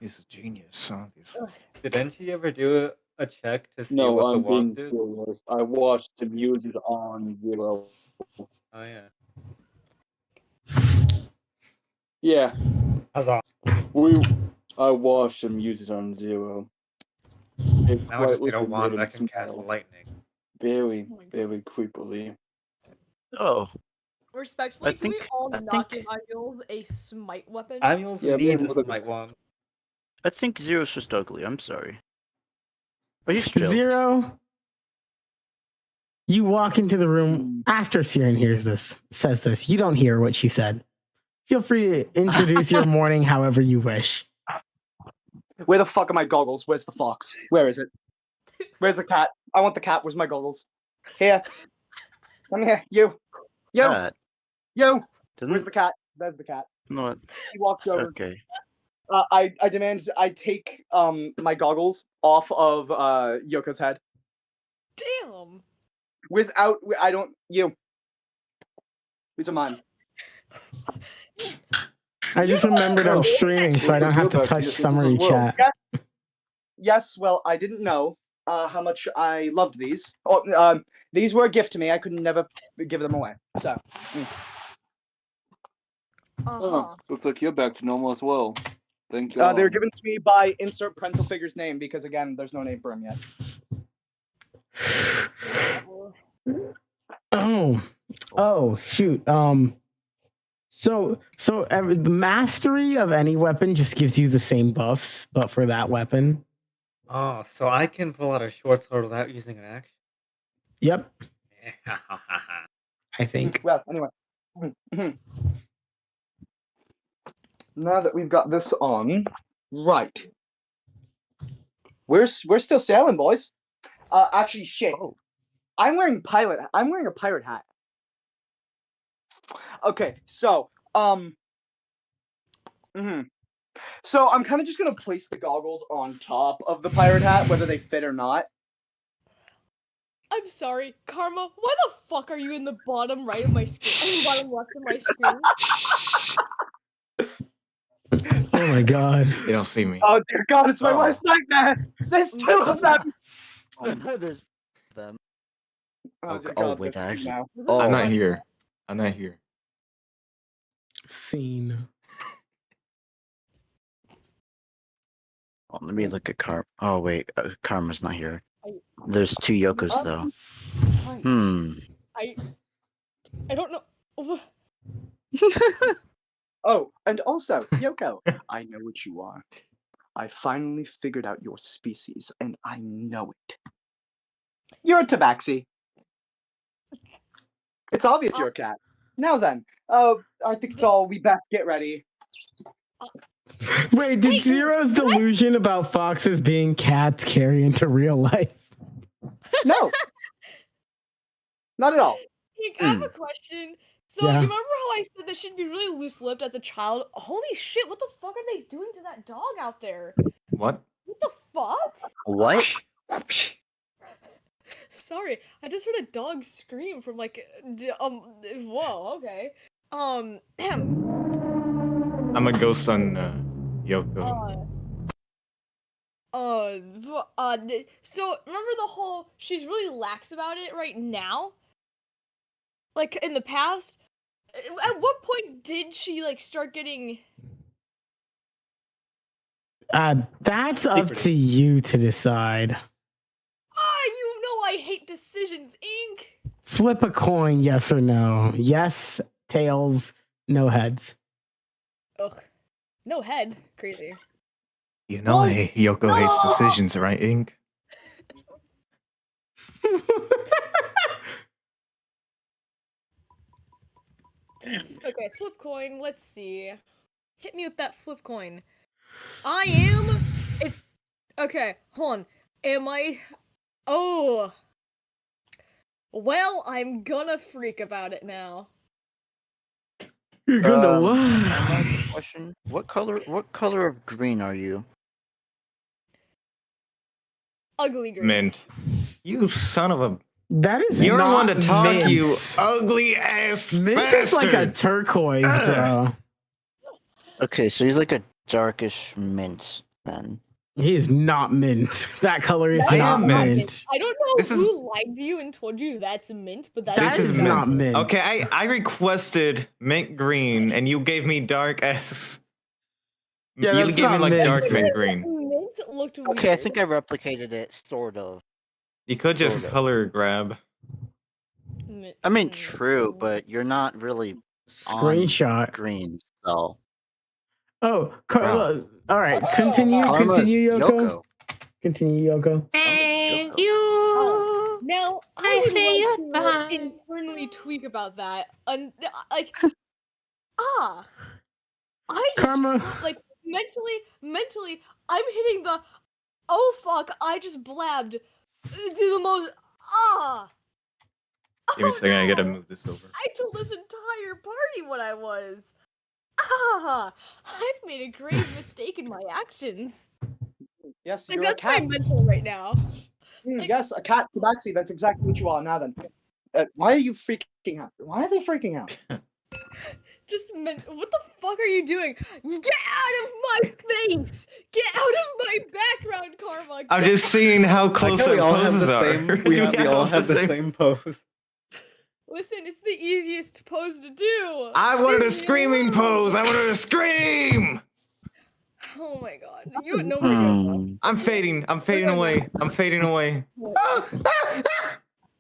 He's a genius, obviously. Ugh. Didn't you ever do a check to see No, what the I'm wand being did? serious. I watched him use it on Zero. Oh yeah. Yeah, Huzzah. I watched him use it on Zero. It Now I just quite need a literally wand made that him can cast smile. lightning. Very, Oh my God. very creepily. Oh, Respectfully, can we think- all I not think- give Amules a smite weapon? Amules Yeah, needs a look at smite wand. I think Zero's just ugly. I'm sorry. But he's chill. Zero. You walk into the room after Siren says this. You don't hear what she said. Feel free to introduce your morning however you wish. Where the fuck are my goggles? Where's the fox? Where is it? Where's the cat? I want the cat. Where's my goggles? Here. Come here. You. You. Cat. You. Didn't Where's the cat? There's the cat. know what? He walks over. Okay. I demand I take my goggles off of Yoko's head. Damn. I don't you. These are mine. I just remembered I'm streaming, so I don't have to touch summary chat. Yes, well, I didn't know how much I loved these. Oh, these were a gift to me. I could never give them away. So. Oh, looks like you're back to normal as well. Thank God. They were given to me by insert parental figure's name because again, there's no name for him yet. Oh, shoot. So the mastery of any weapon just gives you the same buffs, but for that weapon. Oh, so I can pull out a short sword without using an action? Yep, I think. Well, anyway. Now that we've got this on, right. We're still sailing, boys. Actually, shit. Oh. I'm wearing a pirate hat. Okay, so So I'm kind of just gonna place the goggles on top of the pirate hat, whether they fit or not. I'm sorry, Karma. Why the fuck are you in the bottom right of my screen? Bottom left of my screen. Oh my god. They don't see me. Oh dear God, it's my Oh. worst nightmare. There's two of them. There's them. Oh, dear Oh, God, wait, there's two actually- now. Oh, I'm not here. I'm not here. Scene. Oh, let me look at Karma. Oh, wait. Karma's not here. I- There's two Yokos, Oh. though. Right. I don't know. Oh, and also, Yoko, I know what you are. I finally figured out your species, and I know it. You're a tabaxi. It's obvious you're a cat. Now then, I think it's all we best get ready. Wait, did Zero's delusion about foxes being cats carry into real life? No. Not at all. Nick, I have a question. So Yeah. you remember how I said that she'd be really loose-lipped as a child? Holy shit! What the fuck are they doing to that dog out there? What? What the fuck? What? Sorry, I just heard a dog scream from like, whoa, okay. I'm a ghost on Yoko. So remember the whole she's really lax about it right now? Like in the past? At what point did she like start getting That's up to you to decide. you know I hate decisions, Inc. Flip a coin, yes or no. Yes, tails, no heads. Ugh. No head. Crazy. You know, hey, Yoko hates decisions, right, Ink? Okay, flip coin, let's see. Hit me with that flip coin. It's okay, hold on. Am I Oh. Well, I'm gonna freak about it now. You're gonna I what? have a question. What color of green are you? Ugly green. Mint. You son of a... That is You're not one to talk, mint. you ugly ass Mint is like a bastard. turquoise, bro. Okay, so he's like a darkish mint. then. He is not mint. That color is That not am mint. mint. I don't know This is- who lied to you and told you that's mint, but that's That This is is mint. not mint. Okay, I requested mint green, and you gave me dark S. Yeah, you that's gave me not like mint. dark mint green. Mint looked weird. Okay, I think I replicated it, sort of. You could just Sort of. color grab. Mint- I mean, mm, true, mm. but you're not really Screenshot. green, so. Oh, Carla. All right, continue. Karma's Continue, Yoko. Yoko. Continue, Yoko. Thank Oh, now I would say like goodbye. to internally tweak about that. Like, I just Karma. like mentally, I'm hitting the oh fuck! I just blabbed the most Give me a Oh, second, I gotta no. move this over. I told this entire party what I was. I've made a grave mistake in my actions. Yes, Like you're a that's my cat. mental right now. Yes, a cat tabaxi. That's exactly what you are now. Then, why are you freaking out? Why are they freaking out? What the fuck are you doing? Get out of my face! Get out of my background, Karma! I'm Get just seeing how close Like how our we all have poses the are. same. We all have the same pose. Listen, it's the easiest pose to do. I wanted a Leave me screaming alone. pose. I wanted to scream. Oh my god. You know where you're going. I'm fading. I'm fading away. I'm fading away.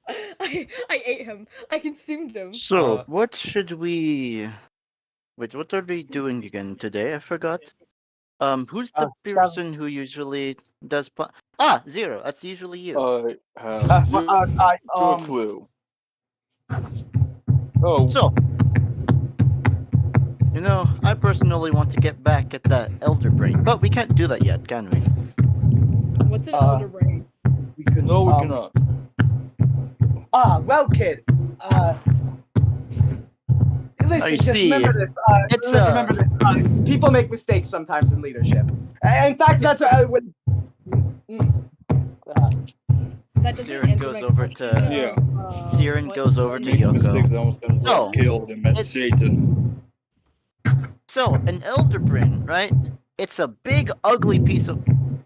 I ate him. I consumed him. So, what should we... Wait, what are we doing again today? I forgot. Who's the person who usually does... Zero. That's usually you. I have no clue. Oh, So, you know, I personally want to get back at that Elder Brain, but we can't do that yet, can we? What's an elder brain? no, we cannot. Well, kid. Listen, I just see. remember this. It's, remember this. People make mistakes sometimes in leadership. In fact, that's when. That doesn't Darren answer goes my over question. to- Yeah. Darren what- goes over to Make Yoko. mistakes, I almost got No. killed and met It's- Satan. So, an Elder Brain, right? It's a big, ugly piece of...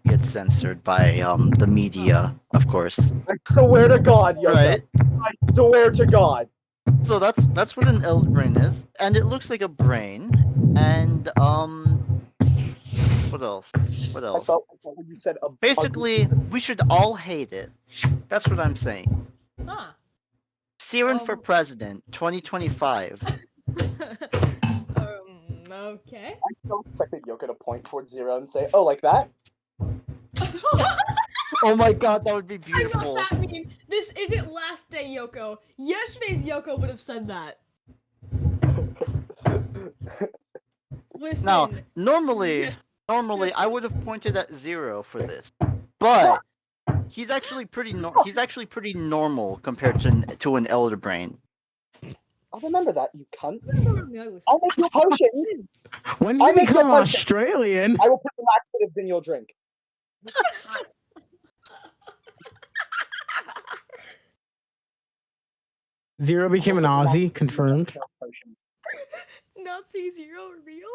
Gets censored by, the media, of course. I swear to God, Yoda. Right? I swear to God. So that's what an Elder Brain is, and it looks like a brain, and, what else? What I else? thought when you said Basically, we should all hate it. That's what I'm saying. Huh. Siren for President, 2025. Okay. I still expected Yoko to point towards Zero and say, "Oh, like that." Oh my god, that would be I know beautiful. what that mean. This isn't last day Yoko. Yesterday's Yoko would have said that. Listen. Now, normally I would have pointed at Zero for this, but he's actually pretty normal compared to an Elder Brain. I'll remember that, you cunt. No, I'll make you potion. When I you make become your potion. Australian, I will put the laxatives in your drink. Zero became an Aussie. Confirmed. Nazi Zero real?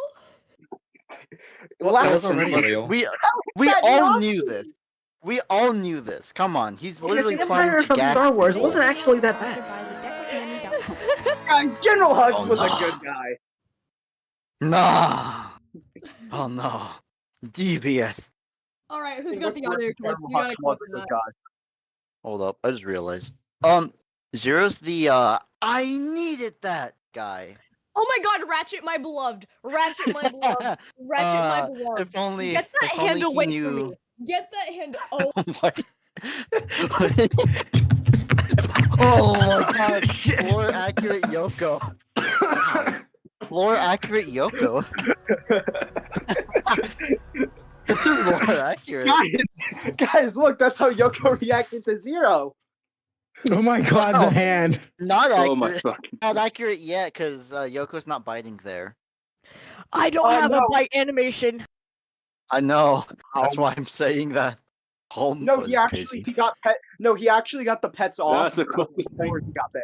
Well, that was Last- already real. We that all not- knew this. We all knew this. Come on, he's Because literally the planning Empire to from gas Star Wars people. wasn't actually that Sponsored bad. by the deck of many General Hugs Oh, was no. a good guy. Nah. Oh no. DBS. Alright, who's got the other clip? You gotta clip that. Hold up, I just realized. Zero's the I needed that guy. Oh my god, Ratchet my beloved! Ratchet my beloved! Ratchet my beloved! If only Get that if only hand he away knew. from me! Get that hand oh Oh my. Oh my god. Floor accurate Yoko. Floor accurate Yoko. This is more accurate. Guys, look, that's how Yoko reacted to Zero. Oh my god, Oh. the hand. Not Oh my accurate. fucking. Not accurate yet, because Yoko's not biting there. I don't Oh, have a no. bite animation. I know. That's why I'm saying that. Home No, was he actually crazy. he got pet. No, he actually got the pets off That's the closest thing. before he got bit.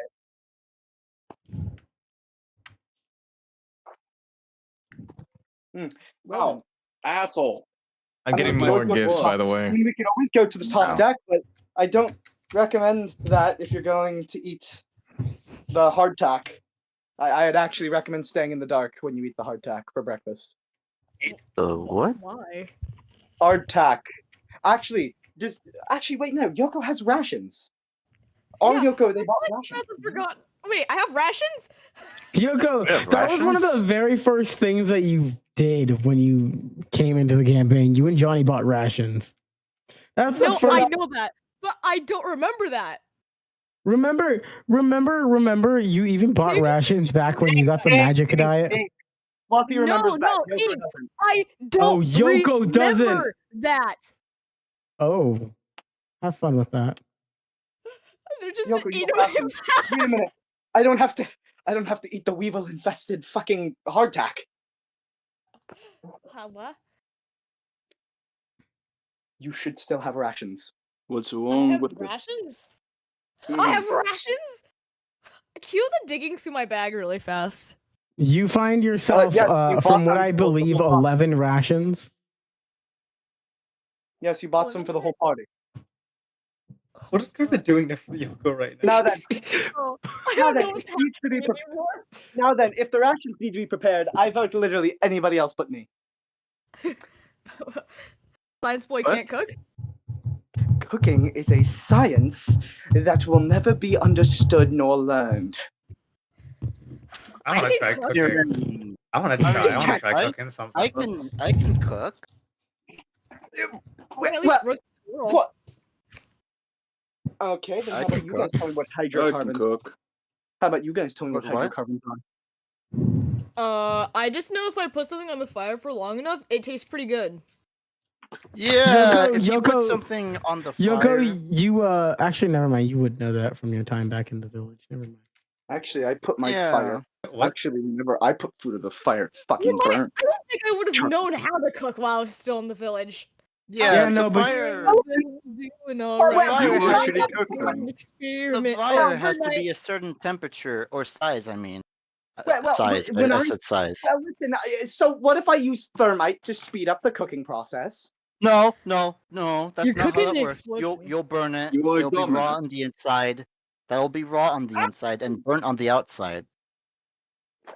Wow, asshole. I'm getting we can more always go to gifts, the by the top. way. I mean, we can always go to the top No. deck, but I don't recommend that if you're going to eat the hardtack. I'd actually recommend staying in the dark when you eat the hardtack for breakfast. The what? Why? Hardtack. Actually, wait, no. Yoko has rations. Our Yeah, Yoko, they bought You rations. guys have forgotten. Wait, I have rations? Yoko, Yeah, that was one of the rations? very first things that you did when you came into the campaign. You and Johnny bought rations. That's the No, first. I know that, but I don't remember that. Remember, you even bought Maybe- rations back when you got the magic diet. Fluffy remembers No, that. Yoko Eve, doesn't. I don't Yoko doesn't. remember that. Oh, have fun with that. They're just Yoko, you eating don't have him. to- Wait a minute. I don't have to eat the weevil infested fucking hardtack. What? You should still have rations. What's I wrong have with this? rations? Mm-hmm. I have rations? Cue the digging through my bag really fast. You find yourself, yes, you from bought what them I for the believe, whole 11 rations. Yes, you bought some for the whole party. What is Carmen doing to Yoko right Now now? then, Oh, I now don't know then, what's it needs to be happening pre- anymore. now then, if the rations need to be prepared, I vote literally anybody else but me. Science boy What? can't cook? Cooking is a science that will never be understood nor learned. I want to try can cook. cooking. I want to I try. mean, I want to try I- cooking something. I can cook. I can at least roast a squirrel. What? Okay, then I how about can you guys cook. tell me what I can hydrocarbons? cook. How about you guys tell me what What? hydrocarbons are? I just know if I put something on the fire for long enough, it tastes pretty good. Yeah, if you Yoko- put something on the fire. Yoko, you actually never mind. You would know that from your time back in the village. Never mind. Actually, I put my Yeah. fire. What? Actually, whenever I put food in the fire, it fucking You might- burn. I don't think I would have Sure. known how to cook while I was still in the village. Yeah, no, the but- fire. Doing all Oh, wait, right. you I'm actually not cook doing them. an The experiment fire has to overnight. be a certain temperature or size. I mean, Well, size. when I I- said size. Well, listen, so what if I use thermite to speed up the cooking process? No, that's You're not how cooking that the works. explosion. You'll burn it. You are It'll be raw dumbass. on the inside. That'll be raw on the inside and burnt on the outside.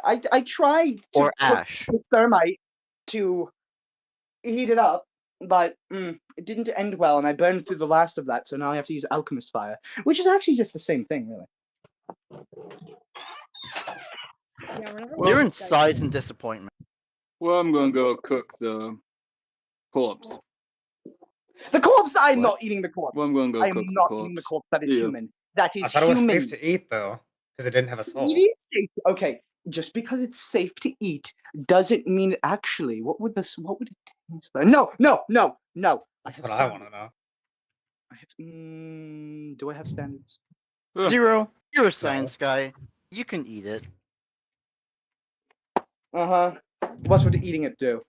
I tried to Or cook ash. with thermite to heat it up, but it didn't end well, and I burned through the last of that, so now I have to use alchemist fire, which is actually just the same thing, really. Yeah, we're never Well, You're in this guy- size and disappointment. Well, I'm gonna go cook the corpse. The corpse! I'm What? not eating the corpse. Well, I'm gonna go I am cook not the eating the corpse. corpse. That is Yeah. human. That is I thought it was human. safe to eat though, because it didn't have a soul. It is safe. Okay, just because it's safe to eat doesn't mean actually. What would it taste like? No. That's what I want to know. Do I have standards? Ugh. Zero. You're a science guy. You can eat it. What would eating it do?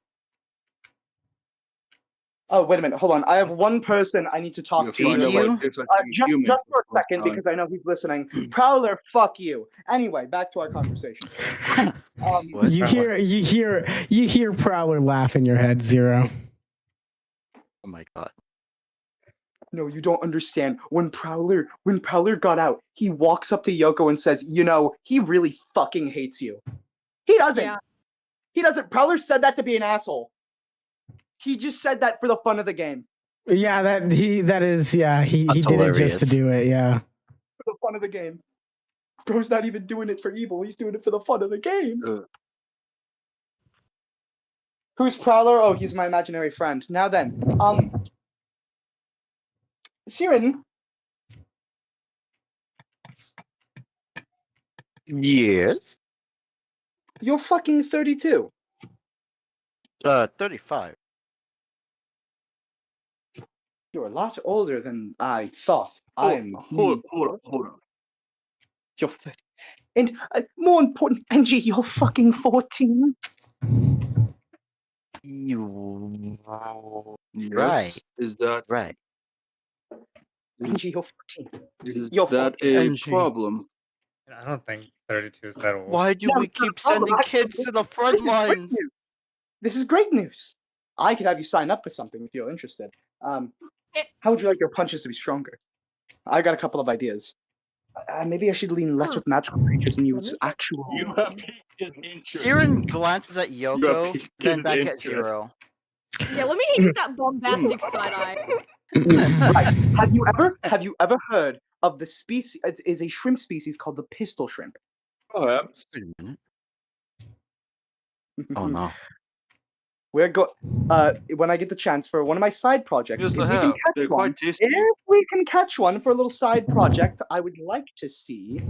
Oh, wait a minute. Hold on. I have one person I need to talk You'll to. find out you? what it tastes like to be human Just for a the first second, time. because I know he's listening. Prowler, fuck you. Anyway, back to our conversation. What? You hear Prowler laugh in your head, Zero. Oh my god. No, you don't understand. When Prowler got out, he walks up to Yoko and says, "You know, he really fucking hates you." He doesn't. Yeah. He doesn't. Prowler said that to be an asshole. He just said that for the fun of the game. Yeah, he That's did it just to hilarious. do it. Yeah. For the fun of the game. Bro's not even doing it for evil. He's doing it for the fun of the game. Who's Prowler? Oh, he's my imaginary friend. Now then, Siren, Yes. you're fucking 32. 35. You're a lot older than I thought. Hold on. You're 30. And more important, Angie, you're fucking 14. You. Yes. Right. Is that Right. Angie, you're 14. is You're that a NG. problem? I don't think 32 is that old. Why do No, we it's not a keep problem. sending Actually, kids to the front This is great lines? news. This is great news. I could have you sign up for something if you're interested. Eh. How would you like your punches to be stronger? I got a couple of ideas. Maybe I should lean less with magical creatures and use actual. You have piqued his interest. Siren glances at Yoko, piqued then his back at interest. Zero. Yeah, let me hit you with that bombastic side eye. Right. Have you ever heard of the species? It is a shrimp species called the pistol shrimp. Oh, yeah. Wait a minute. Oh no. We're when I get the chance for one of my side projects, Yes, if I we can have. catch They're one, quite tasty. if we can catch one for a little side project, I would like to see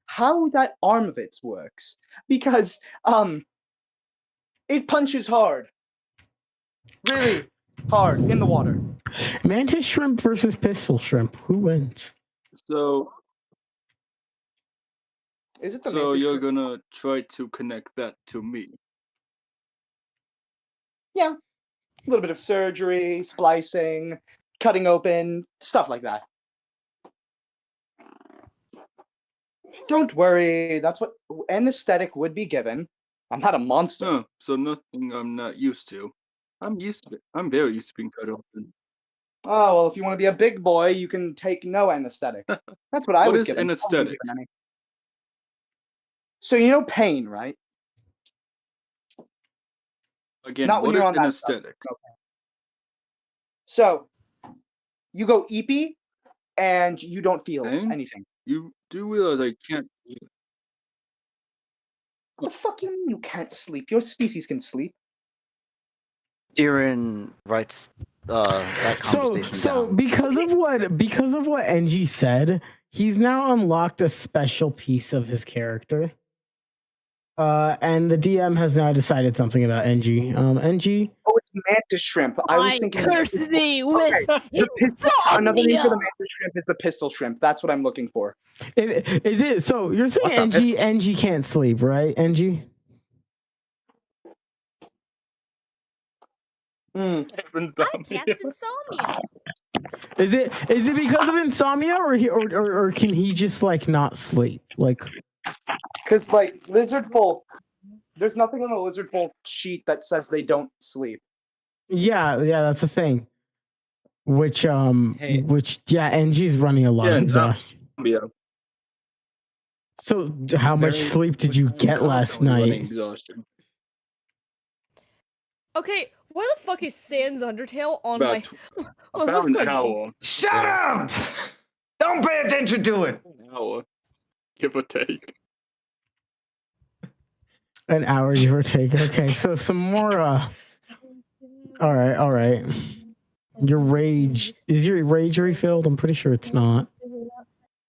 how that arm of its works because it punches hard, really hard in the water. Mantis shrimp versus pistol shrimp. Who wins? So, Is it the so mantis you're shrimp? gonna try to connect that to me. Yeah, a little bit of surgery, splicing, cutting open, stuff like that. Don't worry, that's what anesthetic would be given. I'm not a monster. Oh, so nothing I'm not used to. I'm used to it. I'm very used to being cut open. Oh, well, if you want to be a big boy, you can take no anesthetic. That's what I What was is given. I wasn't anesthetic? given any. So you know pain, right? Again, Not when what you're is on that stuff. anesthetic? Okay. So you go eepy, and you don't feel Pain? anything. You do realize I can't. What the fuck you mean you can't sleep? Your species can sleep. Siren writes that conversation So down. because of what NG said, he's now unlocked a special piece of his character. And the DM has now decided something about NG. NG. Oh, it's mantis shrimp. I was thinking. curse thee with The pistol, another name for the insomnia. mantis shrimp is the pistol shrimp. That's what I'm looking for. Is it so? You're saying What's up, NG can't sleep, right? NG. Mm. I cast insomnia. Is it because of insomnia, or can he just like not sleep? Like, Because like lizard folk, there's nothing on the lizard folk sheet that says they don't sleep. yeah, that's the thing. Which NG's running a lot Yeah, of no. exhaustion. Yeah. So how much Very- sleep did you get last Running night? exhaustion. Okay, why the fuck is Sans Undertale on About my? about what's an going on? hour. Shut up! Don't pay attention to it. An hour, give or take. An hour, give or take. Okay, so some more. All right. Your rage is your rage refilled? I'm pretty sure it's not.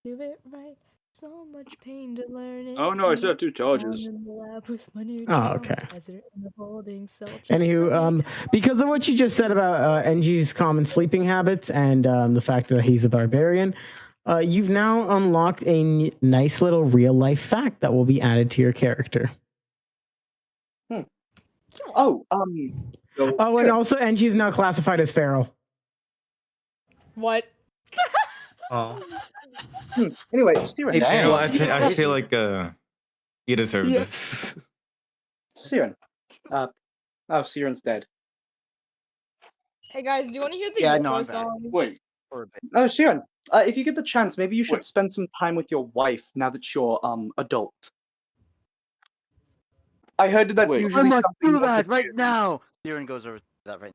Do it right. So much pain to learn it. Oh no, I still have 2 charges. Oh, okay. Anywho, because of what you just said about NG's common sleeping habits and the fact that he's a barbarian, you've now unlocked a nice little real life fact that will be added to your character. Oh, So, Oh, and also NG is now classified as feral. What? Oh. anyway, Hey, Siren. you know, I Dang. feel like you deserve Yeah. this. Siren. Siren's dead. Hey guys, do you want to hear the Yeah, Yoko no, I'm back. song? wait. For a bit. Oh, Siren. If you get the chance, maybe you should Wait. spend some time with your wife now that you're adult. I heard that's Wait. usually I must something do that that the- right now. Siren goes over to that right.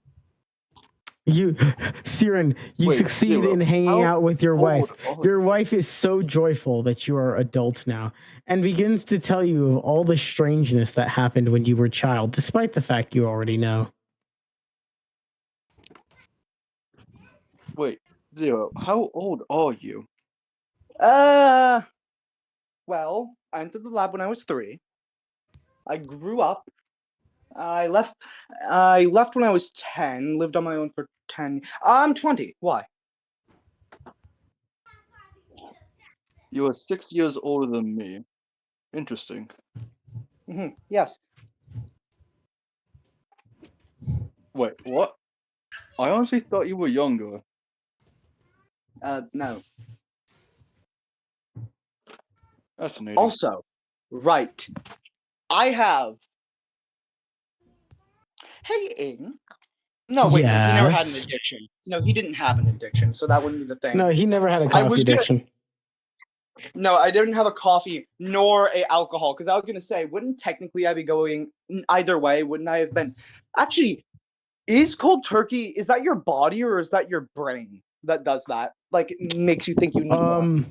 Siren, you Wait, succeed Zero, in hanging how out with your wife. old are Your wife is so joyful that you are adult now and begins to tell you of all the strangeness that happened when you were a child, despite the fact you already know. Wait, Zero, how old are you? Well, I entered the lab when I was 3. I grew up. I left when I was 10, lived on my own for 10. I'm 20. Why? You are 6 years older than me. Interesting. Yes. Wait, what? I honestly thought you were younger. No. Fascinating. Also, right. I have. Hey, Ing. No, wait, no, he never had an Yes. addiction. No, he didn't have an addiction, so that wouldn't be the thing. No, he never had a I was coffee gonna- addiction. No, I didn't have a coffee nor a alcohol, because I was gonna say, wouldn't technically I be going either way? Wouldn't I have been? Actually, is cold turkey? Is that your body or is that your brain that does that? Like, it makes you think you need more.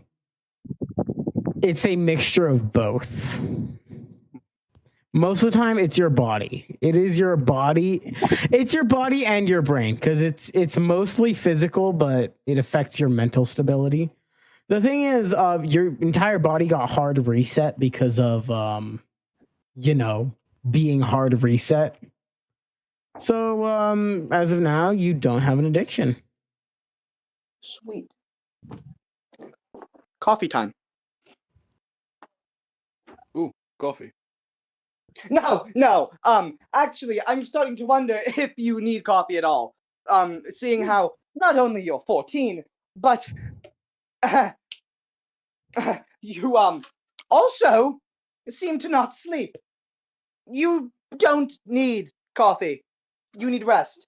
It's a mixture of both. Most of the time, it's your body. It is your body. It's your body and your brain because it's mostly physical, but it affects your mental stability. The thing is, your entire body got hard reset because of, being hard reset. So, as of now, you don't have an addiction. Sweet. Coffee time. Coffee. No. Actually, I'm starting to wonder if you need coffee at all. Seeing how not only you're 14, but you also seem to not sleep. You don't need coffee. You need rest.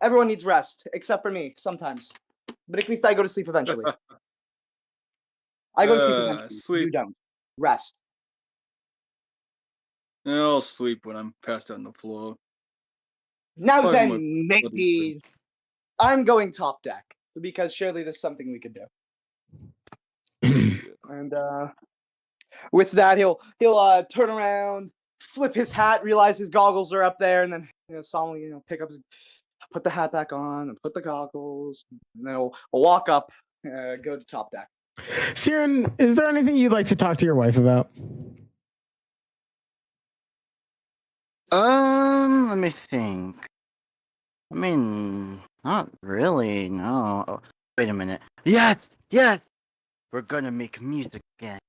Everyone needs rest, except for me sometimes. But at least I go to sleep eventually. I go to sleep eventually. You Sleep. don't. Rest. I'll sleep when I'm passed out on the floor. Now Talking then, about mateys, I'm going top deck because surely there's something we could do. And with that, he'll turn around, flip his hat, realize his goggles are up there, and then solemnly put the hat back on and put the goggles, and then he'll walk up, go to top deck. Siren, is there anything you'd like to talk to your wife about? Let me think. I mean, not really, no. Oh, wait a minute. Yes! We're gonna make music again.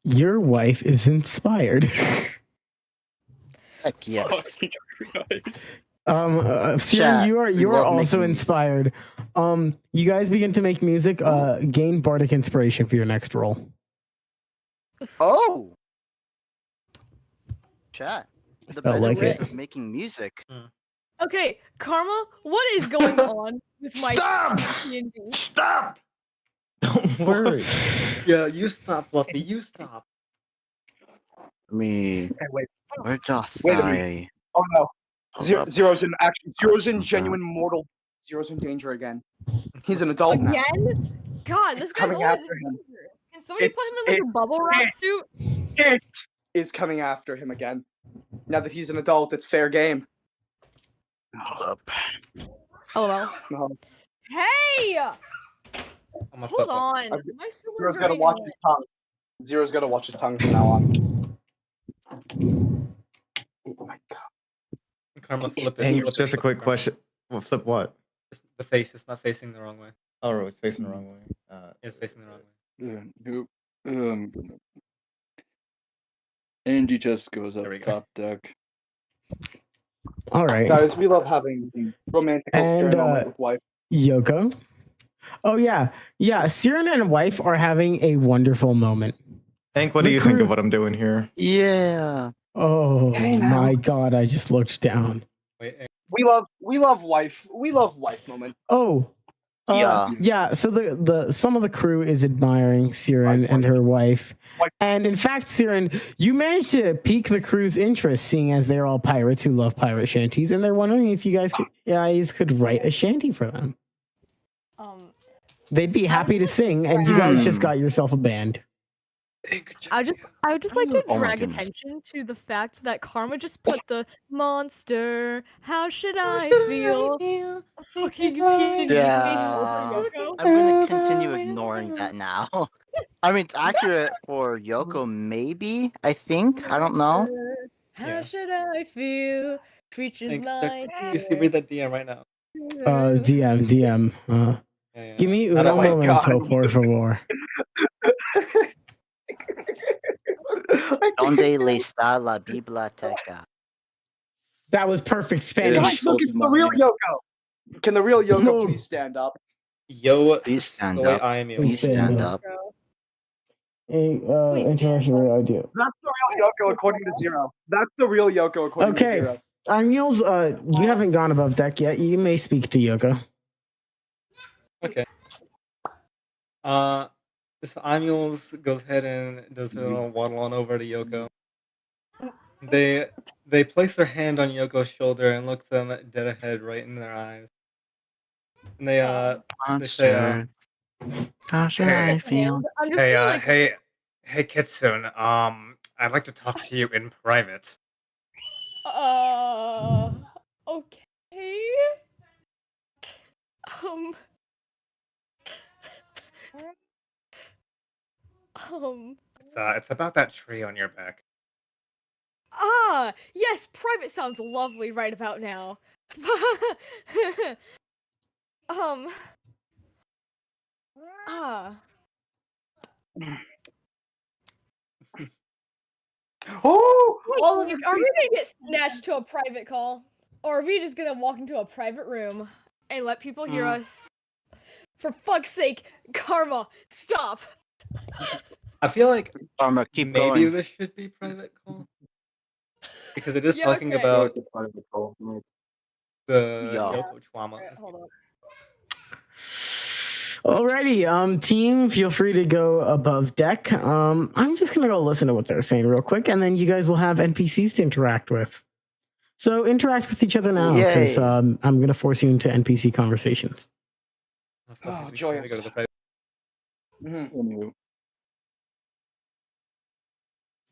Your wife is inspired. Heck yes. Siren, Chat, you we are love also making music. inspired. You guys begin to make music. Gain bardic inspiration for your next role. Oh! Chat. The Felt better like ways it. of making music. Okay, Karma, what is going on with my Stop! D&D? Stop! Don't worry. Yeah, you stop, Fluffy. You stop. Me. Okay, wait. Where doth Wait a I... Oh no. Hold up. Zero's in Awesome. genuine mortal. Zero's in danger again. He's an adult now. Again? God, this It's guy's coming always after in him. danger. Can somebody put him in like a bubble wrap suit? It is coming after him again. Now that he's an adult, it's fair game. Hold up. Hello. No. Hey! I'm gonna Hold flip it. on. I've- My Zero's siblings are gotta being watch annoying. his tongue. Zero's gotta watch his tongue from now on. Oh my god. Karma, flip it. Hey, flip it, just a flip quick it. question. Well, flip what? The face is not facing the wrong way. Oh, it's facing the wrong way. It's facing the wrong way. Nope. Angie just goes up There we go. top deck. All right. Guys, we love having romantic And, moment with wife. Yoko? Oh, yeah. Yeah, Siren and wife are having a wonderful moment. Hank, what The do you think crew- of what I'm doing here? Yeah. Oh, Hey, now. my God. I just looked down. Wait, hey, We love wife. We love wife moment. Oh. Yeah. Yeah, so the some of the crew is admiring Siren and her wife. And in fact, Siren, you managed to pique the crew's interest, seeing as they're all pirates who love pirate shanties, and they're wondering if you guys could write a shanty for them. They'd be happy to sing, and you guys just got yourself a band. I would just like to Oh my drag goodness. attention to the fact that Karma just put the monster. How should I feel? Fucking Yeah. Yoko. I'm gonna continue ignoring that now. I mean, it's accurate for Yoko, maybe. I think. I don't know. How Yeah. should I feel? Creatures Hank, like you see, read that DM right now. DM. Yeah, yeah. Give me Not uno a- my momento, God. por favor. Donde le está la biblioteca? That was perfect Guys, Spanish. look, it's the real Yoko. Can the real Yoko No. please stand up? Yo, Please stand soy up. I am you. Please stand up. A Please stand interaction up. real idea. That's the real Yoko according to Zero. That's the real Yoko according Okay. to Zero. Mules, you haven't gone above deck yet. You may speak to Yoko. Okay. This Amules goes ahead and does a little waddle on over to Yoko. They place their hand on Yoko's shoulder and look them dead ahead right in their eyes. And they say, Monster. How should Hey. I feel? I'm just Hey, gonna, like, hey, Kitsune. I'd like to talk to you in private. okay. Um. It's about that tree on your back. Yes, private sounds lovely right about now. Oh, all of Like, your are we gonna get snatched to a private call? Or are we just gonna walk into a private room and let people hear us? For fuck's sake, Karma, stop! I feel like Karma, keep maybe going. this should be private call. Because it is Yeah, talking okay. about Like a private call, mate. the Yeah. Yoko trauma. Alright, hold up. Alrighty, team, feel free to go above deck. I'm just gonna go listen to what they're saying real quick, and then you guys will have NPCs to interact with. So interact with each other now, because Yay. I'm gonna force you into NPC conversations. Oh, We joyous. go to the private. Anywho.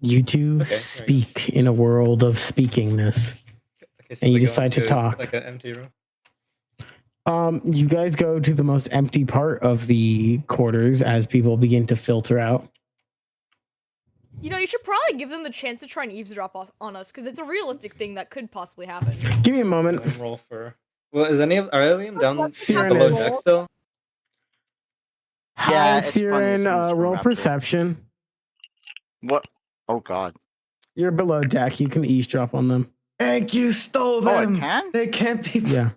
You two Okay, speak in a world of speakingness. Okay, so And you we go decide to into, talk. like an empty room. You guys go to the most empty part of the quarters as people begin to filter out. You know, you should probably give them the chance to try and eavesdrop on us, because it's a realistic thing that could possibly happen. Give me a moment. And roll for. Well, are any of them down Siren below is- deck still? Hi, Yeah, it's funny, Siren. it's from Roll after. perception. What? Oh god. You're below deck. You can eavesdrop on them. Egg, you stole Oh, I them. can? They can't be. Yeah.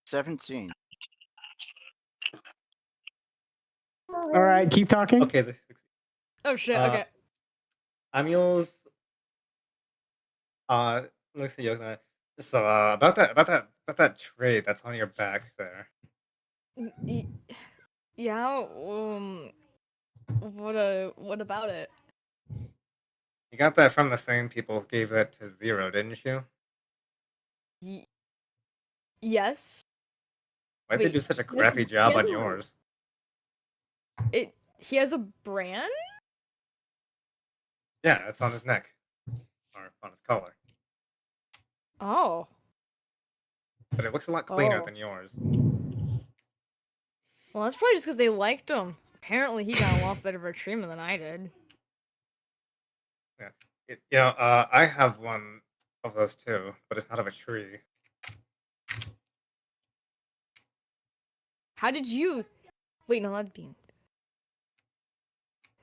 17. All right. Keep talking. Okay, the 60. Oh shit, Uh, okay. Amules. Let's see. So about that tray that's on your back there. Yeah, what about it? You got that from the same people who gave that to Zero, didn't you? Yes. Why'd they Wait, do such a he has crappy job on he has a- yours? He has a brand? Yeah, it's on his neck. Or on his collar. Oh. But it looks a lot cleaner Oh. than yours. Well, that's probably just because they liked him. Apparently, he got a lot better of a treatment than I did. I have one of those too, but it's not of a tree. How did you? Wait, no, that'd be.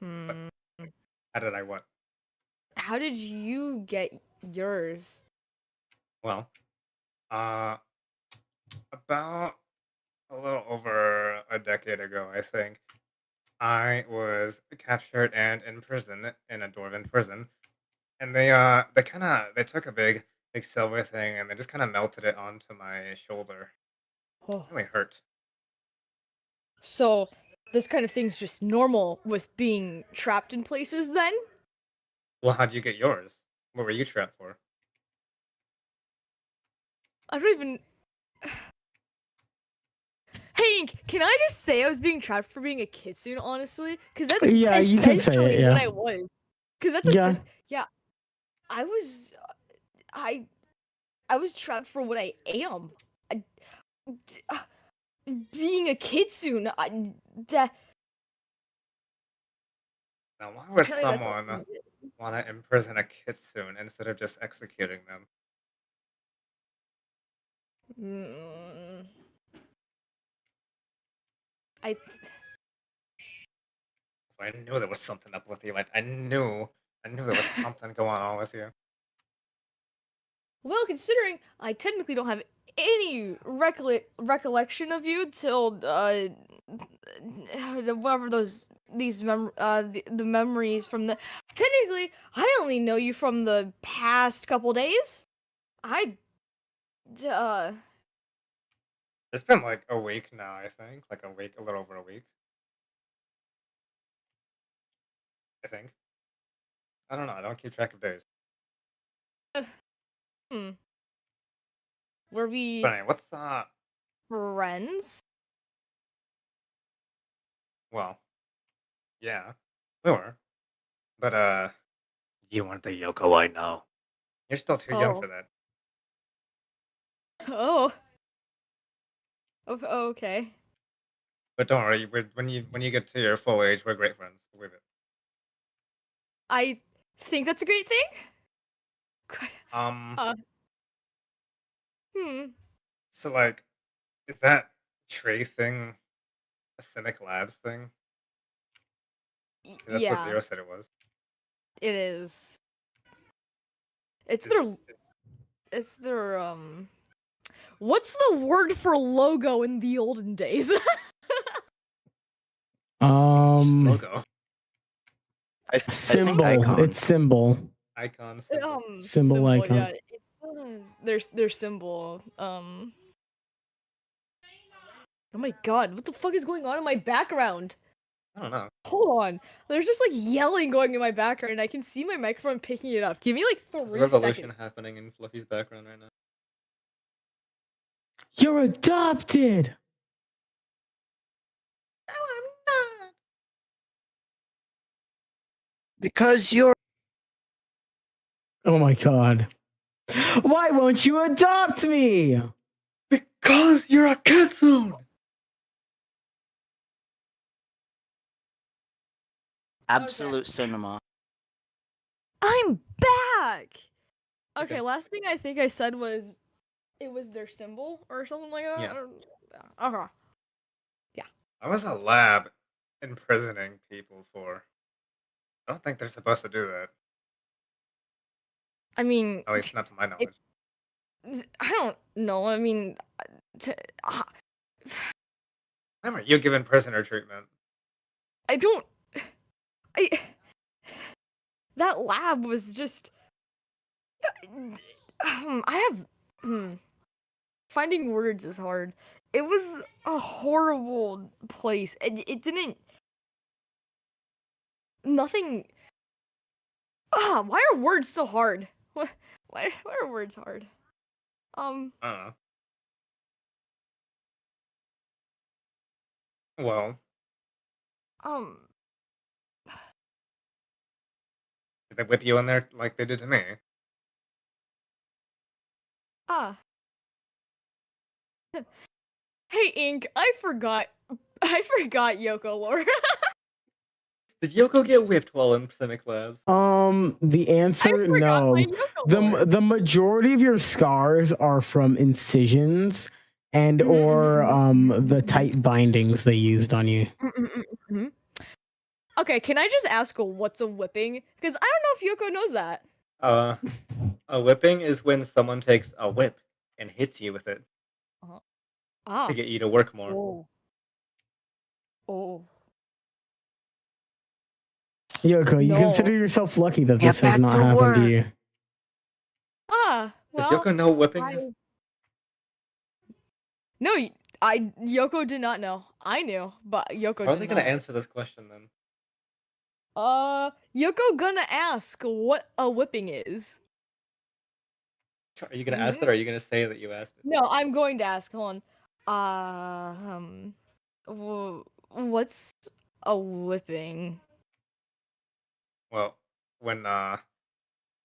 How did I what? How did you get yours? Well, about a little over a decade ago, I think, I was captured and in prison, in a dwarven prison, and they took a big silver thing and they just kind of melted it onto my shoulder. Oh. It really hurt. So, this kind of thing's just normal with being trapped in places, then? Well, how'd you get yours? What were you trapped for? I don't even. Hank, can I just say I was being trapped for being a kitsune, honestly? Because that's Yeah, you can say it, essentially yeah. what I was. Because that's Yeah. I was, I was trapped for what I am. Being a kitsune. Now, why would Apparently that's someone want to imprison a kitsune instead of just executing them? I knew there was something up with you. I knew there was something going on with you. Well, considering I technically don't have any recollection of you till whatever those the memories from the. Technically, I only know you from the past couple days. It's been like a week now, I think. Like a week, a little over a week. I think. I don't know. I don't keep track of days. hmm. Were we But anyway, what's friends? well, yeah, we were. But you weren't the Yoko I know. You're still too young Oh. for that. Oh. Okay. But don't worry, when you get to your full age, we're great friends. Believe it. I think that's a great thing. Good. Um, Uh, hmm. so like, is that Trey thing a Cynic Labs thing? 'Cause that's what Yeah, Zero said it was. it is. It's It's, their what's the word for logo in the olden days? logo. I think Symbol. icon. It's symbol. Icon symbol. Symbol icon. Yeah, it's their symbol. Oh my god, what the fuck is going on in my background? I don't know. Hold on. There's just like yelling going in my background and I can see my microphone picking it up. Give me like There's a 3 revolution seconds. happening in Fluffy's background right now. You're adopted. No, I'm not. Because you're Oh my god. Why won't you adopt me? Because you're a Kitsune! absolute cinema. I'm back. Okay, Okay. last thing I think I said was it was their symbol or something like that. Yeah. Okay. I was a lab imprisoning people for. I don't think they're supposed to do that. I mean, At least not to my knowledge. I don't know. I mean, Remember, you given prisoner treatment. I don't. That lab was just. I have. Finding words is hard. It was a horrible place. It didn't. Nothing. Why are words so hard? Why are words hard? I don't know. Well, did they whip you in there like they did to me? Hey, Ink, I forgot Yoko lore. Did Yoko get whipped while in Cynic Labs? The answer forgot no. my Yoko lore. The majority of your scars are from incisions and or the tight bindings they used on you. Okay, can I just ask what's a whipping? Because I don't know if Yoko knows that. A whipping is when someone takes a whip and hits you with it to get you to work more. Oh. Yoko, you No. consider yourself lucky that Get this has back not to happened to work. you. Does Well. Yoko know what whipping is? No, Yoko did not know. I knew, but Yoko How are did they not. gonna answer this question then? Yoko gonna ask what a whipping is. Are you gonna ask that or are you gonna say that you asked it? No, I'm going to ask. Hold on. What's a whipping? Well, when I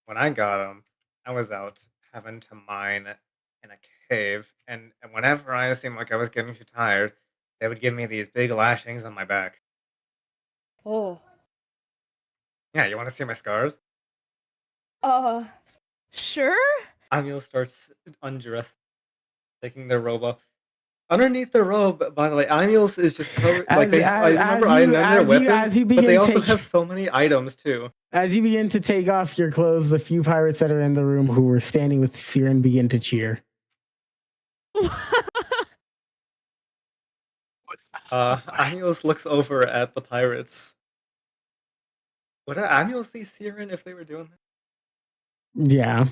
got them, I was out having to mine in a cave, and whenever I seemed like I was getting too tired, they would give me these big lashings on my back. Oh. Yeah, you want to see my scars? Sure? Amul starts undressing, taking their robe off. Underneath the robe, by the way, Amul's is just covered. Like I remember I know their weapons, but they also have so many items too. As you begin to take off your clothes, the few pirates that are in the room who were standing with Siren begin to cheer. Amulus looks over at the pirates. Would Amulus see Siren if they were doing that? Yeah.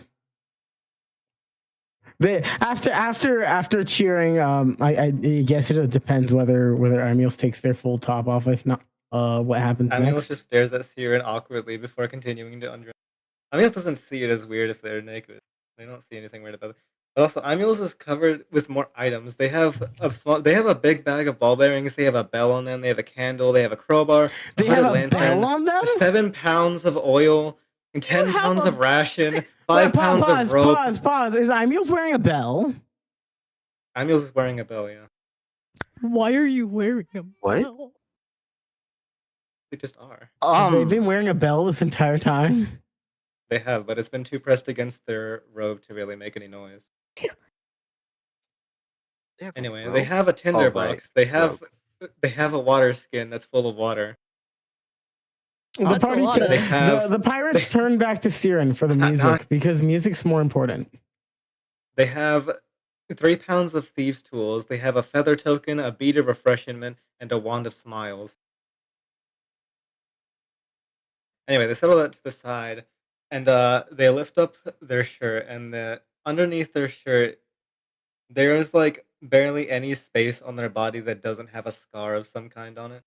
They after cheering, I guess it depends whether Amulus takes their full top off. If not, what happens Amulus next? just stares at Siren awkwardly before continuing to undress. Amulus doesn't see it as weird if they're naked. They don't see anything weird about it. But also, Amulus is covered with more items. They have a big bag of ball bearings. They have a bell on them. They have a candle. They have a crowbar. They a have a lantern, bell on them? 7 pounds of oil, and 10 have pounds a- of ration, Wait, 5 pounds of rope. Pause. Is Amulus wearing a bell? Amulus is wearing a bell, yeah. Why are you wearing a What? bell? They just are. They've been wearing a bell this entire time. They have, but it's been too pressed against their robe to really make any noise. Anyway, they have a tinderbox. They have a water skin that's full of water. The party the pirates turn back to Siren for the music because music's more important. They have 3 pounds of thieves' tools. They have a feather token, a bead of refreshment, and a wand of smiles. Anyway, they settle that to the side, and they lift up their shirt, and underneath their shirt, there is like barely any space on their body that doesn't have a scar of some kind on it.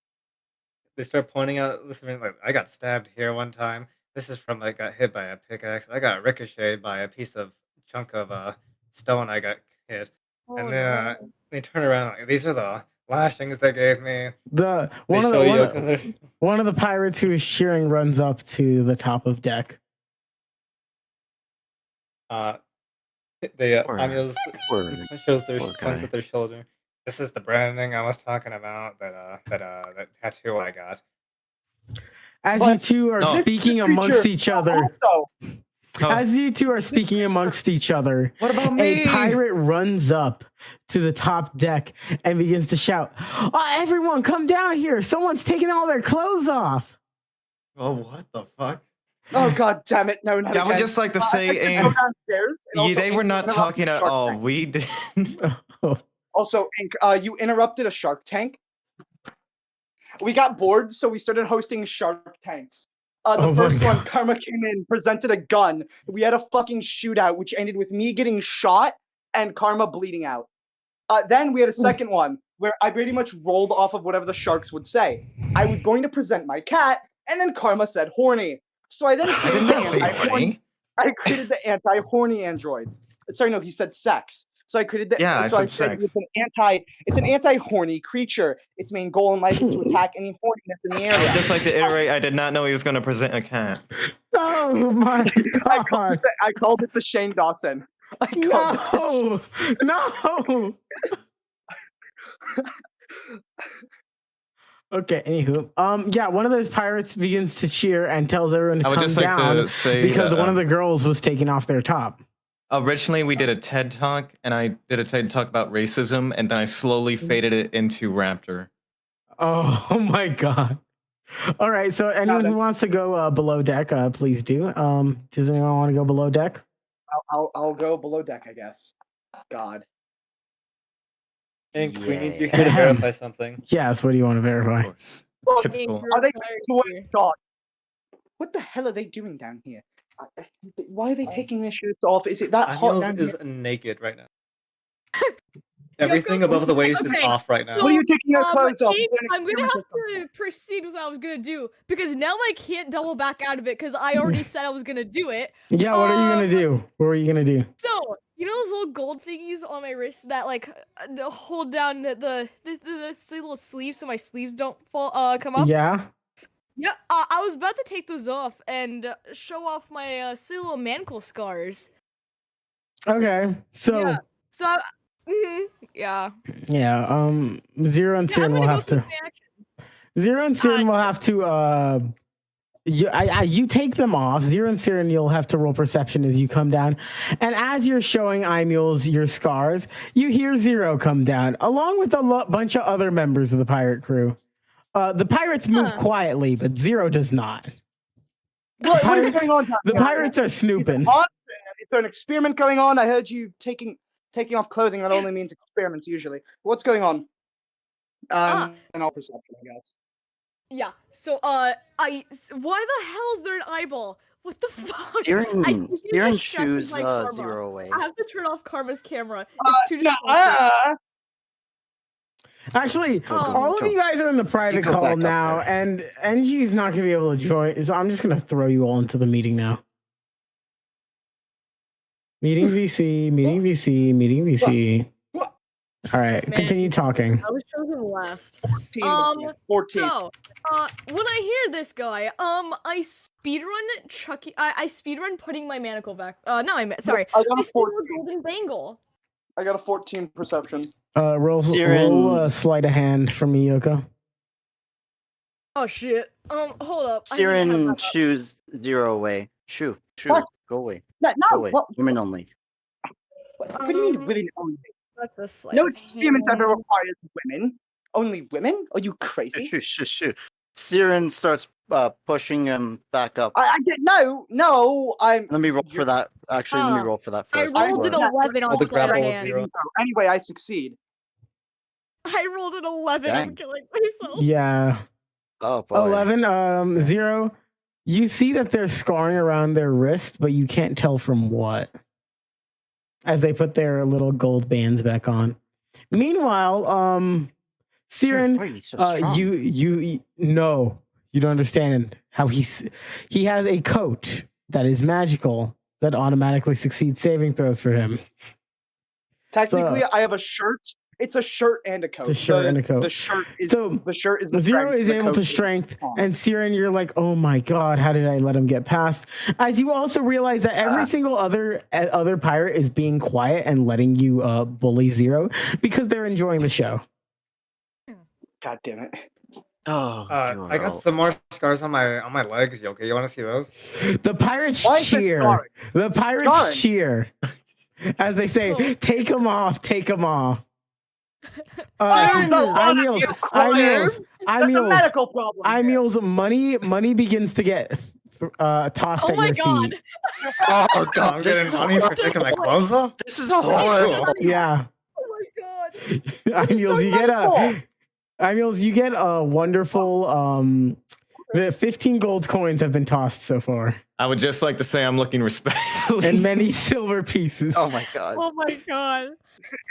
They start pointing out, listening, like, I got stabbed here one time. This is from I got hit by a pickaxe. I got ricocheted by a piece of chunk of stone I got hit. And then they turn around like, these are the lashings they gave me. One of the pirates who is cheering runs up to the top of deck. Amulus shows their points at their shoulder. This is the branding I was talking about. That tattoo I got. As you two are speaking amongst each other. As you two are speaking amongst each other, what about me? A pirate runs up to the top deck and begins to shout, "Oh, everyone, come down here! Someone's taking all their clothes off!" Oh, what the fuck? Oh god damn it! No, I would just like to say, they were not talking at all. We did. Also, you interrupted a Shark Tank. We got bored, so we started hosting Shark Tanks. The first one, Karma came in, presented a gun. We had a fucking shootout, which ended with me getting shot and Karma bleeding out. Then we had a second one, where I pretty much rolled off of whatever the sharks would say. I was going to present my cat, and then Karma said horny. So I then created the anti-horny android. Sorry, no, he said sex. So I created the I said it's an anti-horny creature. Its main goal in life is to attack any horniness in the area. Just like to iterate, I did not know he was going to present a cat. Oh my god! I called it the Shane Dawson. No. Okay, anywho, yeah, one of those pirates begins to cheer and tells everyone to come down because one of the girls was taking off their top. Originally, we did a TED Talk, and I did a TED Talk about racism, and then I slowly faded it into Raptor. Oh my god. All right, so anyone who wants to go below deck, please do. Does anyone want to go below deck? I'll go below deck, I guess. God. Ink, we need you here to verify something. Yes, what do you want to verify? Of course. Typical. Are they God? What the hell are they doing down here? Why are they taking their shirts off? Is it that hot down here? Is naked right now. Everything above the waist is off right now. What are you taking your clothes off? I'm gonna have to proceed with what I was gonna do because now I can't double back out of it because I already said I was gonna do it. Yeah, what are you gonna do? What are you gonna do? So you know those little gold thingies on my wrist that like hold down the little sleeves so my sleeves don't fall come up? Yeah. Yeah, I was about to take those off and show off my silly little mancle scars. Okay, so yeah. Zero and Siren will have to. Zero and Siren will have to. You take them off. Zero and Siren, you'll have to roll perception as you come down, and as you're showing Imules your scars, you hear Zero come down along with a bunch of other members of the pirate crew. The pirates move quietly, but Zero does not. What is going on? The pirates are snooping. Is there an experiment going on? I heard you taking off clothing. That only means experiments usually. What's going on? And all perception, I guess. Yeah. So why the hell is there an eyeball? What the fuck? Siren distracted choose by karma. 0 away. I have to turn off Karma's camera. It's too distracting. Actually, all of you guys are in the private go back call up now, there. and NG's not going to be able to join, so I'm just going to throw you all into the meeting now. Meeting VC, meeting VC, meeting VC. All right, continue talking. I was chosen last. 14. So, when I hear this guy, I speedrun Chucky. I speedrun putting my manacle back. Sorry. I got I a speedrun golden bangle. I got a 14 perception. Roll sleight of hand from me, Yoko. Oh shit. Hold up. Siren choose 0 away. Shoo. What? Go away. No, Go away. what? Women only. What do you mean women only? That's a slight. No experiment ever requires women. Only women? Are you crazy? Shoo. Siren starts pushing him back up. I get no. I'm. Let me roll for that. Actually, let me roll for that first. I rolled an 11 on the sleight of grapple hand. zero. Anyway, I succeed. I rolled an 11 on Dang. killing myself. Yeah. Oh boy. 11, 0. You see that they're scarring around their wrist, but you can't tell from what. As they put their little gold bands back on. Meanwhile, Siren, Why are you so strong? you don't understand how he has a coat that is magical that automatically succeeds saving throws for him. Technically, I have a shirt. It's a shirt and a coat. It's a shirt and a coat. The shirt is So the shirt is the 0 strength, is the able coat to is strength, strong. and Siren, you're like, oh my god, how did I let him get past? As you also realize that every single other pirate is being quiet and letting you bully 0 because they're enjoying the show. God damn it. Oh, I got some more scars on my legs, Yoka. You want to see those? The pirates Why is it cheer. scarring? The pirates Scarring? cheer as they say, "Take them off, take them off." There's a lot of Imeals, you squares. That's a medical problem. here. Imeals, money begins to get tossed Oh at my your god. feet. Oh I'm god, getting money for taking my clothes off. this is horrible. Yeah, Oh my god. Imeals, you get a wonderful the 15 gold coins have been tossed so far, I would just like to say I'm looking respectfully. and many silver pieces. Oh my god. Oh my god.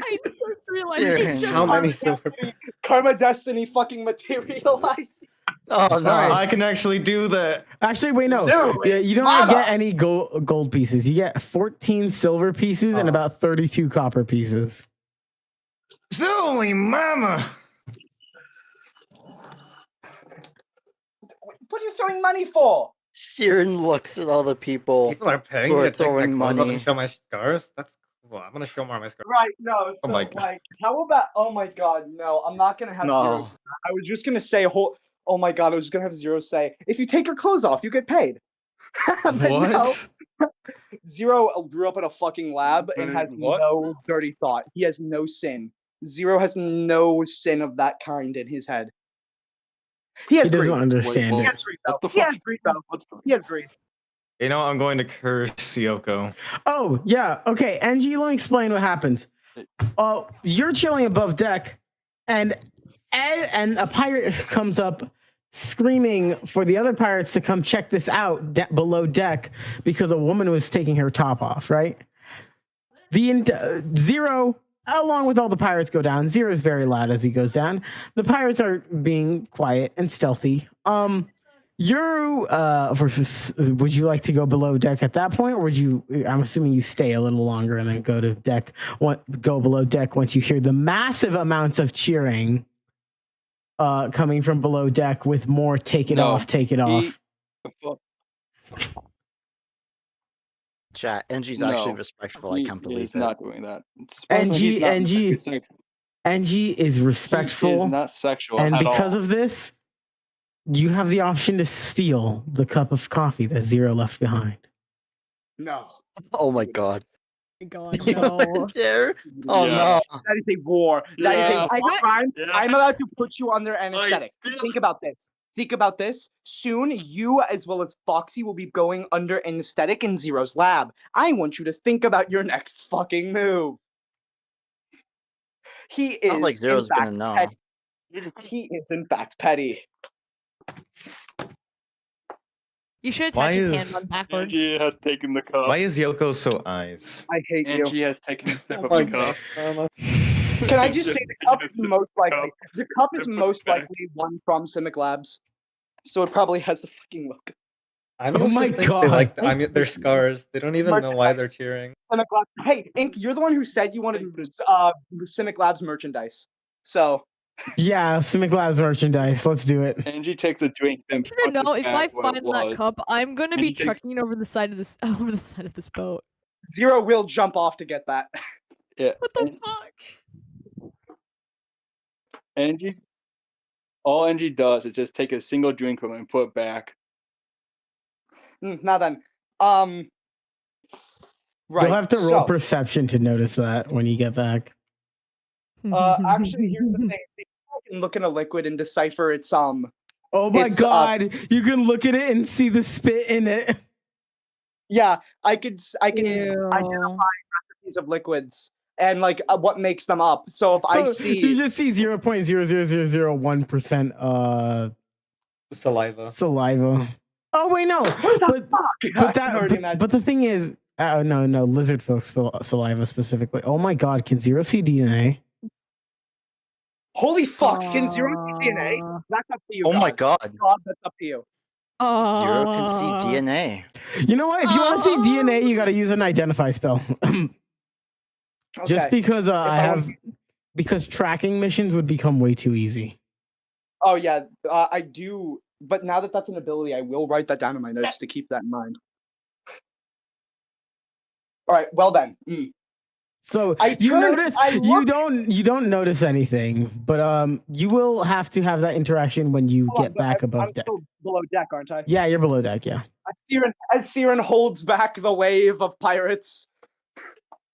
I just realized Siren. it just How many silver? Karma Destiny fucking materialized. Oh no. Alright. I can actually do that. Actually, wait, no. Zero. Yeah, you don't Mama. get any gold pieces. You get 14 silver pieces and about 32 copper pieces. Holy mama! What are you throwing money for? Siren looks at all the people. People are paying Who me are to take my throwing clothes off money. and show my scars. That's cool. I'm gonna show more of my scars. Right, no. So, Oh my God. like, how about? Oh my god, no. I'm not gonna have No. Zero. I was just gonna say, oh my god, I was just gonna have Zero say, if you take your clothes off, you get paid. But What? no. Zero grew up in a fucking lab and has What? no dirty thought. He has no sin. Zero has no sin of that kind in his head. He has He doesn't greed. understand He it. has greed, though. What the He has fuck? greed, though. He has greed. You know, I'm going to curse Sioko. Oh, yeah. Okay, Angie, let me explain what happens. You're chilling above deck, and a pirate comes up screaming for the other pirates to come check this out below deck because a woman was taking her top off, right? Zero, along with all the pirates, go down. Zero is very loud as he goes down. The pirates are being quiet and stealthy. Would you like to go below deck at that point, or would you? I'm assuming you stay a little longer and then go to deck. Go below deck once you hear the massive amounts of cheering coming from below deck with more "take it No, off, take it off." Chat. NG's No, actually respectful. I can't believe He's it. not doing that. NG is respectful, He is not sexual and at because all. of this, you have the option to steal the cup of coffee that Zero left behind. No. Oh my god. God, You no. went there? Oh Yes. no. That is a war. That is a Yes. war crime. Yes. I'm allowed to put you under anesthetic. Think about this. Think about this. Soon, you as well as Foxy will be going under anesthetic in Zero's lab. I want you to think about your next fucking move. He is, Not like Zero's in fact, gonna know. He is in fact petty. You should Why attach his hand is- on backwards. Angie has taken the cup. Why is Yoko so eyes? I hate you. Angie has taken a sip Oh of my the cup. god. Can I just say the cup is most likely the cup is Put it most back. likely one from Simic Labs, so it probably has the fucking look. Oh my They God. like their scars. They don't even know why they're cheering. Simic Labs. Hey, Ink, you're the one who said you wanted Simic Labs merchandise. So Yeah, Simic Labs merchandise. Let's do it. Angie takes a drink. Then You know, if I punches back what it find that was. cup, I'm gonna be And you take- trucking it over the side of this boat. Zero will jump off to get that. Yeah. What the An- fuck? Angie. All Angie does is just take a single drink from it and put it back. Now then, right. You'll have to roll so, perception to notice that when you get back. actually, here's the thing. See, I can look in a liquid and decipher its Oh my It's, god, you can look at it and see the spit in it. Yeah, I can Ew. identify recipes of liquids and like what makes them up. So if I So see you just see 0.00001% Saliva. saliva. Oh wait, no. what the But fuck? I but can already that imagine. but the thing is no, lizard folk saliva specifically. Oh my god, can Zero see DNA? Holy fuck! Can Zero see DNA? That's up to you. Oh my God. god. God, that's up to you. Zero can see DNA. You know what? If you want to see DNA, you got to use an identify spell. Just Okay. because I want- because tracking missions would become way too easy. Oh yeah, I do. But now that that's an ability, I will write that down in my notes to keep that in mind. All right. Well then. So I you turned- notice I you looked- don't notice anything, but you will have to have that interaction when you Hold on, get but back above I'm deck. still below deck, aren't I? Yeah, you're below deck. Yeah. As Siren holds back the wave of pirates.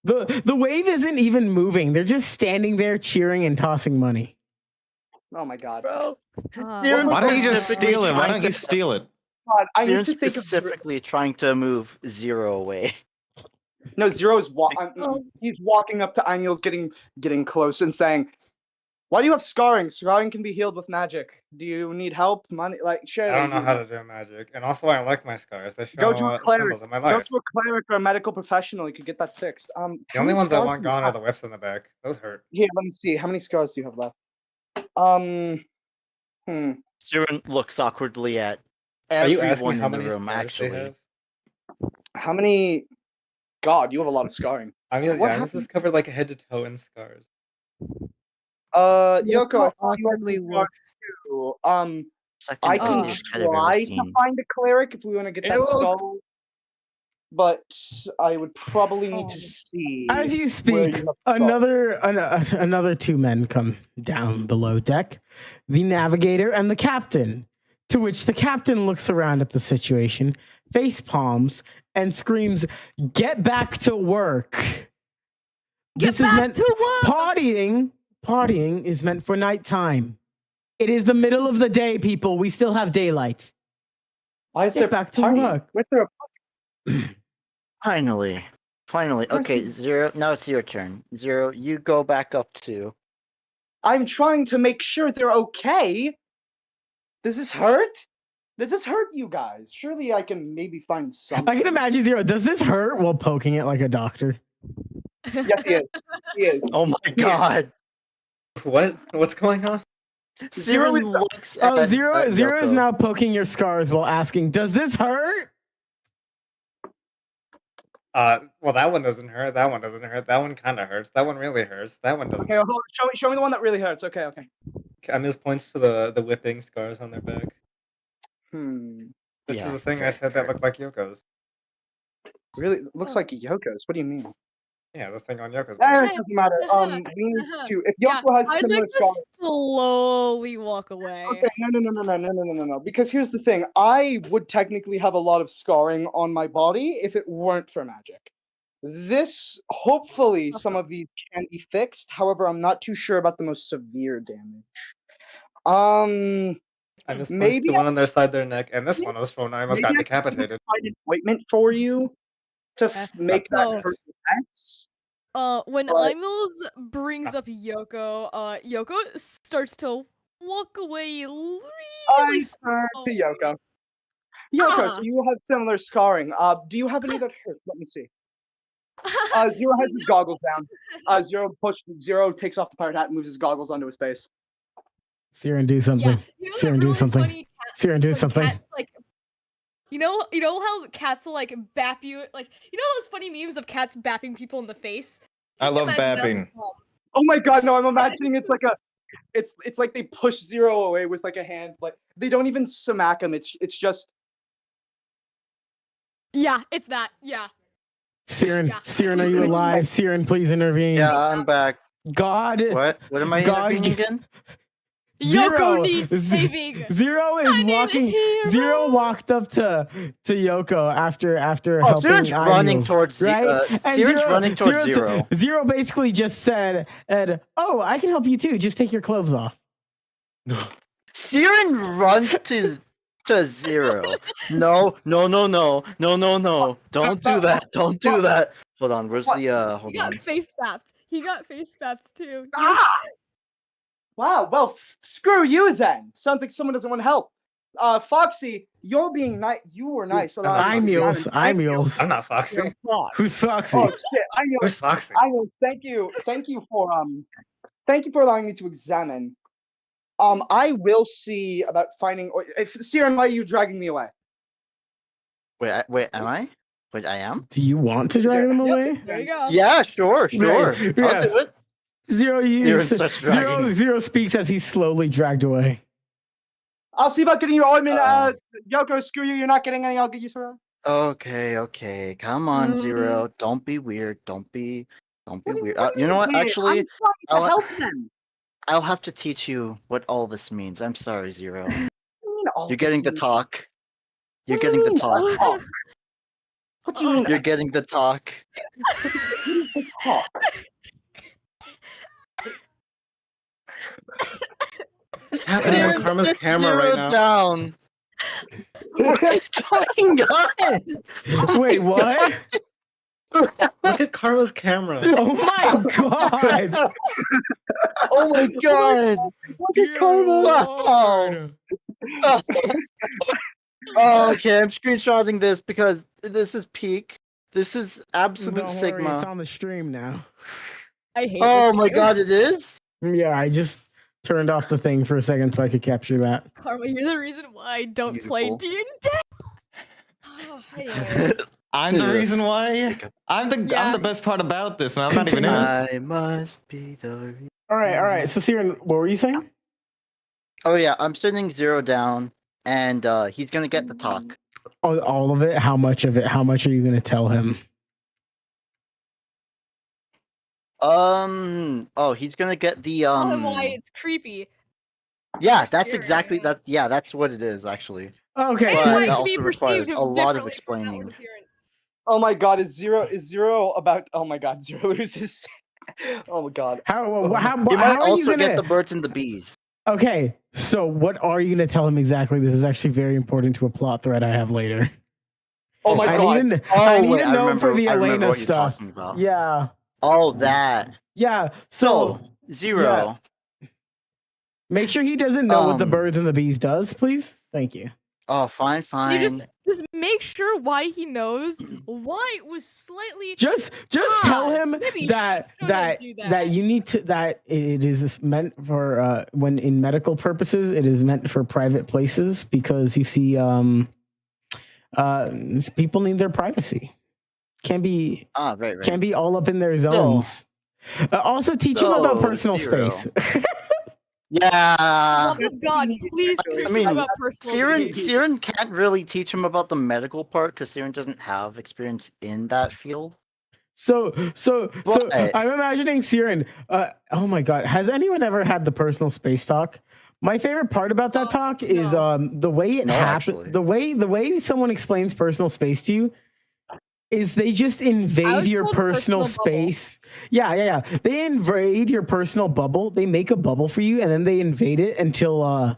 The wave isn't even moving. They're just standing there cheering and tossing money. Oh my god. Bro. Siren's Why don't you just specifically steal it? Why trying don't to- you steal it? God, I need Siren's to think of specifically trying to move Zero away. No, Zero's he's walking up to Aniel's getting close and saying, "Why do you have scarring? Scarring can be healed with magic. Do you need help? Money? Like, share." I don't know how to do magic, and also I like my scars. They Go show to a cleric. symbols of my Go life. to a cleric or a medical professional. You could get that fixed. The only ones I want gone are the whips in the back. Those hurt. Here, let me see. How many scars do you have left? Siren looks awkwardly at Are you asking everyone how in the many room, scars they actually. have? How many? God, you have a lot of scarring. I mean, What yeah, this is covered like head to toe in scars. Yoko, I thought you had awkwardly some scars too. Second I can ugliest head I've ever try to seen. find a cleric if we want to get that Ew. solved. But I would probably need to see. As you where speak, you have another two men come down below deck, the navigator and the captain. To which the captain looks around at the situation, face palms, and screams, "Get back to work!" Get back to work! Partying is meant for nighttime. It is the middle of the day, people. We still have daylight. Why is Get there back to party? work. Where's there a Finally. Okay, Zero, now it's your turn. Zero, you go back up to. I'm trying to make sure they're okay. Does this hurt? Does this hurt you guys? Surely I can maybe find something. I can imagine Zero. Does this hurt while poking it like a doctor? Yes, he is. He is. Oh my god. What's going on? Siren is- looks Oh, at Zero is Yoko. now poking your scars while asking, "Does this hurt?" Well, that one doesn't hurt. That one doesn't hurt. That one kind of hurts. That one really hurts. That one doesn't. Okay, hold on. Show me the one that really hurts. Okay. Camus points to the whipping scars on their back. This Yeah, is the thing I fair, said fair. that looked like Yoko's. Really, it looks like Yoko's. What do you mean? Yeah, the thing on Yoko's. It back. doesn't matter. We need to. If Yeah, Yoko has I'd similar like to scars. slowly walk away. Okay, no. Because here's the thing. I would technically have a lot of scarring on my body if it weren't for magic. Hopefully, some of these can be fixed. However, I'm not too sure about the most severe damage. I just points Maybe to one on their side of their neck. And this one was from I almost Maybe got I can decapitated. find an ointment for you to make that So- hurt less. When But- Imils brings up Yoko, Yoko starts to walk away really I turn slow. to Yoko. Yoko, so Ah. you have similar scarring. Do you have any that hurt? Let me see. Zero has his goggles down. Zero takes off the pirate hat and moves his goggles onto his face. Siren, do something. Yeah, you know Siren, that do really something. funny cat, Siren, do when something. Cats, like, you know how cats will like bap you, like those funny memes of cats bapping people in the face. I Just love imagine that bapping. with Tom. Oh my god, no! I'm imagining it's like it's like they push Zero away with like a hand. Like they don't even smack him. It's just. Yeah, it's that. Yeah. Siren, Yeah. Siren, are you alive? Siren, please intervene. Yeah, I'm back. God. What? What am I God, intervening again? Yoko needs saving. Zero is I need a walking. hero. Zero walked up to Yoko after Oh, helping Siren's running Ineos, towards right? And Siren's running towards Zero. Zero basically just said, "Oh, I can help you too. Just take your clothes off." Siren runs to Zero. No. Don't do that. Don't do that. Hold on. Where's the hold He got on. face bapped. He got face bapped too. Wow. Well, screw you then. Sounds like someone doesn't want to help. Foxy, you're being nice. You were nice. I'm Mules. I'm Mules. I'm not Foxy. Who's Foxy? Oh shit! I know. Who's Foxy? I know. Thank you for allowing me to examine. I will see about finding. If Siren, why are you dragging me away? Wait, am I? Wait, I am? Do you want to drag them away? There you go. Yeah, sure. Right, yeah. I'll do it. Zero speaks as he's slowly dragged away. I'll see about getting your ointment. Yoko, screw you. You're not getting any. I'll get you some. Okay. Come on, Zero. Don't be weird. Don't be weird. You know what? Weird. Actually, I'm trying to help them. I'll have to teach you what all this means. I'm sorry, Zero. What do you mean all You're getting the this? talk. You're What do getting you the mean talk. talk? What do you mean? You're getting the talk. Talk? What's happening on Karma's camera right now? Down. What is going on? Wait, what? Look at Karma's camera. Oh my god! Oh my god! Look at Karma. Oh, okay, I'm screenshotting this because this is peak. This is absolute Don't Sigma. worry, it's on the stream now. I hate Oh this my game. god, it is? Yeah, I just turned off the thing for a second so I could capture that. Karma, you're the reason why I don't play Beautiful. D&D. Oh, anyways. I'm the reason why. I'm the Yeah. best part about this, and I'm not even in it. I must be the. All right. So, Siren, what were you saying? Oh yeah, I'm sending Zero down, and he's gonna get the talk. All of it? How much of it? How much are you going to tell him? Oh, he's gonna get the Tell him why it's creepy. Yeah, Or that's scary. exactly that. Yeah, that's what it is actually. Okay, And But so why that it can be also requires perceived a lot of differently from that explaining. one appearance. Oh my god, is Zero about? Oh my god, Zero loses. Oh my god. how You are might you also going get to... the birds and the bees. Okay, so what are you going to tell him exactly? This is actually very important to a plot thread I have later. Oh my I god. need to I know remember, for the I remember Elena what you're stuff. talking about. Yeah. All that. Yeah. So, So Zero. make sure he doesn't know what the Um, birds and the bees does, please. Thank you. Oh, fine. You just make sure why he knows why it was slightly. Just tell him maybe you that shouldn't do that. that you need to that it is meant for when in medical purposes it is meant for private places because you see people need their privacy. Can't be right. can't be all up in their zones. Also teach him about So, personal Zero. space. Yeah. Love of God, please teach I mean, him about personal space. Siren can't really teach him about the medical part because Siren doesn't have experience in that field. So But- I'm imagining Siren. Oh my god, has anyone ever had the personal space talk? My favorite part about that talk is the way it No, happens. actually. The way someone explains personal space to you is they just invade your called personal personal bubble. space. Yeah. They invade your personal bubble. They make a bubble for you, and then they invade it until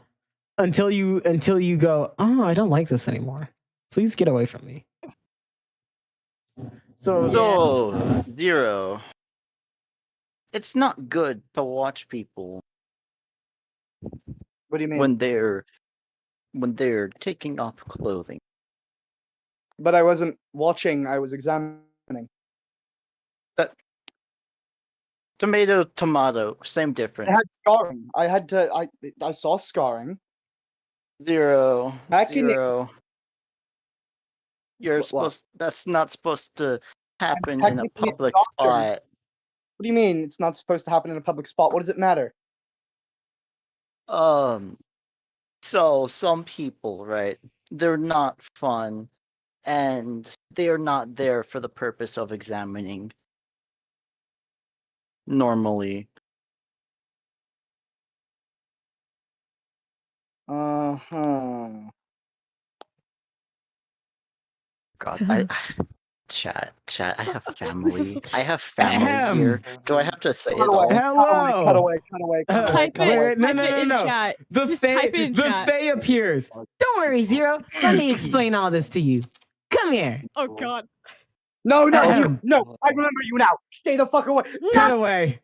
you go, oh, I don't like this anymore. Please get away from me. So, Zero. It's not good to watch people What do you mean? When they're taking off clothing. But I wasn't watching. I was examining. Tomato, same I difference. had scarring. I saw scarring. Zero. Back in the- Zero. You're What? supposed. That's not supposed to happen in a technically a public doctor. spot. What do you mean it's not supposed to happen in a public spot? What does it matter? So some people, right? They're not fun, and they are not there for the purpose of examining. Normally, God, chat. I have family. I have family here. Do I have to say it all? Hello. Cut away. Type it. No, Type no, it no, in no. chat. The Just Fae, type it in the chat. Fae appears. Don't worry, Zero. Let me explain all this to you. Come here. Oh God. No, Ahem. no. I remember you now. Stay the fuck away. Cut No. away.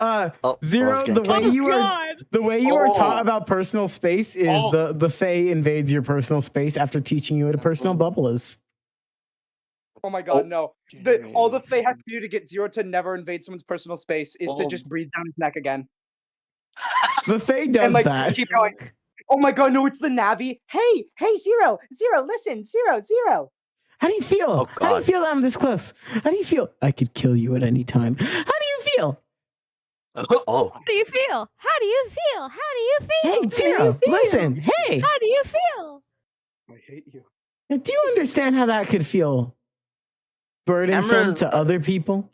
Oh, Zero. I was gonna The way kill you are, God. the way you are taught Oh. about personal space is the Fae invades your personal space after teaching you what a personal bubble is. Oh my God, no. All the Fae has to do to get Zero to never invade someone's personal space is to just breathe down his neck again. The Fae does like, that. keep going. Oh my God, no, it's the Navi. Hey, Zero, listen, Zero. How do you feel? Oh, How do you God. feel that I'm this close? How do you feel? I could kill you at any time. How do you feel? Oh, How do you feel? How do you feel? How do you feel? Hey, Zero, listen. Hey, How do you feel? I hate you. do you understand how that could feel burdensome Cameras- to other people?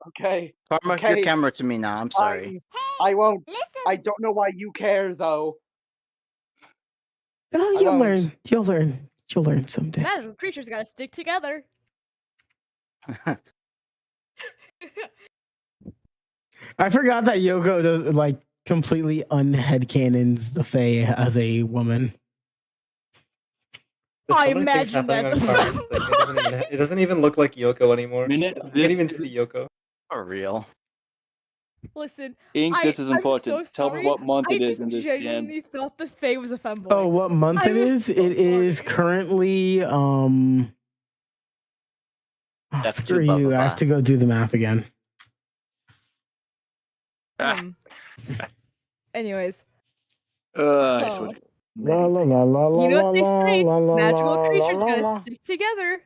Okay. Karma, Okay. your camera to me now. I'm sorry. I won't. Listen. I don't know why you care though. Oh, I you'll won't. learn. You'll learn. You'll learn someday. Magical creatures gotta stick together. I forgot that Yoko does like completely unheadcanons the Fae as a woman. There's I so many things imagine happening that's on Carmen's thing. It doesn't even look like Yoko anymore. You Minute, can't this, even see Yoko. For real. Listen, ink, this is I'm important. so Tell sorry. me what month I it is just in this DM. genuinely thought the Fae was a femboy. Oh, what month it I'm is? so It is sorry. currently oh, That's too screw you. I have blah, to go do the math again. Anyways, I Oh. should. La la la la la you know la what they say? la la Magical la creatures la gotta la. stick together.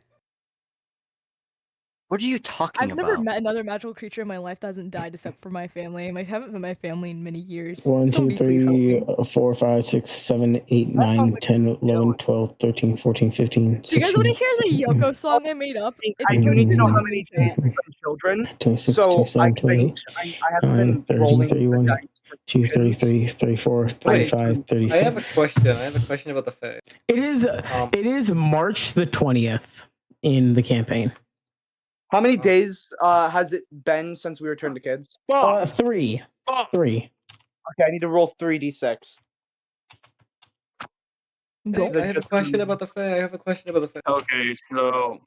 What are you talking I've never about? met another magical creature in my life that hasn't died except for my family. I haven't met my family in many years. 1, 2, Somebody please help 3, me. 4, 5, 6, 7, 8, 9, 10, 11, 12, 13, 14, 15, Do you guys want to 16, hear the Yoko song I made up? I do need to know how many in chat. days from children. 26, So 27, 28, I haven't 9, been 30, rolling 31, the dice for 2, tokens. 33, 34, 35, I have a 36. question. I have a question about the Fae. It is March the 20th in the campaign. How many days has it been since we returned to kids? 3. 3. Okay, I need to roll 3d6. Go. I have a question about the Fae. Okay, so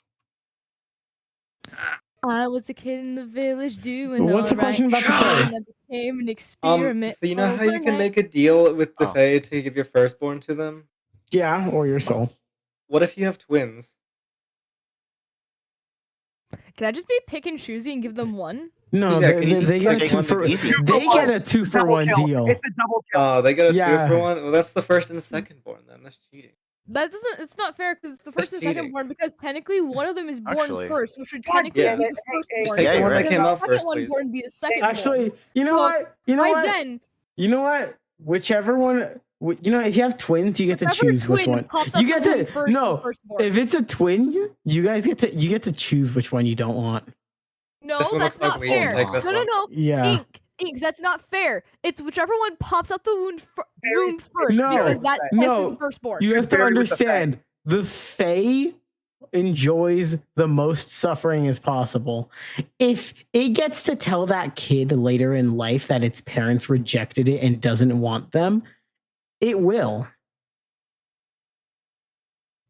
I was a kid in the village doing What's the alright, question about the Fae? and I became an experiment. So you know how you can overnight. make a deal with the Oh. Fae to give your firstborn to them? Yeah, or your soul. What if you have twins? Can I just be pick and choosy and give them one? No, Yeah, can you just they get a pick 2 one for to give? they get a 2 for 1 deal. It's a double kill. They get a Yeah. 2 for 1? Well, that's the first and second born then. That's cheating. That doesn't. It's not fair because it's the first and second cheating. born. Because technically one of them is born Actually. first, which would God technically damn be it. the first Hey, Just born. take Yeah, the you're one right. that Because came the out second first, one please. born would be the second. Actually, born. you know So, what? You know By what? then, You know what? Whichever one, you know, if you have twins, you get to whichever choose which twin one. pops You up get the moon to first is no. firstborn. If it's a twin, you guys get to choose which one you don't want. No, This one that's looks not ugly. fair. Take this No, no, one. no. Yeah. Ink, that's not fair. It's whichever one pops out the womb first No, because that's no. the firstborn. You have to Buried with the Fae. understand the Fae enjoys the most suffering as possible. If it gets to tell that kid later in life that its parents rejected it and doesn't want them, it will.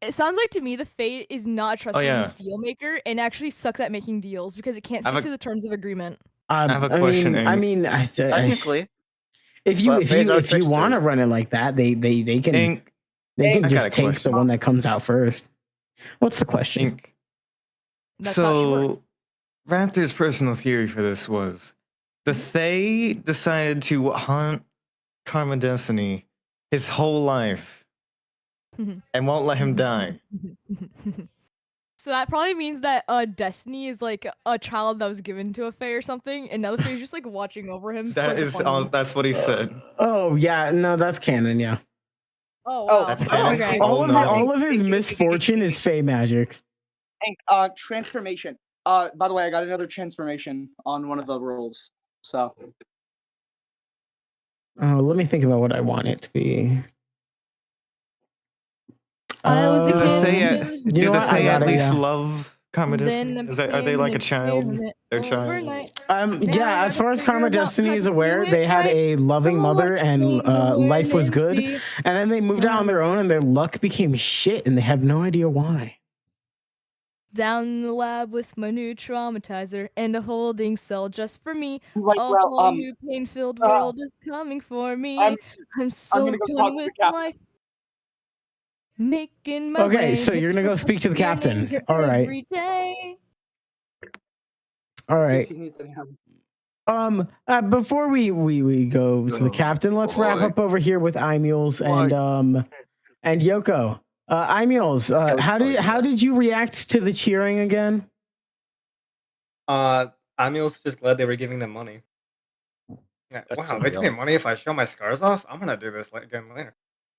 It sounds like to me the Fae is not a trustworthy yeah. deal maker and actually sucks at making deals because it can't I have stick to the terms of agreement. I have a question, I Ing. mean, Technically, If you want to run it like that, they can Ink, just take question. the one that comes out first. What's the question? Ink. So, Raptor's personal theory for this was the Fae decided to haunt Karma Destiny his whole life and won't let him die. So that probably means that Destiny is like a child that was given to a Fae or something, and now the Fae is just like watching over him. That's what he said. Oh yeah, no, that's canon. Yeah. Oh wow. That's canon. Okay. All of his misfortune is Fae magic. Transformation. By the way, I got another transformation on one of the rolls. So. Oh, let me think about what I want it to be. I was a Do kid. the Fae at least love Karma Destiny? Are they like a child? Their child? Yeah, as far as Karma Destiny is aware, they had a loving mother and life was good. And then they moved out on their own and their luck became shit and they have no idea why. Down in the lab with my new traumatizer and a holding cell just for me. Right, A well, whole new pain-filled world is coming for me. I'm so gonna go talk done to with the captain. life. Making my Okay, way. so you're It's gonna go speak to the captain. here All right. every day. All right. See if he needs any help. Before we go to the captain, let's wrap up over here with Imules and Yoko. Imules, how did you react to the cheering again? Imules just glad they were giving them money. Yeah, wow, they give me money if I show my scars off? I'm gonna do this again later.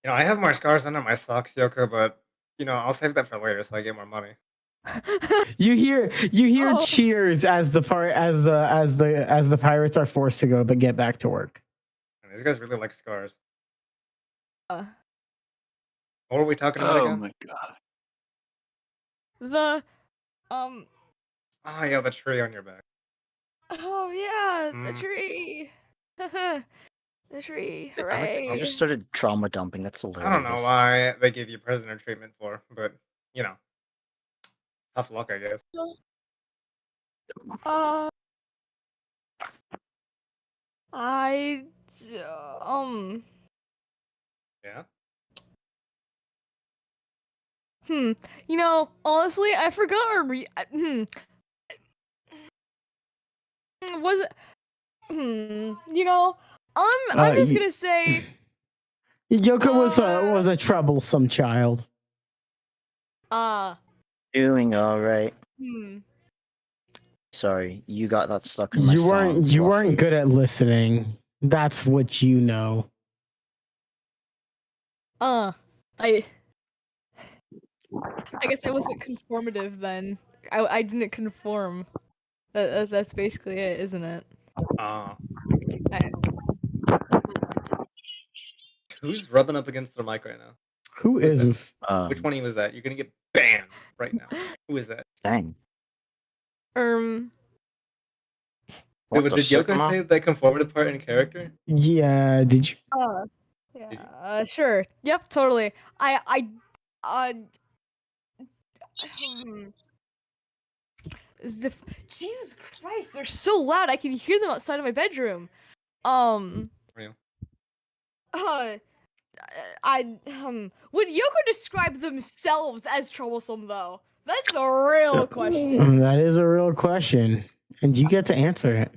I have more scars under my socks, Yoko, but I'll save that for later so I get more money. You hear cheers as the pirates are forced to go but get back to work. And these guys really like scars. What were we talking about again? Oh my god. The Oh yeah, the tree on your back. Oh yeah, the tree. The tree. Hooray. I just started trauma dumping. That's hilarious. I don't know why they give you prisoner treatment for, but tough luck, I guess. Yeah. Honestly, I forgot our was it? I'm just gonna say. Yoko was a troublesome child. Doing all right. Sorry, you got that stuck in my You weren't good at listening. That's what you know. I guess I wasn't conformative then. I didn't conform. That's basically it, isn't it? Who's rubbing up against the mic right now? Who is? Which one of you is that? You're gonna get banned right now. Who is that? Dang. Wait, did Yoko say that conformative part in character? Yeah, did you? Yeah, sure. Yep, totally. Jesus Christ, they're so loud. I can hear them outside of my bedroom. Real. Would Yoko describe themselves as troublesome though? That's the real question. That is a real question, and you get to answer it.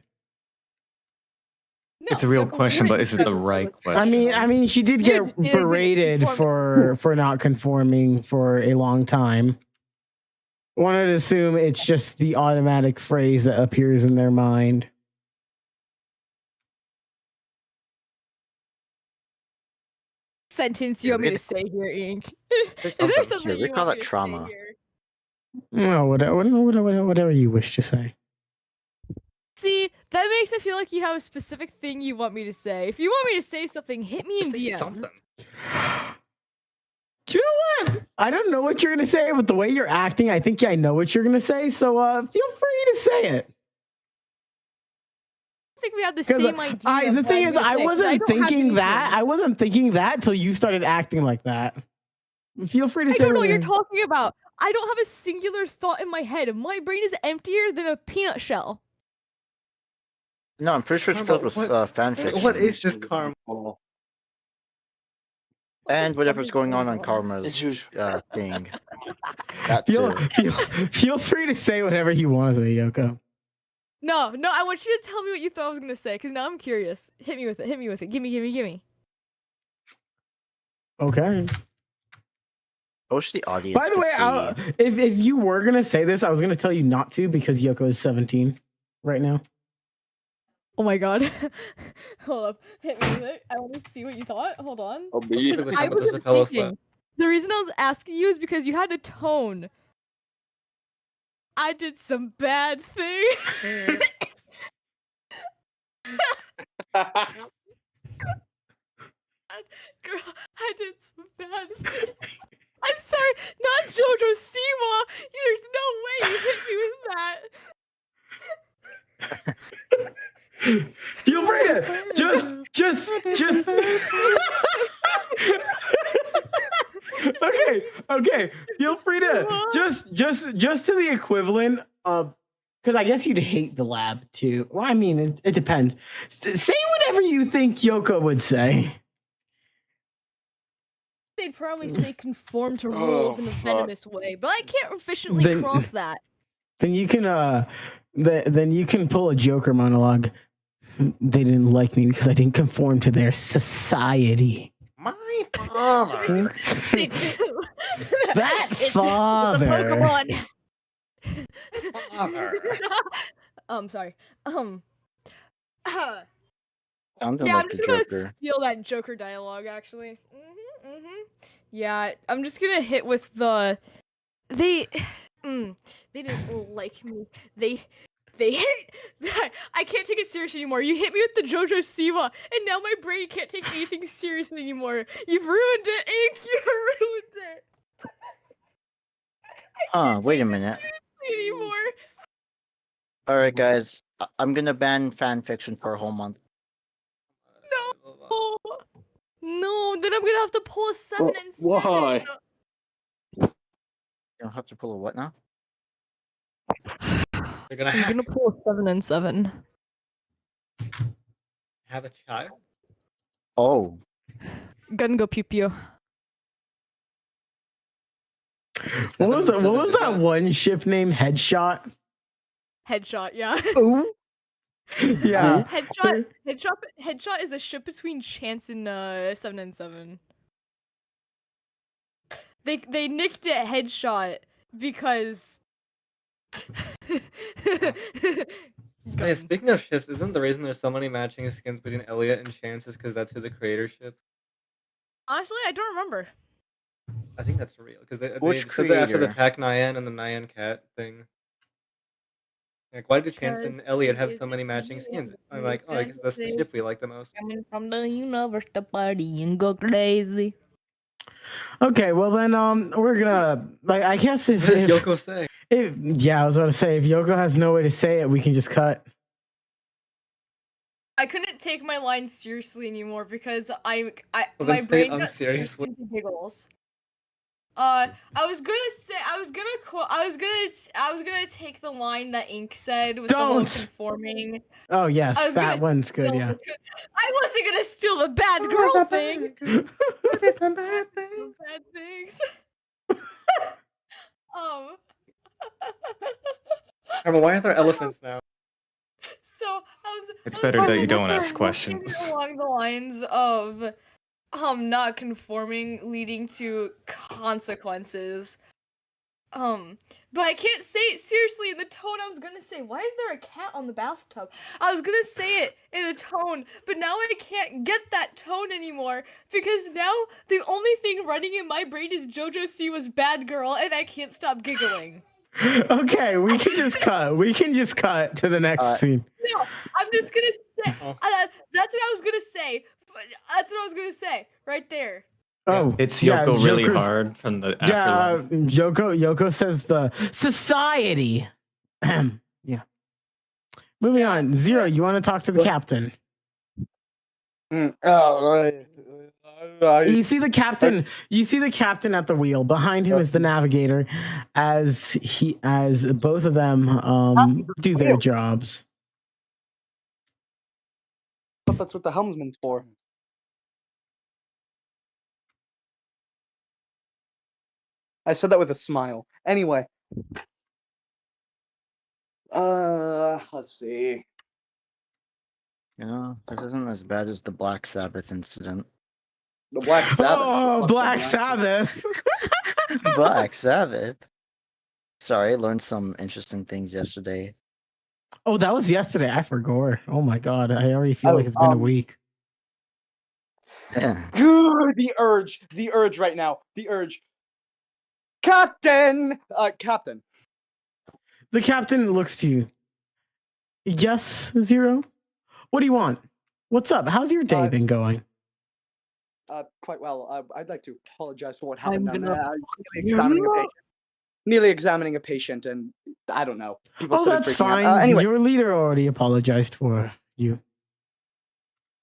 It's a real question, but is it the right question? I mean, she did get berated for not conforming for a long time. One would assume it's just the automatic phrase that appears in their mind. Sentence you want me to say here, Ink? Is There there something we you call want that me to trauma. say here? No, whatever you wish to say. See, that makes it feel like you have a specific thing you want me to say. If you want me to say something, hit me in DM. Something. Do you know what? I don't know what you're gonna say, but the way you're acting, I think I know what you're gonna say. So feel free to say it. I think we have the same idea. The thing is, I wasn't thinking that till you started acting like that. Feel free to say. I don't know what you're talking about. I don't have a singular thought in my head. My brain is emptier than a peanut shell. No, I'm pretty sure it's filled with fan fiction. What is this karma? And whatever's going on Karma's thing. That Feel, too. feel free to say whatever you want to say, Yoko. No, I want you to tell me what you thought I was gonna say, because now I'm curious. Hit me with it. Gimme. Okay. Post the audience. By the way, if you were gonna say this, I was gonna tell you not to because Yoko is 17 right now. Oh my god. Hold up. Hit me with it. I want to see what you thought. Hold on. I'll be. I wasn't thinking. The reason I was asking you is because you had a tone. I did some bad thing. Girl, I did some bad thing. I'm sorry, not Jojo Siwa. There's no way you hit me with that. Feel free to just. Okay. Feel free to just to the equivalent of, because I guess you'd hate the lab too. Well, I mean, it depends. Say whatever you think Yoko would say. They'd probably say conform to rules in a venomous way, but I can't efficiently cross that. Then you can pull a Joker monologue. They didn't like me because I didn't conform to their society. My father. That It's father. the Pokemon. Father. Sorry. Sounded Yeah, like I'm the just gonna Joker. steal that Joker dialogue, actually. Yeah, I'm just gonna hit with the... They didn't like me. They hit... I can't take it seriously anymore. You hit me with the Jojo Siwa, and now my brain can't take anything seriously anymore. You've ruined it, Ink! You ruined it! Wait a minute. Anymore. Alright, guys. I'm gonna ban fan fiction for a whole month. No, then I'm gonna have to pull a 7 and 7. Why? You don't have to pull a what now? You're gonna I'm gonna pull a 7 and 7. have a child? Oh. Gonna go pew pew. What was that one ship name? Headshot? Headshot, yeah. Ooh. Yeah. Headshot is a ship between Chance and 7 and 7. They nicked it Headshot because Hey, speaking of ships, isn't the reason there's so many matching skins between Elliot and Chance is because that's who the creator ship? honestly, I don't remember. I think that's real because they Which said that after the creator? Tak Nyan and the Nyan Cat thing. Like, why do Chance and Elliot have so many matching skins? I'm like, oh, because that's the ship we like the most. Coming from the universe to party and go crazy. Okay, well then, we're gonna, like, I guess What does Yoko say? yeah, I was about to say, if Yoko has no way to say it, we can just cut. I couldn't take my line seriously anymore because Well, my then say brain it got unseriously. into giggles. I was gonna take the line that Ink said with the whole Don't! conforming. Oh I yes, was that gonna one's good, steal yeah. I wasn't gonna steal the bad Oh, girl the thing. bad girl. Some bad The things. bad things. Karma, why are there elephants now? So I was. It's I was better that you walking don't ask walking questions. along the lines of not conforming leading to consequences. But I can't say it seriously in the tone I was gonna say. Why is there a cat on the bathtub? I was gonna say it in a tone, but now I can't get that tone anymore because now the only thing running in my brain is JoJo Siwa's bad girl, and I can't stop giggling. Okay, we can just cut. We can just cut to the next scene. No, I'm just gonna say. Oh. That's what I was gonna say. That's what I was gonna say right there. Oh, It's yeah, Yoko really Joker's- hard from the Yeah, afterlife. Yoko says the society. Yeah. Moving on. Zero, you want to talk to the captain? You see the captain. You see the captain at the wheel. Behind him is the navigator, as both of them do their jobs. thought that's what the helmsman's for. I said that with a smile. Anyway. Let's see. You know, this isn't as bad as the Black Sabbath incident. The Black Sabbath. Oh, Black Sabbath. Sabbath. Black Sabbath. Sorry, I learned some interesting things yesterday. Oh, that was yesterday. I forgot. Oh my god, I already feel like it's been a week. Yeah. The urge right now. The urge. Captain! Captain. The captain looks to you. Yes, Zero? What do you want? What's up? How's your day been going? Quite well. I'd like to apologize for what happened I'm down gonna there. Nearly examining a patient, and I don't know. People Oh, started that's freaking out. fine. Anyway. Your leader already apologized for you.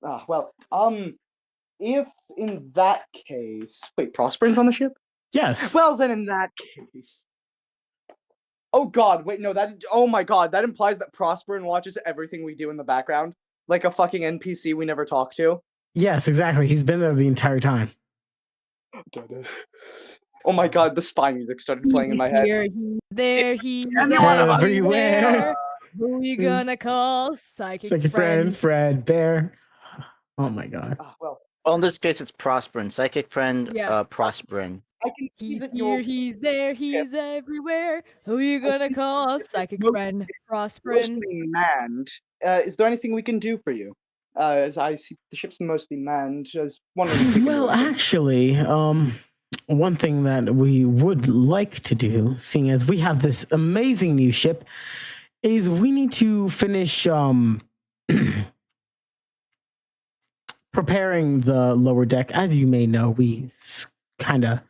Well, if in that case... Wait, Prosperon's on the ship? Yes. Well, then in that case... Oh god, wait, no, oh my god, that implies that Prosperon watches everything we do in the background. Like a fucking NPC we never talk to. Yes, exactly. He's been there the entire time. Oh my god, the spy music started playing in my head. Here, he's there, he's Everywhere. Who we gonna call? Psychic friend, Fred, Bear. Oh my god. Well, in this case, it's Prosperin. Psychic friend, Prosperin. I can see He's that here, he's there, he's everywhere. Who you gonna call? Psychic friend, Prosperin. mostly manned. Is there anything we can do for you? As I see the ship's mostly manned. I was wondering if we can do Well, anything. actually, one thing that we would like to do, seeing as we have this amazing new ship, is we need to finish preparing the lower deck. As you may know, we kind of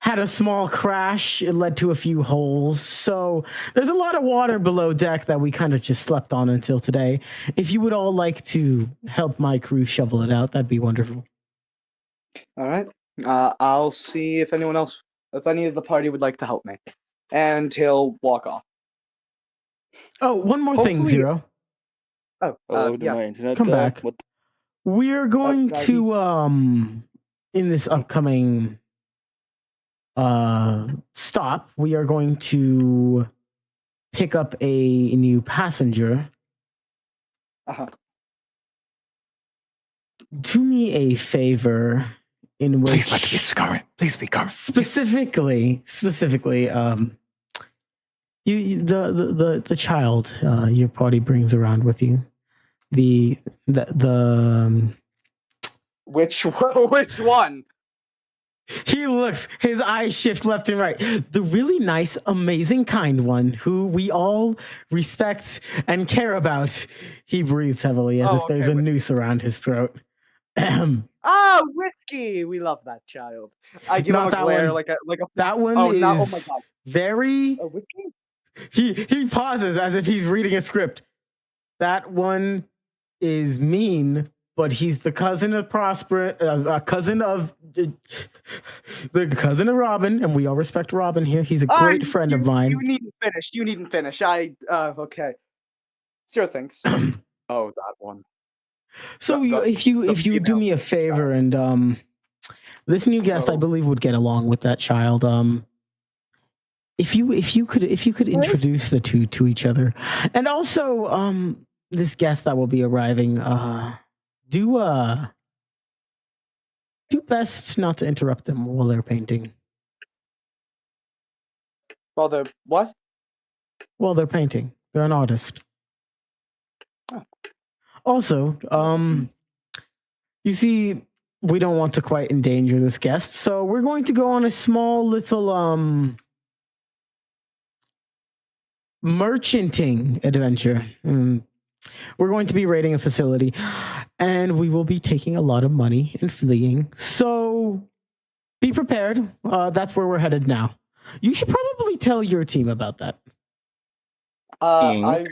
had a small crash. It led to a few holes. So there's a lot of water below deck that we kind of just slept on until today. If you would all like to help my crew shovel it out, that'd be wonderful. All right. I'll see if anyone else, if any of the party would like to help me. And he'll walk off. Oh, one more thing, Hopefully- Zero. Oh, did yeah. my internet Come back. What We're going guys, to in this upcoming stop, we are going to pick up a new passenger. Uh-huh. Do me a favor in which Please let me be current. Please be current. specifically you the child your party brings around with you. Which one? He looks, his eyes shift left and right. The really nice, amazing, kind one who we all respect and care about. He breathes heavily as if there's a noose around his throat. Whiskey! We love that child. I give Not him a that glare one. like a That one oh, is no, oh my god. very... Whiskey? He pauses as if he's reading a script. That one is mean, but he's the cousin of the cousin of Robin, and we all respect Robin here. He's a great friend of mine. You needn't finish. Okay. Sure, thanks. Oh, that one. So if you do me a favor, and this new guest I believe would get along with that child. If you could introduce the two to each other, and also this guest that will be arriving, do best not to interrupt them while they're painting. While they're what? While they're painting, they're an artist. Oh. Also, you see, we don't want to quite endanger this guest, so we're going to go on a small little merchanting adventure. We're going to be raiding a facility, and we will be taking a lot of money and fleeing. So be prepared. That's where we're headed now. You should probably tell your team about that. Ink,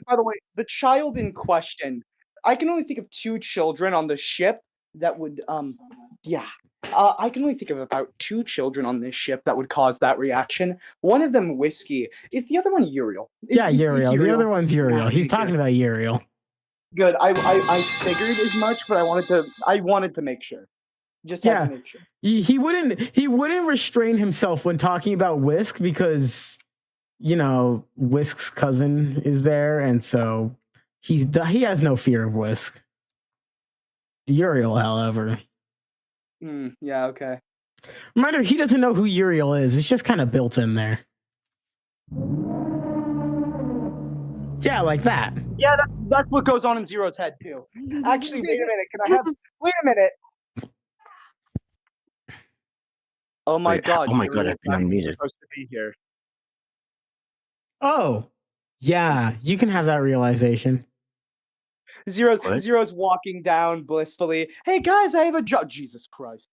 by the way, the child in question, I can only think of 2 children on the ship that would, I can only think of about 2 children on this ship that would cause that reaction. One of them Whiskey. Is the other one Uriel? Uriel. The other one's Uriel. He's talking about Uriel. Good. I figured as much, but I wanted to make sure. Just had to make sure. He wouldn't restrain himself when talking about Whisk because Whisk's cousin is there, and so he has no fear of Whisk. Uriel, however. Yeah, okay. Reminder, he doesn't know who Uriel is. It's just kind of built in there. Yeah, like that. Yeah, that's what goes on in Zero's head too. Actually, wait a minute. Wait a minute. Oh my god. Oh my god, Uriel's I've been not unmuted. supposed to be here. Oh, yeah, you can have that realization. Zero's walking down blissfully. Hey guys, I have a job. Jesus Christ.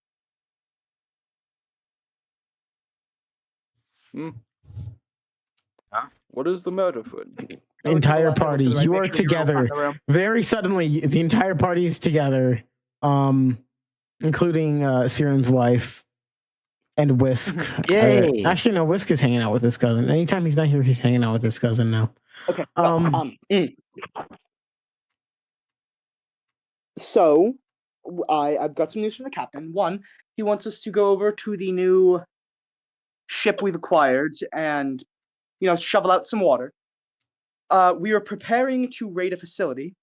Huh? What is the matter, friend? Entire party, you are together. Very suddenly, the entire party is together, including Siren's wife and Whisk. Yay! Actually, no, Whisk is hanging out with his cousin. Anytime he's not here, he's hanging out with his cousin now. Okay. So, I've got some news from the captain. One, he wants us to go over to the new ship we've acquired and, shovel out some water. We are preparing to raid a facility,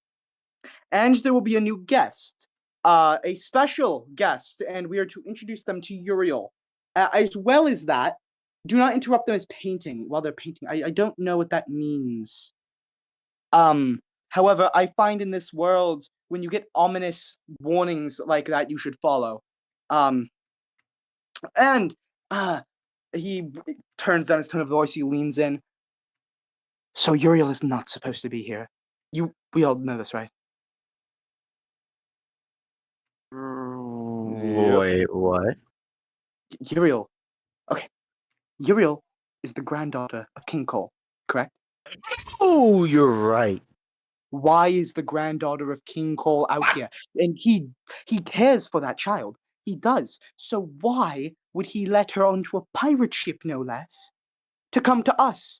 and there will be a new guest, a special guest, and we are to introduce them to Uriel. As well as that, do not interrupt them while they're painting. I don't know what that means. However, I find in this world, when you get ominous warnings like that, you should follow. And he turns down his tone of voice, he leans in. So Uriel is not supposed to be here. We all know this, right? Wait, what? Uriel. Okay. Uriel is the granddaughter of King Cole, correct? Oh, you're right. Why is the granddaughter of King Cole out here? And he cares for that child. He does. So why would he let her onto a pirate ship, no less, to come to us?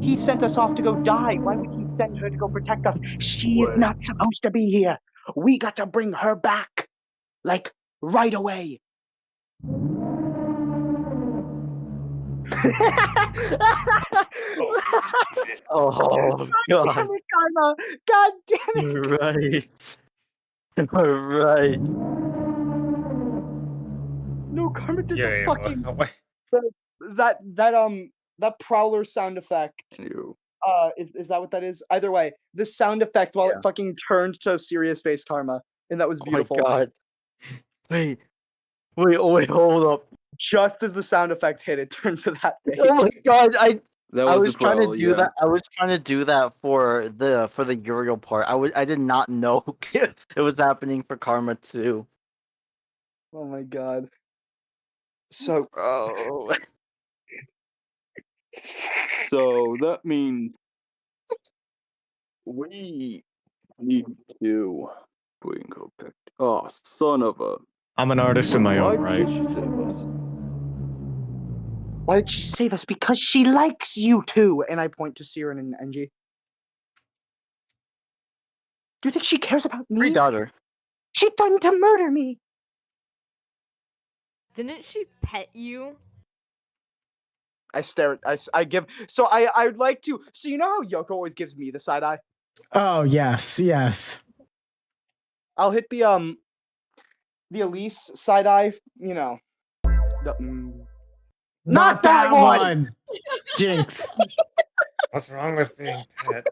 He sent us off to go die. Why would he send her to go protect us? She is not supposed to be here. We got to bring her back. Like, right away. Oh, God. Karma. God damn it. You're right. You're right. No, Karma did Yeah, the yeah, fucking... what? That prowler sound effect. Is that what that is? Either way, the sound effect while it fucking turned to serious face Karma, and that was beautiful. Oh my god. Wait, hold up. Just as the sound effect hit, it turned to that face. Oh my god, I was a trying to pro, do that. I was trying to do that for the Uriel part. I did not know it was happening for Karma too. Oh my god. So So that means we need to bring her back. Oh, son of a... I'm an artist in my own Why right. did she save us? why did she save us? Because she likes you two. And I point to Siren and Engie. Do you think she cares about me? Free daughter. She threatened to murder me. Didn't she pet you? I stare at I give so I would like to so you know how Yoko always gives me the side eye? Oh yes. I'll hit the Elise side eye, the Not that one. Jinx. What's wrong with being pet?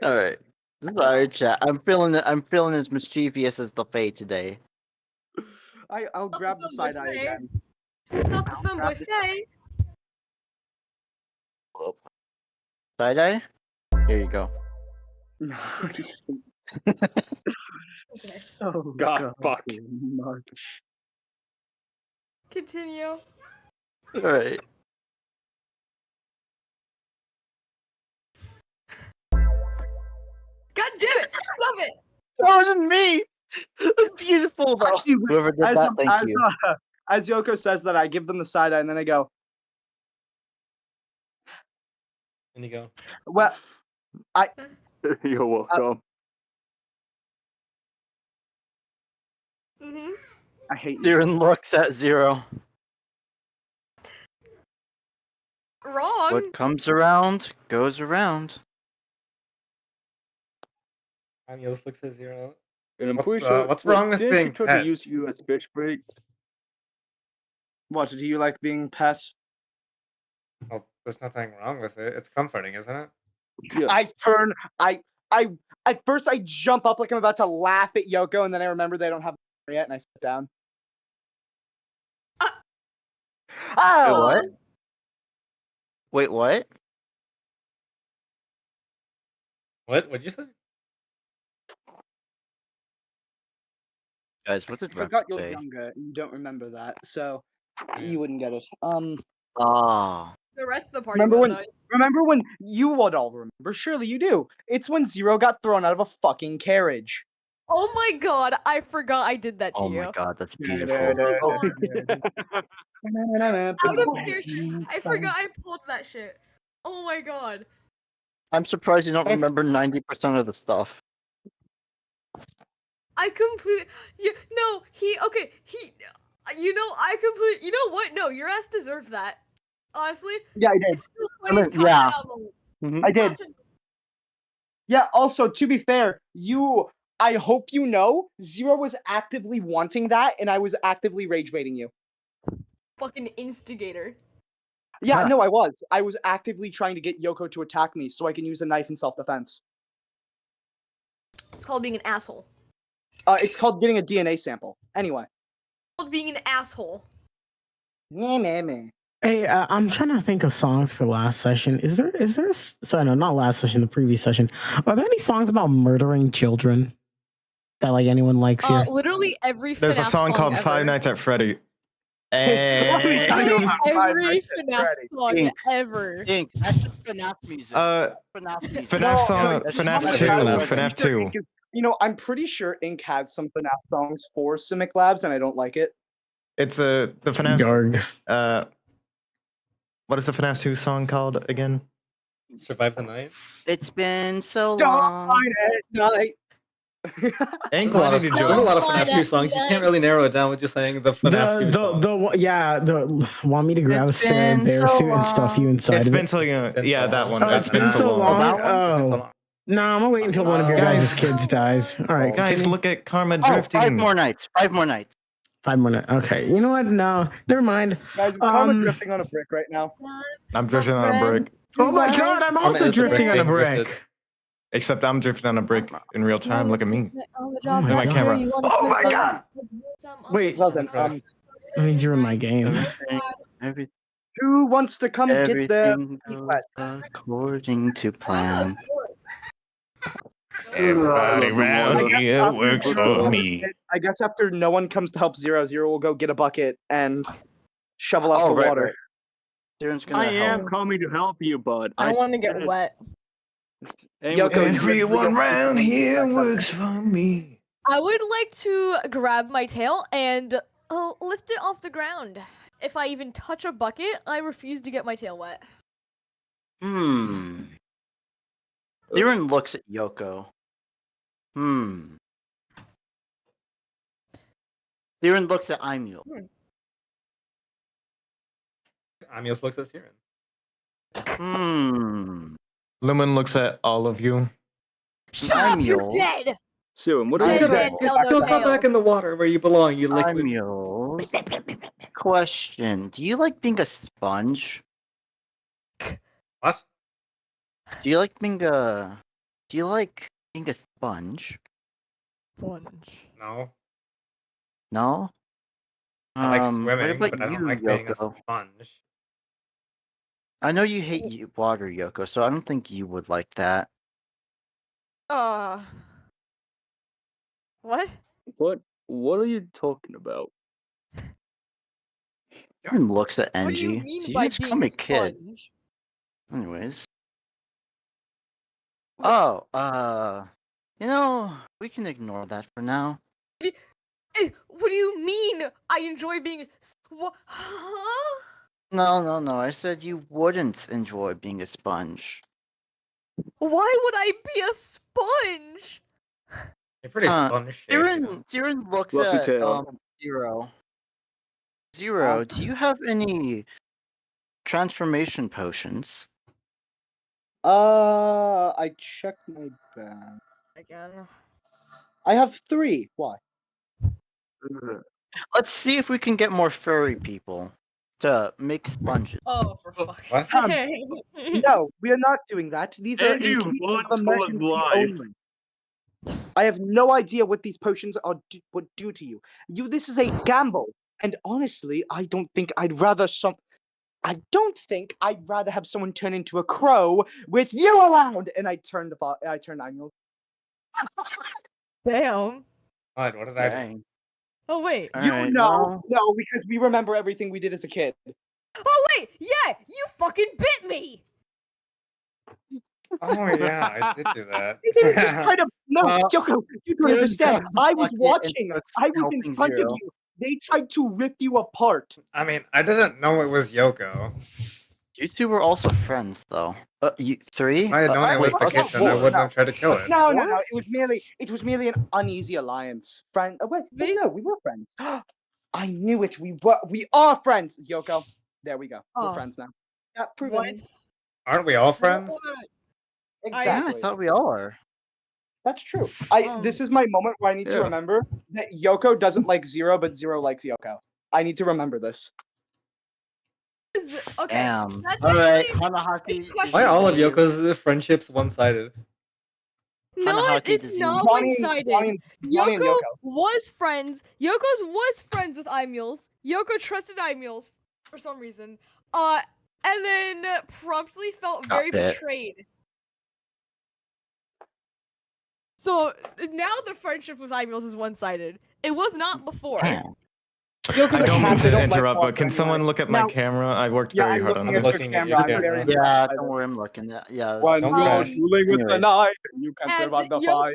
All right. Sorry, chat. I'm feeling as mischievous as the Fae today. I'll grab the side eye again. Not the femboy Faye. Side eye? Here you go. Oh God, fuck. Much. Continue. All right. God damn it! Stop it! That wasn't me. It's beautiful though. Actually, Whoever did that, thank you. As Yoko says that, I give them the side eye and then I go, Indigo. Well, You're welcome. Mm-hmm. I hate you. Darren looks at Zero. Wrong. What comes around goes around. Amios looks at 0. And I'm What's, pretty sure. what's wrong with didn't being you try pet? to use you as bitch bait? What, do you like being pet? Well, there's nothing wrong with it. It's comforting, isn't it? Yes. At first I jump up like I'm about to laugh at Yoko, and then I remember they don't have yet, and I sit down. Oh! What? Wait, what? What'd you say? Guys, what did I forgot Raptor you're say? younger and you don't remember that, so you wouldn't get it. Ah. The rest of the party will, though. Remember when you would all remember? Surely you do. It's when Zero got thrown out of a fucking carriage. Oh my god, I forgot I did that to Oh you. my god, that's beautiful. Out of character. I forgot I pulled that shit. Oh my god. I'm surprised you don't remember 90% of the stuff. I completely. I completely. You know what? No, your ass deserved that. Honestly. Yeah, I did. It's the funniest yeah. top-down moments. I did. Yeah, also, to be fair, I hope you know, Zero was actively wanting that, and I was actively rage baiting you. Fucking instigator. Yeah, Huh. no, I was. I was actively trying to get Yoko to attack me so I can use a knife in self-defense. It's called being an asshole. It's called getting a DNA sample. Anyway. It's called being an asshole. Meh. Hey, I'm trying to think of songs for last session. Is there? Sorry, no, not last session. The previous session. Are there any songs about murdering children that like anyone likes here? Literally every There's a FNAF song called ever. Five Nights at Freddy. Literally And every FNAF song ever. Ink, that's just FNAF music. FNAF music. FNAF song, That's FNAF just 2, FNAF FNAF 2. You know, I'm pretty sure Ink has some FNAF songs for Simic Labs, and I don't like it. It's the FNAF. Garg. What is the FNAF 2 song called again? Survive the Night? It's been so Don't long. find it, night. Ain't There's a lot Glad of, to there's a lot of Don't FNAF find 2 it, songs. You night. can't really narrow it down with just saying the FNAF 2 song. Want me to grab a It's spare been bear so suit and stuff you long. inside It's of been it? so long. Yeah, that one. Oh, it's been so long. that one? Oh, no, I'm gonna wait until one of your guys' kids dies. All right, Guys, continue. look at Karma Oh, drifting. 5 more nights. 5 more nights. 5 more minutes. Okay, you know what? No, never mind. Guys, is Karma drifting on a brick right now? I'm drifting on a brick. Oh my god, I'm also drifting on a brick. Except I'm drifting on a brick in real time. Look at me. On the Oh job, my Look at my not camera. sure you wanna Oh put my some- god! Wait, Well then, I need you in my game. Everything, who wants to come get the? everything goes according to plan. Everybody I around guess here after works Zero- for me. I guess after no one comes to help Zero, Zero will go get a bucket and shovel out the water. Right. Darren's gonna I am help. coming to help you, bud. I want to get wet. Yoko, Everyone around here works for me. I would like to grab my tail and lift it off the ground. If I even touch a bucket, I refuse to get my tail wet. Darren looks at Yoko. Darren looks at Imul. Amios looks at Siren. Lumen looks at all of you. Shut up! You're Imul. dead. So, what I are you know. doing? Tail, no Go tail. back in the water where you belong, you liquid. Imul. Question: do you like being a sponge? What? Do you like being a sponge? Sponge. No. No. I like what swimming, about but I don't you, like being a Yoko? sponge. I know you hate water, Yoko, so I don't think you would like that. What? What are you talking about? Darren looks at What do you Engie. mean He's by just being become a a kid. sponge? Anyways. Oh, you know, we can ignore that for now. What do you mean? I enjoy being. What? Huh? No. I said you wouldn't enjoy being a sponge. Why would I be a sponge? You're pretty sponge-shaped, you know? Tyrion looks Fluffy at tail. Zero. Zero, do you have any transformation potions? I checked my bag. Again. I have 3. Why? Let's see if we can get more furry people to make sponges. Oh, for fuck's What? sake. No, we are not doing that. These are in Andrew, case what's of emergency going live? only. I have no idea what these potions would do to you. This is a gamble, and honestly, I don't think I'd rather have someone turn into a crow with you around. And I turned Aniels. Damn. What did I do? Dang. Oh, wait. Alright, No, because we remember everything we did as a kid. Oh, wait. Yeah, you fucking bit me. Oh yeah, I did do that. They didn't just try to. No, Yoko, you don't Tyrion understand. got I was bucket and watching. starts I was in helping front Zero. of you. They tried to rip you apart. I mean, I didn't know it was Yoko. You two were also friends, though. You 3? If I had known it was wait, the okay, kitchen, I four, wouldn't no. have tried to kill it. No. It was merely an uneasy alliance. Friend. Wait, no, we were friends. I knew it. We are friends, Yoko. There we go. We're Oh. friends now. Yeah, proven. What? Aren't we all friends? Yeah, Exactly. I thought we all were. That's true. Um, This is my moment where I need to Yeah. remember that Yoko doesn't like Zero, but Zero likes Yoko. I need to remember this. Okay. Damn. That's Alright, actually- Hanahaki. it's is Why all of easy. Yoko's friendships one-sided? No, Hanahaki it's disease. not Johnny one-sided. and Yoko was friends. Yoko's was friends with Imules. Yoko trusted Imules for some reason. And then promptly felt Got very bit. betrayed. So now the friendship with Imules is one-sided. It was not before. Damn. Yoko's I a don't cat, mean they to like interrupt, but water can someone anyway. look at my Now- camera? I worked Yeah, very I'm hard on looking at this. your looking at camera. your I'm camera. very Yeah, impressed by don't this. worry, I'm looking at. Yeah. One Don't more crash. dueling with the Anyways. knife, you can And survive the Yoko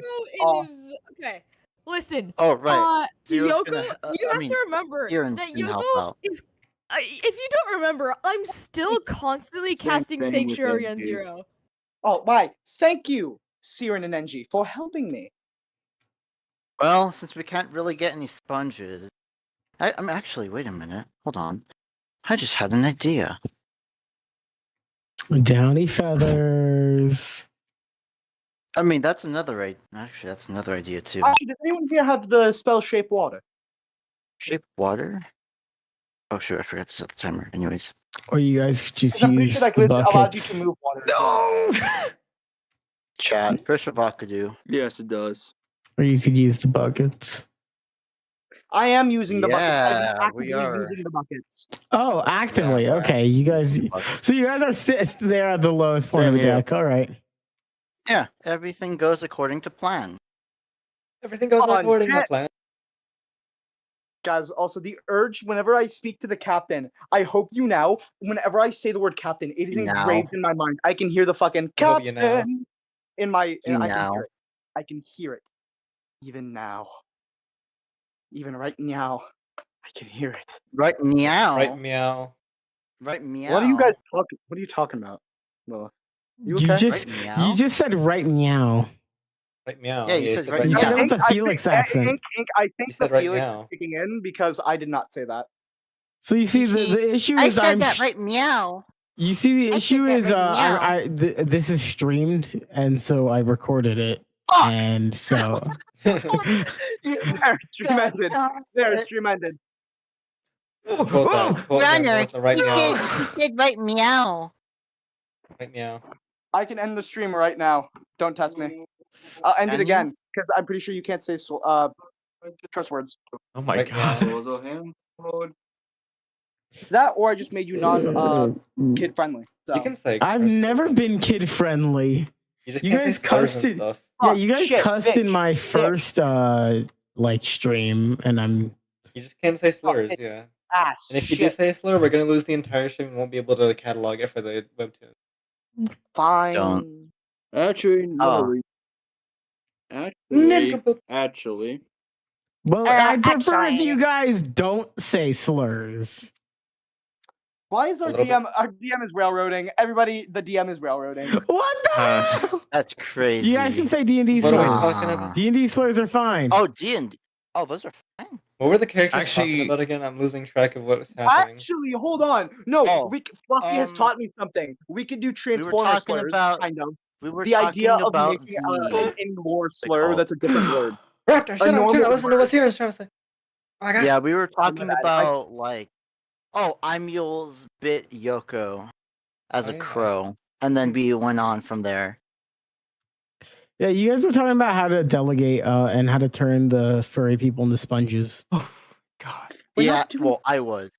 fight. is okay. Listen. Oh, right. Zero's Yoko, gonna- you I have mean, to remember Tyrion that can help Yoko out. is. If you don't remember, I'm still constantly Same casting thing with Sanctuary on NG. Zero. Oh, why? Thank you, Siren and Engie, for helping me. Well, since we can't really get any sponges, I'm actually. Wait a minute. Hold on. I just had an idea. Downy feathers. I mean, that's another Actually, that's another idea too. Actually, does anyone here have the spell Shape Water? Shape water. Oh, sure. I forgot to set the timer. Anyways. Or you guys could just 'Cause I'm pretty use sure that the glitch allows you buckets. to move water. No! Chat. Pershivakadu. Yes, it does. Or you could use the buckets. I am using the buckets. I'm Yeah, actively we are. using the buckets. Oh, actively. Yeah, Okay, you guys. Buckets. So you guys are there at the lowest point of the Same here. deck. All right. Yeah, everything goes according to plan. Everything goes On according to jet. plan. Guys, also the urge whenever I speak to the captain, I hope you now, whenever I say the word captain, it is Now. engraved in my mind. I can hear the fucking I hope you now. captain in my. And I can Now. hear it. I can hear it. Even now. Even right now. I can hear it. Right meow. Right, meow. Right meow. What are you guys talking? What are you talking about? Lilith? You okay? just Right meow? you just said right meow. Right, meow. Yeah, you said right You meow. said it with the I Felix think- accent. I You think the said right Felix now. is kicking in because I did not say that. So you see the issue I is said that right meow. You see the I issue said that is right meow. this is streamed and so I recorded it Fuck! and so There, stream ended. There, stream ended. Quote that. Quote them Runner, with the right you meow. said right meow. Right, meow. I can end the stream right now. Don't test me. I'll end it Can you? again because I'm pretty sure you can't say trust words. Oh my Right, god. meow. That or I just made you non kid friendly. So. You can say. I've curse never words. been kid friendly. You just you can't guys say slurs cussed and it. stuff. Yeah, you guys shit, cussed in bitch, my first like stream and I'm You just can't say slurs. it- Yeah. ass. And if you do shit. say a slur, we're gonna lose the entire stream and won't be able to catalog it for the webtoon. Fine. Don't. Actually, Oh. no. Actually, Nincompoop. actually, well, I'd prefer if actually- you guys don't say slurs. Why is our DM? Our DM is railroading. Everybody, the DM is railroading. What the hell? That's crazy. You guys can say D&D What are we slurs. talking about? D&D slurs are fine. Oh, D&D. Oh, those are fine. What were the characters Actually- talking about again? I'm losing track of what's happening. Actually, hold on. No, Oh, Fluffy has taught me something. We could do We were transformer talking slurs, about. kind of. We were The idea talking of about making the. an in-lore slur call? that's a different word. Raptor, shut up, normal listen to what Sirius trying to say. Oh my god. Yeah, we were talking bad. about like. Oh, Imul's bit Yoko as Oh, a yeah. crow, and then we went on from there. Yeah, you guys were talking about how to delegate and how to turn the furry people into sponges. Oh God. We're Yeah, not doing- well, I was.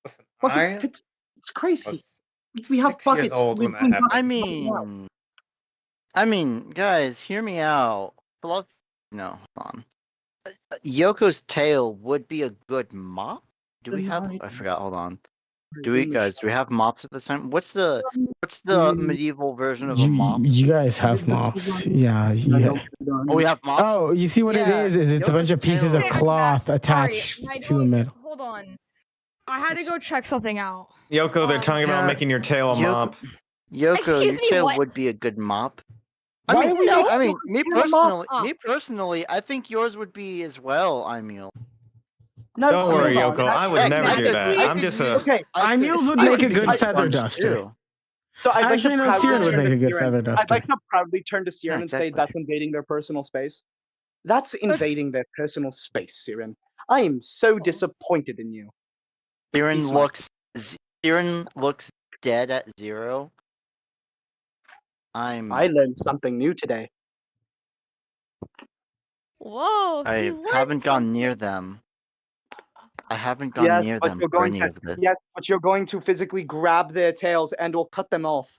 Listen, Fucking I it's crazy. was We have 6 years buckets. old when We're that doing happened. I mean, guys, hear me out. No, hold on. Yoko's tail would be a good mop. Do we have? I forgot. Hold on. Do we have mops at this time? What's the medieval version of a mop? You guys have mops. Yeah. Oh, we have mops. Oh, you see what Yeah, it is? It's a bunch of pieces of Okay, cloth Sorry, attached I to a don't- middle. Hold on. I had to go check something out. Yoko, they're talking about Yeah. making your tail a Yoko- mop. Yoko, Excuse your me, tail what? would be a good mop. Why I are mean, we no, making I mean, your tail a mop? me personally, I think yours would be as well, Imul. No, Don't worry, hold on. Yoko. I would never do that. Technically- I'm just a. Okay, Imul's would I make a could good be feather sponge duster. too. so I'd Actually, like no, to Siren would proudly make a turn to good Siren. feather I'd duster. like to proudly turn to Siren and say exactly. that's invading their personal space. That's invading their personal space, Siren. I am so disappointed in you. Siren He's smart. looks dead at 0. I learned something new today. Whoa. I he learned haven't gone something. near them. I haven't gone Yes, near but them you're for going any to. of this. Yes, but you're going to physically grab their tails and will cut them off.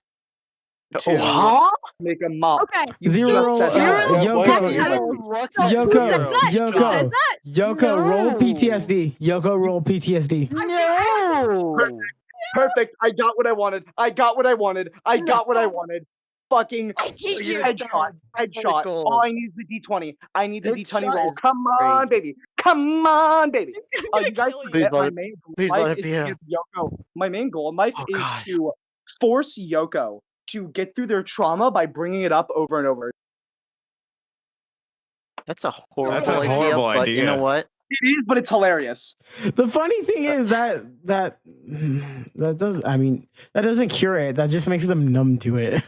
To huh? make a mop. Okay. You Zero, just said that. Yoko, Who says that? Yoko. Who says that? Yoko, roll No. PTSD. Yoko, roll PTSD. No! Perfect. I got what I wanted. I got what I wanted. I got what I wanted. Fucking I hate you. headshot. Headshot. Critical. All I need is the D20. I need the D20 Headshot roll. is Come on, crazy. baby. Come on, baby. I'm You guys kill you. Please forget let my it- main goal. please in let life it is be to a- give Yoko. My main goal in life Oh, is gosh. to force Yoko to get through their trauma by bringing it up over and over. That's a horrible, That's a horrible but you know idea. what? It is, but it's hilarious. The funny thing is that doesn't cure it. That just makes them numb to it.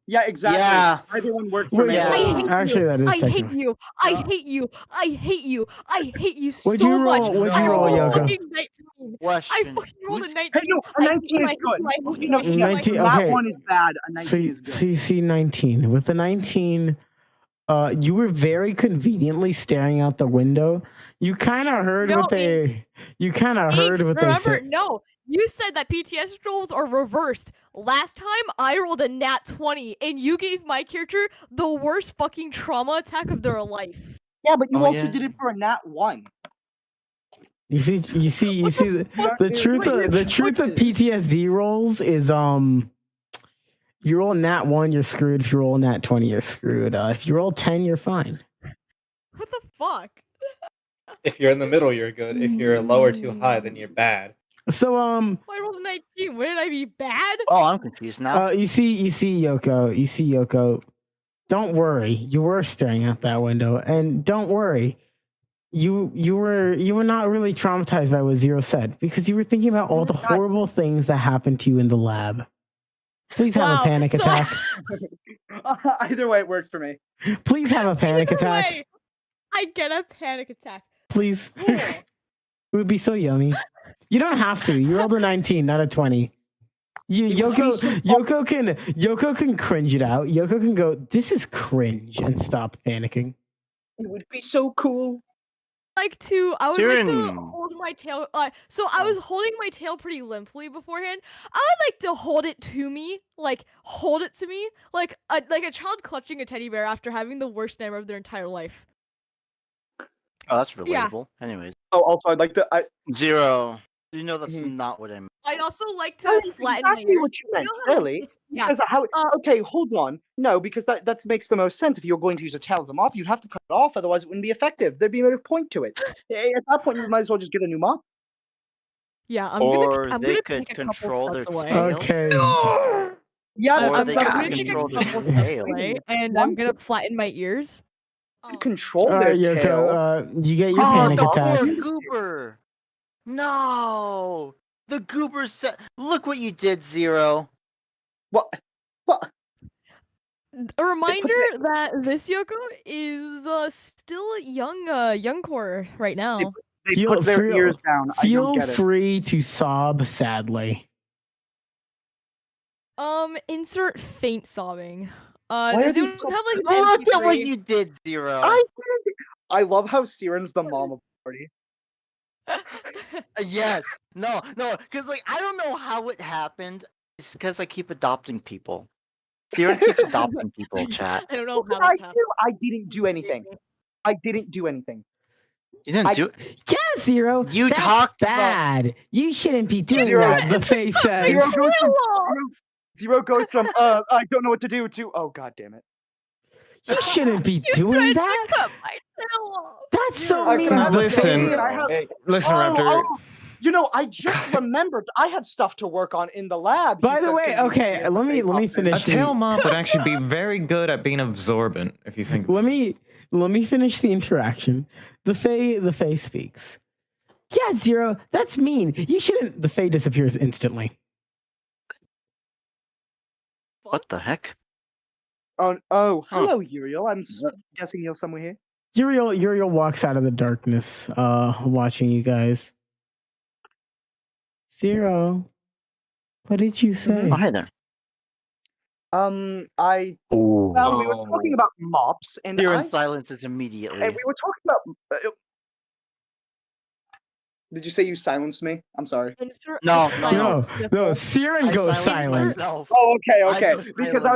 Yeah, exactly. Yeah. Either one works for Wait, me. Yeah. I hate actually, you. that is I hate technical. you. I hate you. I hate you. I hate you so What'd you roll? much. What'd you I roll, rolled a Yoko? fucking 19. I Question. fucking rolled a Who's- 19. Hey, no, a I hate 19 you, is I hate good. you, I hate you, I hate you, I hate 19, you. That okay. one is bad. A 19 is good. So you see 19. With the 19, you were very conveniently staring out the window. You kind of heard No, what they. You kind of heard what they remember, said. no, you said that PTS rolls are reversed. Last time I rolled a nat 20 and you gave my character the worst fucking trauma attack of their life. Yeah, but you Oh, also yeah. did it for a nat 1. You see. The truth. What are The your truth of choices? PTSD rolls is if you roll nat 1, you're screwed. If you roll nat 20, you're screwed. If you roll 10, you're fine. What the fuck? If you're in the middle, you're good. If you're low or too high, then you're bad. So I rolled a 19. Wouldn't I be bad? Oh, I'm confused now. you see Yoko. You see Yoko. Don't worry. You were staring out that window, and don't worry. You were not really traumatized by what Zero said because you were thinking about all the horrible things that happened to you in the lab. Please have Wow, a panic so- attack. Either way, it works for me. Please have a panic Either attack. way, I get a panic attack. Please. Cool. It would be so yummy. You don't have to. You rolled a 19, not a 20. Yoko can cringe it out. Yoko can go, this is cringe, and stop panicking. It would be so cool. I would like to Tyrion. hold my tail. So I was holding my tail pretty limply beforehand. I would like to hold it to me, like a child clutching a teddy bear after having the worst nightmare of their entire life. Oh, that's Yeah. relatable. Anyways, Oh, also, I'd like to. 0. You know that's Mhm. not what I meant. I'd also like to That's flatten my exactly ears. what you meant, know how really. it's- Yeah. Because how? Okay, hold on. No, because that makes the most sense. If you're going to use a tail as a mop, you'd have to cut it off, otherwise it wouldn't be effective. There'd be no point to it. At that point, you might as well just get a new mop. Yeah, Or I'm they gonna could take a couple control their steps away. tail. Okay. Yeah, Or I'm they gonna could take a control their couple steps tail. away, and I'm gonna flatten my ears. control All their right, tail. Yoko. You get your Oh, panic the attack. poor goober! No! The goober said, look what you did, Zero. What? What? A reminder that this Yoko is still young core right now. They Feel put their free- ears down. I don't Feel get it. free to sob sadly. Insert faint sobbing. Why are Does they anyone so- have like an Look at what MP3? you did, Zero. I love how Siren's the mom of the party. Yes. No, because like I don't know how it happened. It's because I keep adopting people. Siren keeps adopting people, chat. I don't know What how did this I happened. do? I didn't do anything. I didn't do anything. You didn't I- do it. Yeah, Zero. You that's talked about- bad. You shouldn't be doing Zero- that. The face says. Zero goes from I don't know what to do to oh god damn it. You shouldn't be doing that. Cut my tail off. That's so I mean. have The a Listen. face- I have- Listen, Oh, Raptor. oh, you know, I just remembered I had stuff to work on in the lab. By He the says, way, "Can you okay, hear let the me vape finish. A tail mop would actually be very good at being absorbent, if you think. Let me finish the interaction. The Fae speaks. Yeah, Zero, that's mean. You shouldn't. The Fae disappears instantly. What the heck? Oh, hello, Uriel. I'm guessing you're somewhere here. Uriel walks out of the darkness, watching you guys. Zero, what did you say? Oh, hi there. Well, we were talking about mops, and Siren I silences immediately. and we were talking about. Did you say you silenced me? I'm sorry. Insert No, a no. silence No, sniffle. Siren I goes silenced silent. myself. Oh, I okay. go Because I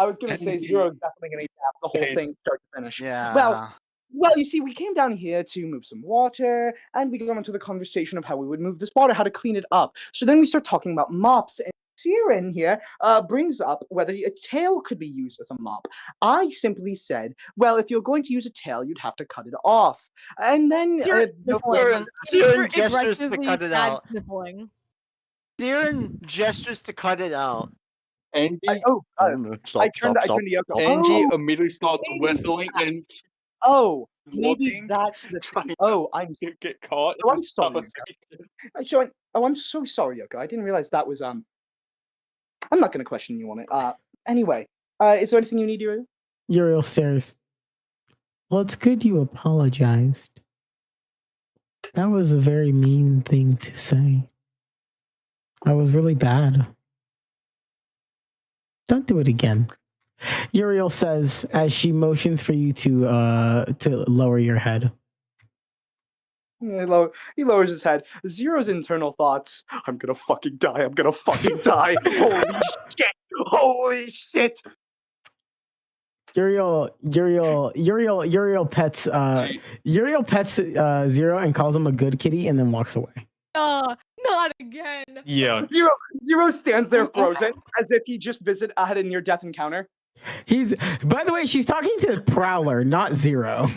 was gonna say Zero is definitely gonna tap the whole thing start to finish. Yeah. Well, you see, we came down here to move some water, and we got into the conversation of how we would move this water, how to clean it up. So then we start talking about mops, and Siren here brings up whether a tail could be used as a mop. I simply said, well, if you're going to use a tail, you'd have to cut it off. And then Siren sniffling. Siren Insert gestures to aggressively cut it sad out. sniffling. Siren gestures to cut it out. Angie, I turned to Yoko. Angie Oh, immediately starts maybe whistling and oh, maybe walking, that's the trying thing. Oh, I'm get caught. Oh, in I'm this sorry, conversation. I'm so sorry, Yoko. I didn't realize that was I'm not gonna question you on it. Anyway, is there anything you need, Uriel? Uriel stares. Well, it's good you apologized. That was a very mean thing to say. I was really bad. Don't do it again. Uriel says as she motions for you to lower your head. He lowers his head. Zero's internal thoughts. I'm gonna fucking die. I'm gonna fucking die. Holy shit. Holy shit. Uriel pets Zero and calls him a good kitty and then walks away. Not again. Yeah. Zero stands there frozen as if he just had a near death encounter. By the way, she's talking to Prowler, not Zero.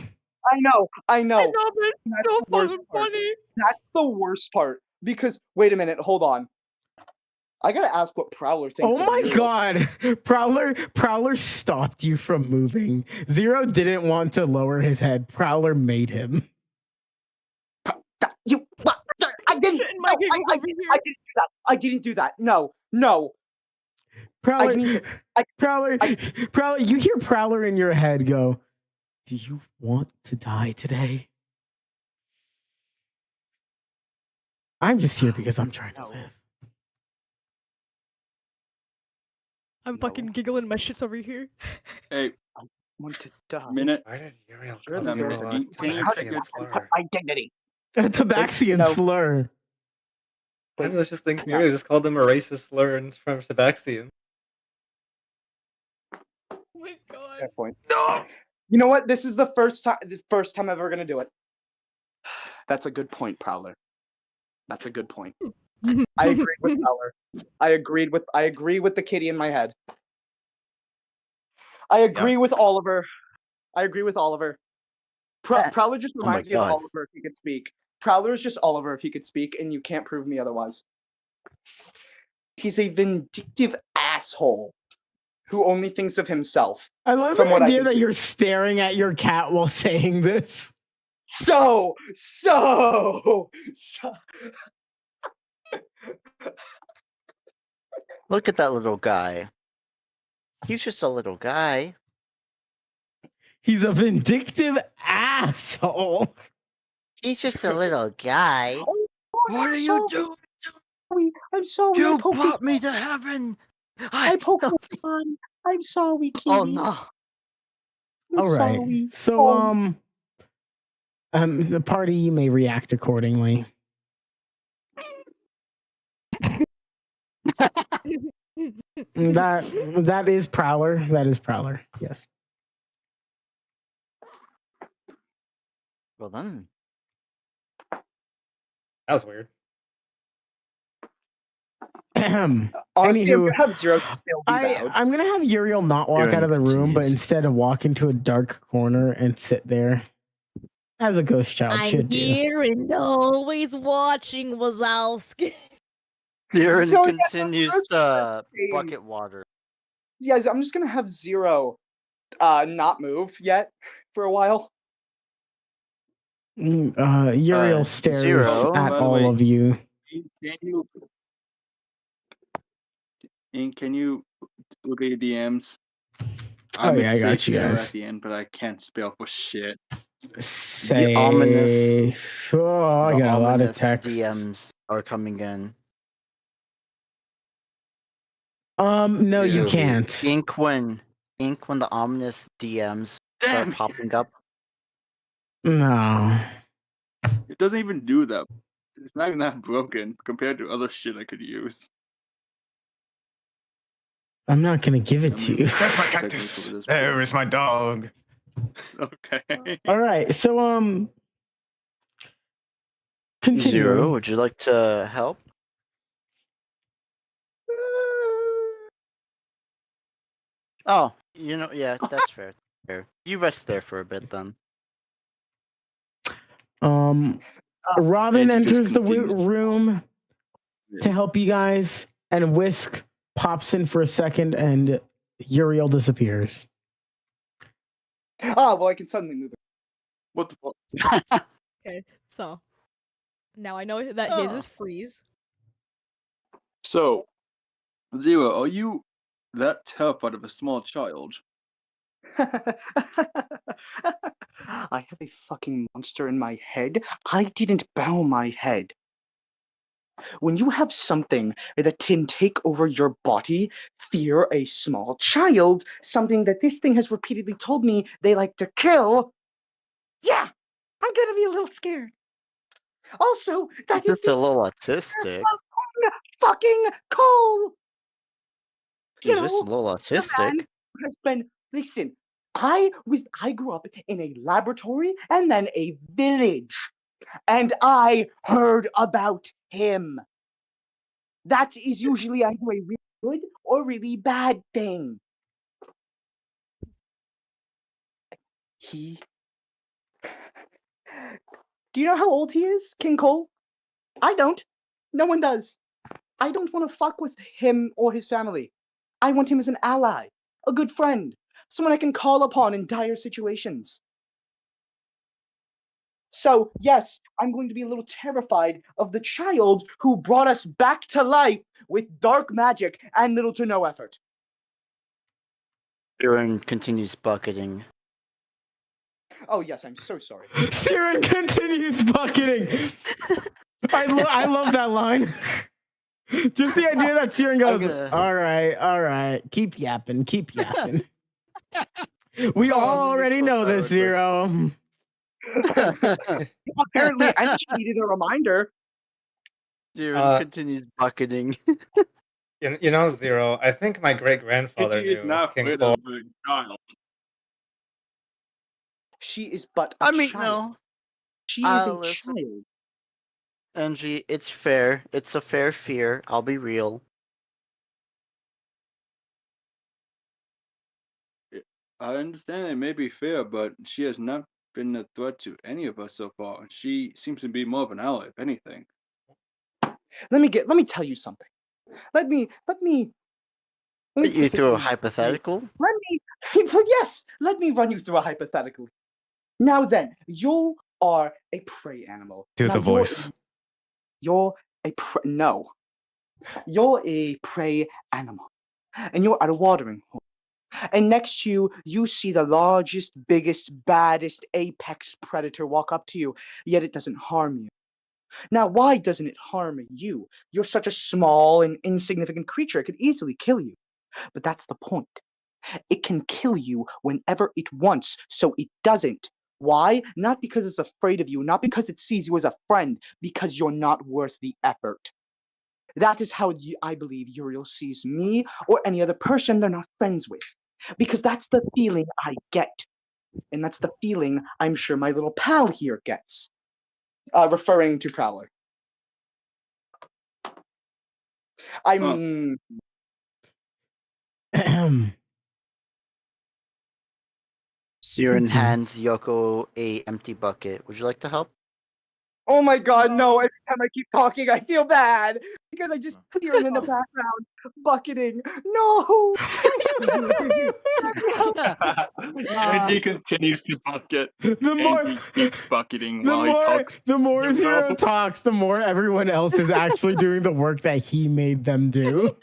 I know. I know, but it's That's so the worst fucking part. funny. That's the worst part. Because wait a minute, hold on. I gotta ask what Prowler thinks. Oh my god. Prowler stopped you from moving. Zero didn't want to lower his head. Prowler made him. I didn't. No, I didn't do that. I didn't do that. No. Prowler, I Prowler, you hear Prowler in your head go, do you want to die today? I'm just here because I'm trying to live. I'm fucking giggling. My shit's over here. Hey, I want to die. minute. Why did Uriel You're call the you worst. a Can you Tabaxian take slur? Identity. A Tabaxian No. slur. Fabulous just thinks Uriel just called them a racist slur from Tabaxian. Oh my god. Fair point. No. You know what? This is the first time I'm ever gonna do it. That's a good point, Prowler. That's a good point. I agree with Prowler. I agree with the kitty in my head. I agree with Oliver. Prowler just reminds me of God. Oliver if he could speak. Prowler is just Oliver if he could speak, and you can't prove me otherwise. He's a vindictive asshole who only thinks of himself. I love from the what I idea can that see. you're staring at your cat while saying this. So. Look at that little guy. He's just a little guy. He's a vindictive asshole. He's just a little guy. Oh, What are you doing? I'm sorry. You brought me to heaven. I poked fun. I'm sorry, Kiwi. Oh no. I'm All right. sorry. So the party, you may react accordingly. That is Prowler. That is Prowler. Yes. Well then. That was weird. Honestly, Anywho, I'm gonna have Zero still be loud. I'm gonna have Uriel not walk Aaron, out of the room, but jeez. instead of walk into a dark corner and sit there, as a ghost child I'm should do. here and always watching, Wazowski. Aaron So, yeah, continues that's to insane. bucket water. Yeah, I'm just gonna have Zero not move yet for a while. Uriel stares Zero, at by the all way. of you. Can you look at your DMs? Oh, yeah, I got say you Sarah guys. at the end, but I can't spell for shit. Say, ominous- oh, I The got a lot of ominous texts. DMs are coming in. No, you Really? can't. Ink when the ominous DMs start Damn. popping up. No. It doesn't even do that. It's not even that broken compared to other shit I could use. I'm not gonna give it I to mean, you. That's my technically cactus. this There is my dog. Okay. All right, so continuing. Zero, would you like to help? Oh, yeah, that's fair. Fair. You rest there for a bit then. Robin And just enters the continue. room to help you guys, and Whisk pops in for a second, and Uriel disappears. Well, I can suddenly move it. What the fuck? Okay, so now I know that his is freeze. So, Zero, are you that terrified of a small child? I have a fucking monster in my head. I didn't bow my head. When you have something that can take over your body, fear a small child, something that this thing has repeatedly told me they like to kill, yeah, I'm gonna be a little scared. Also, that is Just a little autistic. fucking Cole. She's just a little autistic. Has been listen. I grew up in a laboratory and then a village, and I heard about him. That is usually either a really good or really bad thing. Do you know how old he is, King Cole? I don't. No one does. I don't want to fuck with him or his family. I want him as an ally, a good friend, someone I can call upon in dire situations. So, yes, I'm going to be a little terrified of the child who brought us back to life with dark magic and little to no effort. Aaron continues bucketing. Oh, yes, I'm so sorry. Siren continues bucketing. I love that line. Just the idea that Siren goes, all right, keep yapping. We all already know this, Zero. Apparently, I just needed a reminder. Aaron continues bucketing. You know, Zero, I think my great-grandfather She is knew not King afraid Cole. of a child. She is but a child. No. She is a Listen. child. Angie, it's fair. It's a fair fear. I'll be real. I understand it may be fair, but she has not been a threat to any of us so far, and she seems to be more of an ally, if anything. Let me tell you something. Let me You put this threw a in- hypothetical? Yes, let me run you through a hypothetical. Now then, you are a prey animal. Do Now, the voice. You're a no. You're a prey animal, and you're at a watering hole. And next to you, you see the largest, biggest, baddest apex predator walk up to you, yet it doesn't harm you. Now, why doesn't it harm you? You're such a small and insignificant creature, it could easily kill you. But that's the point. It can kill you whenever it wants, so it doesn't. Why? Not because it's afraid of you, not because it sees you as a friend, because you're not worth the effort. That is how I believe Uriel sees me or any other person they're not friends with. Because that's the feeling I get. And that's the feeling I'm sure my little pal here gets. Referring to Prowler. I'm... Siren hands Yoko a empty bucket. Would you like to help? Oh my god, no. Every time I keep talking, I feel bad. Because I just hear him in the background bucketing. No! Angie continues to bucket. The more and he keeps bucketing while he talks. the more You Zero know? talks, the more everyone else is actually doing the work that he made them do.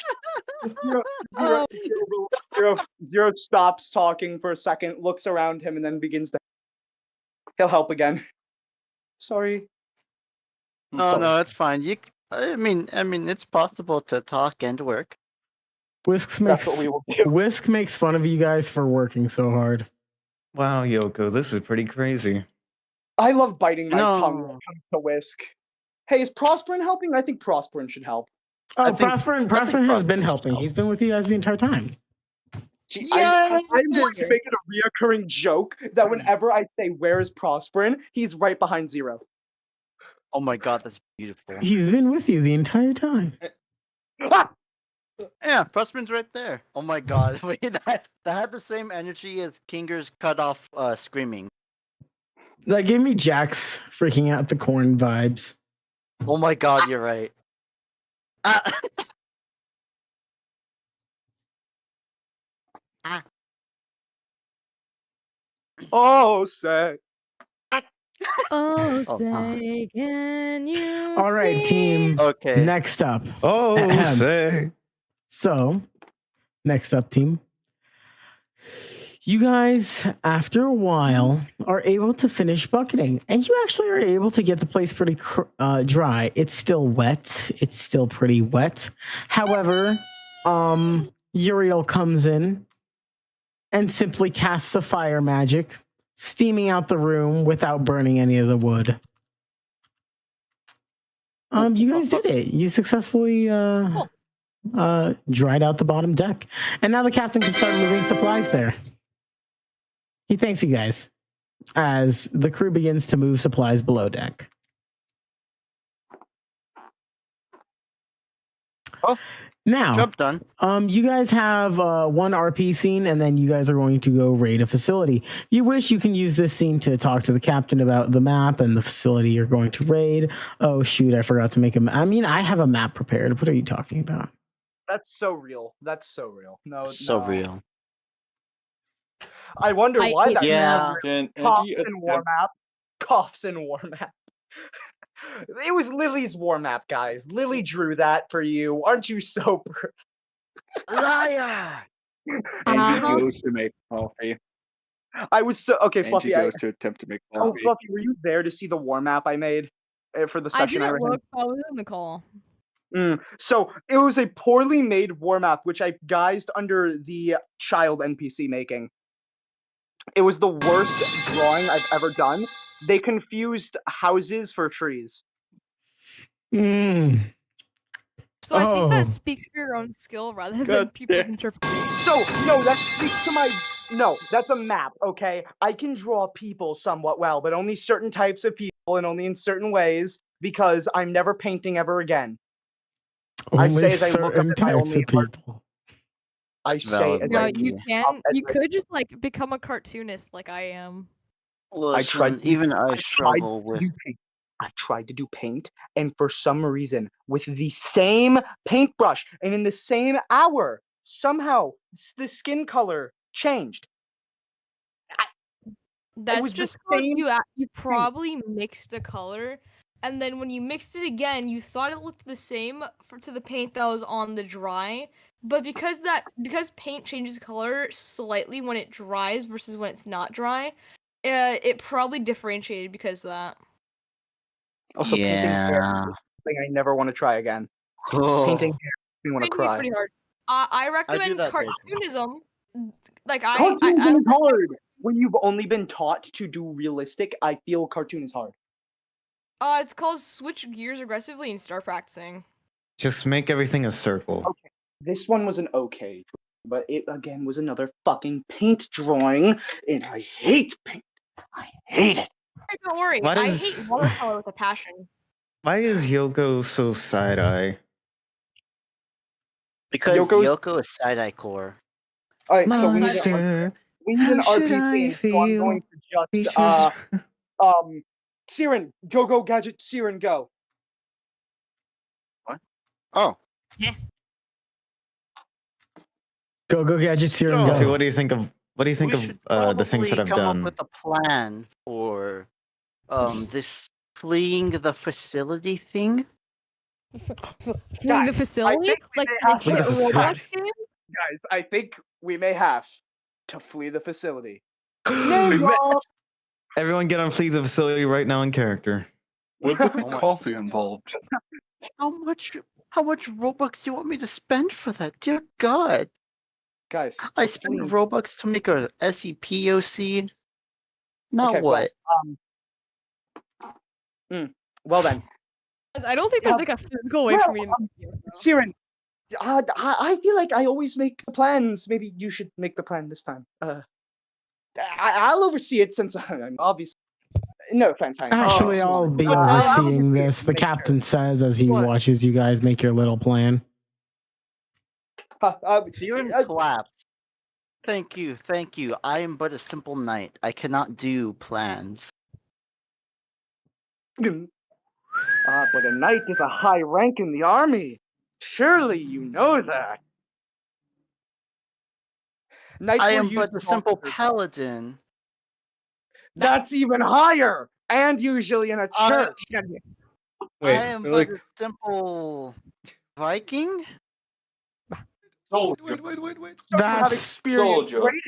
Zero stops talking for a second, looks around him, and then begins to... He'll help again. Sorry. No, it's fine. I mean, it's possible to talk and work. Whisk That's what we will do. Whisk makes fun of you guys for working so hard. Wow, Yoko, this is pretty crazy. I love biting my tongue when it comes to Whisk. Hey, is Prosperin helping? I think Prosperin should help. Oh, Prosperin has been helping. He's been with you guys the entire time. I'm going to make it a reoccurring joke that whenever I say, "Where is Prosperin?" he's right behind Zero. Oh my god, that's beautiful. He's been with you the entire time. Ah! Yeah, Prosperin's right there. Oh my god. Wait, that had the same energy as Kinger's cut off screaming. That gave me Jack's freaking out the corn vibes. Oh my god, you're right. Oh, say. Oh, say, can you All right, team. Okay. Next up. Oh, say. So, next up, team. You guys, after a while, are able to finish bucketing, and you actually are able to get the place pretty dry. It's still wet. It's still pretty wet. However, Uriel comes in and simply casts a fire magic, steaming out the room without burning any of the wood. You guys did it. You successfully dried out the bottom deck, and now the captain can start moving supplies there. He thanks you guys as the crew begins to move supplies below deck. Oh, now, job done. You guys have one RP scene, and then you guys are going to go raid a facility. If you wish, you can use this scene to talk to the captain about the map and the facility you're going to raid. Oh shoot, I forgot to make a. I mean, I have a map prepared. What are you talking about? That's so real. That's so real. So real. I wonder why that coughs Angie in war map. Coughs in war map. It was Lily's war map, guys. Lily drew that for you. Aren't you so Liar! Angie goes to make coffee. I was so okay, Angie Fluffy. goes to attempt to make coffee. Oh, Fluffy, were you there to see the war map I made for the session I ran? didn't look. I was in the call. So it was a poorly made war map, which I guised under the child NPC making. It was the worst drawing I've ever done. They confused houses for trees. So I think that speaks for your own skill rather than people's interpretation. So, no, that speaks to my... No, that's a map, okay? I can draw people somewhat well, but only certain types of people and only in certain ways, because I'm never painting ever again. Only I say as I look up certain at my types only of people. I say as No, I you look can. up at You my- could just like become a cartoonist like I am. Listen, even I struggle with. I tried to do paint, and for some reason, with the same paintbrush and in the same hour, somehow the skin color changed. That's just called you probably mixed the color, and then when you mixed it again, you thought it looked the same to the paint that was on the dry, but because paint changes color slightly when it dries versus when it's not dry, it probably differentiated because of that. Also, painting hair is something I never want to try again. Painting hair makes me want to Painting is cry. pretty hard. I recommend that cartoonism. Like Cartoonism is hard. When you've only been taught to do realistic, I feel cartoon is hard. It's called switch gears aggressively and start practicing. Just make everything a circle. Okay, this one was an okay, but it again was another fucking paint drawing, and I hate paint. I hate it. Hey, don't worry, I hate watercolor with a passion. Why is Yoko so side-eye? Because Yoko is side-eye core. Alright, so Monster, we need an how should RPG, I so I'm going feel? to just Siren, go gadget, Siren, go. What? Oh. Yeah. Go gadget, Siren, Coffee, go. what do you think of the things that I've come done? up with a plan for this fleeing the facility thing. Fleeing the facility? Like the Roblox game? Guys, I think we may have to flee the facility. Everyone get on Flee the Facility right now in character. Would there be coffee involved? How much Robux do you want me to spend for that? Dear God. Guys, I spent Robux to make a SEPOC. Now okay, what? Well then. I don't think there's like a physical way for me to Siren, I feel like I always make the plans. Maybe you should make the plan this time. I'll oversee it since I'm obviously. No offense, Actually, I'll be overseeing this. The captain says as he watches you guys make your little plan. Siren collapsed. Thank you. I am but a simple knight. I cannot do plans. But a knight is a high rank in the army. Surely you know that. Knights I am but a simple paladin. That's even higher, and usually in a church. I am but a simple Viking. Soldier. Wait. That's soldier. Raiding.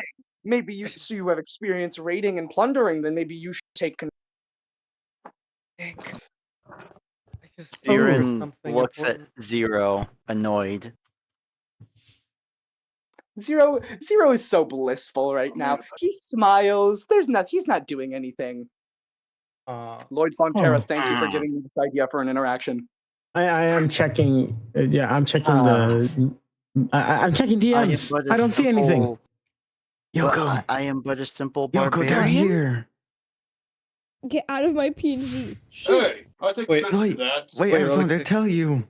Maybe you have experience raiding and plundering. Then maybe you should take. Siren looks at Zero, annoyed. Zero is so blissful right now. He smiles. He's not doing anything. Lloyd Fonterra, thank you for giving me this idea for an interaction. I am checking. I'm checking I'm checking DMs. I don't see anything. Yoko. I am but a simple barbarian. Yoko, they're here. Get out of my PNG. Hey, I take credit for that. Wait, I have something to tell you.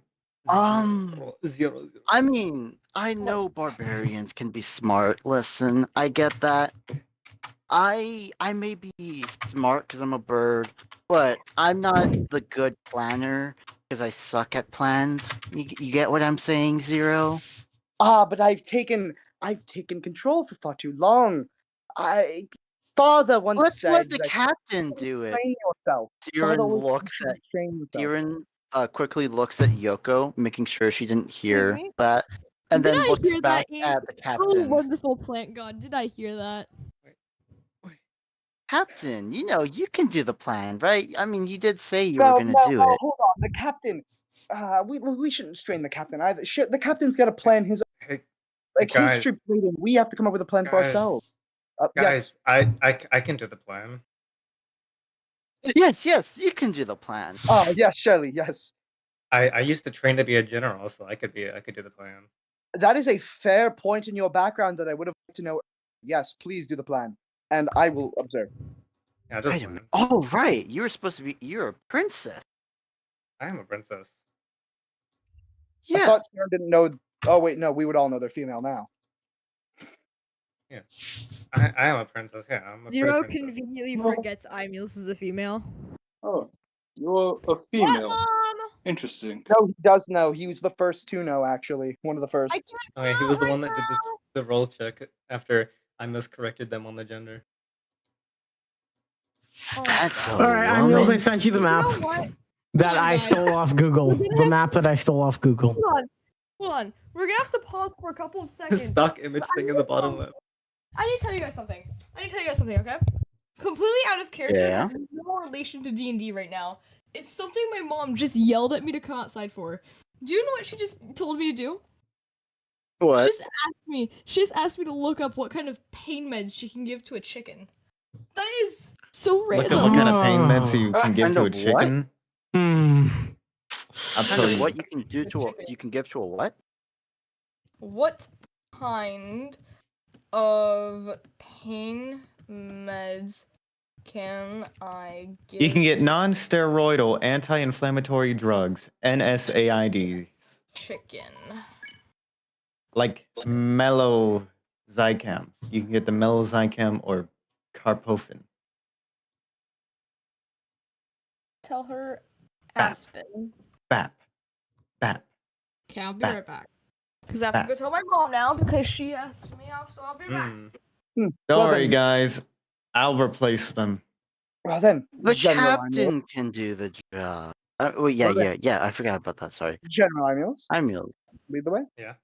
Zero. I mean, I know barbarians can be smart. Listen, I get that. I may be smart because I'm a bird, but I'm not the good planner because I suck at plans. You get what I'm saying, Zero? But I've taken control for far too long. Father once said, let the captain do it. Train yourself. Siren quickly looks at Yoko, making sure she didn't hear that, and then looks back at the captain. Oh, wonderful plant god! Did I hear that? Captain, you can do the plan, right? I mean, you did say you were going to do it. Hold on, the captain. We shouldn't strain the captain either. The captain's got to plan his history plating. We have to come up with a plan for ourselves. Guys, yes. I can do the plan. Yes, you can do the plan. Oh yes, surely, yes. I used to train to be a general, so I could do the plan. That is a fair point in your background that I would have liked to know. Yes, please do the plan, and I will observe. Yeah, just plan. Oh right, you're a princess. I am a princess. Yeah. I thought Sarah didn't know. Oh wait, no, we would all know they're female now. Yeah. I am a princess. Yeah, I'm a pretty Zero princess. conveniently No. forgets Imils is a female. Oh, you're a What, female. Mom? Interesting. No, he does know. He was the first to know, actually. One of the first. I can't Oh, yeah, he go was the right one that did now. the roll check after I miscorrected them on the gender. Oh, That's God. a All right, I Niels, I woman. sent you the You map know what? that Hold on, I guys. stole off Google. We're gonna The have- map that I stole off Google. Hold on. We're gonna have to pause for a couple of seconds. Stock image thing in the bottom left. I need to tell you guys something. Okay? Completely out of character. Yeah? Has no relation to D&D right now. It's something my mom just yelled at me to come outside for. Do you know what she just told me to do? What? She just asked me to look up what kind of pain meds she can give to a chicken. That is so Look random. at what kind of pain meds you What can give kind to a of what? chicken. Hmm. I'll Kind tell of you. what you can do to a you can give to a what? What kind of pain meds can I give? You can get non-steroidal anti-inflammatory drugs, NSAIDs, chicken. like meloxicam. You can get the meloxicam or carprofen. Tell her Bap. Aspen. BAP. BAP. Okay, I'll be Back. right back. Because I have to go tell my mom now because she asked me off, so I'll be back. Hmm. Don't Well, worry, then- guys. I'll replace them. Well then, The General captain can do the job. Oh yeah, Well, then- yeah. I forgot about that. Sorry. General Emiles, I'm Mules. lead the way. Yeah.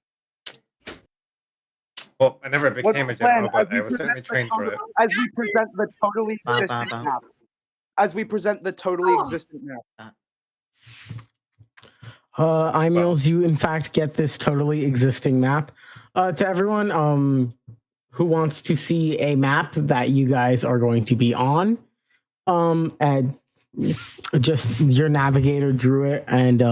Well, I never What's became the a general, plan but I was certainly trained for it. As we present the totally Ba, ba, existent ba. map. As we present the totally existent map. Imils, you in fact get this totally existing map. To everyone who wants to see a map that you guys are going to be on, and just your navigator drew it, and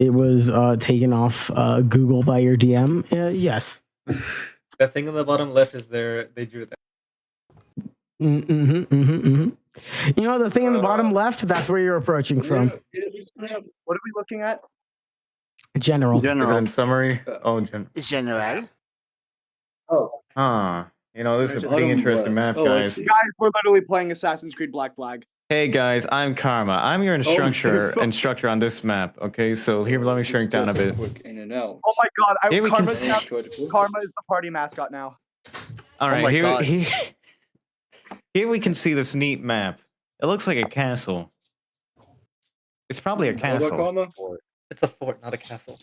it was taken off Google by your DM. Yes. The thing in the bottom left is they drew that. You know the thing in the bottom left? That's where you're approaching from. What are we looking at? General. Is it General. in summary? Oh, General. Oh. huh. You know, this is a Bottom pretty interesting left. map, Oh, I guys. see. Guys, we're literally playing Assassin's Creed Black Flag. Hey guys, I'm Karma. I'm your instructor on this map. Okay, so here, let me shrink down a bit. Quick in and out. Oh my god, Here we can Karma's see- now, Karma is the party mascot now. All right, my here, God. here we can see this neat map. It looks like a castle. It's probably a castle. Karma? It's a fort, not a castle.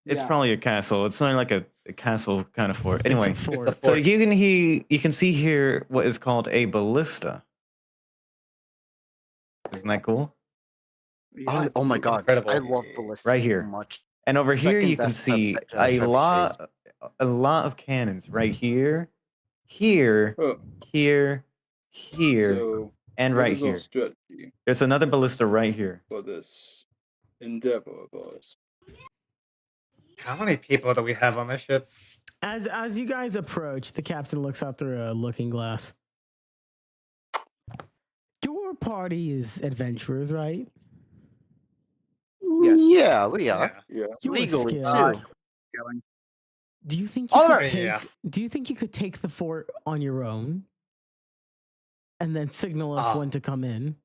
It's Yeah. probably a castle. It's not like a castle kind of fort. Anyway, It's a fort. It's a so fort. you can see here what is called a ballista. Isn't that cool? Oh my god. Incredible. I love ballistic Right here. so much. And over here Second you can best see I've ever a lot of cannons right here, here, Oh, here, here, so and what right is our here. strategy There's another ballista right here. for this endeavor of ours? How many people do we have on this ship? As you guys approach, the captain looks out through a looking glass. Your party is adventurers, right? Yes. Yeah, we are. Yeah. Yeah. You're Legally skilled. too. Do you think you Oliver! could take? Yeah. Do you think you could take the fort on your own, and then signal us Ah. when to come in?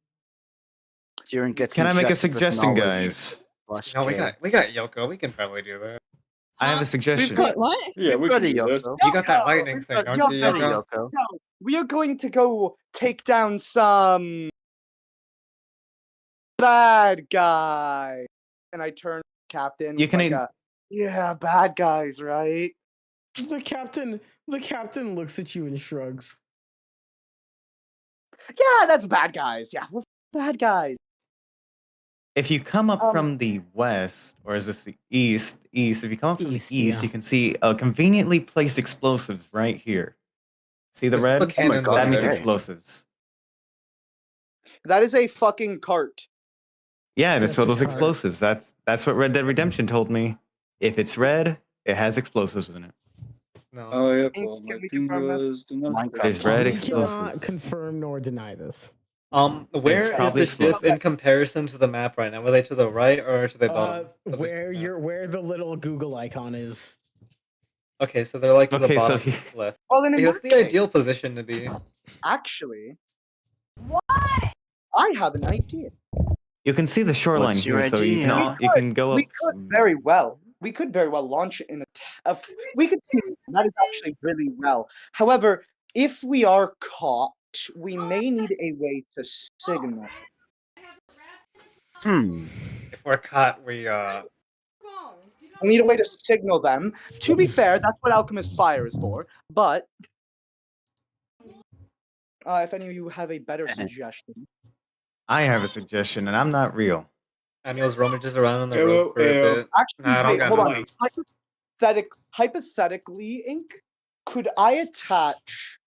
Jiren gets Can I make a injected with suggestion, knowledge. guys? Plus No, J. we got Yoko. We can probably do that. I have a suggestion. Wait, what? Yeah, we Got can it, do that. Yoko. You got that Yoko, lightning we've thing, got don't you, Got it, Yoko? Yoko. No, we are going to go take down some bad guy. And I turn to the captain. You with can like in- a, yeah, bad guys, right? The captain looks at you and shrugs. Yeah, that's bad guys. Yeah, we're bad guys. If you come up Um, from the west, or is this the east? If you come up from East, the east, yeah. you can see conveniently placed explosives right here. See the There's also red? cannons God, That on means there. explosives. That is a fucking cart. Yeah, that's Just filled a with card. explosives. That's what Red Dead Redemption told me. If it's red, it has explosives in it. No. Oh, yeah, Can- well, can my we confirm that? fingers do not. Minecraft. There's red We explosives. cannot confirm nor deny this. Where is probably the ship explosive. in comparison to the map right now? Were they to the right or to the bottom? of the Where map? where the little Google icon is. Okay, so they're like to the Okay, so bottom left. Well, then in That's that the case, ideal position to be. actually, What? I have an idea. you can see the shoreline What's your here, so you idea? can go We up. could very well. We could very well launch it in we could see that is actually really well. However, if we are caught, we may need a way to signal. If we're caught, we We need a way to signal them. To be fair, that's what Alchemist Fire is for. But if any of you have a better suggestion. I have a suggestion, and I'm not real. Amiel's rummages around on the road for a bit. Actually, Nah, I don't wait, got hold on. nothing. Hypothetically, Ink, could I attach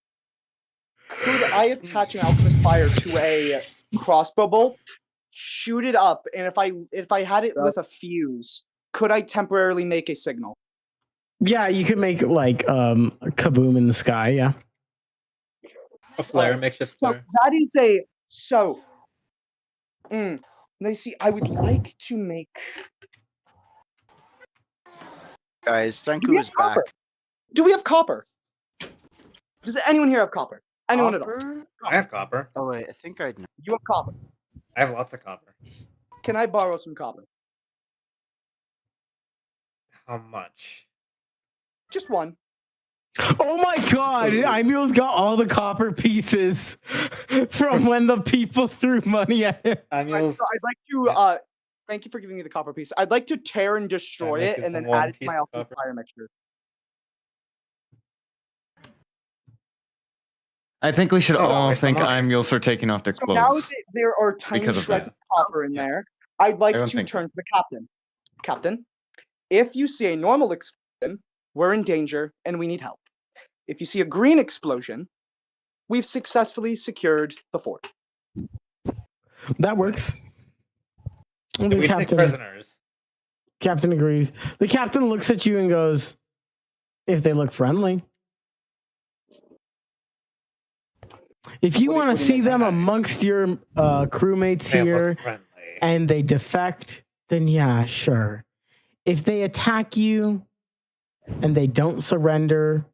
an Alchemist Fire to a crossbow bolt, shoot it up, and if I had it with a fuse, could I temporarily make a signal? Yeah, you could make like a kaboom in the sky. Yeah. A flare, makeshift So flare. that is a Now you see, I would like to make. Guys, Do we Senku have is back. copper? Do we have copper? Does anyone here have copper? Anyone at all? Copper? I have copper. Oh wait, I think I know. You have copper. I have lots of copper. Can I borrow some copper? How much? Just one. Oh my god, Imuel's got all the copper pieces from when the people threw money at him. Amiel's. So I'd like to thank you for giving me the copper piece. I'd like to tear and destroy Amiel's it gives and them then one add it to piece my of Alchemist copper. Fire mixture. I think we should Oh, all it's thank mine. Imuels for taking off their So now clothes. that there are tiny Because of shreds that. of copper in Yeah. there, I'd like Everyone to think turn to the captain. Captain, if you see a normal explosion, we're in danger and we need help. If you see a green explosion, we've successfully secured the fort. That works. If The we take prisoners. captain agrees. The captain looks at you and goes, "If they look friendly." If you What do- want what to do you see mean? them amongst your crewmates They here look friendly. and they defect, then yeah, sure. If they attack you and they don't surrender,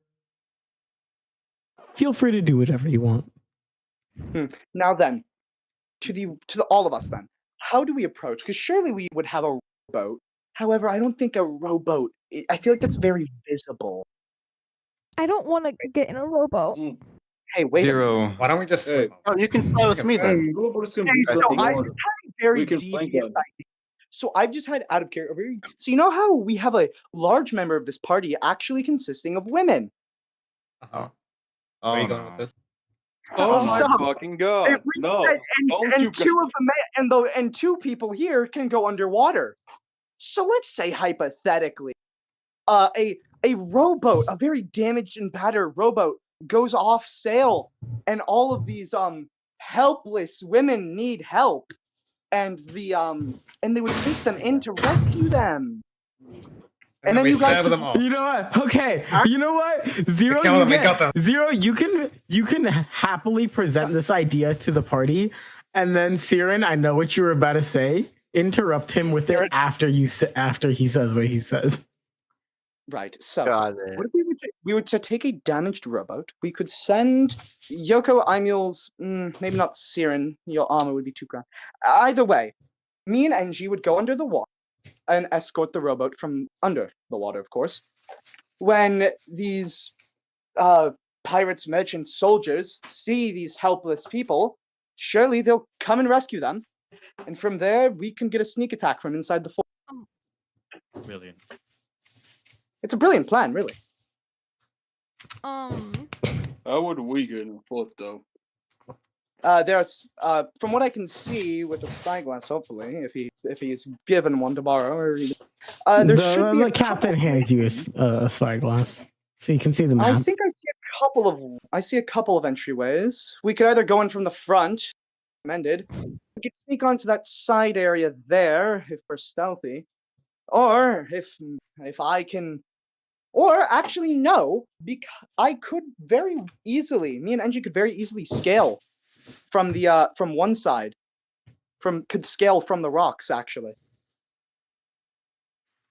feel free to do whatever you want. Now then, to all of us then, how do we approach? Because surely we would have a rowboat. However, I don't think a rowboat. I feel like that's very visible. I don't want to get in a rowboat. Hey, wait. Zero. Why don't we just swim? Oh, you can fly with me then. So I I think- just had a very We can flank devious them. idea. So I've just had out of character. So you know how we have a large member of this party actually consisting of women. Uh-huh. Where are Oh, you going no. with this? Oh my So- fucking god! And we No, said- don't and you two of the and two people here can go underwater. So let's say hypothetically, a rowboat, a very damaged and battered rowboat, goes off sail, and all of these helpless women need help, and they would take them in to rescue them. And then then we you guys stab can- them all. You know what? Okay. You know what? Zero. kill You them, we get, got them. Zero. You can happily present this idea to the party, and then Siren, I know what you were about to say. Interrupt him with it Siren- after he says what he says. Right. So Got it. what if we were to take a damaged rowboat? We could send Yoko, Imul's, maybe not Siren. Your armor would be too grand. Either way, me and Engie would go under the water and escort the rowboat from under the water, of course. When these pirates, merchants, soldiers see these helpless people, surely they'll come and rescue them. And from there, we can get a sneak attack from inside the fort. Brilliant. It's a brilliant plan, really. How would we get in the foot though? There's from what I can see with the spyglass, hopefully, if he's given one to borrow, or there should be The a captain couple- hands you a spyglass, so you can see the I map. think I see a couple of entryways. We could either go in from the front, recommended. We could sneak onto that side area there if we're stealthy, or if I can. Or actually, no, because I could very easily. Me and Engie could very easily scale from the from one side. Could scale from the rocks actually.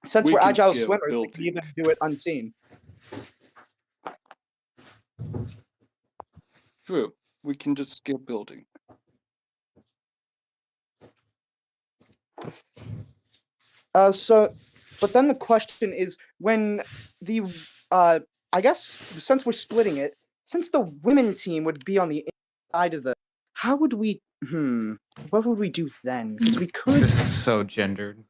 Since We we're can agile scale swimmers, we filthy. can even do it unseen. True. We can just skip building. But then the question is, when the I guess since we're splitting it, since the women team would be on the inside of the, how would we? What would we do then? Because we could. This is so gendered.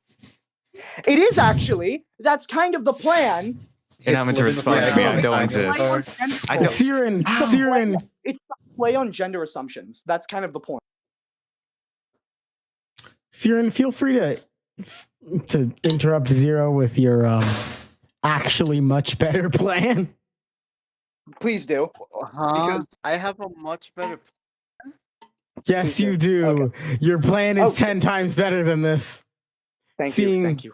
It is actually. That's kind of the plan. You're not meant to respond to me. I don't exist. I don't. Siren. It's the play on gender assumptions. That's kind of the point. Siren, feel free to interrupt Zero with your actually much better plan. Please do. Huh? I have a much better. Yes, you do. Okay. Your plan is 10 times better than this. Thank you.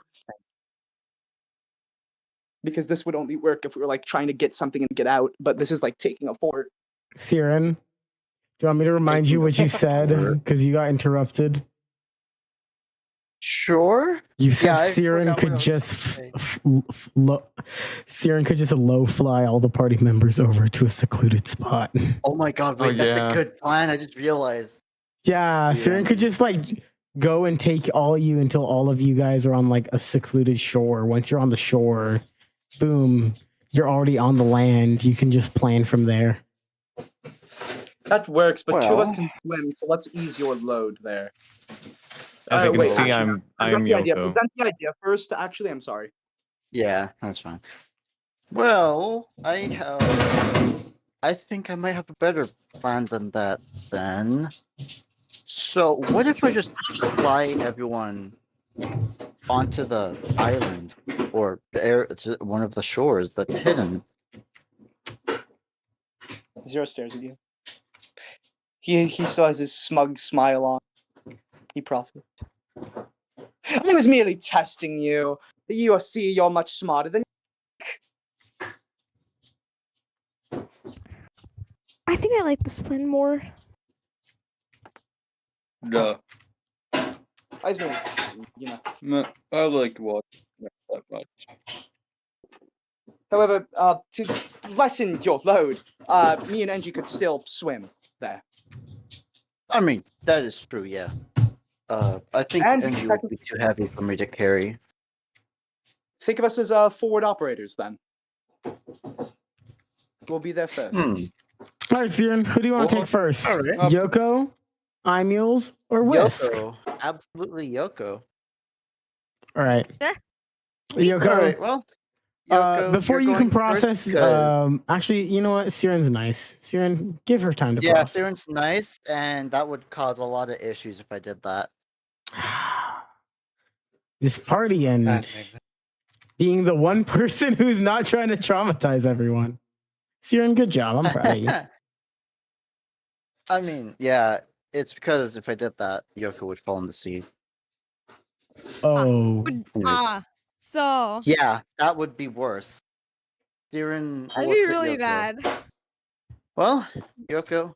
Because this would only work if we were like trying to get something and get out, but this is like taking a fort. Siren, do you want me to remind you what you said? Because you got interrupted. Sure. You said Siren could just Siren could just low fly all the party members over to a secluded spot. Oh my god, wait, that's a good plan. I just realized. Yeah, Siren could just like go and take all you until all of you guys are on like a secluded shore. Once you're on the shore, boom, you're already on the land. You can just plan from there. That works, but two of us can swim, so let's ease your load there. As you can see, I'm Yoko. Present the idea first. Actually, I'm sorry. Yeah, that's fine. Well, I think I might have a better plan than that then. So, what if I just fly everyone onto the island or to one of the shores that's hidden? Zero stares at you. He still has his smug smile on. He processed. I was merely testing you. You see, you're much smarter than. I think I like this plan more. No. I just mean, I like watching that much. However, to lessen your load, me and Angie could still swim there. I mean, that is true, yeah. I think Angie would be too heavy for me to carry. Think of us as forward operators then. We'll be there first. All right, Siren, who do you want to take first? All right. Yoko, iMules, or Whisk? Yoko. Absolutely Yoko. All right. Yoko. All right, well, Yoko, before you can process, actually, you know what? Siren's nice. Siren, give her time to process. Yeah, Siren's nice, and that would cause a lot of issues if I did that. This party and being the one person who's not trying to traumatize everyone. Siren, good job. I'm proud of you. I mean, yeah, it's because if I did that, Yoko would fall in the sea. Oh. So. Yeah, that would be worse. Siren. That'd be really bad. Well, Yoko,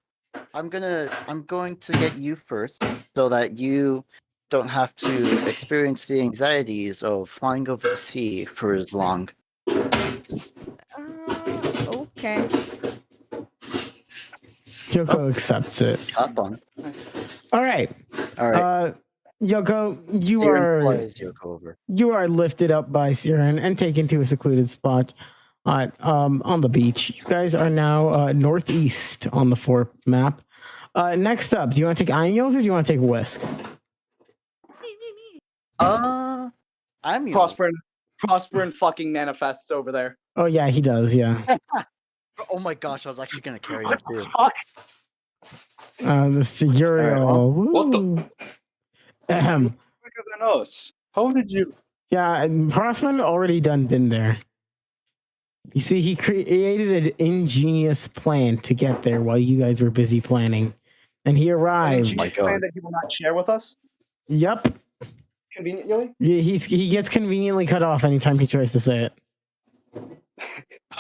I'm going to get you first so that you don't have to experience the anxieties of flying over the sea for as long. Okay. Yoko accepts it. Hop on. All right. Yoko, you are lifted up by Siren and taken to a secluded spot on the beach. You guys are now northeast on the fort map. Next up, do you want to take iMules or do you want to take Whisk? I'm Prosper and fucking manifests over there. Oh yeah, he does. Yeah. Oh my gosh, I was actually gonna carry him too. This Uriel. What the? Quicker than us. How did you? Yeah, Prosper already been there. You see, he created an ingenious plan to get there while you guys were busy planning, and he arrived. Oh my God. Plan that he will not share with us. Yep. Conveniently. Yeah, he gets conveniently cut off anytime he tries to say it.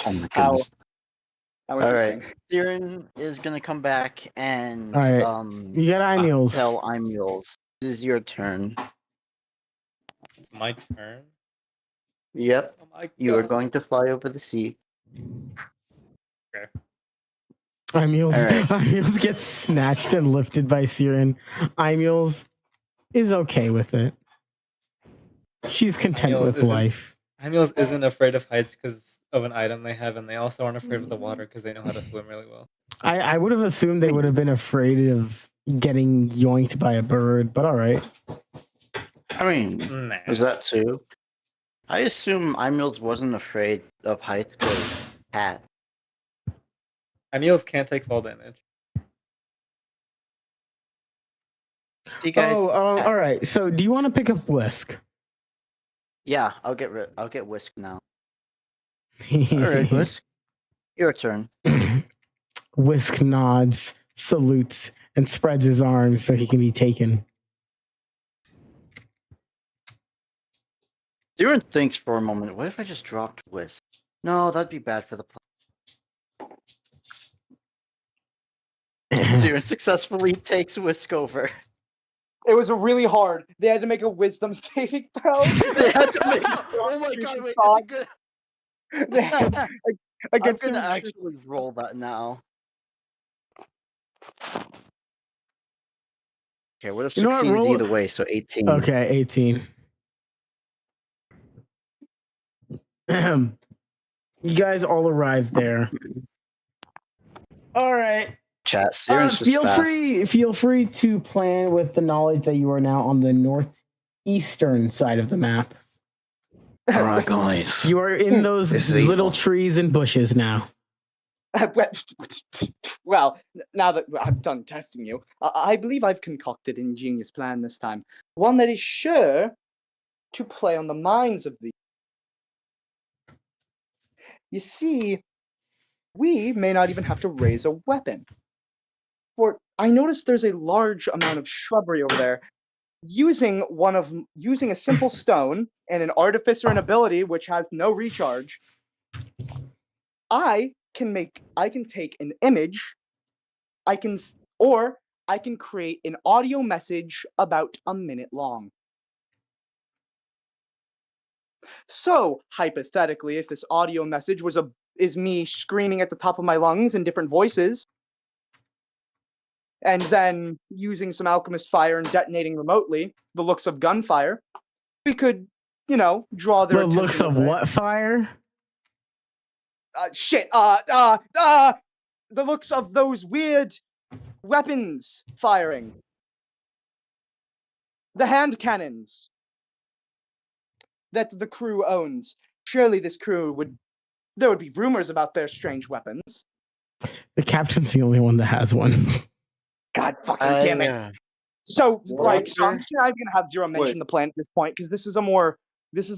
Oh my goodness. All right, Siren is gonna come back and you get iMules. Tell iMules. This is your turn. It's my turn. Yep. Oh my God. You are going to fly over the sea. Okay. Imul's gets snatched and lifted by Siren. Imul's is okay with it. She's content with life. Imul's isn't afraid of heights because of an item they have, and they also aren't afraid of the water because they know how to swim really well. I would have assumed they would have been afraid of getting yoinked by a bird, but all right. I mean, is that too? I assume Imul's wasn't afraid of heights because cat. Imul's can't take fall damage. You guys, all right. So, do you want to pick up Whisk? Yeah, I'll get Whisk now. All right, Whisk, your turn. Whisk nods, salutes, and spreads his arms so he can be taken. Siren thinks for a moment, what if I just dropped Whisk? No, that'd be bad for the plot. Siren successfully takes Whisk over. It was really hard. They had to make a wisdom saving throw. They had to make. Oh my god! Wait, that's a good. I'm gonna actually roll that now. Okay, would have succeeded either way, so 18. Okay, 18. You guys all arrived there. All right. Chat. Siren's just fast. Feel free to plan with the knowledge that you are now on the northeastern side of the map. All right, guys. You are in those little trees and bushes now. Well, now that I've done testing you, I believe I've concocted an ingenious plan this time. One that is sure to play on the minds of the... You see, we may not even have to raise a weapon. For I noticed there's a large amount of shrubbery over there. Using a simple stone and an artificer and ability which has no recharge, I can take an image, I can create an audio message about a minute long. So, hypothetically, if this audio message is me screaming at the top of my lungs in different voices, and then using some alchemist fire and detonating remotely, the looks of gunfire, we could, draw their attention. The looks of what fire? The looks of those weird weapons firing. The hand cannons that the crew owns. Surely this crew there would be rumors about their strange weapons. The captain's the only one that has one. God fucking damn it. So I'm just not gonna have Zero mention the plan at this point, because this is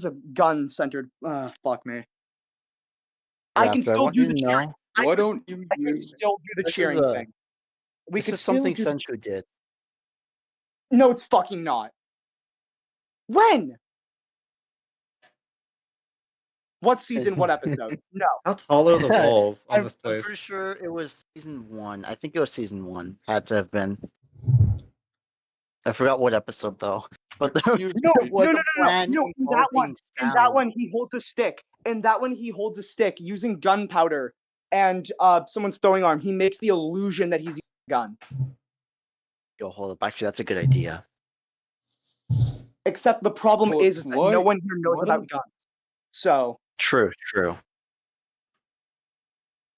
a gun-centered fuck me. I can still do the cheering. Why don't you I can still do the cheering thing. This is something Senchu did. No, it's fucking not. When? What season, what episode? No. How tall are the walls on this place? I'm pretty sure it was season 1. I think it was season 1. Had to have been. I forgot what episode though. But no. In that one, he holds a stick. In that one, he holds a stick using gunpowder and someone's throwing arm. He makes the illusion that he's using a gun. Yo, hold up. Actually, that's a good idea. Except the problem is that no one here knows about guns. So. True.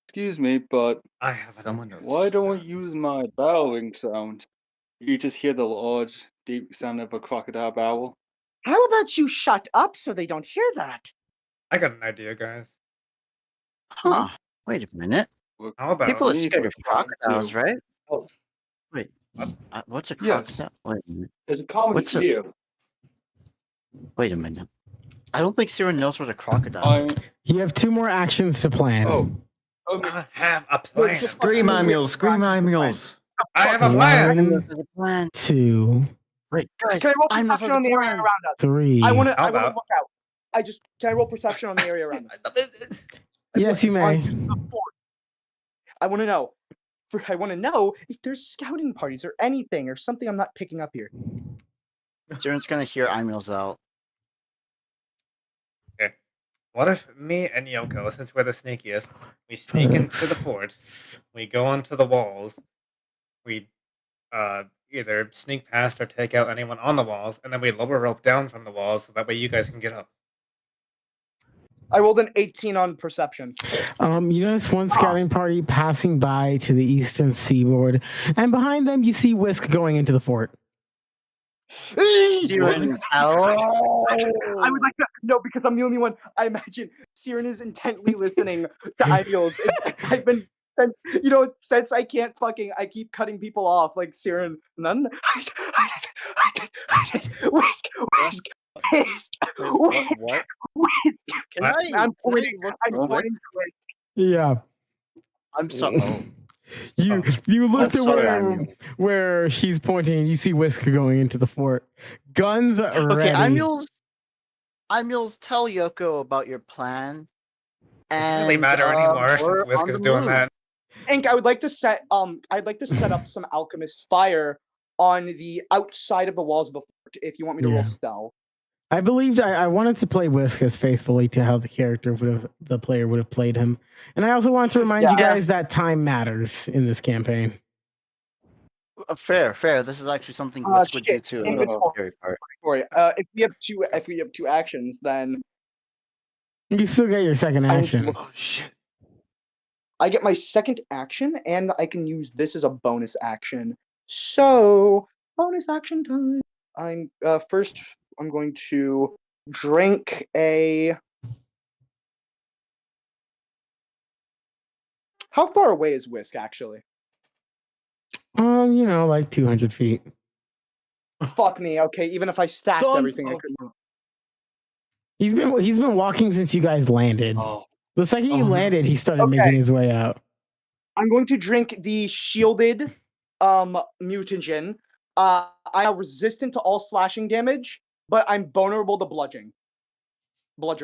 Excuse me, but I have someone. Why don't we use my bowing sound? You just hear the large, deep sound of a crocodile bowl. How about you shut up so they don't hear that? I got an idea, guys. Huh. Wait a minute. How about people are scared of crocodiles, right? Oh. Wait. What's a crocodile? Yes. Wait a minute. There's a common fear. Wait a minute. I don't think Siren knows what a crocodile is. You have 2 more actions to plan. I have a plan. Scream, Imules. I have a plan. 1, 2. Wait, guys. Can I roll perception on the area around us? 3. I want to look out. Can I roll perception on the area around us? Yes, you may. I want to know. I want to know if there's scouting parties or anything or something I'm not picking up here. Siren's gonna hear Imules out. Okay. What if me and Yoko, since we're the sneakiest, we sneak into the fort, we go onto the walls, we either sneak past or take out anyone on the walls, and then we lower rope down from the walls so that way you guys can get up. I rolled an 18 on perception. You notice one scouting party passing by to the eastern seaboard, and behind them you see Whisk going into the fort. Siren, I would like to no, because I'm the only one. I imagine Siren is intently listening to Ideals. I've been since I can't I keep cutting people off like Siren. None. Whisk. What? Can I'm pointing to Whisk. Yeah. I'm sorry. You looked at sorry, where he's pointing and you see Whisk going into the fort. Guns are ready. Okay, Imules, tell Yoko about your plan. Does it really matter anymore since Whisk is doing that? Ink, I'd like to set up some alchemist fire on the outside of the walls of the fort if you want me to roll stealth. I believed I wanted to play Whisk as faithfully to how the player would have played him. And I also want to remind you guys that time matters in this campaign. Fair. This is actually something Whisk would do too. If we have two actions, then you still get your second action. Oh shit. I get my second action, and I can use this as a bonus action. So, bonus action time. I'm first. I'm going to drink a. How far away is Whisk actually? Like 200 feet. Fuck me. Okay, even if I stacked everything, I couldn't. He's been walking since you guys landed. Oh. The second you landed, he started making his way out. I'm going to drink the shielded mutagen. I am resistant to all slashing damage, but I'm vulnerable to bludgeoning. How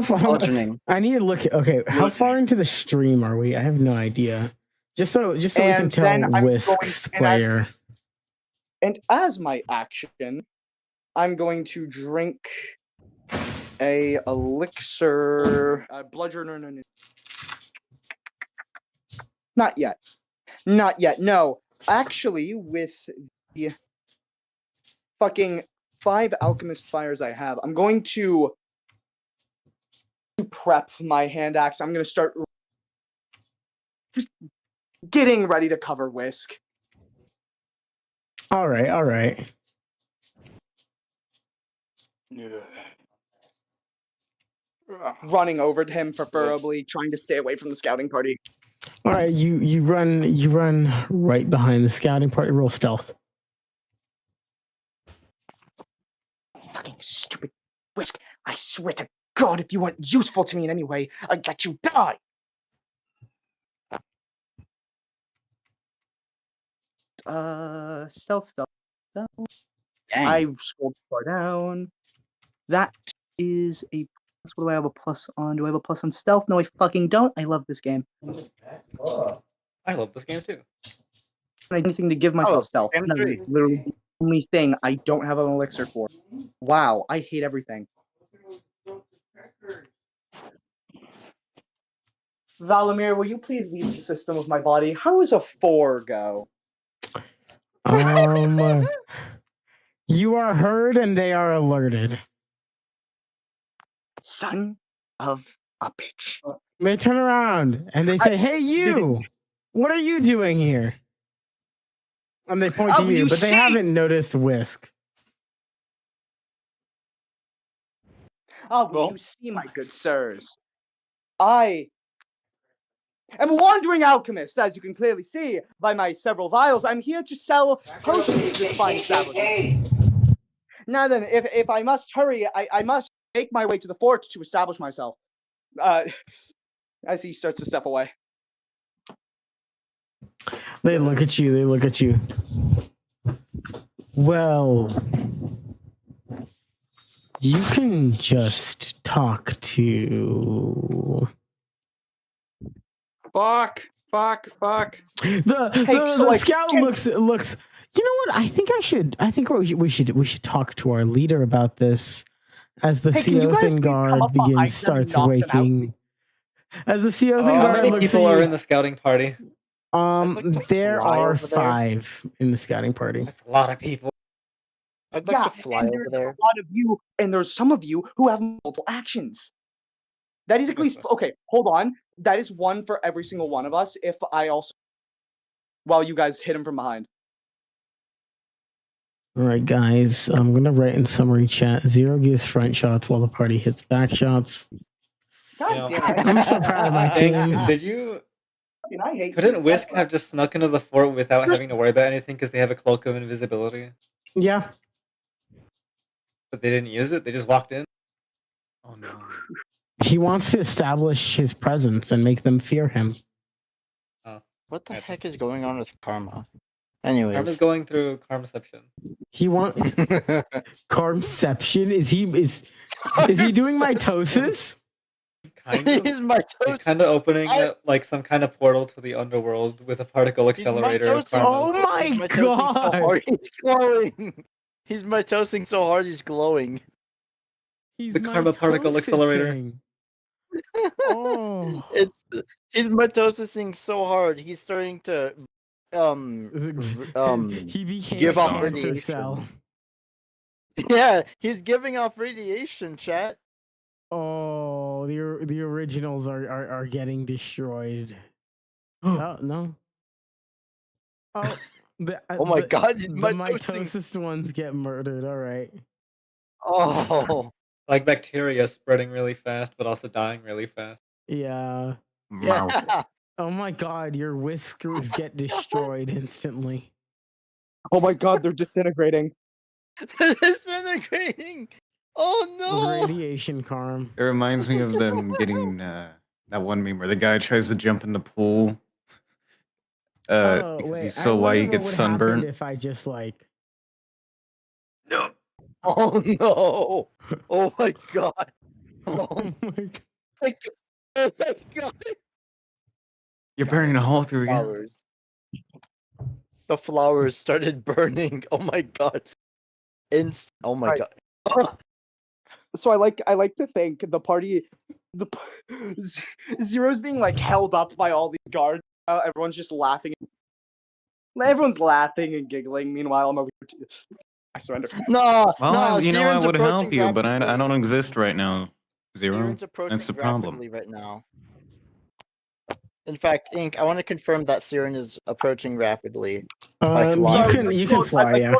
far? Bludgeoning. I need to look. Okay, how far into the stream are we? I have no idea. Just so we can tell Whisk's player. And as my action, I'm going to drink a elixir. Not yet. No, actually, with the fucking 5 alchemist fires I have, I'm going to prep my hand axe. I'm going to start just getting ready to cover Whisk. All right. Running over to him, preferably trying to stay away from the scouting party. All right, you run right behind the scouting party. Roll stealth. Fucking stupid Whisk! I swear to God, if you weren't useful to me in any way, I'd let you die. Stealth. Dang. I scrolled far down. That is a. What do I have a plus on? Do I have a plus on stealth? No, I fucking don't. I love this game. I love this game too. Anything to give myself stealth. Literally the only thing I don't have an elixir for. Wow, I hate everything. Valamir, will you please leave the system of my body? How does a 4 go? You are heard and they are alerted. Son of a bitch. They turn around and they say, "Hey, you! What are you doing here?" And they point to you, but they haven't noticed Whisk. Will you see, my good sirs? I am a wandering alchemist, as you can clearly see by my several vials. I'm here to sell potions to this fine establishment. Now then, if I must hurry, I must make my way to the fort to establish myself. As he starts to step away. They look at you. Well, you can just talk to... Fuck. The scout looks. You know what? I think we should talk to our leader about this. As the Hey, can you guys Siothan please come guard up behind them and starts knock them out? waking. As the Siothan How guard many looks people at are you, in the scouting party? like to there fly are over there. 5 in the scouting party. That's a lot of people. I'd like Yeah, to fly and over there's there. a lot of you, and there's some of you who have multiple actions. That is at least okay. Hold on. That is one for every single one of us. If I also, while you guys hit him from behind. All right, guys. I'm gonna write in summary chat. 0 gives front shots while the party hits back shots. God damn it. I'm so proud of my team. Did you? And I hate Couldn't you. Whisk have just snuck into the fort without having to worry about anything because they have a cloak of invisibility? Yeah. But they didn't use it. They just walked in. Oh no. He wants to establish his presence and make them fear him. What the heck is going on with Karma? Anyways. Karma's going through Karmaception. He want Karmception? Is he doing mitosis? Kind of. He's mitosis. He's kind of opening like some kind of portal to the underworld with a particle accelerator of mitosing. Karmas. Oh my He's mitosing so god! hard, he's glowing. He's mitosing so hard he's glowing. He's The Karma particle accelerator. mitosing. Oh. He's mitosing so hard he's starting to He became give a off cancer radiation. cell. Yeah, he's giving off radiation, chat. Oh, the originals are getting destroyed. Oh no. Oh, Oh my god, he's the mitosing. mitosis ones get murdered. All right. Oh. Like bacteria spreading really fast, but also dying really fast. Yeah. Yeah. Oh my god, your whiskers get destroyed instantly. Oh my god, they're disintegrating. They're disintegrating. Oh no. Radiation Karm. It reminds me of them getting that one meme where the guy tries to jump in the pool. Oh Because wait, he's so white he gets sunburned. if I just like. No. Oh no. Oh my god. Oh Oh my god. my god. Oh my god. You're burning a hole through again. Flowers. The flowers started burning. Oh my god. Oh my Right. god. So I like to think the party, Zero's being like held up by all these guards. Everyone's just laughing. Everyone's laughing and giggling. Meanwhile, I'm over here. I surrender. No. Well, no, you know I Siren's would help approaching you, but I rapidly. don't exist right now. Zero. Siren's approaching That's the problem. rapidly right now. In fact, Ink, I want to confirm that Siren is approaching rapidly. by flying. You can fly, yeah.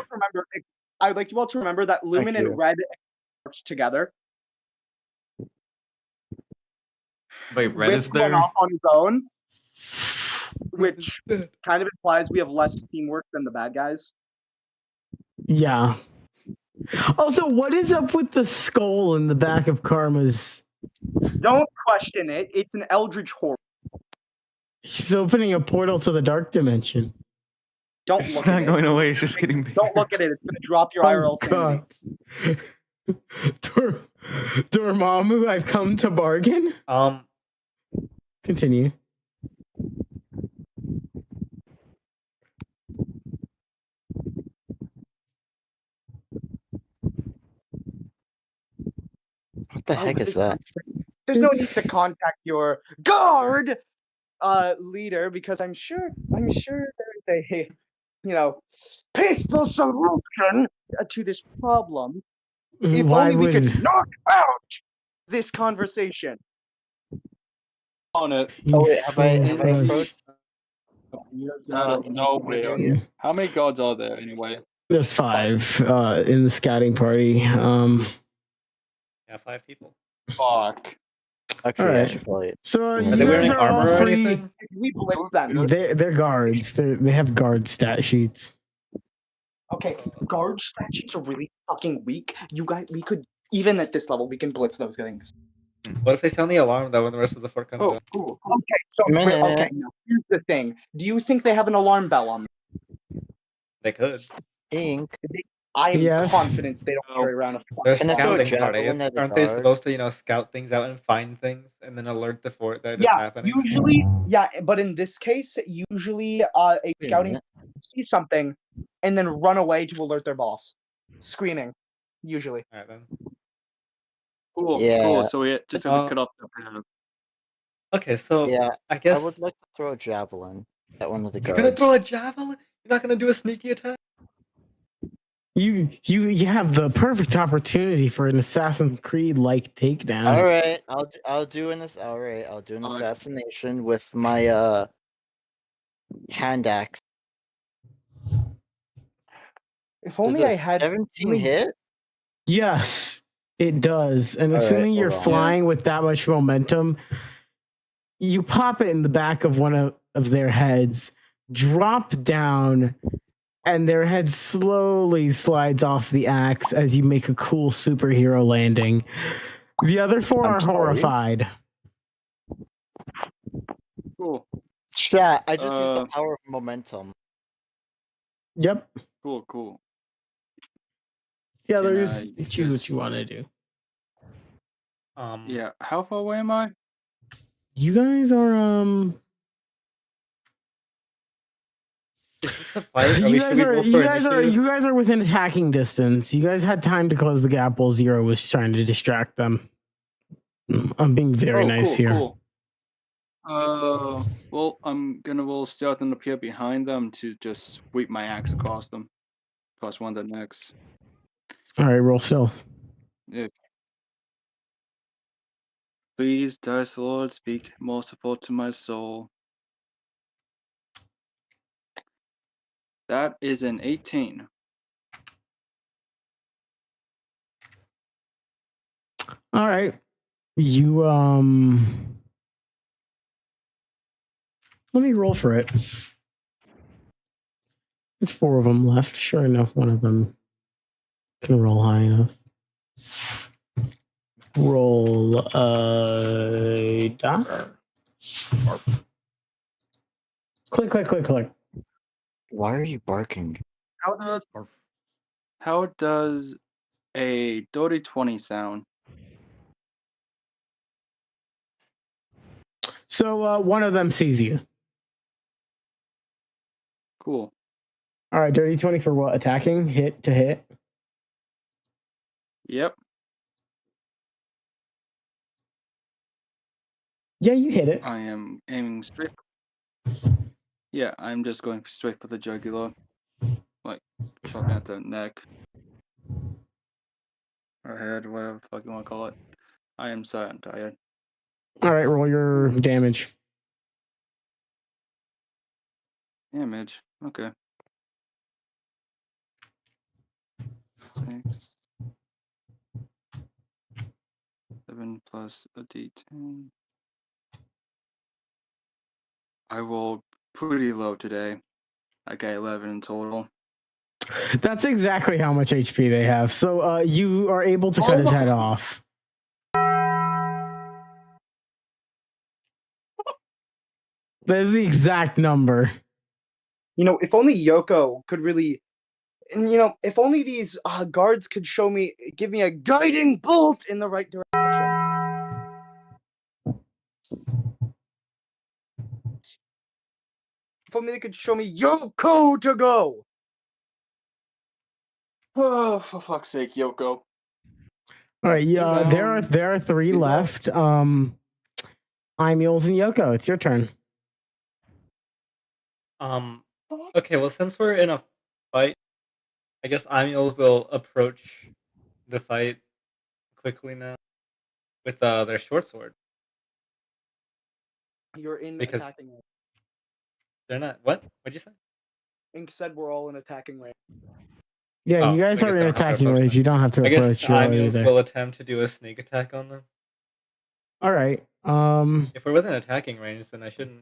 I'd like you all to remember that Lumen you. and Red worked together. Wait, Red is Whisk went there? off on his own, which kind of implies we have less teamwork than the bad guys. Yeah. Also, what is up with the skull in the back of Karma's? Don't question it. It's an eldritch horror. He's opening a portal to the dark dimension. Don't It's look not at going it. away. It's just getting bigger. Don't look at it. It's gonna drop your IRL sanity. Dormammu, I've come to bargain. Continue. What the heck is that? There's no need to contact your guard leader because I'm sure there's a peaceful solution to this problem. If only we could knock out this conversation. On it. Oh wait, have I approached? Nobody. How many gods are there anyway? There's 5 in the scouting party. Yeah, 5 people. Fuck. Actually, Alright. I should probably. So Are you they guys wearing are all armor or free. anything? We blitz them. They're guards. They have guard stat sheets. Okay, guard statutes are really fucking weak. We could, even at this level, we can blitz those things. What if they sound the alarm though when the rest of the fort comes Oh, out? cool. Okay, so Minute. okay, now here's the thing. Do you think they have an alarm bell on them? They could. Ink. I am Yes. confident they don't carry around a They're Can I throw a scouting party. javelin at a Aren't they guard? supposed to, scout things out and find things and then alert the fort that it's happening? Usually, but in this case, usually a Wait a scouting minute. sees something and then run away to alert their boss, screaming. Usually. Alright then. Cool. Yeah. Cool. So we just have to cut off the path. Okay, so Yeah, I I guess would like to throw a javelin at one of the you're guards. gonna throw a javelin. You're not gonna do a sneaky attack. You have the perfect opportunity for an Assassin's Creed like takedown. All right, I'll do an assassination with my hand axe. If Does only a I had 17 hit? Yes, it does. And All right, assuming you're hold on. flying with that much momentum, you pop it in the back of one of their heads, drop down, and their head slowly slides off the axe as you make a cool superhero landing. The other four I'm are sorry? horrified. Cool. Chat, I just used the power of momentum. Yep. Cool. Cool. Yeah, Can there's I choose what just- you want to do. Yeah. How far away am I? You guys are Is this a fight? you guys are within attacking distance. You guys had time to close the gap while Zero was trying to distract them. I'm being very nice cool, here. Cool. Well, I'm gonna roll stealth and appear behind them to just sweep my axe across them. Across one of the necks. All right, roll stealth. Yeah. Please, Dice Lord, speak merciful to my soul. That is an 18. All right. You let me roll for it. There's 4 of them left. Sure enough, one of them can roll high enough. Roll die. Click, click, click, click. Why are you barking? How does a dirty 20 sound? So one of them sees you. Cool. All right, dirty 20 for what? Attacking? Hit to hit? Yep. Yeah, you hit it. I am aiming straight. Yeah, I'm just going straight for the jugular. Like, chopping at the neck. Or head, whatever the fuck you want to call it. I am so tired. All right, roll your damage. Damage. Okay. 6. 7 plus a d10. I rolled pretty low today. I got 11 in total. That's exactly how much HP they have. So you are able to cut his head off. That is the exact number. You know, if only Yoko could really, and you know, if only these guards could give me a guiding bolt in the right direction. If only they could show me Yoko to go. Oh, for fuck's sake, Yoko. All right, yeah, there are 3 left. Imules and Yoko, it's your turn. Okay, well, since we're in a fight, I guess Imules will approach the fight quickly now with their short sword. You're in Because attacking range. they're not. What? What'd you say? Ink said we're all in attacking range. Yeah, you guys are in attacking range. You don't have to approach. I guess Imules will attempt to do a sneak attack on them. All right. If we're within attacking range, then I shouldn't.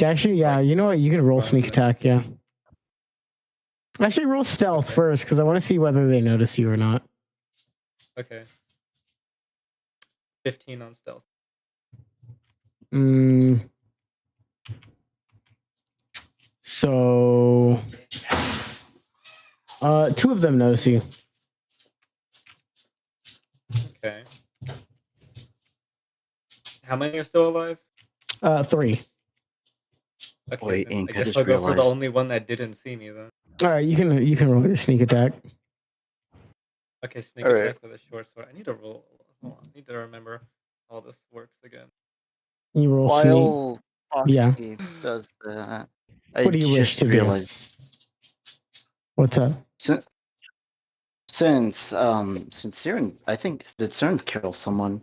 Actually, yeah. You know what? You can roll sneak attack. Yeah. Actually, roll stealth first because I want to see whether they notice you or not. Okay. 15 on stealth. So, 2 of them notice you. Okay. How many are still alive? 3. Okay, Wait, then Ink, I I guess just I'll go for the realized. only one that didn't see me then. All right, you can roll your sneak attack. Okay, sneak All right. attack with a short sword. I need to roll. Hold on, I need to remember how this works again. You roll While Yeah. Foxy does that, I What do you wish just to do? realized What's up? since Siren, I think did Siren kill someone?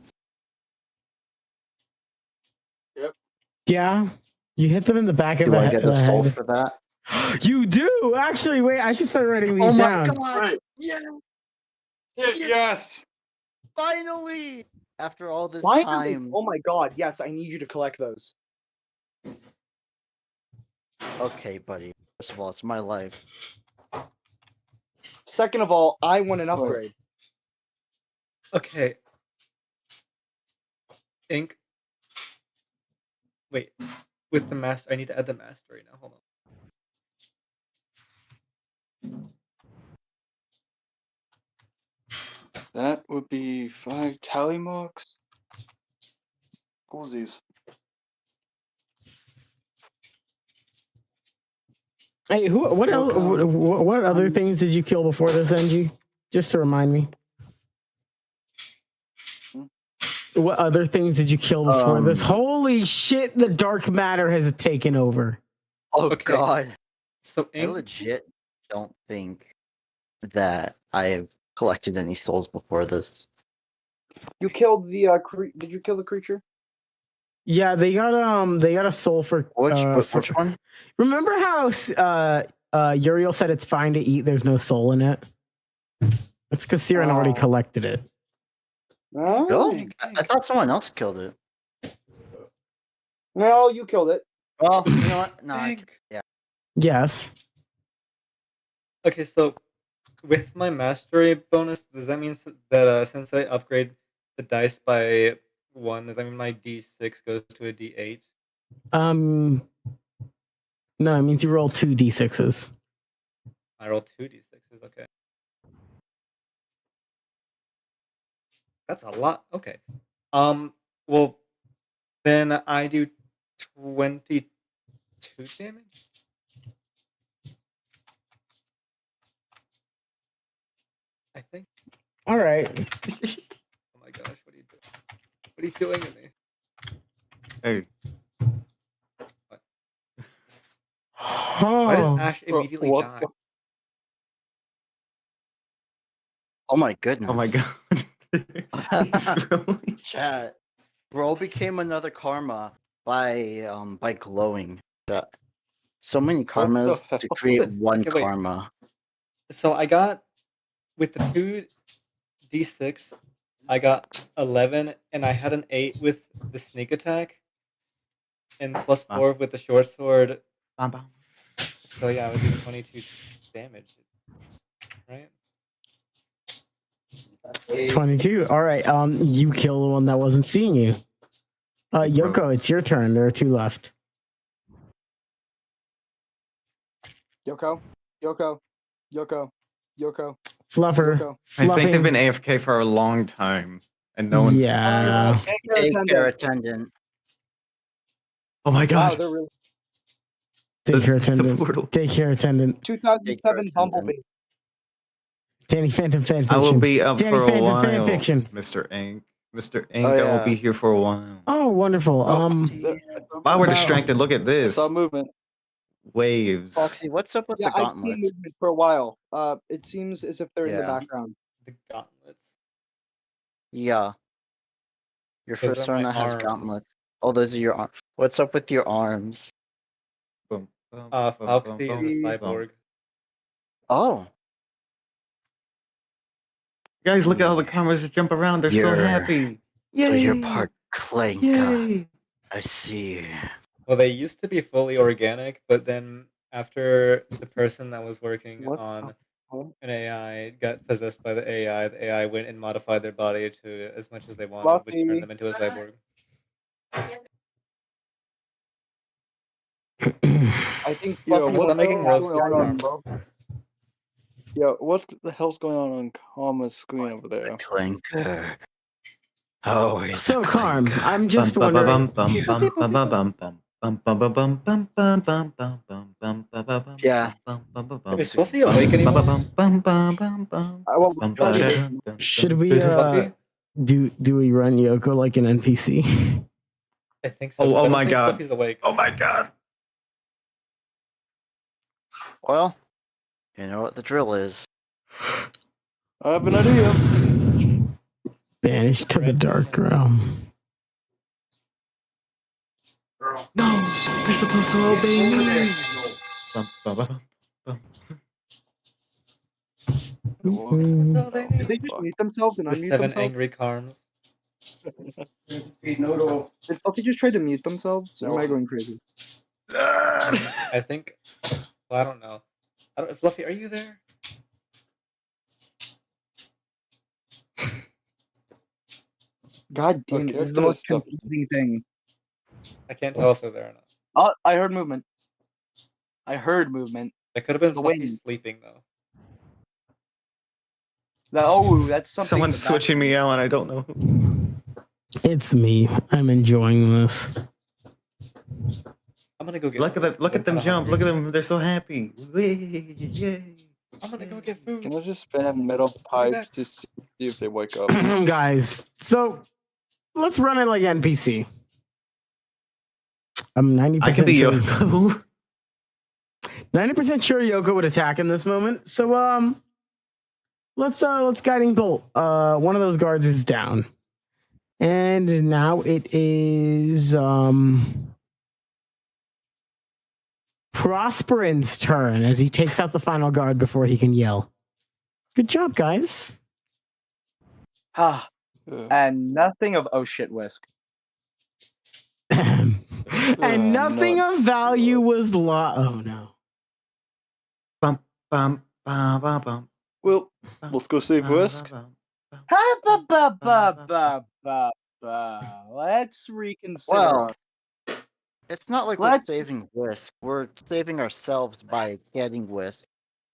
Yeah. You hit them in the back of Do the, I get a soul head. for that? You do actually. Wait, I should start writing these Oh my down. god! Right. Yeah, Yes. finally! After all this Finally! time. Oh my god, yes, I need you to collect those. Okay, buddy. First of all, it's my life. Second of all, I want an upgrade. Okay. Ink. Wait. With the master, I need to add the mastery now. Hold on. That would be 5 tally marks. Coolsies. Hey, what else? What other things did you kill before this, NG? Just to remind me. What other things did you kill before this? Holy shit! The dark matter has taken over. Oh Okay. god. So I Ink. legit don't think that I have collected any souls before this. You killed the did you kill the creature? Yeah, they got a soul for Which one? Remember how Uriel said it's fine to eat? There's no soul in it. It's because Siren already collected it. No. Really? I thought someone else killed it. No, you killed it. Well, you know what? No, Ink. yeah. Yes. Okay, so with my mastery bonus, does that mean that since I upgrade the dice by 1, does that mean my D6 goes to a D8? No, it means you roll 2 d6s. I roll 2 D6s. Okay. That's a lot. Okay. Well, then I do 22 damage. I think. All right. Oh my gosh, what are you doing? What are you doing to me? Hey. Why does Ash immediately die? Oh my goodness. Oh my god. Chat. Bro became another karma by glowing. So many karmas to create one Okay, wait. karma. So I got with the 2 D6, I got 11, and I had an 8 with the sneak attack, and plus 4 with the short sword. So yeah, I would do 22 damage, right? 22. All right. You kill the one that wasn't seeing you. Yoko, it's your turn. There are 2 left. Yoko. Fluffer. Yoko. I think they've Fluffing. been AFK for a long time, and no one's. Yeah. Daycare attendant. Oh my Wow, god. they're really Daycare The attendant. portal. Daycare attendant. 2007 Bumblebee. Danny Phantom fan I will fiction. be up Danny for a Phantom while, fan fiction. Mr. Ink. Mr. Ink, Oh, I yeah. will be here for a while. Oh, wonderful. While we're Wow. distracted, look at I this. saw movement. Waves. Foxy, what's up with Yeah, the I've seen gauntlets? movement for a while. It seems as if they're in the Yeah. background. The gauntlets. Yeah. Your Those first are one my that has arms. gauntlets. Oh, those are your arms. What's up with your arms? Boom, boom, Foxy boom, is a boom, cyborg. Oh. Guys, look at all the cameras that jump around. They're so You're- happy. So Yay! you're part Clank. Yay! I see. Well, they used to be fully organic, but then after the person that was working What on the- an AI got possessed by the AI went and modified their body to as much as they wanted, which Fluffy. turned them into a cyborg. I think Yo, Fluffy's Stop what's making going roasted on, arms. bro. Yo, what the hell's going on Karma's screen over there? Clanker. Oh, he's So, a Carm, clanker. I'm just wondering. Yeah. Is Fluffy awake anymore? I won't Should we Fluffy? Do we run Yoko like an NPC? I think so. Oh my god. Fluffy's awake. Oh my god. Well, you know what the drill is. I have an idea. Banished to the dark realm. No, you're supposed to obey me. Bum, bum, bum, bum. Did they just mute themselves and The unmute 7 themselves? angry Carms. Did Fluffy just try to mute themselves? Or am I going crazy? I think. Well, I don't know. Fluffy, are you there? God damn it! Okay, This is the after most this stuff- confusing thing. I can't tell if they're there or not. Oh, I heard movement. I heard movement. It could have been The Fluffy wind. sleeping though. That's something. Someone's in the switching me out and I don't know who. It's me. I'm enjoying this. I'm gonna go get. Look at them jump. Look at them. They're so happy. Yay. I'm gonna go get food. Can I just spam metal pipes to see if they wake up? Guys, so let's run it like NPC. I'm 90% I could be sure. Yoko. 90% sure Yoko would attack in this moment. So let's guiding bolt. One of those guards is down. And now it is Prosperin's turn as he takes out the final guard before he can yell. Good job, guys. Ah, and nothing of oh shit whisk. And nothing of value was oh no. Bum, bum, bum, bum, bum. Well, let's go save Whisk. Let's reconsider. Well, it's not like we're Let's- saving Whisk. We're saving ourselves by getting Whisk.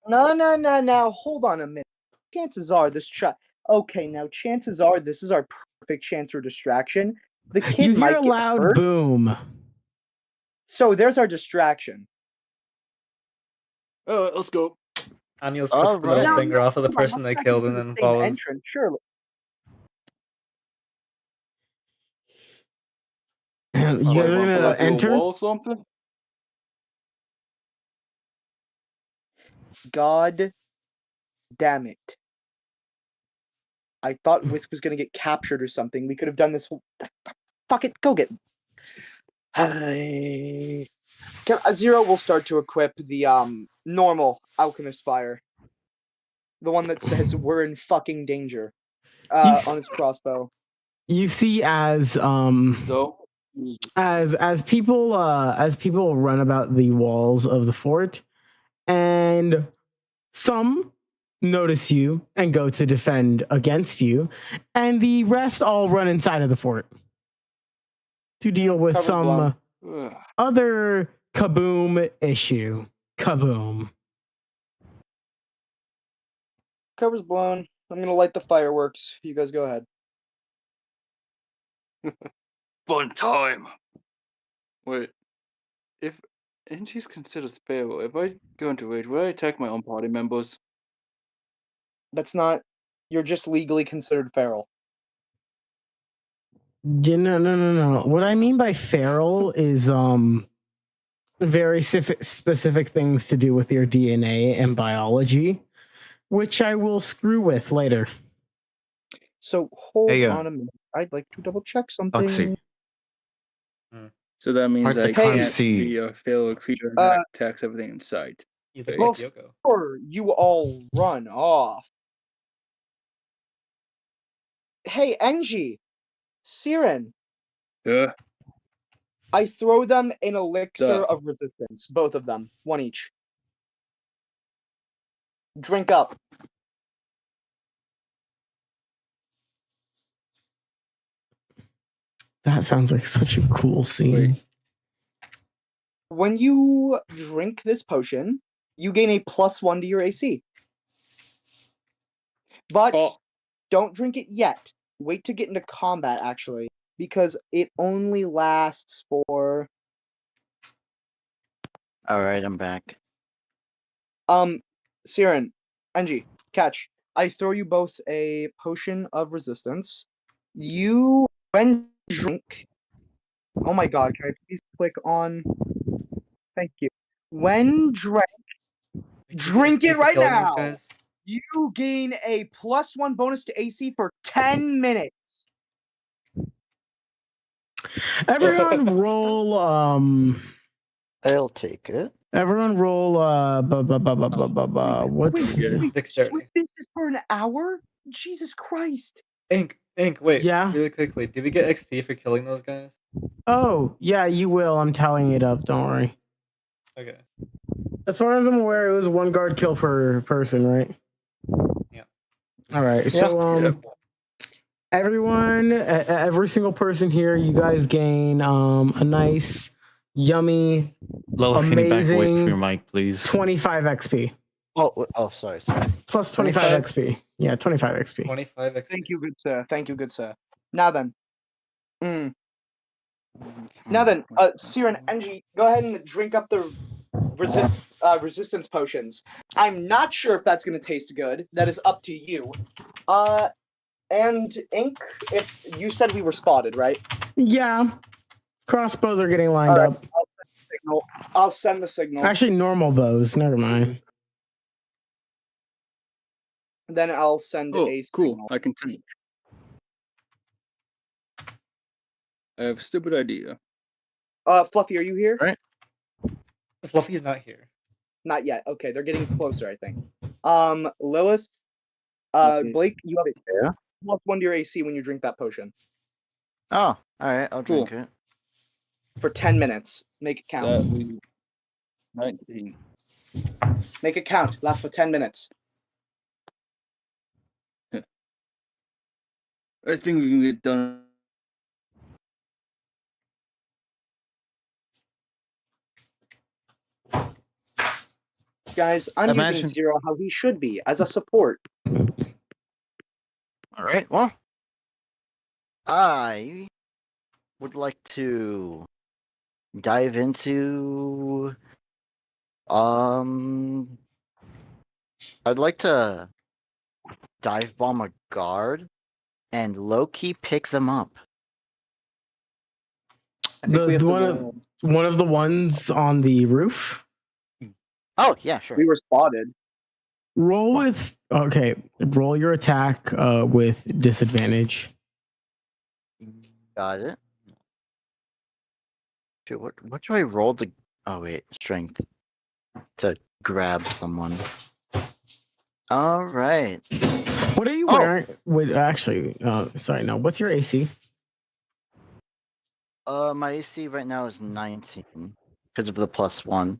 No. Hold on a minute. Chances are this chances are this is our perfect chance for distraction. The kid You might hear a get loud hurt, boom. so there's our distraction. Let's go. Amiel's All cuts the middle right. finger off of the Hold on, person they let's killed not and do then the same follows. entrance, surely. You guys Like, are run gonna through a enter? wall or something? God damn it. I thought Whisk was gonna get captured or something. We could have done this whole. Fuck it, go get. Zero will start to equip the normal alchemist fire. The one that says we're in fucking danger. On his crossbow. You see as So, as people run about the walls of the fort, and some notice you and go to defend against you, and the rest all run inside of the fort to deal with Cover's some blown. other kaboom issue. Kaboom. Cover's blown. I'm gonna light the fireworks. You guys go ahead. fun time. Wait, if NG's considers feral, if I go into rage, will I attack my own party members? That's not. You're just legally considered feral. Yeah, no. What I mean by feral is very specific things to do with your DNA and biology, which I will screw with later. So hold Hey, on a minute. I'd like to double check something. Foxy. So that means Hard to I come can't see. be a feral creature that attacks everything in sight. You look Well, like Yoko. Or you all run off. Hey, Engie, Siren, Yeah. I throw them an elixir Duh. of resistance. Both of them. One each. Drink up. That sounds like such a cool scene. When you drink this potion, you gain a +1 to your AC. But don't drink it yet. Wait to get into combat, actually, because it only lasts for. All right, I'm back. Siren, Engie, catch. I throw you both a potion of resistance. You, when drink. Oh my god, can I please click on? Thank you. When drink it right now! You gain a +1 bonus to AC for 10 minutes. Everyone roll. I'll take it. Everyone roll. What's Dexterity. This is for an hour? Jesus Christ! Ink, wait. Yeah. Really quickly, did we get XP for killing those guys? Oh, yeah, you will. I'm tallying it up. Don't worry. Okay. As far as I'm aware, it was 1 guard kill per person, right? Yeah. All right. So, everyone, every single person here, you guys gain a nice, yummy, Lois, can you back away amazing from your mic, please? 25 XP. Oh, sorry. Plus 25 XP. Yeah, 25 XP. 25 XP. Thank you, good sir. Thank you, good sir. Now then. Now then, Siren, Engie, go ahead and drink up the resistance potions. I'm not sure if that's going to taste good. That is up to you. And Ink, if you said we were spotted, right? Yeah. Crossbows are getting lined up. I'll send the signal. Actually, normal bows. Never mind. Then I'll send a cool. signal. I can tell you. I have a stupid idea. Fluffy, are you here? Right. Fluffy's not here. Not yet. Okay, they're getting closer, I think. Lilith, Blake, you have a +1 to your AC when you drink that potion. Oh, alright, I'll drink it. For 10 minutes. Make it count. 19. Make it count. Last for 10 minutes. I think we can get done. Guys, I'm using Zero how he should be, as a support. Alright, well. I would like to dive into I'd like to dive bomb a guard and low-key pick them up. One of the ones on the roof? Oh, yeah, sure. We were spotted. Roll your attack with disadvantage. Got it. Dude, what do I roll to... Oh, wait. Strength. To grab someone. All right. What are you wearing? Wait, actually, sorry, no. What's your AC? My AC right now is 19 because of the +1.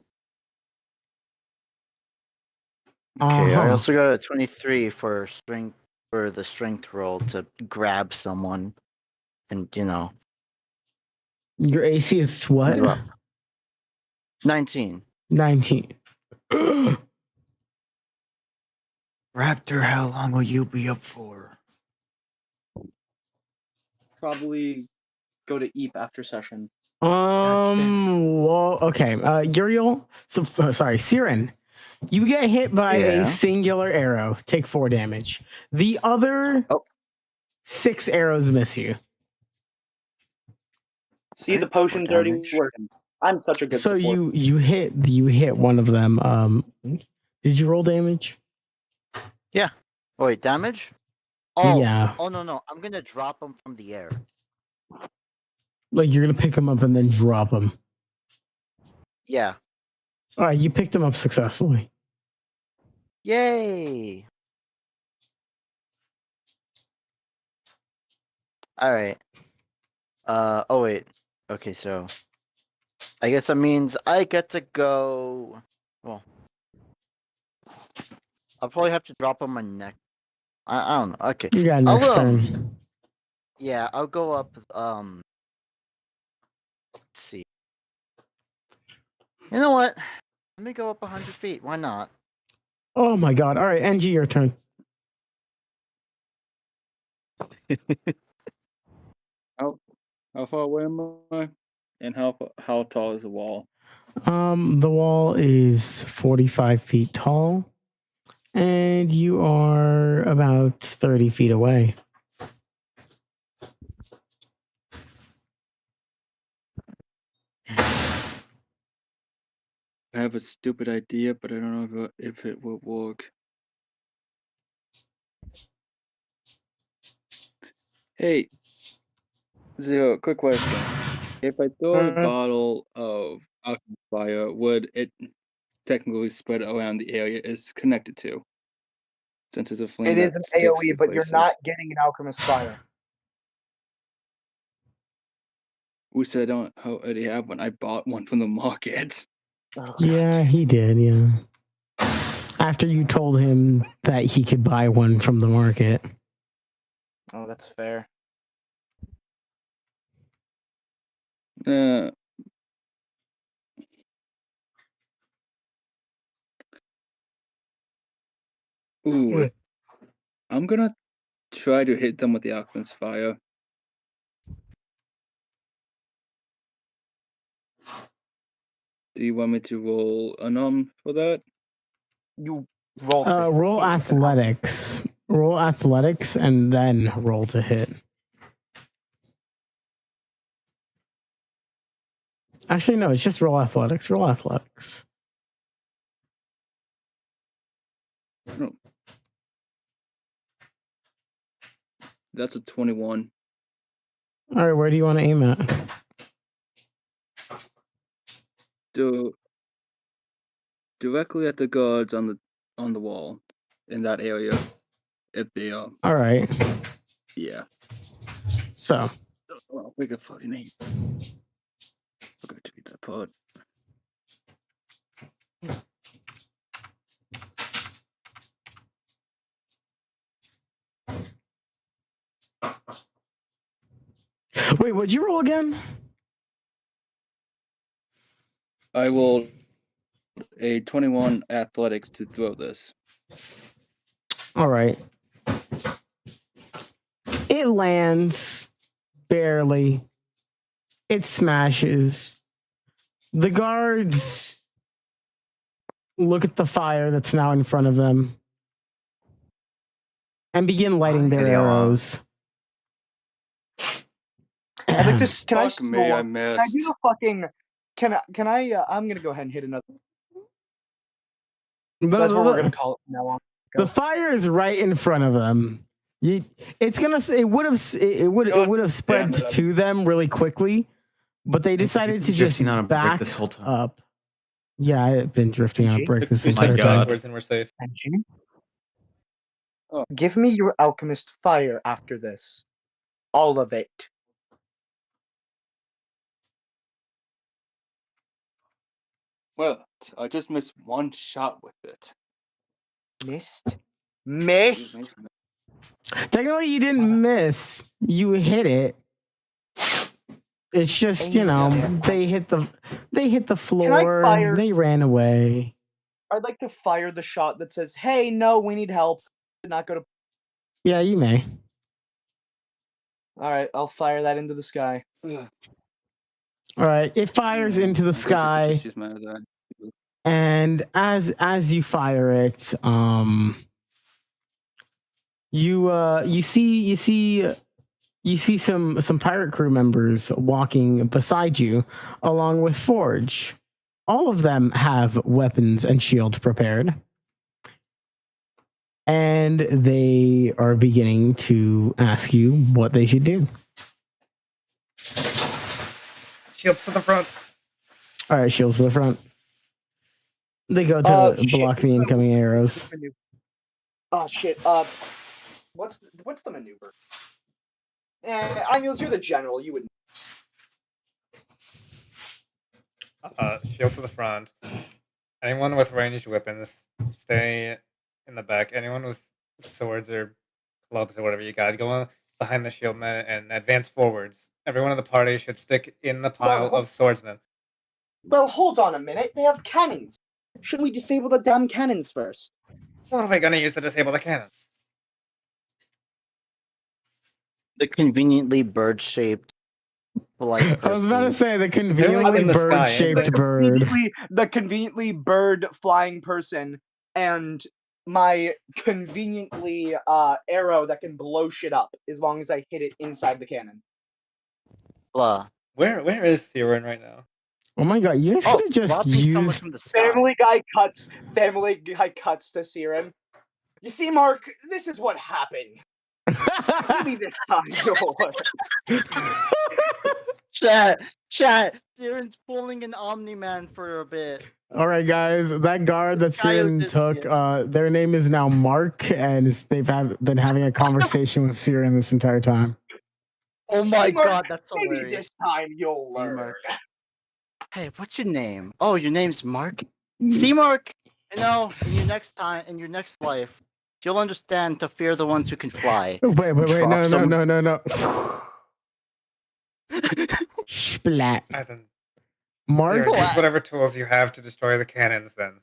Okay, I also got a 23 for strength for the strength roll to grab someone, and Your AC is what? 19. 19. Raptor, how long will you be up for? Probably go to Eep after session. Well, okay. Uriel, sorry, Siren. You get hit by a singular arrow. Take 4 damage. The other 6 arrows miss you. See, the potion's already working. I'm such a good support. you hit one of them. Did you roll damage? Yeah. Oh, wait, damage? Oh, yeah. Oh, no. I'm going to drop them from the air. Like, you're going to pick them up and then drop them. Yeah. All right, you picked them up successfully. Yay! All right. Oh, wait. Okay, so... I guess that means I get to go... Well... I'll probably have to drop on my neck. I don't know. Okay. You got next turn. Yeah, I'll go up. Let's see. You know what? Let me go up 100 feet. Why not? Oh my god! All right, NG, your turn. How far away am I? And how tall is the wall? The wall is 45 feet tall. And you are about 30 feet away. I have a stupid idea, but I don't know if it will work. Hey, Zero, quick question. If I throw a bottle of alchemy fire, would it technically spread around the area it's connected to? Since it's a flame It that is an sticks AoE, to but you're places. not getting an alchemist fire. We said I don't already have one. I bought one from the market. Oh, Yeah, he did. Yeah. After you told him that he could buy one from the market. Oh, that's fair. Ooh, I'm gonna try to hit them with the alchemist fire. Do you want me to roll an for that? You roll to Roll hit with an athletics. Roll athletics and then roll to hit. Actually, no, it's just roll athletics. Roll athletics. No. That's a 21. All right, where do you want to aim at? Directly at the guards on the wall in that area. If they are. All right. Yeah. So. Oh, we got fucking name. Forgot to read that part. Wait, what'd you roll again? I rolled a 21 athletics to throw this. All right. It lands barely. It smashes. The guards look at the fire that's now in front of them and begin lighting their arrows. I'd like to. Can I Fuck me, I missed. Can I do the fucking? Can I? I'm gonna go ahead and hit another. That's what we're gonna call it from now on. The fire is right in front of them. It's gonna. It would have spread to them really quickly, but they decided to just back this whole time. up. Yeah, I've been drifting on a break this entire time. And we're safe. Give me your alchemist fire after this. All of it. Well, I just missed one shot with it. Missed? Technically, you didn't miss. You hit it. It's just, they hit the floor. They ran away. I'd like to fire the shot that says, "Hey, no, we need help." Did not go to. Yeah, you may. All right, I'll fire that into the sky. All right, it fires into the sky, and as you fire it, you see some pirate crew members walking beside you, along with Forge. All of them have weapons and shields prepared, and they are beginning to ask you what they should do. Shields to the front. All right, shields to the front. They go to block the incoming arrows. Oh shit! What's the maneuver? Aniels, you're the general. You would. Shields to the front. Anyone with ranged weapons, stay in the back. Anyone with swords or clubs or whatever you got, go on behind the shield man and advance forwards. Everyone in the party should stick in the pile of swordsmen. Well, hold on a minute. They have cannons. Shouldn't we disable the damn cannons first? What are we gonna use to disable the cannon? The conveniently bird-shaped. Like I was about to say the conveniently bird-shaped bird. The conveniently bird flying person and my conveniently arrow that can blow shit up as long as I hit it inside the cannon. Blah. Where is Siren right now? Oh my god, you guys could have just dropping someone used. from the sky. Family Guy cuts to Siren. You see, Mark, this is what happened. Maybe this time you'll learn. Chat. Siren's pulling an Omni-Man for a bit. All right, guys, that guard that Siren took, their name is now Mark, and they've been having a conversation with Siren this entire time. Oh my Mark, god, that's maybe hilarious. this time you'll learn. Mark. Hey, what's your name? Oh, your name's Mark? See, Mark, in your next life, you'll understand to fear the ones who can fly. Wait, no. Splat. Mark? Use whatever tools you have to destroy the cannons, then.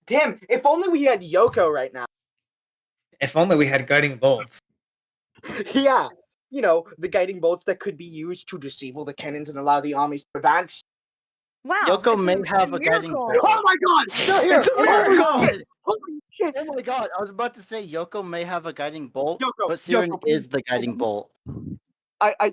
Damn, if only we had Yoko right now. If only we had guiding bolts. Yeah, the guiding bolts that could be used to disable the cannons and allow the armies to advance. Wow. Yoko it's may have a guiding miracle. bolt. Oh my god! They're here! It's a miracle! Holy shit! Oh my god, I was about to say Yoko may have a guiding bolt, Yoko, but Siren Yoko, is the guiding bolt. I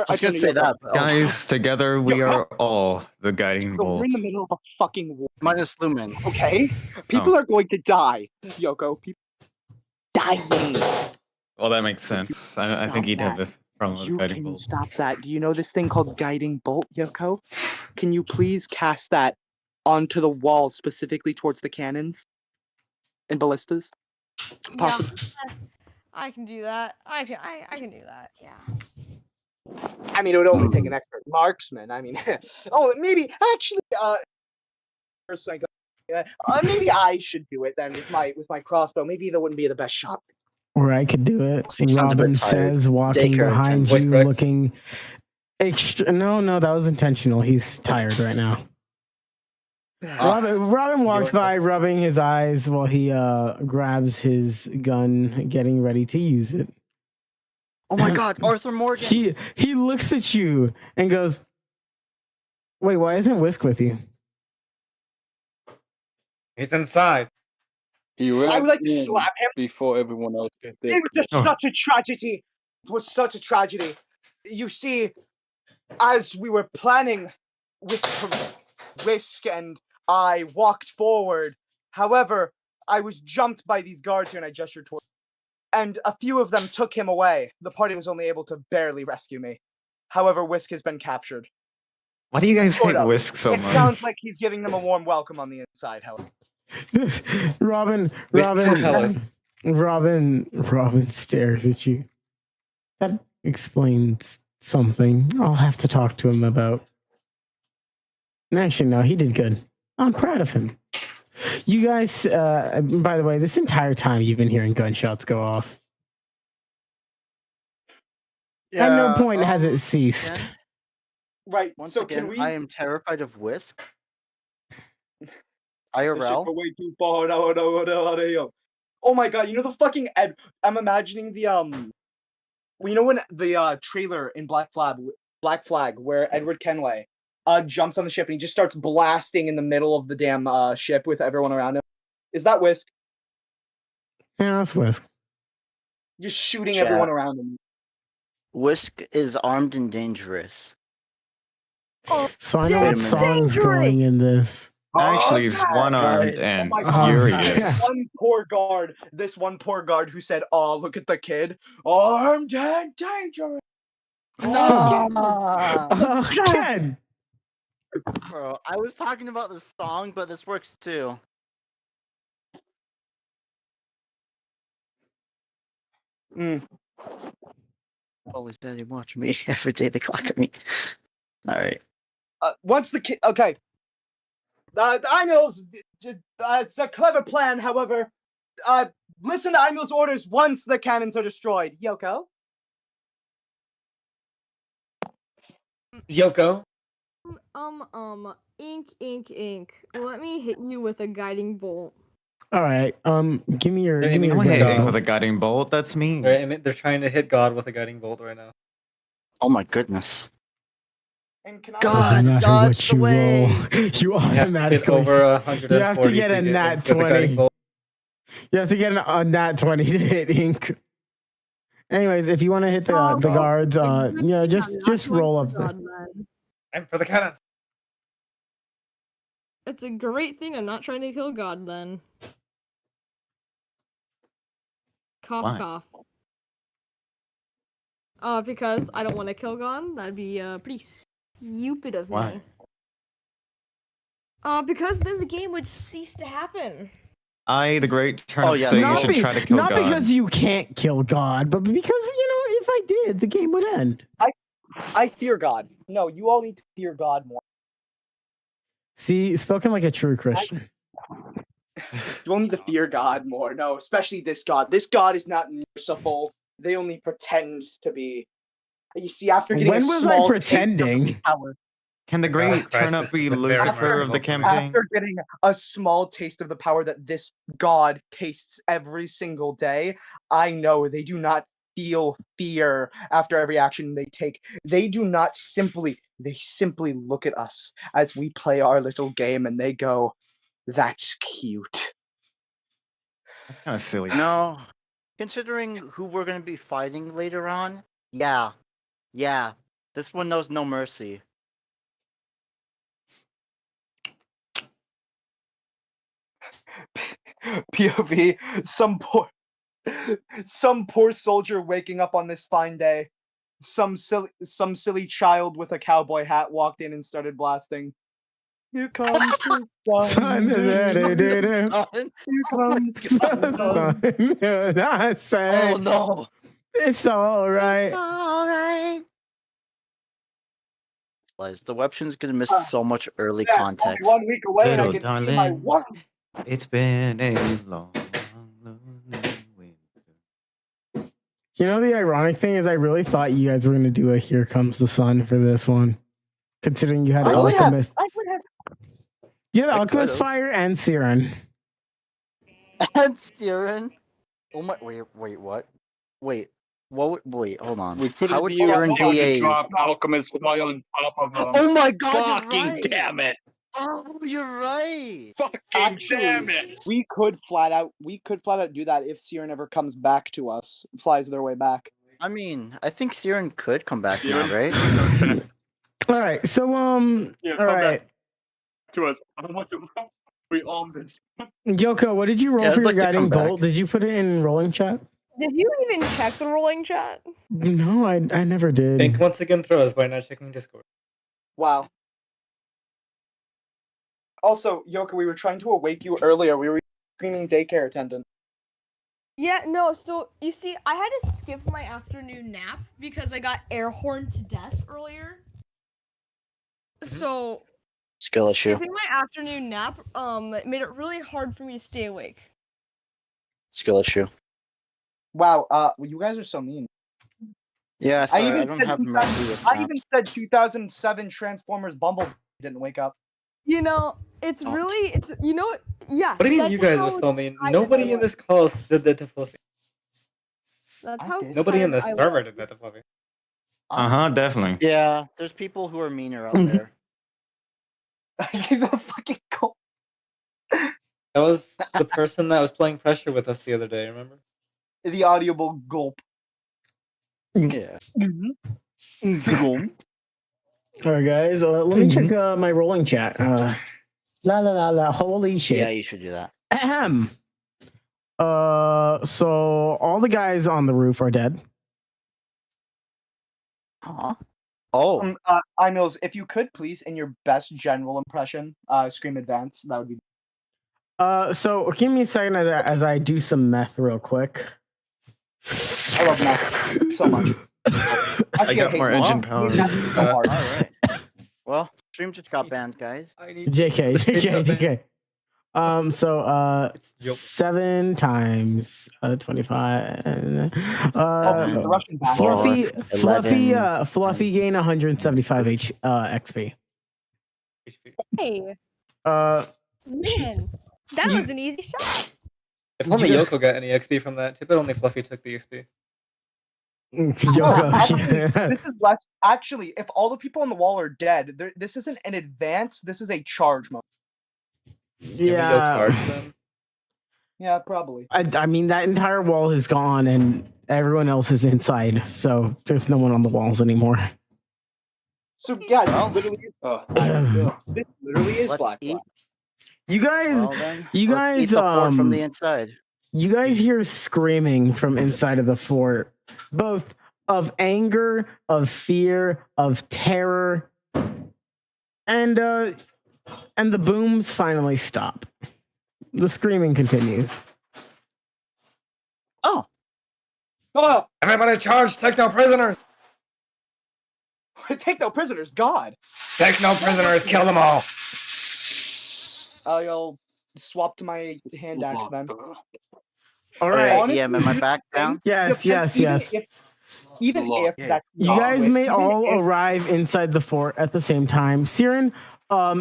was gonna say that. But Guys, together we are all the guiding Yoko, bolt. we're in the middle of a fucking war. Minus Lumen. Okay? People are going to die. Yoko, people dying. Well, that makes sense. I think he'd have a problem with You guiding can bolt. stop that. Do you know this thing called guiding bolt, Yoko? Can you please cast that onto the wall, specifically towards the cannons and ballistas? Possibly. Yeah, I can do that. I can do that. Yeah. I mean, it would only take an expert marksman. I mean, maybe actually, maybe I should do it then with my crossbow. Maybe that wouldn't be the best shot. Or I could do it. He sounds a bit Robin tired. says, walking Daycare behind voice you, crack. looking extra. No, that was intentional. He's tired right now. Robin walks by, rubbing his eyes while he grabs his gun, getting ready to use it. Oh my god, Arthur Morgan! He looks at you and goes, "Wait, why isn't Whisk with you?" He's inside. I would like to slap him before everyone else gets there. It was just such a tragedy. It was such a tragedy. You see, as we were planning with Whisk and I walked forward. However, I was jumped by these guards here and I gestured toward and a few of them took him away. The party was only able to barely rescue me. However, Whisk has been captured. Why do you guys Sort hate of. Whisk so It much? sounds like he's giving them a warm welcome on the inside, however. Robin stares at you. That explains something. I'll have to talk to him about. Actually, no, he did good. I'm proud of him. You guys, by the way, this entire time you've been hearing gunshots go off. Yeah, At no point has it ceased. again, Right. Once so again, can we? I am terrified of Whisk. This shit IRL. go way too far. No. Oh my god! You know the fucking I'm imagining the you know when the trailer in Black Flag where Edward Kenway jumps on the ship and he just starts blasting in the middle of the damn ship with everyone around him. Is that Whisk? Yeah, that's Whisk. Just shooting Chat. everyone around him. Whisk is armed and dangerous. So I know what That's song's going in this. Actually, he's one-armed and Oh my God. furious. This one poor guard who said, "Oh, look at the kid, armed and dangerous." Oh, Ken! Bro, I was talking about the song, but this works too. Always daddy watch me every day they clock at me. Alright. Once the kid, okay. Imil's, it's a clever plan. However, listen to Imil's orders once the cannons are destroyed. Yoko. Yoko? Ink. Let me hit you with a guiding bolt. All right. Give me your. They're Give me aiming your for Hitting God. with a guiding bolt? That's me. They're trying to hit God with a guiding bolt right now. Oh my goodness. And can I God. Doesn't matter dodge what the you way. roll. You You have to get automatically. over 140 You have to get a hit nat with the guiding 20. bolt. You have to get a nat 20 to hit ink. Anyways, if you want to hit the guards, just roll up. I'm for the cannons. It's a great thing I'm not trying to kill God then. Cough, Why? cough. Because I don't want to kill God. That'd be pretty stupid of Why? me. Because then the game would cease to happen. I, the great turnip, Oh, yeah, say you Not, should try to kill not God. because you can't kill God, but because, if I did, the game would end. I fear God. No, you all need to fear God more. See, spoken like a true Christian. You all need to fear God more. No, especially this God. This God is not merciful. They only pretend to be. You see, after getting When a was I small taste of pretending? power, Can the The God of great Christ turnip is be very Lucifer of the merciful. campaign? after getting a small taste of the power that this God tastes every single day, I know they do not feel fear after every action they take. They simply look at us as we play our little game and they go, "That's cute." That's kind of silly. No, considering who we're gonna be fighting later on, yeah, this one knows no mercy. POV, some poor soldier waking up on this fine day. Some silly child with a cowboy hat walked in and started blasting. Here comes the sun. Here comes the sun. I say, Oh no! it's all right. Alright. Lies, the weapon's gonna miss Ah, so much early Yeah, only context. 1 week away and I Little can see my darling. one. It's been a long, lonely winter. The ironic thing is I really thought you guys were going to do a Here Comes the Sun for this one. Considering you had I would have. Alchemist. I would have. You had I Alchemist could've. Fire and Siren. And Siren. Oh my! Wait, what? Wait, hold on. We could How have would used Siren Siren be to a? drop Alchemist Fire on top of them. Oh my God! Fucking You're right. damn it! Oh, you're right. Fucking Actually, damn it! we could flat out do that if Siren ever comes back to us, flies their way back. I mean, I think Siren could come back now, right? Okay. All right. So, Yeah, all come right. back to us. I don't want to. We own this. Yoko, what did you roll Yeah, for I'd your like to come guiding bolt? back. Did you put it in rolling chat? Did you even check the rolling chat? No, I never did. Bank once again throws by not checking Discord. Wow. Also, Yoko, we were trying to awake you earlier. We were screaming daycare attendant. Yeah, no, so you see, I had to skip my afternoon nap because I got air horned to death earlier. So Skill issue. skipping my afternoon nap made it really hard for me to stay awake. Skill issue. Wow, you guys are so mean. Yeah, sorry, I, even don't said have 2000 mercy with I even naps. said 2007 Transformers Bumblebee didn't wake up. You know, it's Oh. really, yeah. What do you mean that's you guys how are so mean? I Nobody in was. this call did that to Fluffy. That's I how did. Nobody in tired the I server was. did that to Fluffy. Definitely. Yeah, there's people who are meaner out there. The fucking call. That was the person that was playing pressure with us the other day, remember? The audible gulp. Yeah. All right, guys. Let me check my rolling chat. Holy shit. Yeah, you should do that. Ahem. So all the guys on the roof are dead. Huh? Oh, Imils, if you could please, in your best general impression, scream advance. That would be. So give me a second as I do some math real quick. I love math so much. I got more engine power. all right. Well, stream just got banned, guys. JK. So It's joke. 7 times 25. The Russian bastard. Fluffy gain 175 XP. Hey, man, that You- was an easy shot. If only Yeah. Yoko got any XP from that, too bad only Fluffy took the XP. Yoko. This is less. Actually, if all the people on the wall are dead, this isn't an advance. This is a charge mode. Can we go charge Yeah. them? Yeah, probably. I mean, that entire wall is gone and everyone else is inside. So there's no one on the walls anymore. So yeah, this literally is. This literally is Let's Black eat. Black. You guys, Well then, you let's guys, eat the fort from the inside. you guys hear screaming from inside of the fort, both of anger, of fear, of terror, and the booms finally stop. The screaming continues. Oh, Oh, Everybody charge! Take no prisoners! take no prisoners, God. Take no prisoners! Kill them all! I'll swap to my hand axe then. All right. Honestly, DM, am I back down? Yes, depends- yes, yes. Even if Yeah. that's You not guys it, may even all if- arrive inside the fort at the same time. Siren,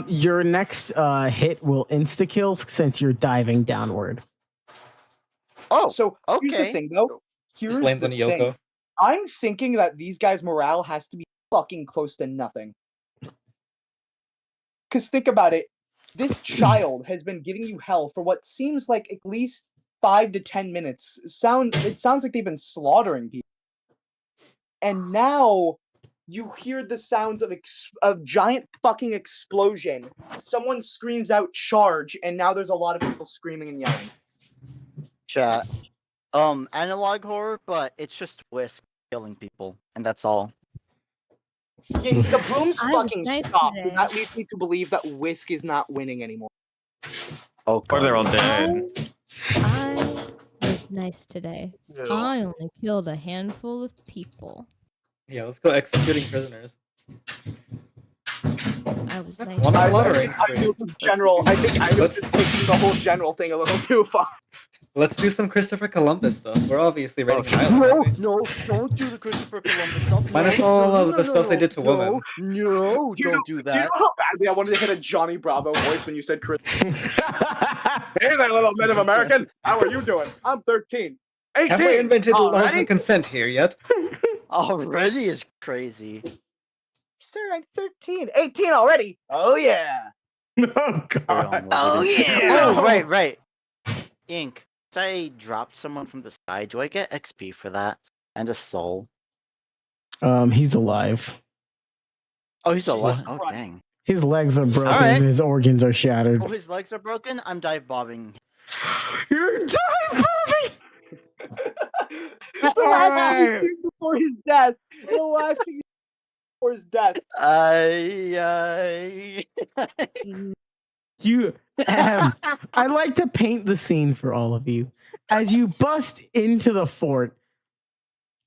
your next hit will insta kill since you're diving downward. Oh, So here's the okay. thing, though. Here's Just lands the on Yoko. thing. I'm thinking that these guys' morale has to be fucking close to nothing. Because think about it. This child has been giving you hell for what seems like at least 5 to 10 minutes. It sounds like they've been slaughtering people. And now you hear the sounds of a giant fucking explosion. Someone screams out charge, and now there's a lot of people screaming and yelling. Chat. Analog horror, but it's just Whisk killing people, and that's all. Yes, the booms I was fucking nice stopped. today. That leads me to believe that Whisk is not winning anymore. Oh, Or they're all God. dead. I was nice today. I only killed a handful of people. Yeah, let's go executing prisoners. I was That's nice. one today. slaughtering I think general. I think I was just taking the whole general thing a little too far. Let's do some Christopher Columbus stuff. We're obviously rating an No, island. aren't we? no, don't do the Christopher Columbus stuff. Minus No, all no, of no, the no, stuff they no, did to no, women. No, Do you don't do Do you that. know how badly I wanted to hit a Johnny Bravo voice when you said Chris? Hey there, little Native American. How are you doing? I'm 13. 18. Have we invented laws Already? and consent here yet? Already is crazy. Sir, I'm 13. 18 already. Oh yeah. Oh god. Oh yeah. Oh right. Ink. So I dropped someone from the sky. Do I get XP for that? And a soul. He's alive. Oh, he's alive. Jesus Oh Christ. dang. His legs are broken Alright. and his organs are shattered. Oh, his legs are broken. I'm dive bobbing. You're dive bombing! The last thing he did before his death. The last thing he did before his death. You I like to paint the scene for all of you. As you bust into the fort,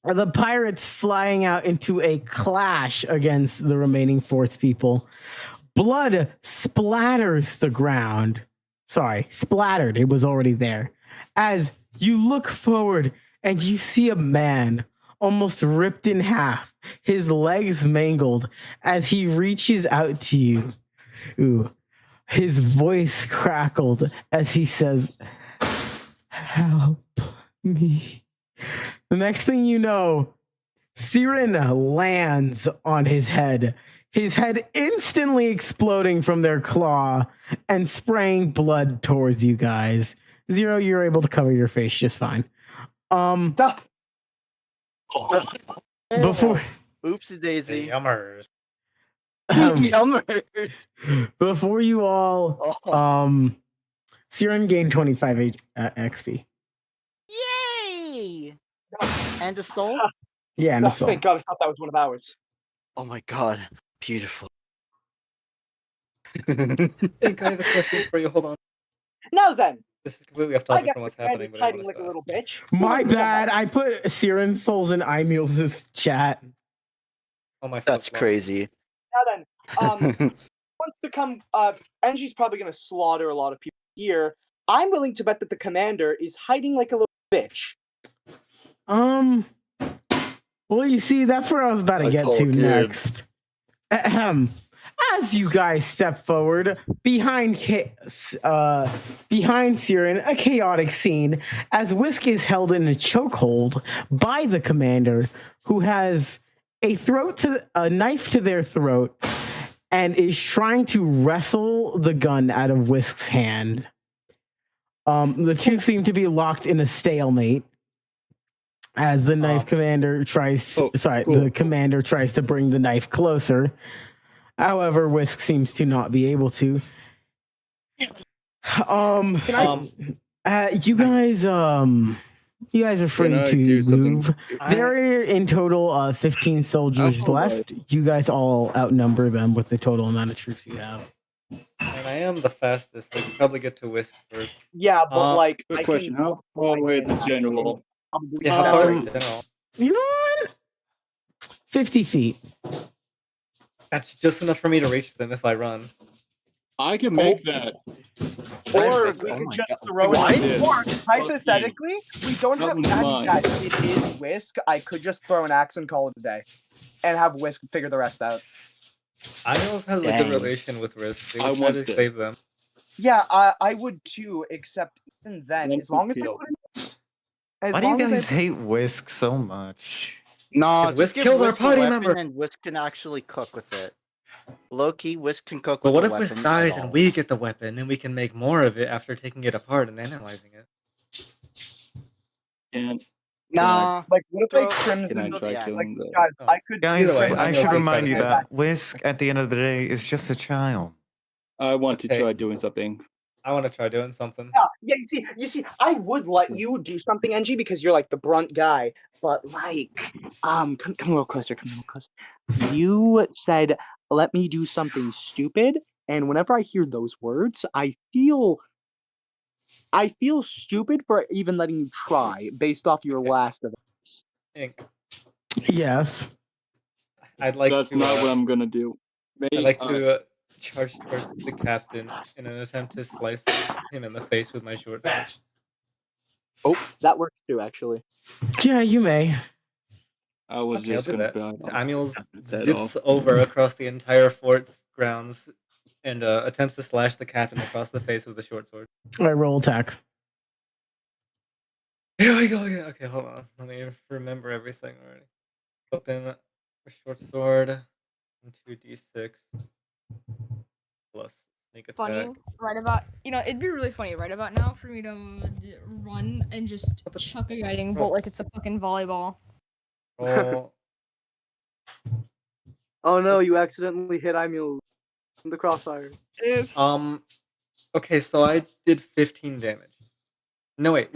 the pirates flying out into a clash against the remaining fort's people. Blood splatters the ground. Sorry, splattered. It was already there. As you look forward and you see a man almost ripped in half, his legs mangled, as he reaches out to you. Ooh. His voice crackled as he says, "Help me." The next thing you know, Siren lands on his head instantly exploding from their claw and spraying blood towards you guys. Zero, you're able to cover your face just fine. Before Oopsie daisy. Yummers. Yummers. Before you all, Siren gained 25 XP. Yay! And a soul? Yeah, and a soul. Thank God, I thought that was one of ours. Oh my god. Beautiful. I think I have a question for you. Hold on. Now then, This is completely off I topic got from what's hiding happening, but I want like a to little bitch. My Who wants to come bad. back? I put Siren souls in Imul's chat. Oh my. That's crazy. Now then, wants to come. Angie's probably gonna slaughter a lot of people here. I'm willing to bet that the commander is hiding like a little bitch. Well, you see, that's where I was about to get to next. Ahem. As you guys step forward, behind Siren, a chaotic scene as Whisk is held in a chokehold by the commander, who has a knife to their throat and is trying to wrestle the gun out of Whisk's hand. The two seem to be locked in a stalemate. As the knife commander tries, the commander tries to bring the knife closer. However, Whisk seems to not be able to. You guys are free to move. There are in total 15 soldiers left. You guys all outnumber them with the total amount of troops you have. And I am the fastest. So I could probably get to Whisk first. Yeah, but like, good question. How far away is the general? Yeah, how far is the general? You know what? 50 feet. That's just enough for me to reach them if I run. I can make that. Or we could just throw it. Or hypothetically, we don't have guys. It is Whisk. I could just throw an axe and call it a day, and have Whisk figure the rest out. Anios has a good relation with Risk. They would try to save them. Yeah, I would too. Except even then, as long as why do you guys hate Whisk so much? No, Whisk kills our party member, and Whisk can actually cook with it. Low key, Whisk can cook. But with what the if Whisk weapon dies and we get the weapon, and we can make more of it after taking it apart and analyzing it? And nah, like what if they Crimson? Guys, I should remind you that Whisk, at the end of the day, is just a child. I want to try doing something. I want to try doing something. Yeah. You see, I would let you do something, NG, because you're like the brunt guy. But like, come a little closer. Come a little closer. You said, "Let me do something stupid," and whenever I hear those words, I feel stupid for even letting you try, based off your last events. Yes. I'd like. That's not what I'm gonna do. I'd like to charge towards the captain in an attempt to slice him in the face with my short sword. Oh, that works too, actually. Yeah, you may. I was just gonna. Amiels zips over across the entire fort's grounds and attempts to slash the captain across the face with a short sword. All right, roll attack. Here we go again. Okay, hold on. Let me remember everything already. Open a short sword and 2d6 plus sneak attack. Funny, right about it'd be really funny right about now for me to run and just chuck a guiding bolt like it's a fucking volleyball. Roll. Oh no, you accidentally hit Imul in the crossfire. Okay, so I did 15 damage. No, wait,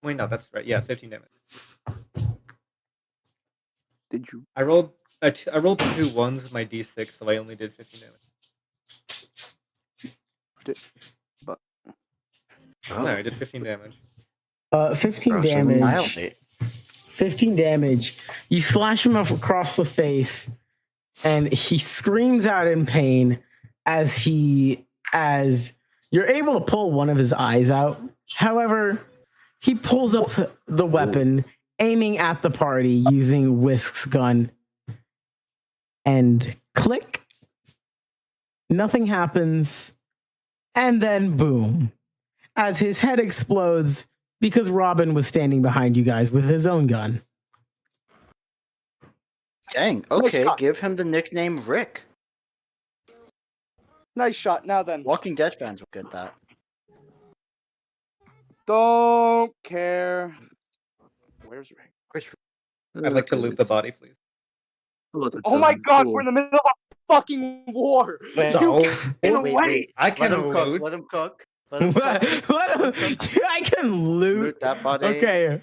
Wait, no, that's right. Yeah, 15 damage. Did you? I rolled 2 ones with my d6, so I only did 15 damage. No, I did 15 damage. 15 damage. 15 damage. You slash him up across the face, and he screams out in pain as you're able to pull one of his eyes out. However, he pulls up the weapon, aiming at the party using Whisk's gun. And click. Nothing happens. And then boom. As his head explodes because Robin was standing behind you guys with his own gun. Dang, okay, give him the nickname Rick. Nice shot. Now then. Walking Dead fans will get that. Don't care. Where's Rick? I'd like to loot the body, please. Oh my god, we're in the middle of a fucking war. Wait. I can loot. Let him cook. I can loot that body. Okay.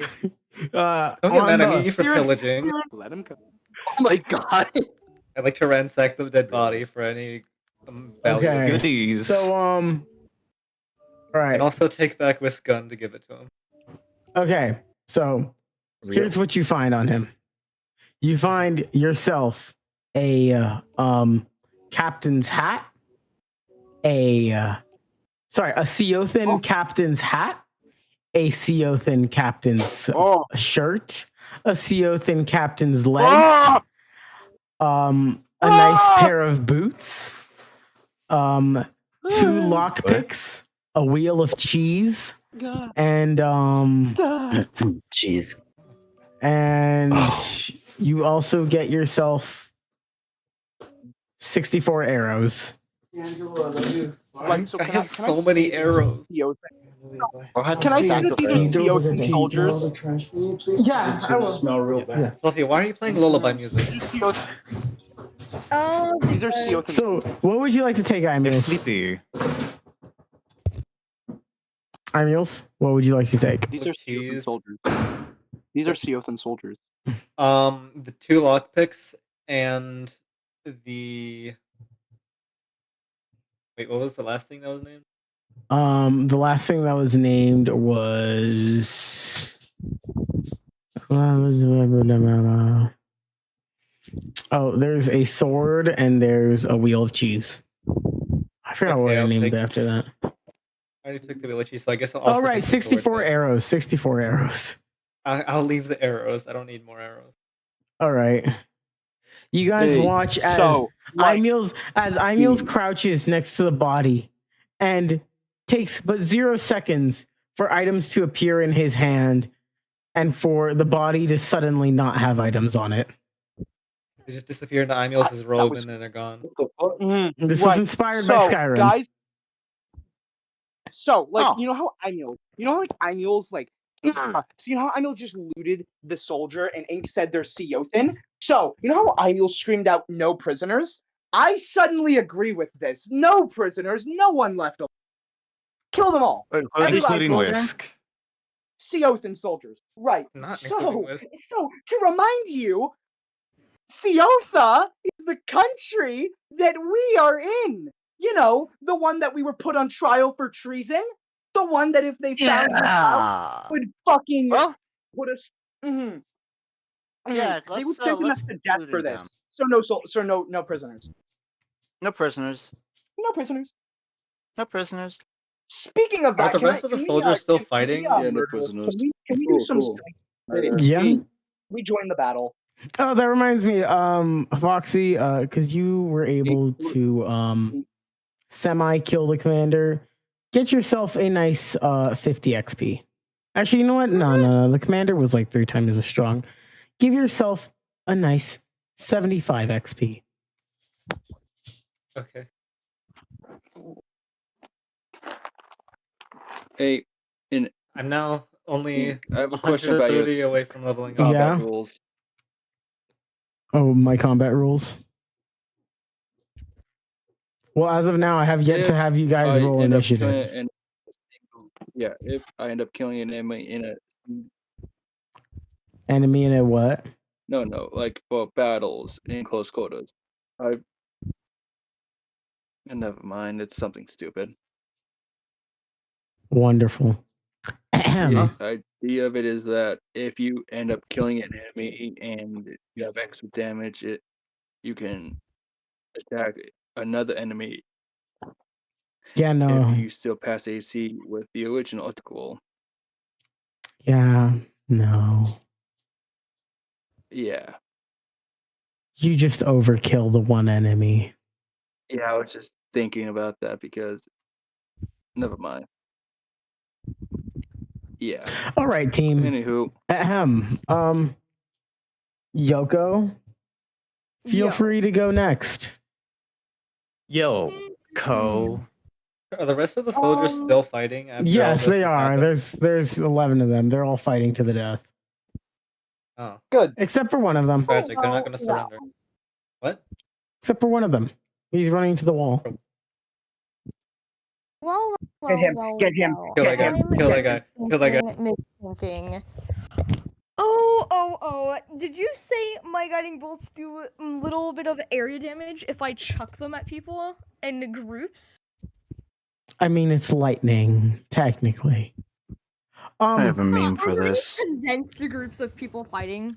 Don't get mad at me for pillaging. Let him cook. Oh my god. I'd like to ransack the dead body for any valuable goodies. So all right. And also take back Whisk's gun to give it to him. Okay. So here's what you find on him. You find yourself a captain's hat, a Ceothan captain's hat, a Ceothan captain's shirt, a Ceothan captain's legs, a nice pair of boots, 2 lockpicks, a wheel of cheese, and cheese. And you also get yourself 64 arrows. Right. So I can have can so I many say these arrows. Can I say that these are Can you throw CO the thing tank? soldiers? Yeah, I will. Smell real bad. Yeah. Fluffy, why are you playing lullaby music? These are CO Oh, These are CO because- So, what would you like to take, You're Imeals? sleepy. Imeals, what would you like to take? These are Cheese. CO soldiers. These are CO soldiers. The 2 lockpicks and the. Wait, what was the last thing that was named? The last thing that was named was. Oh, there's a sword and there's a wheel of cheese. I forgot what I I'll named take- it after that. I already took the wheel of cheese, so I guess I'll Oh, also right, take the sword 64 then. arrows. 64 arrows. I'll leave the arrows. I don't need more arrows. All right. You guys Hey, watch as so, right. Imeals crouches next to the body and takes but 0 seconds for items to appear in his hand and for the body to suddenly not have items on it. They just disappear into Imeals' robe was- and then they're gone. This was Right. inspired by So, Skyrim. guys. So, like, Oh. you know how Imeals, like, so you know how Imeals just looted the soldier and Ink said they're Seothin? So, you know how Imeals screamed out, "No prisoners"? I suddenly agree with this. No prisoners, no one left alive. Kill them all. Every last Including soldier. Whisk. Seothin soldiers. Right. Not including So, Whisk. so, to remind you, Seotha is the country that we are in. You know, the one that we were put on trial for treason. The one that if they found us out, Yeah. would fucking Well, put us. Mhm. yeah. They would Let's sentence us to death for include them. this. So no prisoners. No prisoners. No prisoners. No prisoners. Speaking of Are that, the can rest of the soldiers still fighting? Yeah, no murder- prisoners. Can we Cool, do some? cool. Hey, Yeah. hey, we join the battle. Oh, that reminds me, Foxy, because you were able to semi kill the commander. Get yourself a nice 50 XP. Actually, you know what? No. The commander was like 3 times as strong. Give yourself a nice 75 XP. Okay. Hey, I'm now only I have a question about your 130 away from leveling up. combat Yeah. rules. Oh, my combat rules. Well, as of now, I have yet to have you guys I roll end up initiative. killing if I end up killing an enemy in a Enemy in a what? no, like for battles in close quarters. Never mind, it's something stupid. Wonderful. The idea of it is that if you end up killing an enemy and you have extra damage, you can attack another enemy Yeah, no. if you still pass AC with the original attack roll. Yeah, no. Yeah. You just overkill the one enemy. Yeah, I was just thinking about that because never mind. Yeah. All right, team. Anywho, Yoko, feel Yo. free to go next. Yo, Co. Are the rest of the soldiers still fighting? After all Yes, this they has are. happened? There's 11 of them. They're all fighting to the death, Oh, Good. except for one of them. tragic. They're not going to surrender. What? Except for one of them. He's running to the wall. Well, Get him, get him, Kill that guy. Kill that guy. Kill that guy. Thinking. Oh, did you say my guiding bolts do a little bit of area damage if I chuck them at people in groups? I mean, it's lightning, technically. I have a meme for Are there this. condensed groups of people fighting?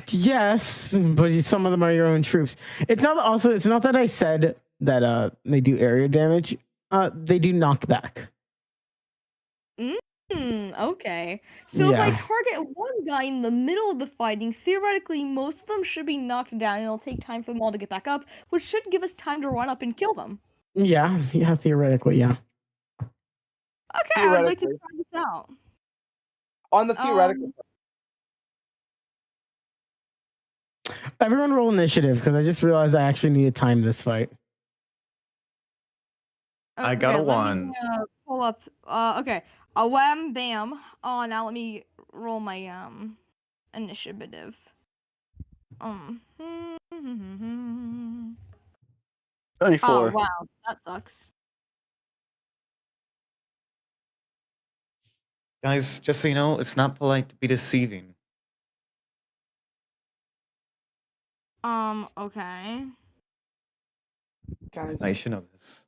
Yes, but some of them are your own troops. It's not that I said that they do area damage. They do knockback. Okay. So if I Yeah. target one guy in the middle of the fighting, theoretically most of them should be knocked down and it'll take time for them all to get back up, which should give us time to run up and kill them. Yeah, theoretically, yeah. Okay, I would like to try this out. On the theoretical. Everyone roll initiative because I just realized I actually need to time this fight. I got a let one. me pull up. Okay. A wham bam. Oh, now let me roll my initiative. 24. Oh wow, that sucks. Guys, just so you know, it's not polite to be deceiving. Okay. Guys, I should know this.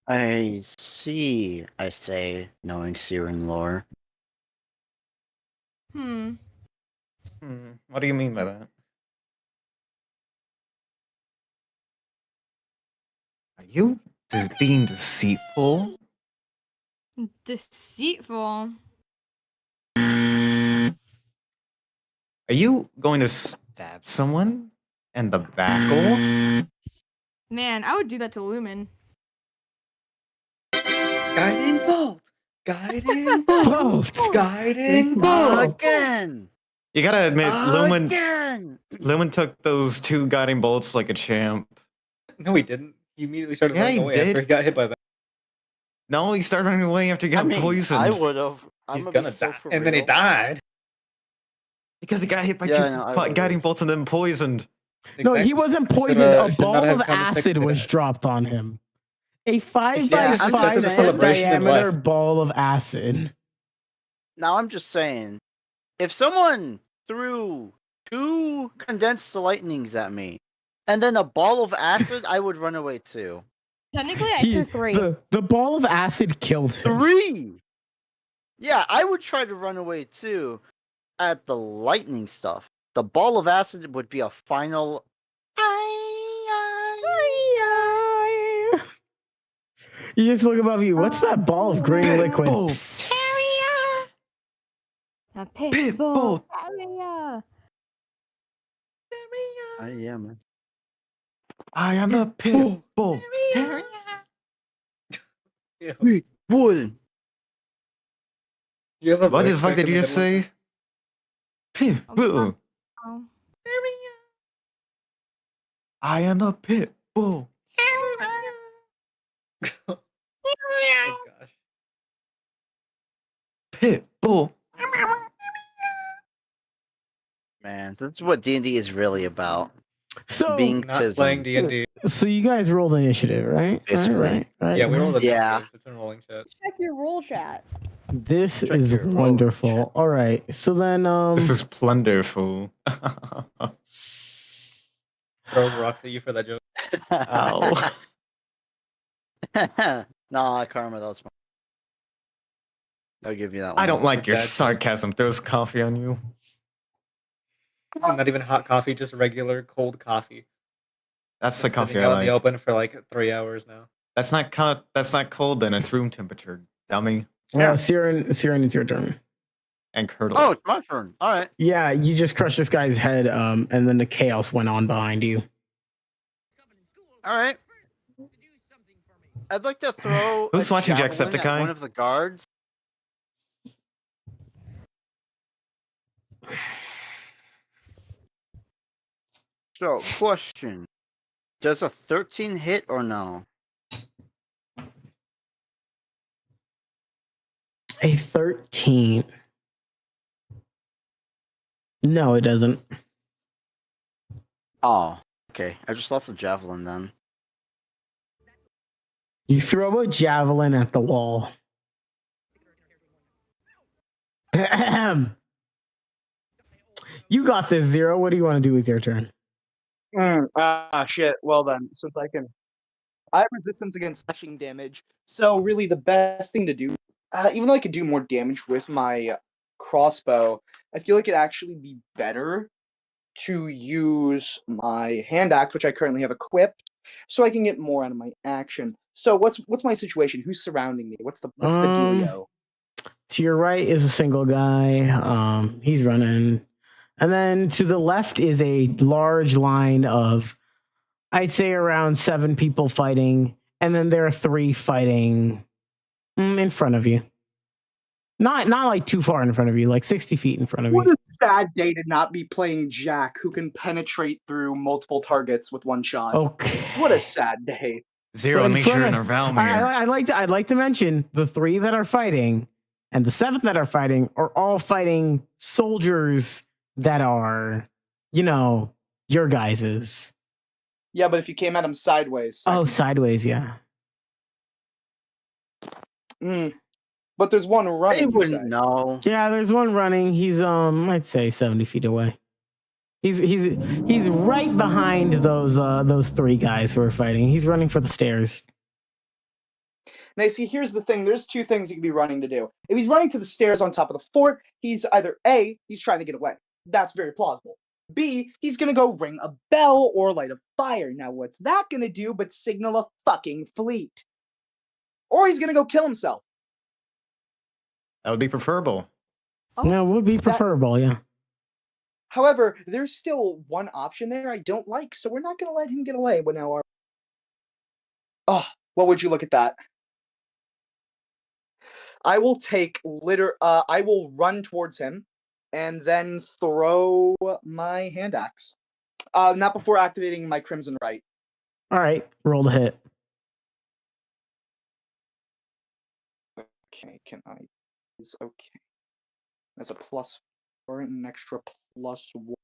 I see, I say, knowing Siren lore. What do you mean by that? Are you being deceitful? Deceitful. Are you going to stab someone in the backle? Man, I would do that to Lumen. Guiding bolt. Guiding bolt. Guiding bolt. Again! You gotta admit, Again! Lumen took those 2 guiding bolts like a champ. No, he didn't. He immediately started Yeah, running he away did. after he got hit by that. No, he started running away after he got poisoned. I would have. He's gonna die. And then he died. Because he got hit by Yeah, 2 no, I guiding would've. bolts and then poisoned. No, he Exactly. wasn't poisoned. Shoulda- A should not ball have of come to acid fix was that. dropped on him. A 5 Yeah, by I'm just 5 saying. foot celebration and diameter left. ball of acid. Now I'm just saying, if someone threw 2 condensed lightnings at me, and then a ball of acid, I would run away too. Technically, I threw 3. The ball of acid killed him. 3! Yeah, I would try to run away too at the lightning stuff. The ball of acid would be a final. You just look above you. What's that ball of green liquid? A Pitbull. pitbull terrier. Yeah, man. I am the pit bull. Yeah. Bull. You have a What the voice fuck crack did in you the just middle of say? Pit bull. Oh. I am the pit bull. that? Oh gosh. Pit bull. Man, that's what D&D is really about. So Being Not playing tism. D&D. So you guys rolled initiative, right? Basically. Right. Yeah, we rolled the Yeah. initiative. It's in rolling shit. Check your roll chat. This Check is your roll, wonderful. chat. All right. So then This is plunderful. Throws rocks at you for that joke. Ow. Nah, Karma, that was fun. I'll give you that one. I don't like your Bad joke. sarcasm. Throws coffee on you. Not even hot coffee, just regular cold coffee. That's the Been coffee sitting I out in the like. open for like 3 hours now. That's not cold then. It's room temperature, dummy. Siren, it's your turn. And curdle. Oh, it's my turn. All right. Yeah, you just crushed this guy's head, and then the chaos went on behind you. All right. I'd like to throw. Who's a watching javelin at Jacksepticeye? one of the guards. So, question: does a 13 hit or no? A 13. No, it doesn't. Oh, okay. I just lost a javelin then. You throw a javelin at the wall. Ahem. You got this, Zero. What do you want to do with your turn? Shit. Well then, since I have resistance against slashing damage. So really, the best thing to do, even though I could do more damage with my crossbow, I feel like it'd actually be better to use my hand axe, which I currently have equipped, so I can get more out of my action. So what's my situation? Who's surrounding me? What's the dealio? To your right is a single guy. He's running. And then to the left is a large line of, I'd say, around 7 people fighting. And then there are 3 fighting in front of you. Not like too far in front of you, like 60 feet in front of What you. a sad day to not be playing Jack, who can penetrate through multiple targets with one shot. Okay. What a sad day. Zero, make sure in our Valmir. I'd like to mention the 3 that are fighting and the 7 that are fighting are all fighting soldiers that are, your guys's. Yeah, but if you came at him sideways. Oh, sideways, yeah. But there's one running. They wouldn't know. Yeah, there's one running. He's I'd say 70 feet away. He's right behind those 3 guys who are fighting. He's running for the stairs. Now, see, here's the thing. There's 2 things he could be running to do. If he's running to the stairs on top of the fort, he's either A, he's trying to get away. That's very plausible. B, he's going to go ring a bell or light a fire. Now, what's that going to do but signal a fucking fleet? Or he's going to go kill himself. That would be preferable. No, it would be preferable, yeah. However, there's still one option there I don't like, so we're not going to let him get away. But now, what would you look at that? I will I will run towards him and then throw my hand axe. Not before activating my Crimson Right. All right, roll the hit. Okay, can I? Okay. That's a +4 and an extra +1.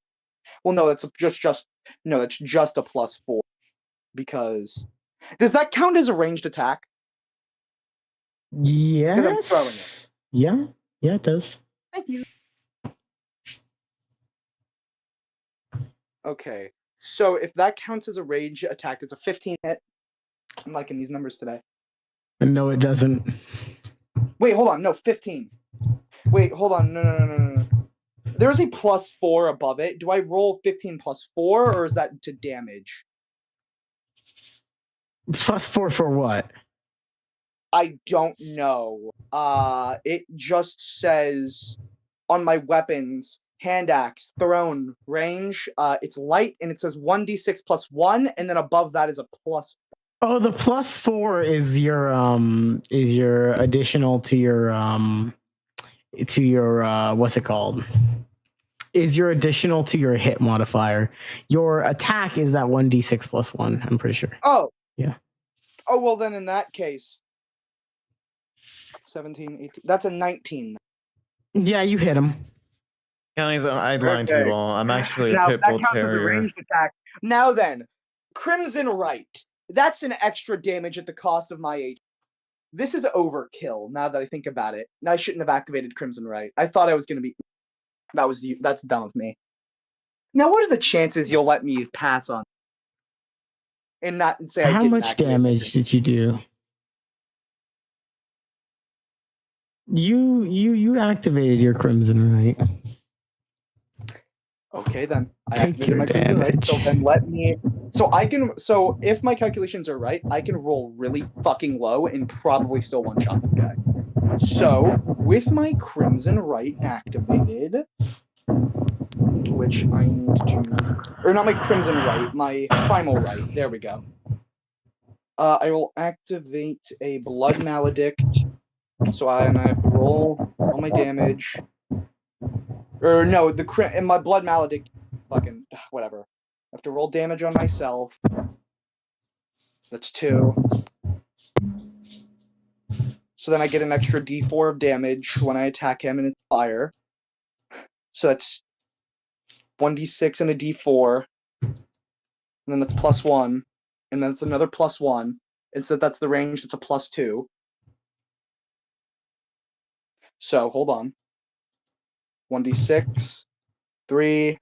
Well, no, that's just a +4 because does that count as a ranged attack? Yes. Yeah, it does. Thank you. Okay, so if that counts as a rage attack, it's a 15 hit. I'm liking these numbers today. No, it doesn't. Wait, hold on. No, 15. Wait, hold on. No. There's a +4 above it. Do I roll 15 +4, or is that to damage? +4 for what? I don't know. It just says on my weapons, hand axe, thrown, range. It's light, and it says 1d6 +1, and then above that is a +. Oh, the +4 is your additional to your what's it called? Is your additional to your hit modifier. Your attack is that 1d6 +1, I'm pretty sure. Oh. Yeah. Oh, well then in that case 17, 18. That's a 19. Yeah, you hit him. Guys, I'd lie to you all. I'm actually a pit bull terrier. Attack. Now then, Crimson Right. That's an extra damage at the cost of my age. This is overkill, now that I think about it. I shouldn't have activated Crimson Right. I thought I was going to be... That's dumb of me. Now, what are the chances you'll let me pass on? And not say I didn't How much damage did you do? You activated your Crimson Right. Okay, then. Take your damage. So then let me... So if my calculations are right, I can roll really fucking low and probably still one-shot the guy. So, with my Crimson Right activated, which I need to... Or not my Crimson Right, my Primal Right. There we go. I will activate a Blood Maledict. So I have to roll all my damage. Or no, and my Blood Maledict, fucking whatever. I have to roll damage on myself. That's 2. So then I get an extra d4 of damage when I attack him and it's fire. So that's 1d6 and a d4. And then that's +1. And then it's another +1. And so that's the range, that's a +2. So, hold on. 1d6, 3,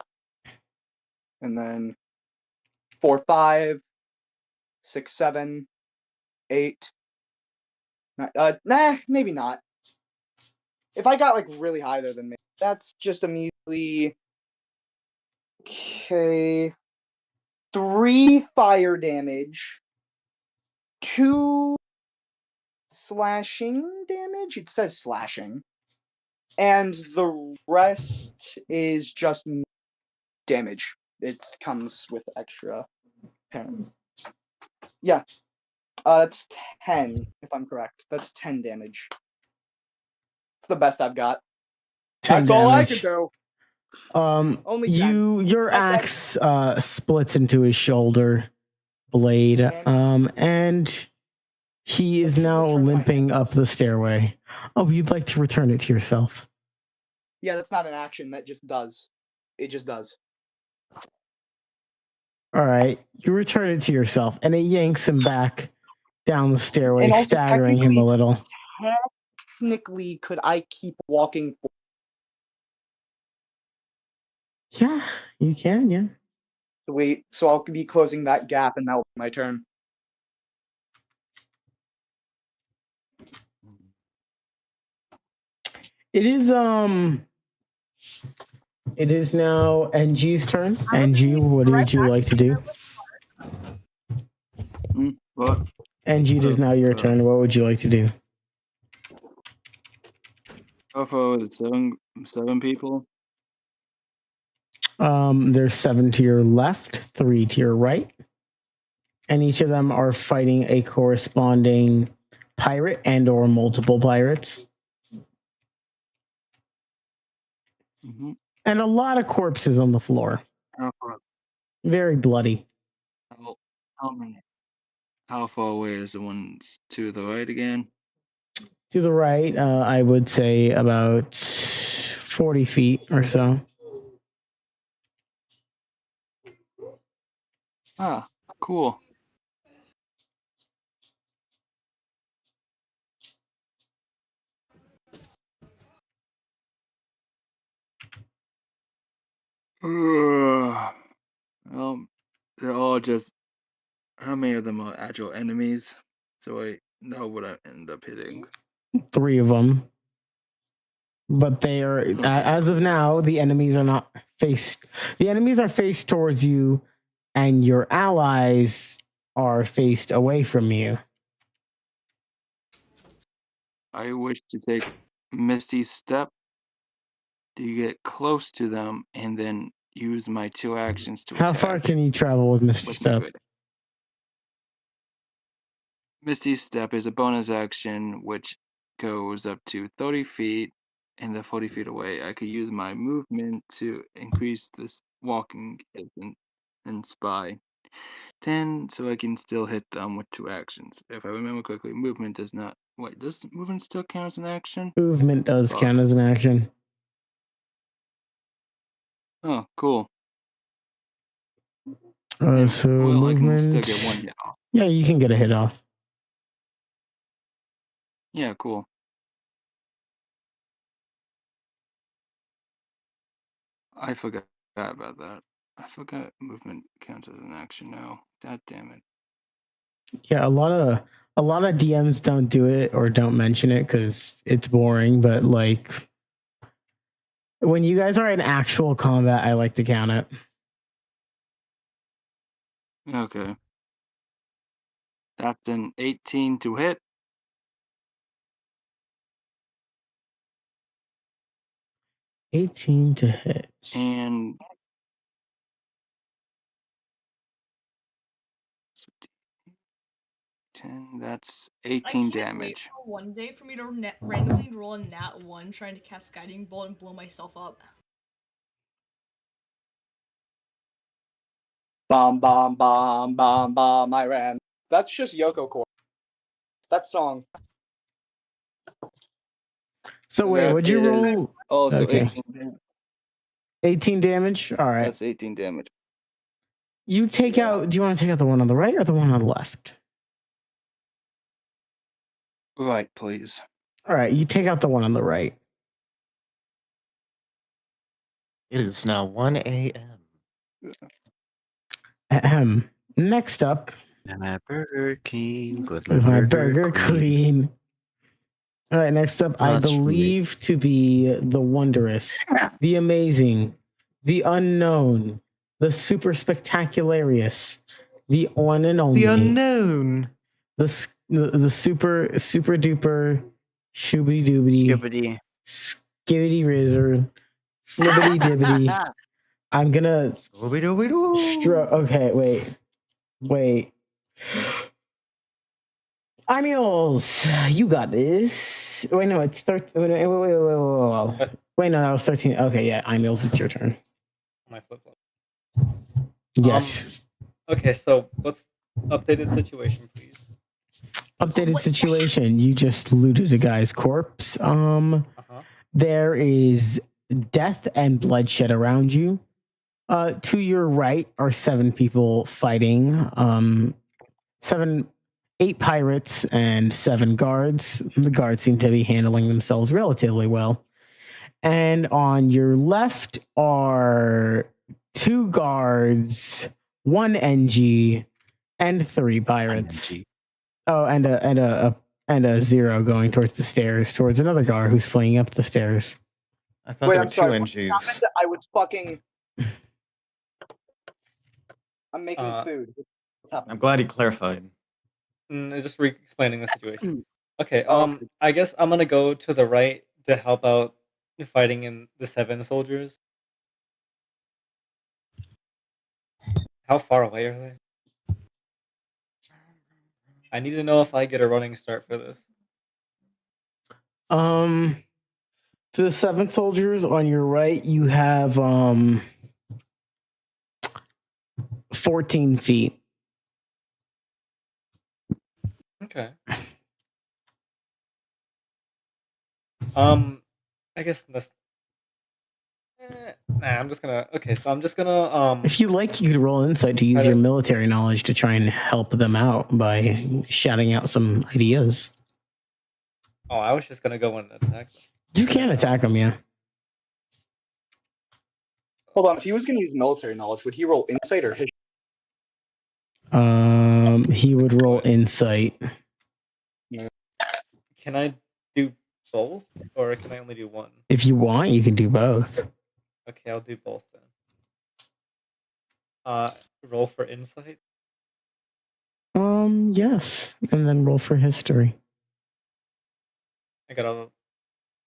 and then 4, 5, 6, 7, 8. Nah, maybe not. If I got like really high there, then maybe. That's just immediately. Okay. 3 fire damage. 2 slashing damage. It says slashing. And the rest is just damage. It comes with extra, apparently. Yeah. That's 10, if I'm correct. That's 10 damage. It's the best I've got. 10 That's damage. all I can do. Only 10. Your axe splits into his shoulder blade. And he is now limping up the stairway. Oh, you'd like to return it to yourself. Yeah, that's not an action. That just does. It just does. All right. You return it to yourself, and it yanks him back down the stairway, And also, staggering him a little. Technically, could I keep walking? Yeah, you can, yeah. Wait, so I'll be closing that gap, and that will be my turn. It is now NG's turn. NG, what would you like to do? What? NG, it is now your turn. What would you like to do? How far was it? Seven people? There's 7 to your left, 3 to your right. And each of them are fighting a corresponding pirate and or multiple pirates. Mm-hmm. And a lot of corpses on the floor. How far? Very bloody. How far away is the ones to the right again? To the right, I would say about 40 feet or so. Ah, cool. Well, they're all just. How many of them are actual enemies? So I know what I end up hitting. 3 of them. But they are, as of now, the enemies are not faced. The enemies are faced towards you, and your allies are faced away from you. I wish to take Misty's Step to get close to them and then use my 2 actions to How attack. far can you travel with Misty Step? Misty's Step is a bonus action which goes up to 30 feet, and the 40 feet away, I could use my movement to increase this walking distance and spy 10, so I can still hit them with 2 actions. If I remember correctly, movement does not. Wait, does movement still count as an action? Movement does count as an action. Oh, cool. So Well, I movement. can still get 1 hit off. Yeah, you can get a hit off. Yeah, cool. I forgot about that. I forgot movement counts as an action now. God damn it. Yeah, a lot of DMs don't do it or don't mention it because it's boring. But like, when you guys are in actual combat, I like to count it. Okay. That's an 18 to hit. 18 to hit. And 10, that's 18 damage. Wait for one day for me to randomly roll a nat 1 trying to cast Guiding Bolt and blow myself up. Bomb, bomb, bomb, bomb, bomb, I ran. That's just Yoko Core. That song. So wait, would you roll? Oh, so okay. 18 damage. 18 damage? All right. That's 18 damage. You take out, do you want to take out the one on the right or the one on the left? Right, please. All right, you take out the one on the right. It is now 1 a.m. Next up. My Burger King with my Burger Queen. All right, next up, I believe to be the wondrous, the amazing, the unknown, the super spectacularious, the one and only. The unknown. The super duper shoobity doobity skibbity rizzer flibbity dibbity. I'm gonna okay, wait. Amials, you got this. Wait, no, it's 13. Wait, no, that was 13. Okay, yeah, Amials, it's your turn. My flip flop. Yes. Okay, so let's Updated situation, please. Updated situation. You just looted a guy's corpse. There is death and bloodshed around you. To your right are 7 people fighting. 8 pirates and 7 guards. The guards seem to be handling themselves relatively well. And on your left are 2 guards, 1 NG, and 3 pirates. Oh, and a 0 going towards the stairs, towards another guard who's fleeing up the stairs. I thought there were 2 NGs. I was fucking. I'm making food. What's happening? I'm glad he clarified. Just re-explaining the situation. Okay, I guess I'm gonna go to the right to help out fighting in the 7 soldiers. How far away are they? I need to know if I get a running start for this. To the 7 soldiers on your right, you have 14 feet. Okay. I guess this. I'm just gonna. Okay, so I'm just gonna. If you like, you could roll insight to use your military knowledge to try and help them out by shouting out some ideas. Oh, I was just gonna go and attack them. You can attack them, yeah. Hold on. If he was gonna use military knowledge, would he roll insight or history? He would roll insight. Can I do both, or can I only do one? If you want, you can do both. Okay, I'll do both then. Roll for insight. Yes, and then roll for history. I got a.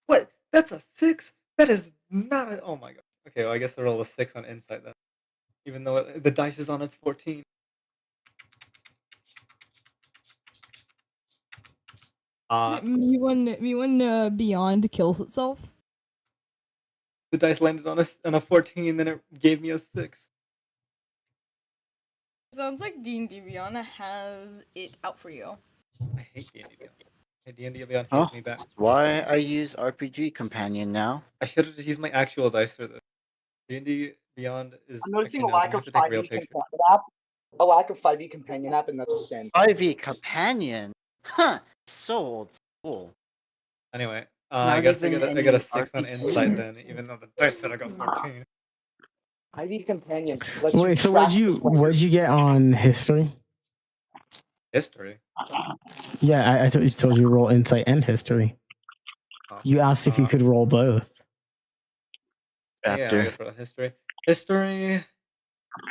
What? That's a 6. That is not a. Oh my god. Okay, well, I guess I roll a 6 on insight then, even though the dice is on its 14. Me when Beyond kills itself. The dice landed on a 14, then it gave me a 6. Sounds like D&D Beyond has it out for you. I hate D&D Beyond. D&D Beyond hates me back. Why I use RPG Companion now? I should have just used my actual dice for this. D&D Beyond is. I'm noticing okay, a lack of 5e companion app. A lack of 5e companion app, and that's a sin. 5e companion? Huh. So old school. Anyway, I guess I got a 6 on insight then, even though the dice said I got 14. 5e companion. Wait, so what'd you get on history? History? Yeah, I told you to roll insight and history. Oh, You asked if you could roll both. Yeah, I guess roll history. History.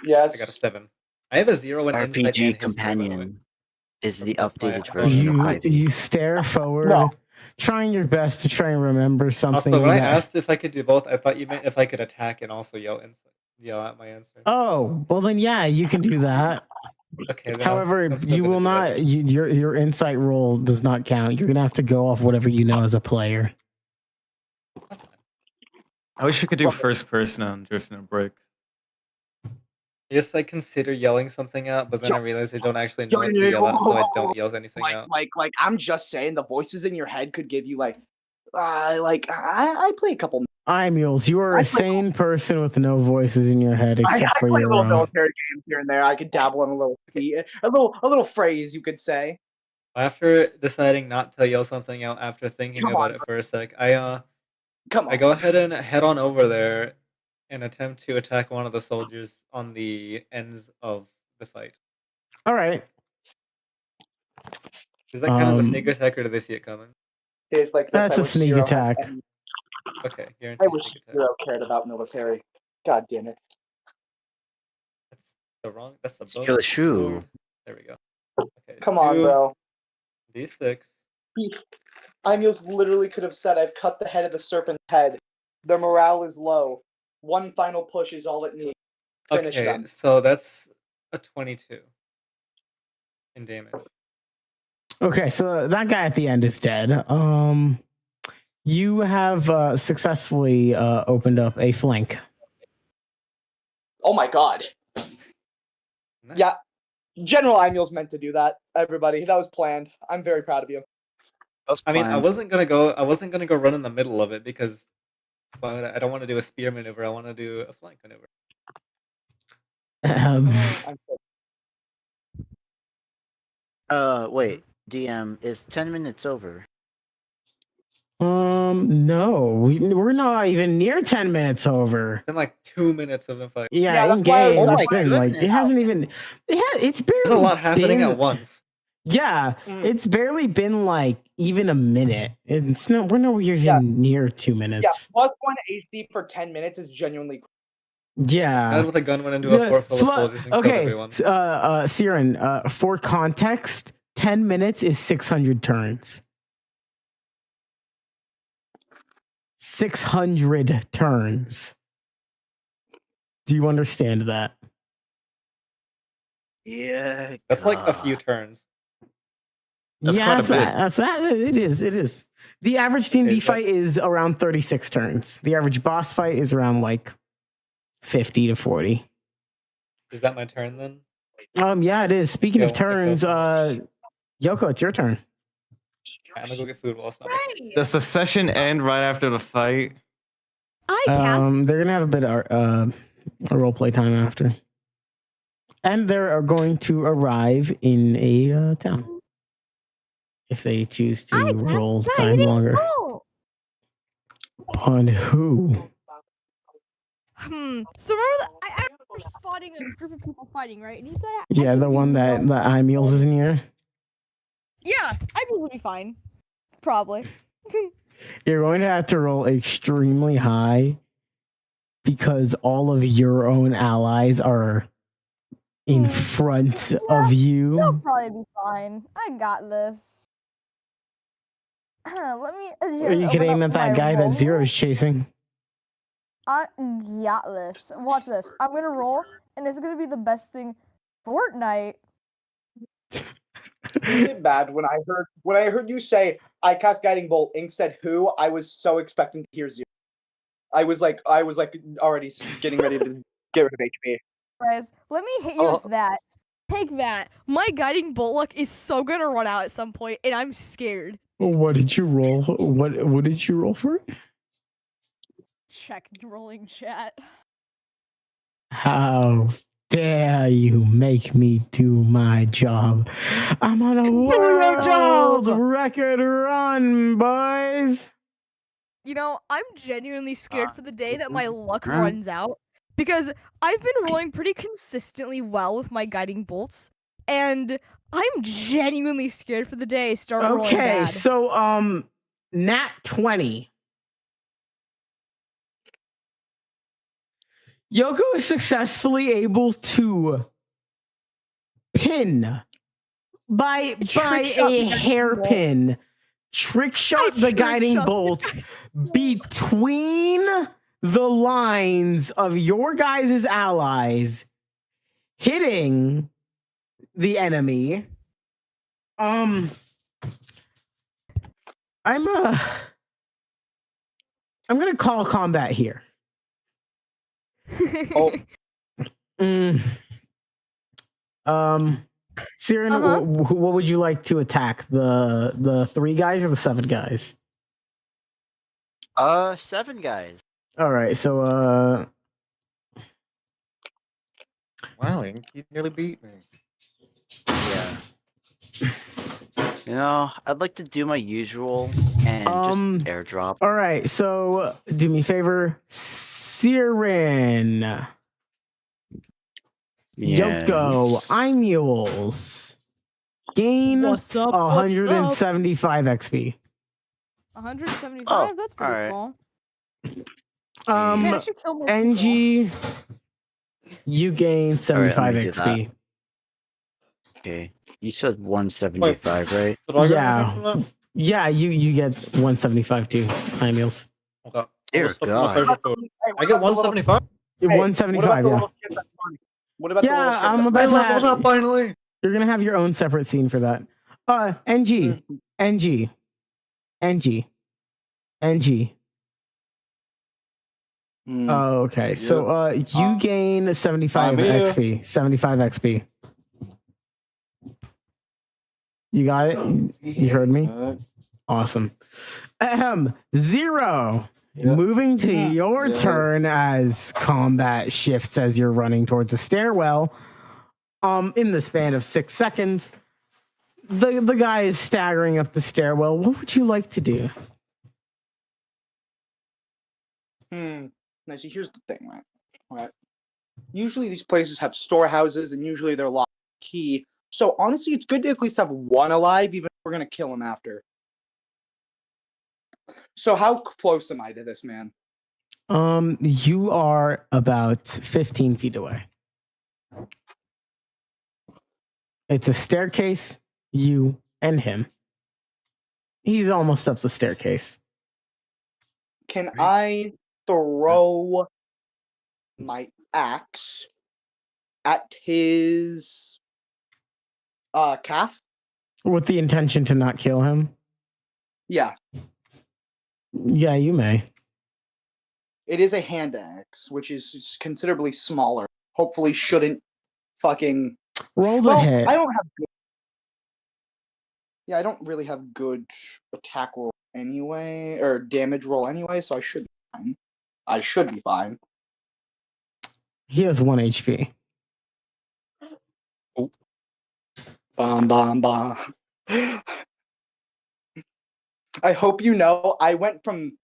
Yes. I got a 7. I have a 0 in insight and RPG history, Companion is the updated version of 5e. You stare forward, trying your best to try and remember something. Also, when I asked if I could do both, I thought you meant if I could attack and also yell at my answer. Oh, well then, yeah, you can do that. Okay. Then However, you will not. Your insight roll does not count. You're gonna have to go off whatever you know as a player. I wish we could do first person on Drifting a Brick. Yes, I consider yelling something out, but then I realize I don't actually know what to yell out, so I don't yell anything out. Like I'm just saying, the voices in your head could give you I play a couple. Mules, you are a sane person with no voices in your head except for I play your little own. military games here and there. I could dabble in a little phrase, you could say. After deciding not to yell something out after thinking about it for a sec, I go ahead and head on over there and attempt to attack one of the soldiers on the ends of the fight. All right. Does that count as a sneak attack, or do they see it coming? It's like That's a sneak attack. Okay, guaranteed I wish sneak attack. Zero cared about military. God damn it. That's the Kill a shoe. There we go. Okay, Come on, bro. D6. Imils literally could have said, I've cut the head of the serpent's head. Their morale is low. One final push is all it needs. Finish them. So that's a 22 in damage. Okay, so that guy at the end is dead. You have successfully opened up a flank. Oh my god. Nice. Yeah. General Imul's meant to do that, everybody. That was planned. I'm very proud of you. I mean, I wasn't gonna go run in the middle of it because I don't want to do a spear maneuver. I want to do a flank maneuver. Wait. DM, is 10 minutes over? No, we're not even near 10 minutes over. It's been like 2 minutes of the fight. Yeah, in game, it's been like it hasn't even. It's barely. There's a lot happening been, at once. Yeah, it's barely been like even a minute. It's no, we're nowhere even near 2 minutes. Yeah, +1 AC for 10 minutes is genuinely. Yeah. With a gun went into a fort full of soldiers and killed everyone. Siren, for context, 10 minutes is 600 turns. 600 turns. Do you understand that? Yeah. That's like a few turns. That's it is. The average D&D fight is around 36 turns. The average boss fight is around like 50 to 40. Is that my turn then? Yeah, it is. Speaking of turns, Yoko, it's your turn. I'm gonna go get food while it's not. Does the session end right after the fight? They're gonna have a bit of a role play time after, and they are going to arrive in a town if they choose to roll time longer. On who? So remember that I remember spotting a group of people fighting, right? And you said Yeah, the one that Imules is near. Yeah, Imules will be fine. Probably. You're going to have to roll extremely high because all of your own allies are in front of you. They'll probably be fine. I got this. Let me. Or you could aim at that guy that Zero's chasing. I got this. Watch this. I'm gonna roll, and it's gonna be the best thing. Fortnite. Is it bad when I heard you say I cast Guiding Bolt? Ink said who? I was so expecting to hear Zero. I was like already getting ready to get rid of HP. Guys, let me hit you with that. Take that. My Guiding Bolt luck is so gonna run out at some point, and I'm scared. What did you roll? What did you roll for? Check rolling chat. How dare you make me do my job? I'm on a world record run, boys. You know, I'm genuinely scared for the day that my luck runs out, because I've been rolling pretty consistently well with my Guiding Bolts, and I'm genuinely scared for the day I start rolling bad. Okay, so nat 20. Yoko is successfully able to pin by a hairpin, trick shot the Guiding Bolt between the lines of your guys' allies, hitting the enemy. I'm gonna call combat here. Siren, what would you like to attack? The 3 guys or the 7 guys? 7 guys. All right, so wow, you nearly beat me. Yeah. You know, I'd like to do my usual and just airdrop. All right, so do me a favor, Siren. Yes. Yoko, Imules. Gain 175 XP. 175? That's pretty cool. NG, you gain 75 XP. Okay. You said 175, right? Yeah, you get 175 too, Imules. Okay. Dear God. I get 175? 175, yeah. What about I'm about to leveled up finally. You're gonna have your own separate scene for that. NG. Oh, okay. So you gain 75 XP. 75 XP. You got it? You heard me? Awesome. Zero. Moving to your turn as combat shifts as you're running towards a stairwell. In the span of 6 seconds, the guy is staggering up the stairwell. What would you like to do? Now see, here's the thing, right? Usually these places have storehouses, and usually they're locked key. So honestly, it's good to at least have one alive, even if we're gonna kill him after. So how close am I to this man? You are about 15 feet away. It's a staircase, you and him. He's almost up the staircase. Can I throw my axe at his calf? With the intention to not kill him? Yeah. Yeah, you may. It is a hand axe, which is considerably smaller. Hopefully shouldn't fucking... Roll the hit. I don't have good... Yeah, I don't really have good attack roll anyway, or damage roll anyway, so I should be fine. I should be fine. He has 1 HP. Oh. Bom, bom, bom. I hope you know, I went from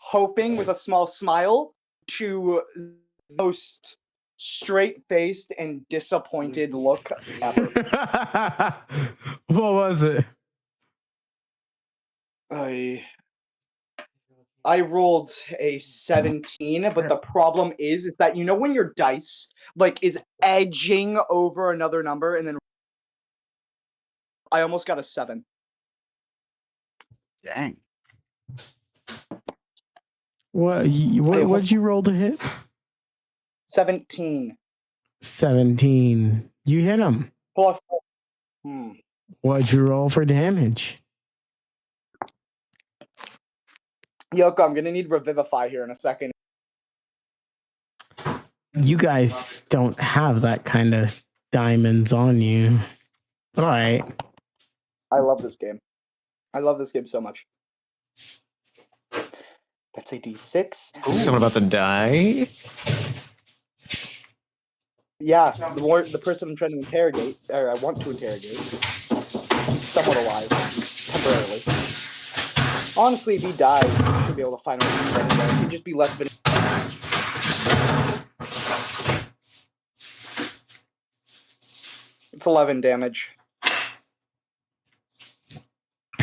hoping with a small smile to the most straight-faced and disappointed look ever. What was it? I rolled a 17, but the problem is that you know when your dice is edging over another number, and then I almost got a 7. Dang. What did you roll to hit? 17. 17. You hit him. Plus. What'd you roll for damage? Yoko, I'm gonna need Revivify here in a second. You guys don't have that kind of diamonds on you. All right. I love this game. I love this game so much. That's a D6. Is someone about to die? Yeah, the person I'm trying to interrogate, or I want to interrogate, somewhat alive, temporarily. Honestly, if he dies, we should be able to find him anyway. He'd just be less of an... It's 11 damage.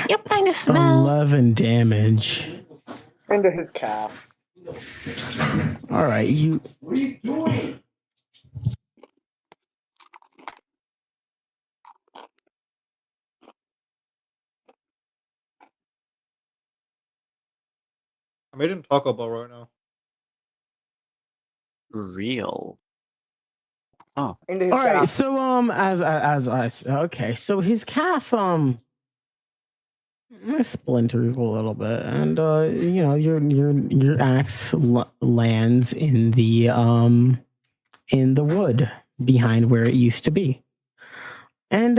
You kind of smell. 11 damage. Into his calf. All right, you... What are you doing? I made him Taco Bell right now. Real. Oh. Into his All right, calf. so okay, so his calf splinters a little bit, and you know your axe lands in the wood behind where it used to be, and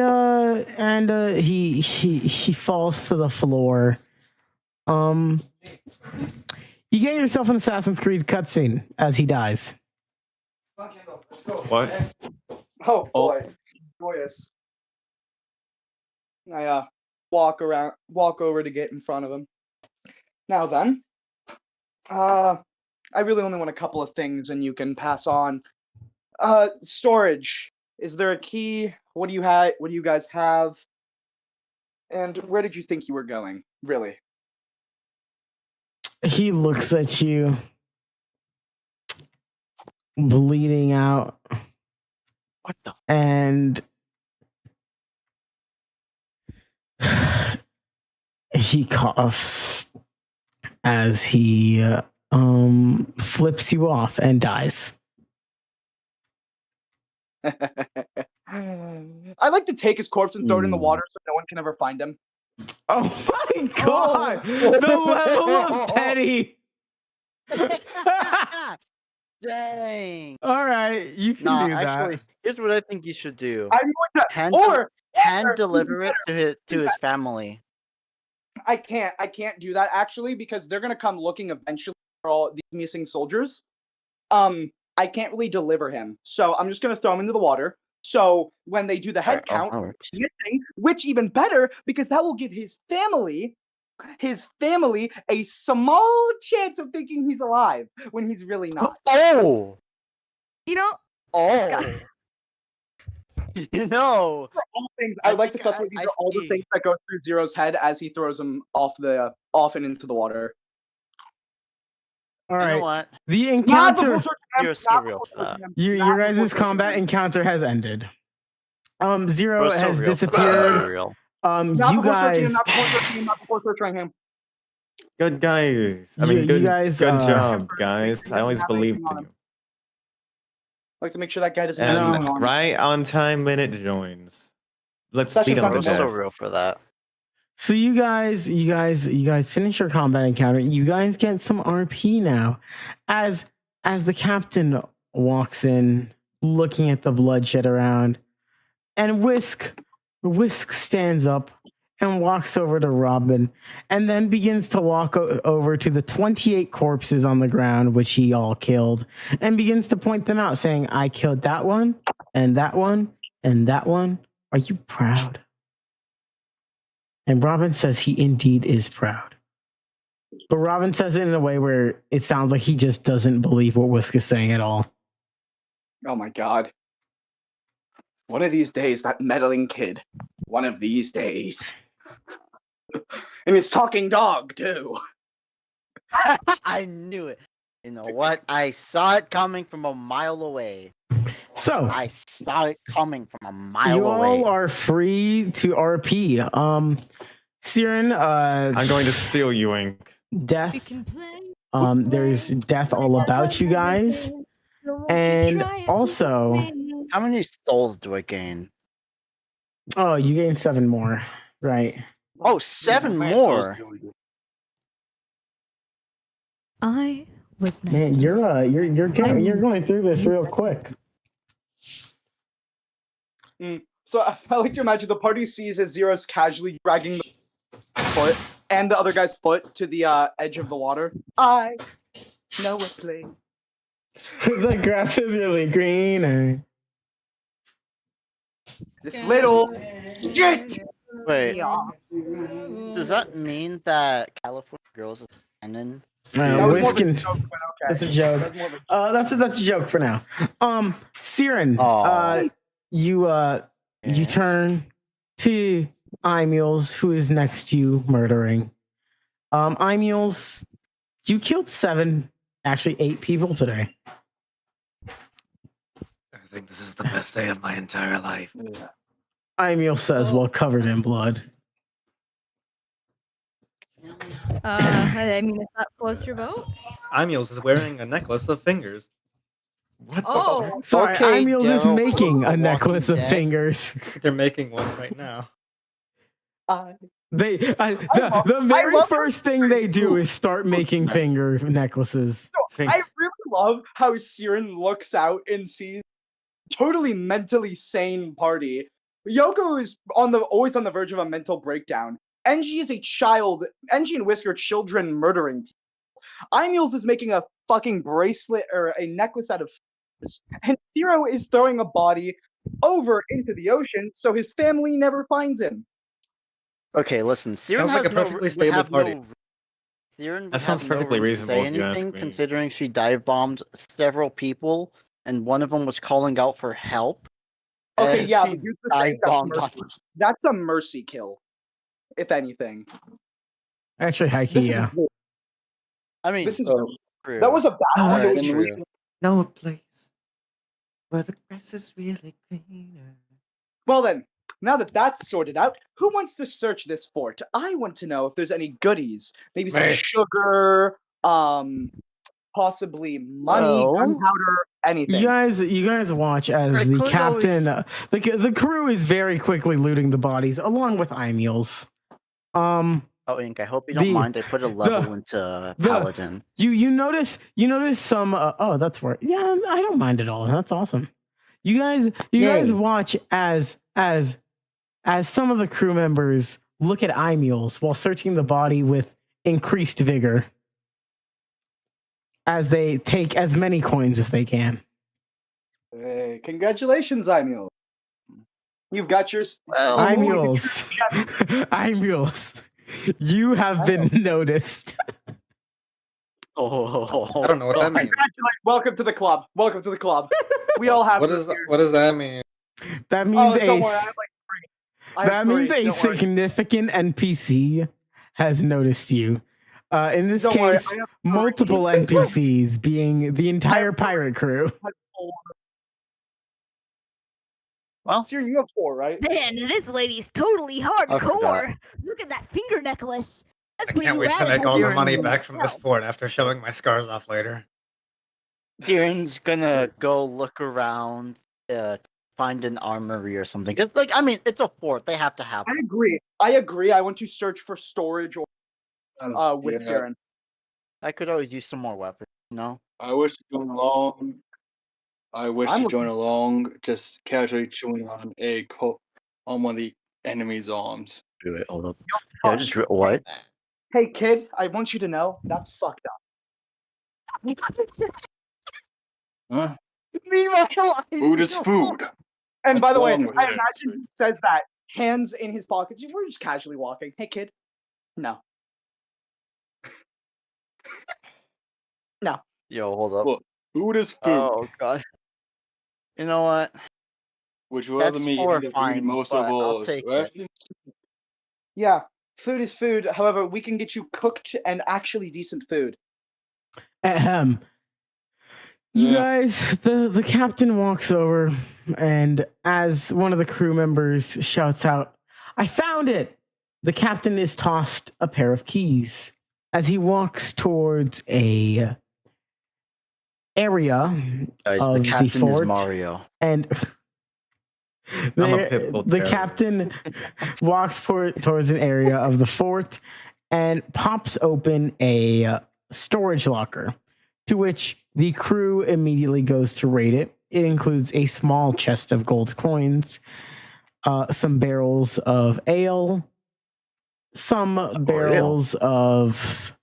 he falls to the floor. You get yourself an Assassin's Creed cutscene as he dies. What? Oh boy, joyous. I walk over to get in front of him. Now then, I really only want a couple of things, and you can pass on. Storage. Is there a key? What do you have? What do you guys have? And where did you think you were going? Really? He looks at you, bleeding out. What the? And he coughs as he flips you off and dies. I like to take his corpse and throw it in the water so no one can ever find him. Oh my god! The level of petty! Dang. All right, you can do that. Actually, here's what I think you should do. I'm going to, can deliver it to his family. I can't do that actually because they're gonna come looking eventually for all these missing soldiers. I can't really deliver him, so I'm just gonna throw him into the water. So when they do the head count, missing, which even better because that will give his family a small chance of thinking he's alive when he's really not. Oh, You know, oh, you know. For all things, I'd like to specify these are all the things that go through Zero's head as he throws him off and into the water. All right. You know what? The encounter. You're so real for that. Your guys' combat encounter has ended. Zero We're so has real for that. disappeared. Real. You guys. Not before searching him. Good guys. I You- mean, good, you guys, good uh, job, guys. I always believed in you. I'd like to make sure that guy doesn't have anything And on. right on time, minute joins. Let's Session's beat him not to We're so death. real for that. So you guys finish your combat encounter. You guys get some RP now, as the captain walks in, looking at the bloodshed around, and Whisk stands up and walks over to Robin, and then begins to walk over to the 28 corpses on the ground, which he all killed, and begins to point them out, saying, "I killed that one, and that one, and that one. Are you proud?" And Robin says he indeed is proud. But Robin says it in a way where it sounds like he just doesn't believe what Whisk is saying at all. Oh my god. One of these days, that meddling kid. One of these days. And it's talking dog, too. I knew it. You know what? I saw it coming from a mile away. So I saw it coming from a mile you away. all are free to RP. Siren, I'm going to steal you, Ink. Death. There's death all about you guys. And also, how many souls do I gain? Oh, you gain 7 more, right? Oh, 7 more. I was nice. Man, you're going through this real quick. So I like to imagine the party sees as Zero's casually dragging the foot and the other guy's foot to the edge of the water. I know a place. The grass is really greener. This little shit. Wait, does that mean that California Girls is canon? Whisk and that's a joke. That's a joke for now. Siren, you turn to Imules, who is next to you, murdering. Imules, you killed 8 people today. I think this is the best day of my entire life. Imule says, while covered in blood. I mean, if that floats your boat. Imules is wearing a necklace of fingers. What Oh, sorry, Okay, Imules is Joe. making a Walking necklace of Dead. fingers. They're making one right now. The very first thing they do is start making finger necklaces. I really love how Siren looks out and sees totally mentally sane party. Yoko is always on the verge of a mental breakdown. Engie is a child. Engie and Whisk are children murdering people. Imules is making a fucking bracelet or a necklace out of fingers. And Zero is throwing a body over into the ocean so his family never finds him. Okay, listen. Siren Sounds like has a perfectly would stable have party. Siren would That sounds have no perfectly room to say reasonable if you ask anything, me. considering she dive bombed several people, and one of them was calling out for help. Okay, and yeah, she but here's the thing, dive bombed. that's a mercy kill, if anything. Actually, This yeah. is I mean, this is true. that was a bad Alright, one. true. Know a place where the grass is really greener. Well then, now that that's sorted out, who wants to search this fort? I want to know if there's any goodies. Maybe some Me. sugar, possibly money, Well, gunpowder, anything. You guys watch as the could captain, the crew is very quickly looting the bodies, along with Imules. Oh, Ink, I hope you don't mind. I put a level into Paladin. You notice some. Oh, that's where. Yeah, I don't mind at all. That's awesome. You guys watch as as some of the crew members look at Imules while searching the body with increased vigor as they take as many coins as they can. Hey, congratulations, Imule. You've got your... Imules. Imules. You have been noticed. I don't know what that means. Welcome to the club. Welcome to the club. We all have... What does that mean? That means don't worry, I have like 3. that means a significant NPC has noticed you. In this Don't worry, case, multiple NPCs being the entire pirate crew. Well, Sir, you have 4, right? Man, this lady's totally hardcore. Look at that finger necklace. That's I pretty can't wait to rad. make all the money back from this fort after showing my scars off later. Kieran's gonna go look around, find an armory or something. Cause, like, I mean, it's a fort; they have to have. I agree. I want to search for storage or with Siren. I could always use some more weapons. No. I wish to join along. Just casually chewing on on one of the enemy's arms. Do it. Hold up. Yeah, just what? Hey, kid, I want you to know that's fucked up. Huh? Meanwhile, Food is food. And by the way, I wrong with that? imagine he says that, hands in his pockets. We're just casually walking. Hey, kid. No. No. Yo, hold up. Look, food is food. Oh god. You know what? Which will have That's me horrifying, most but of all. I'll take Right? it. Yeah, food is food. However, we can get you cooked and actually decent food. Ahem. You guys, the captain walks over, and as one of the crew members shouts out, "I found it!" The captain is tossed a pair of keys as he walks towards a area Guys, of the captain fort, is Mario. and the captain walks towards an area of the fort and pops open a storage locker, to which the crew immediately goes to raid it. It includes a small chest of gold coins, some barrels of ale, some barrels of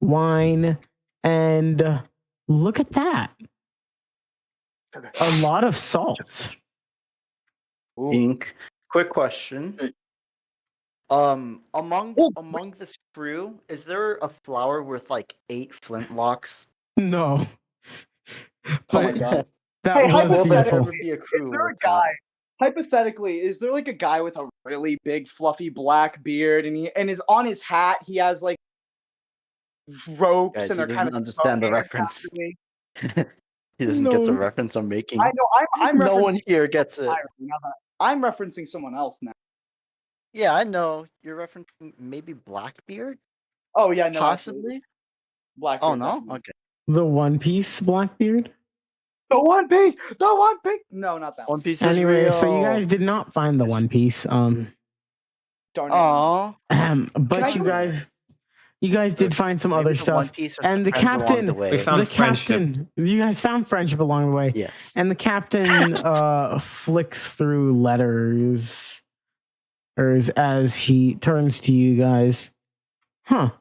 wine, and look at that. A lot of salt. Ink. Quick question. Among this crew, is there a flower with like 8 flintlocks? No. Oh my But god. that Hey, was beautiful. hypothetically, is there a guy? Hypothetically, is there like a guy with a really big fluffy black beard, and is on his hat he has like ropes, Guys, and he they're kind doesn't of understand the smoking reference. constantly? He doesn't get the reference I'm making. I know. I'm No referencing one here gets it. I'm referencing someone else now. Yeah, I know. You're referencing maybe Blackbeard? Oh yeah, no, Possibly. Black. Oh no. Okay. The One Piece Blackbeard? The One Piece. The One Piece. No, not that One Piece is Anyway, real. so you guys did not find the One Piece. Darn it. But you guys did find some other stuff. And the captain, you guys found friendship along the way. Yes. And the captain flicks through letters as he turns to you guys. Huh.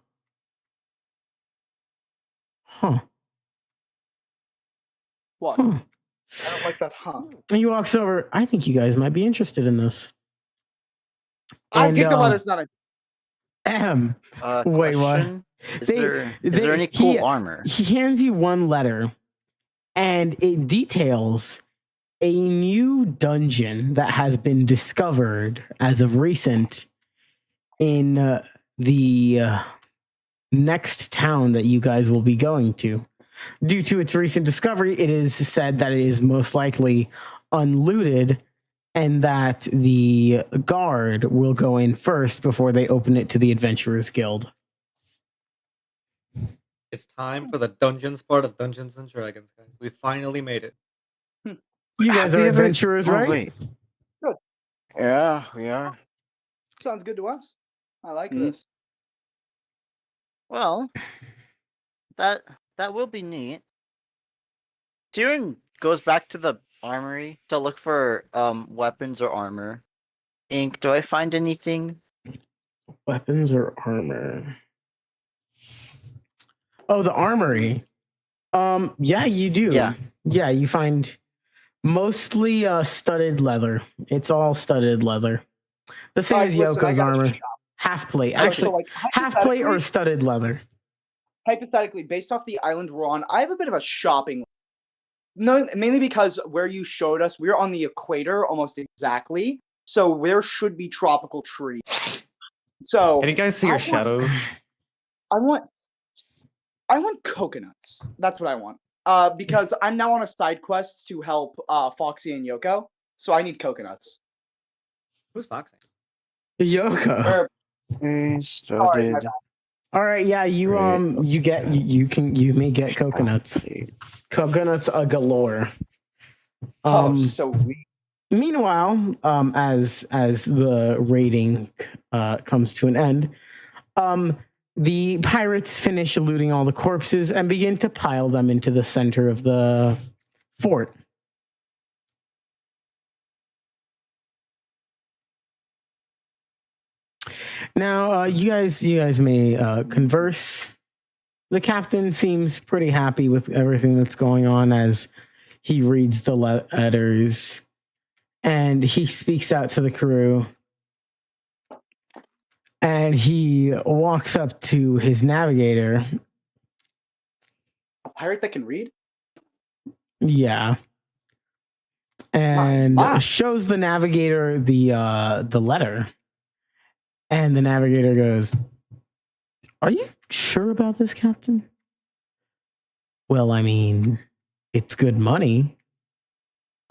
What? Huh. I don't like that, huh? And he walks over. I think you guys might be interested in this. I pick the letters, not Wait, what? Is there any cool armor? He hands you one letter, and it details a new dungeon that has been discovered as of recent in the next town that you guys will be going to. Due to its recent discovery, it is said that it is most likely unlooted, and that the guard will go in first before they open it to the Adventurers Guild. It's time for the dungeons part of Dungeons and Dragons, guys. We finally made it. You guys are adventurers, right? Wait. Good. Yeah, we are. Sounds good to us. I like this. Well, that will be neat. Tyrion goes back to the armory to look for weapons or armor, Ink, do I find anything? Weapons or armor? Oh, the armory. Yeah, you do. Yeah. Yeah, you find mostly studded leather. It's all studded leather. The same Alright, as listen, I Yoko's gotta armor. shop. Half plate. Okay, Actually, so, like, half plate or studded leather. hypothetically, based off the island we're on, I have a bit of a shopping. No, mainly because where you showed us, we're on the equator almost exactly. So there should be tropical trees. So Can you guys see your shadows? I want coconuts. That's what I want. Because I'm now on a side quest to help Foxy and Yoko, so I need coconuts. Who's Foxy? Yoko. Sorry, my bad. All right, yeah, you you may get coconuts. Coconuts galore. So weak. Meanwhile, as the raiding comes to an end, the pirates finish looting all the corpses and begin to pile them into the center of the fort. Now, you guys may converse. The captain seems pretty happy with everything that's going on as he reads the letters, and he speaks out to the crew. And he walks up to his navigator. A pirate that can read? Yeah. And shows the navigator the letter. And the navigator goes, "Are you sure about this, Captain?" "Well, I mean, it's good money."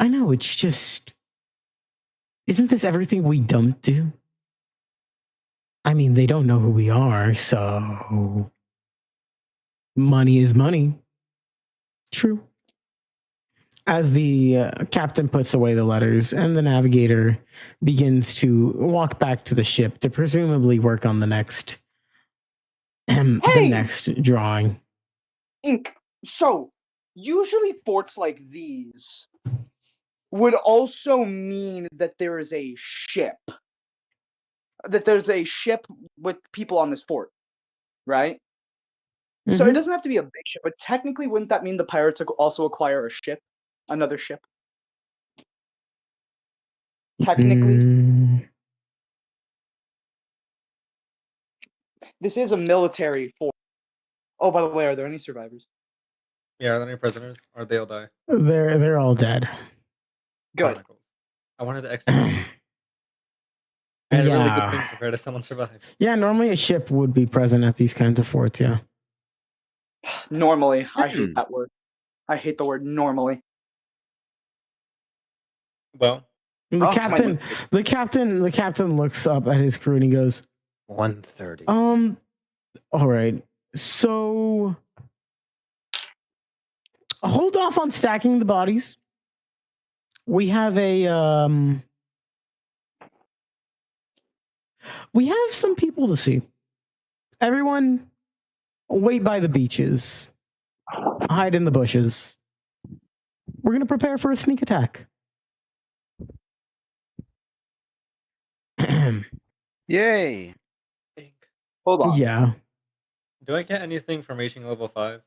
"I know, it's just... Isn't this everything we don't do? I mean, they don't know who we are, so... Money is money." "True." As the captain puts away the letters and the navigator begins to walk back to the ship to presumably work on the next the next drawing. Ink. So, usually forts like these would also mean that there is a ship. That there's a ship with people on this fort, right? So it doesn't have to be a big ship, but technically wouldn't that mean the pirates also acquire a ship? Another ship? Technically? This is a military fort. Oh, by the way, are there any survivors? Yeah, are there any prisoners? Or they'll die? They're all dead. Good. I wanted to execute. I had a really good thing prepared if someone survived. Yeah, normally a ship would be present at these kinds of forts, yeah. Normally. I hate that word. I hate the word normally. Well, The captain looks up at his crew and he goes, 1:30. All right. So hold off on stacking the bodies. We have we have some people to see. Everyone wait by the beaches. Hide in the bushes. We're going to prepare for a sneak attack. Yay. Hold on. Yeah. do I get anything from reaching level 5?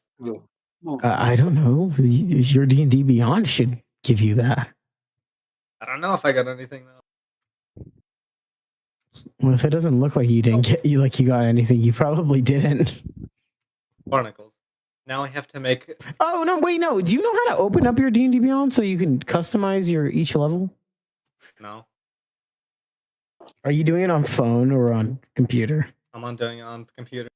I don't know. Your D&D Beyond should give you that. I don't know if I got anything though. Well, if it doesn't look like you didn't get you got anything, you probably didn't. Barnacles. Now I have to make. Oh no! Wait, no. Do you know how to open up your D&D Beyond so you can customize your each level? No. Are you doing it on phone or on computer? I'm doing it on computer.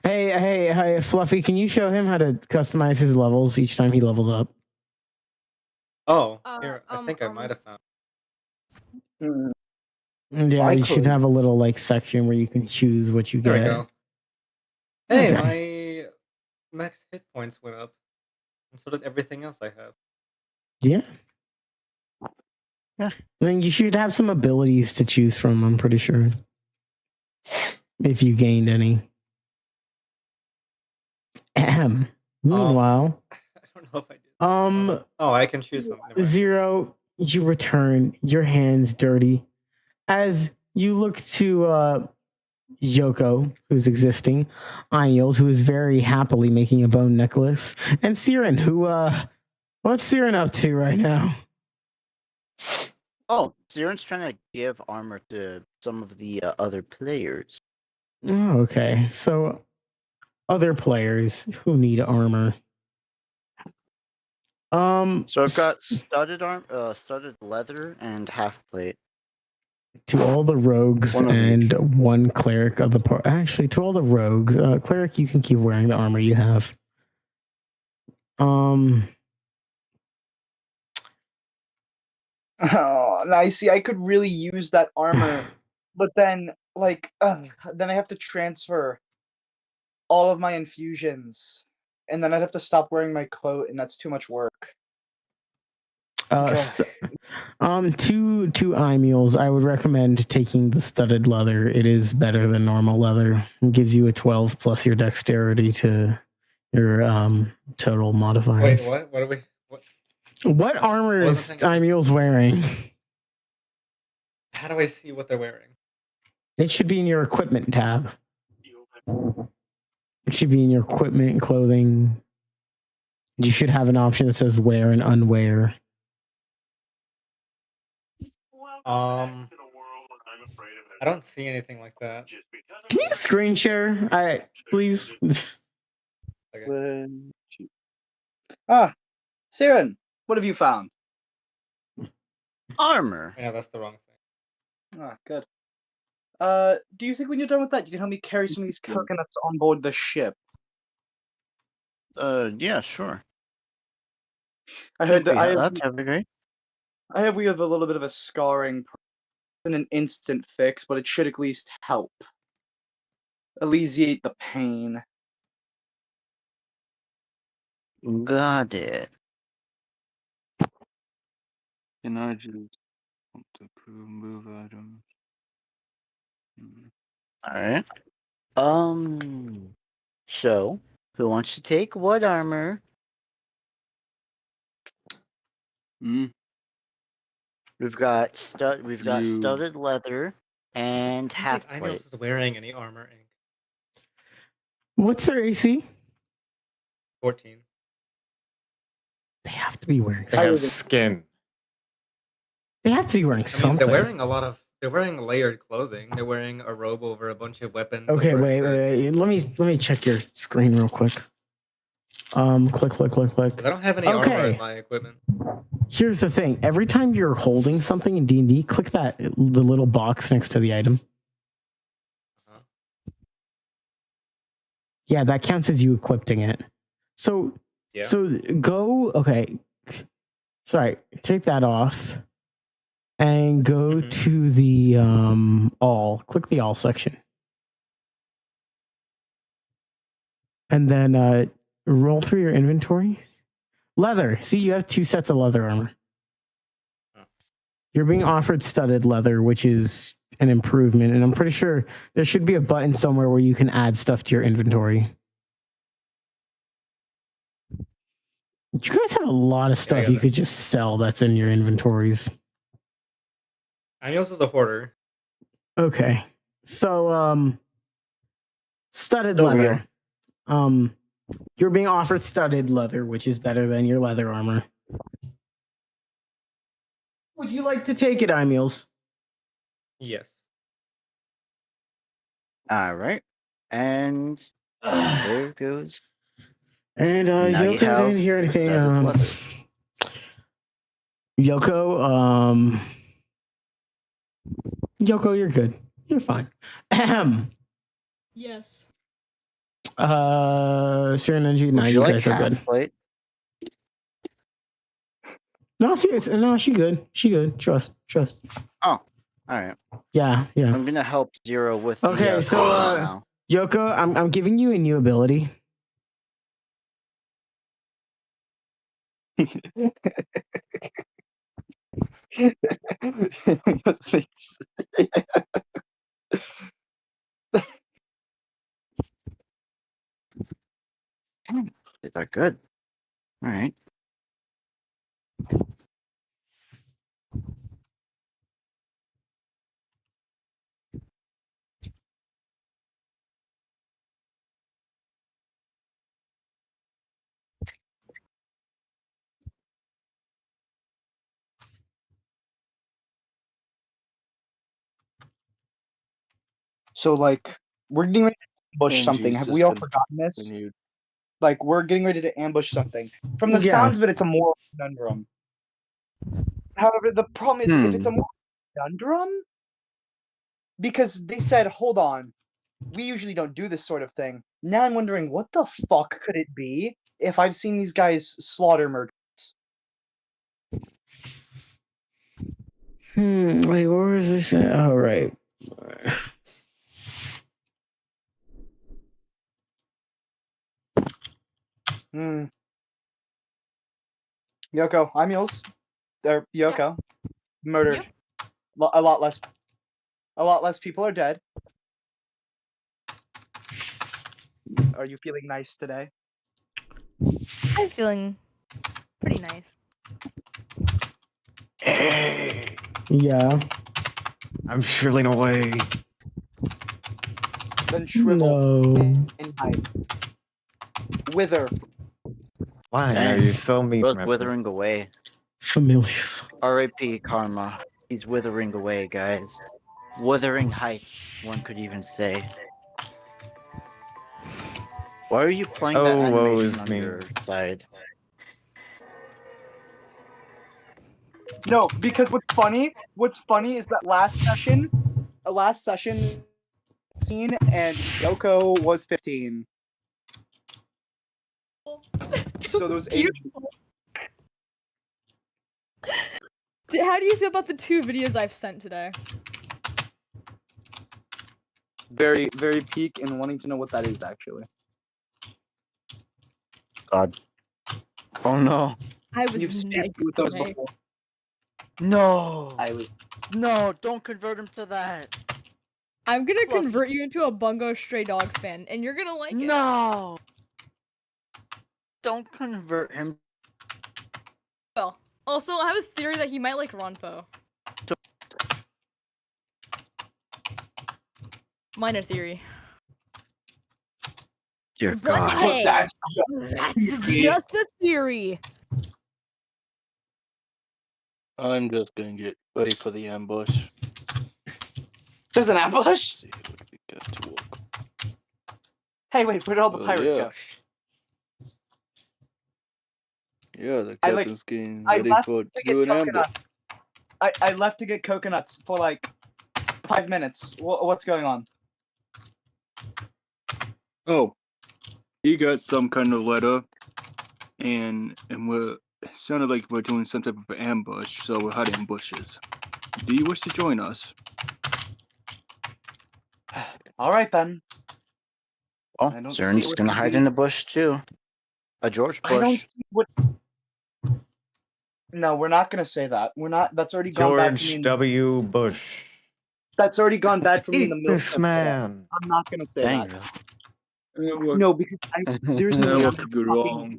Hey, Fluffy, can you show him how to customize his levels each time he levels up? Oh, here, I think I might have found. Yeah, you should have a little section where you can choose what you There get. we go. Hey, Okay. my max hit points went up, and so did everything else I have. Yeah. Yeah. Then you should have some abilities to choose from, I'm pretty sure. If you gained any. Meanwhile, I don't know if I did. Oh, I can choose them. Never mind. Zero, you return, your hands dirty. as you look to Yoko, who's existing, Aniels, who is very happily making a bone necklace, and Siren, who what's Siren up to right now? Oh, Siren's trying to give armor to some of the other players. Oh, okay. So other players who need armor. So I've got studded studded leather and half plate. To all the rogues One of and each. one cleric of the part. Actually, to all the rogues, cleric, you can keep wearing the armor you have. Oh, now I see. I could really use that armor, but then, then I have to transfer all of my infusions, and then I'd have to stop wearing my coat, and that's too much work. To eye mules, I would recommend taking the studded leather. It is better than normal leather. It gives you a 12 plus your dexterity to your total modifiers. Wait, what? What are we? What armor is eye mules wearing? How do I see what they're wearing? It should be in your equipment tab. It should be in your equipment and clothing. You should have an option that says wear and unwear. I don't see anything like that. Can you screen share? Please. Okay. Siren, what have you found? Armor. Yeah, that's the wrong thing. Ah, good. Do you think when you're done with that, you can help me carry some of these coconuts on board the ship? Yeah, sure. I heard that That'd be great. I have we have a little bit of a scarring, and an instant fix, but it should at least help alleviate the pain. Got it. Can I just want to move items? All right. So who wants to take what armor? We've got studded leather and half I don't think plate. Inos is wearing any armor. Ink. What's their AC? 14. They have to be wearing. They have skin. They have to be wearing something. They're wearing They're wearing layered clothing. They're wearing a robe over a bunch of weapons. Okay, wait. Let me check your screen real quick. Click. I don't have any armor in my equipment. Here's the thing. Every time you're holding something in D&D, click the little box next to the item. Yeah, that counts as you equipping it. So go, okay. Sorry, take that off and go to the all. Click the all section. And then roll through your inventory. Leather. See, you have 2 sets of leather armor. You're being offered studded leather, which is an improvement. And I'm pretty sure there should be a button somewhere where you can add stuff to your inventory. You guys have a lot of stuff you could just sell that's in your inventories. Anios is a hoarder. Okay. So, studded leather. You're being offered studded leather, which is better than your leather armor. Would you like to take it, Imeals? Yes. All right. And there goes. And Yoko didn't hear anything. Yoko, you're good. You're fine. Yes. Siren Energy, no, you guys are good. Plate? No, she good. She good. Trust. Oh, all right. Yeah. I'm gonna help Zero with. Okay, so Yoko, I'm giving you a new ability. Is that good? All right. So like we're getting ready to ambush something. Have we all forgotten this? Like we're getting ready to ambush something. From the sounds of it, it's a moral conundrum. However, the problem is if it's a moral conundrum, because they said, hold on, we usually don't do this sort of thing. Now I'm wondering what the fuck could it be if I've seen these guys slaughter murderers? Wait, what was this? Oh, right. Yoko, I'm Yules. There, Yoko, murdered. A lot less people are dead. Are you feeling nice today? I'm feeling pretty nice. Hey, Yeah. I'm shrilling away. Then shrivel No. in hide. Wither. Why Dang. are you so mean? Both withering away. Familiars. R.I.P. Karma. He's withering away, guys. Wuthering height, one could even say. Why are you playing that animation on your side? No, because what's funny is that last session scene and Yoko was 15. So those age. How do you feel about the 2 videos I've sent today? Very, very peak and wanting to know what that is actually. God. Oh no. I was nice today. No. I was. No, don't convert him to that. I'm gonna convert you into a Bungo Stray Dogs fan, and you're gonna like it. No. Don't convert him. Well, also, I have a theory that he might like Ronpo. Minor theory. Dear But God. hey, that's just a theory. I'm just gonna get ready for the ambush. There's an ambush? See what we got to walk. Hey, wait, where did all the pirates go? Yeah, the captain's getting ready to do an ambush. I left to get coconuts for like 5 minutes. What's going on? Oh, he got some kind of letter, and it sounded like we're doing some type of ambush, so we're hiding bushes. Do you wish to join us? All right then. Oh, Zern's gonna hide in a bush too. A George bush. I don't see what. No, we're not gonna say that. We're not. That's already gone bad for me. George W. Bush. That's already gone bad for me in the middle. This man. I'm not gonna say that. What? No, because there's no. What could be wrong?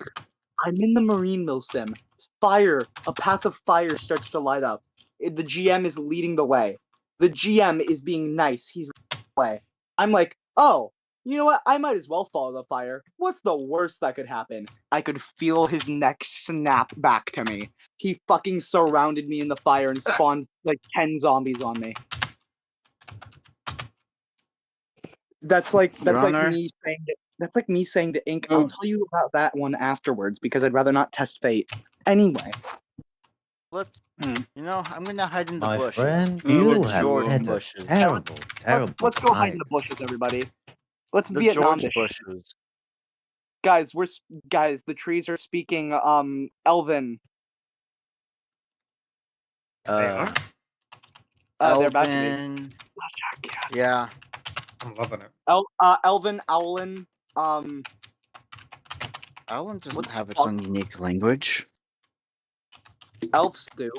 I'm in the marine mill sim. Fire, a path of fire starts to light up. The GM is leading the way. The GM is being nice. He's leading the way. I'm like, oh, you know what? I might as well follow the fire. What's the worst that could happen? I could feel his neck snap back to me. He fucking surrounded me in the fire and spawned like 10 zombies on me. That's like me saying that. That's like me saying to Ink, I'll tell you about that one afterwards because I'd rather not test fate. Anyway. Let's. You know, I'm gonna hide in the My bushes. friend, The you have George had a bushes. terrible, terrible Let's go hide in life. the bushes, everybody. Let's The Vietnam George this. bushes. Guys, the trees are speaking Elven. They are? They're about to Elven. Yeah. I'm loving it. Elven, Owlin, Owlin doesn't have its own unique language. Elves do.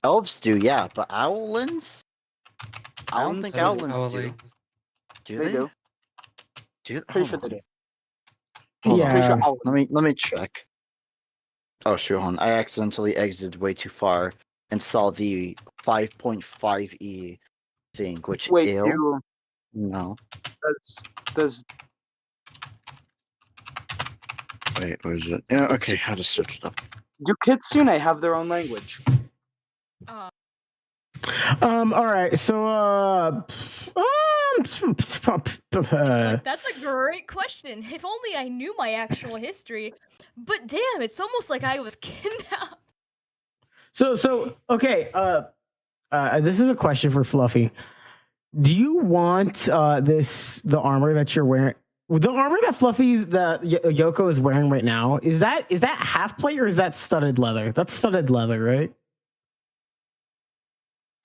Elves do, yeah, but Owlins? I don't think Owlins Owlins do. Do they? They do. Do Pretty sure they do. Hold on. Yeah. Let me check. Oh, sure, hold on. I accidentally exited way too far and saw the 5.5e thing, which Wait, No. Does Wait, where is it? Yeah, okay, I just searched up. do Kitsune have their own language? All right. So That's a great question. If only I knew my actual history. But damn, it's almost like I was kidnapped. So okay. This is a question for Fluffy. Do you want the armor that you're wearing? The armor that Yoko is wearing right now, is that half plate or is that studded leather? That's studded leather, right?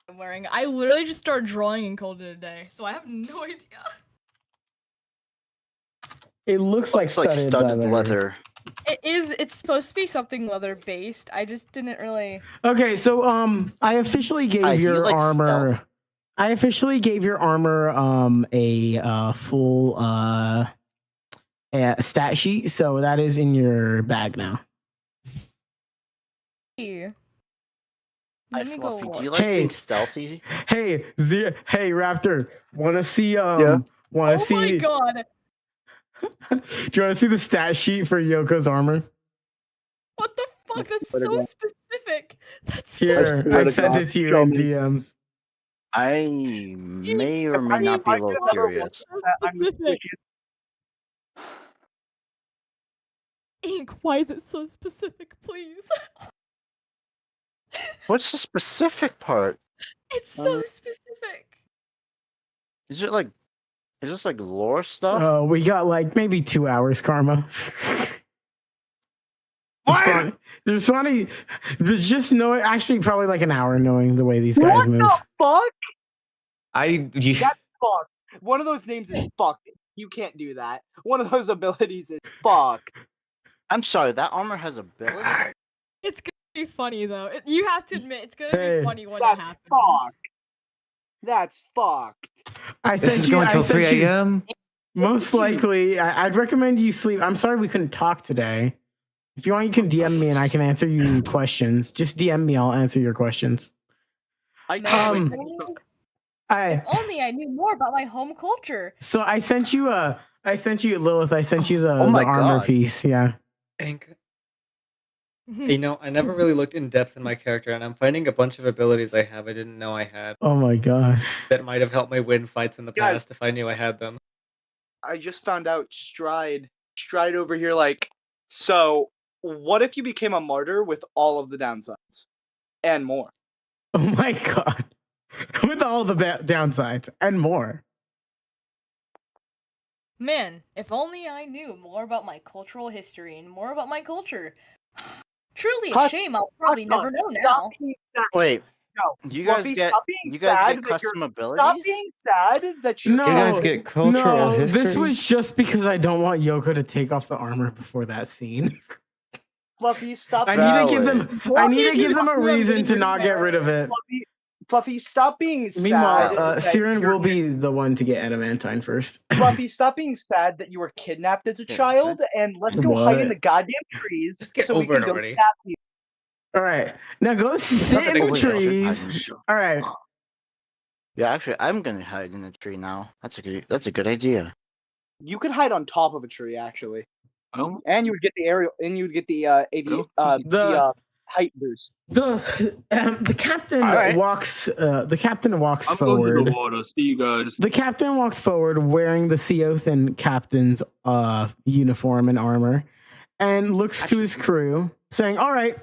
I'm wearing. I literally just started drawing and called it a day, so I have no idea. It looks like studded leather. It is. It's supposed to be something leather based. I just didn't really. Okay, so I officially gave your armor. Stealth? I officially gave your armor a full stat sheet, so that is in your bag now. Let Hi, me Fluffy. go. Do you like being stealthy? Hey, hey, Raptor, want to see Yeah. Want to see? Oh my god! Do you want to see the stat sheet for Yoko's armor? What the fuck? That's so specific. That's Here, so I specific. sent it to you in DMs. I may or may not be a little curious. Ink, why is it so specific, please? What's the specific part? It's so specific. Is it like, is this like lore stuff? Oh, we got like maybe 2 hours, Karma. There's funny. Just knowing, actually, probably like an hour knowing the way these guys move. What the fuck? Yeah. That's fucked. One of those names is fucked. You can't do that. One of those abilities is fucked. I'm sorry, that armor has ability? It's gonna be funny though. You have to admit, it's gonna Hey. be funny when it That's happens. fucked. That's fucked. This is going till 3 a.m. Most likely, I'd recommend you sleep. I'm sorry we couldn't talk today. If you want, you can DM me and I can answer you questions. Just DM me, I'll answer your questions. I If only I knew more about my home culture. So I sent you Lilith. I sent you the my armor God. piece. Yeah. Ink. You know, I never really looked in depth in my character, and I'm finding a bunch of abilities I didn't know I had Oh my god. that might have helped me win fights in the Guys. past if I knew I had them. I just found out Stride over here like, so what if you became a martyr with all of the downsides and more? Oh my god. With all the downsides and more. Man, if only I knew more about my cultural history and more about my culture. Truly a Hush- shame I'll probably Hush, never Hush, know stop now. being sad. Wait, No, do you guys Fluffy, get stop being you guys sad get that custom you're- abilities? Stop being sad that you're. No, You guys get cultural history? This was just because I don't want Yoko to take off the armor before that scene. Fluffy, stop. I need to give Valid. them a reason to not get rid of it. Fluffy, stop being sad. Meanwhile, that Siren you're- will be the one to get adamantine first. Fluffy, stop being sad that you were kidnapped as a Yeah, child, and let's go hide in What? the goddamn trees Just get so we over can it go already. tap you. All right, now go sit in the Nothing to do. trees. All right, Yeah, actually, I'm gonna hide in a tree now. That's a good idea. You could hide on top of a tree, actually. And you would get the aerial, and you would get the height boost. the captain All right. walks. The captain walks I'm going to forward. the water. See you guys. The captain walks forward wearing the Seothan captain's uniform and armor and looks to his crew, saying, "All right,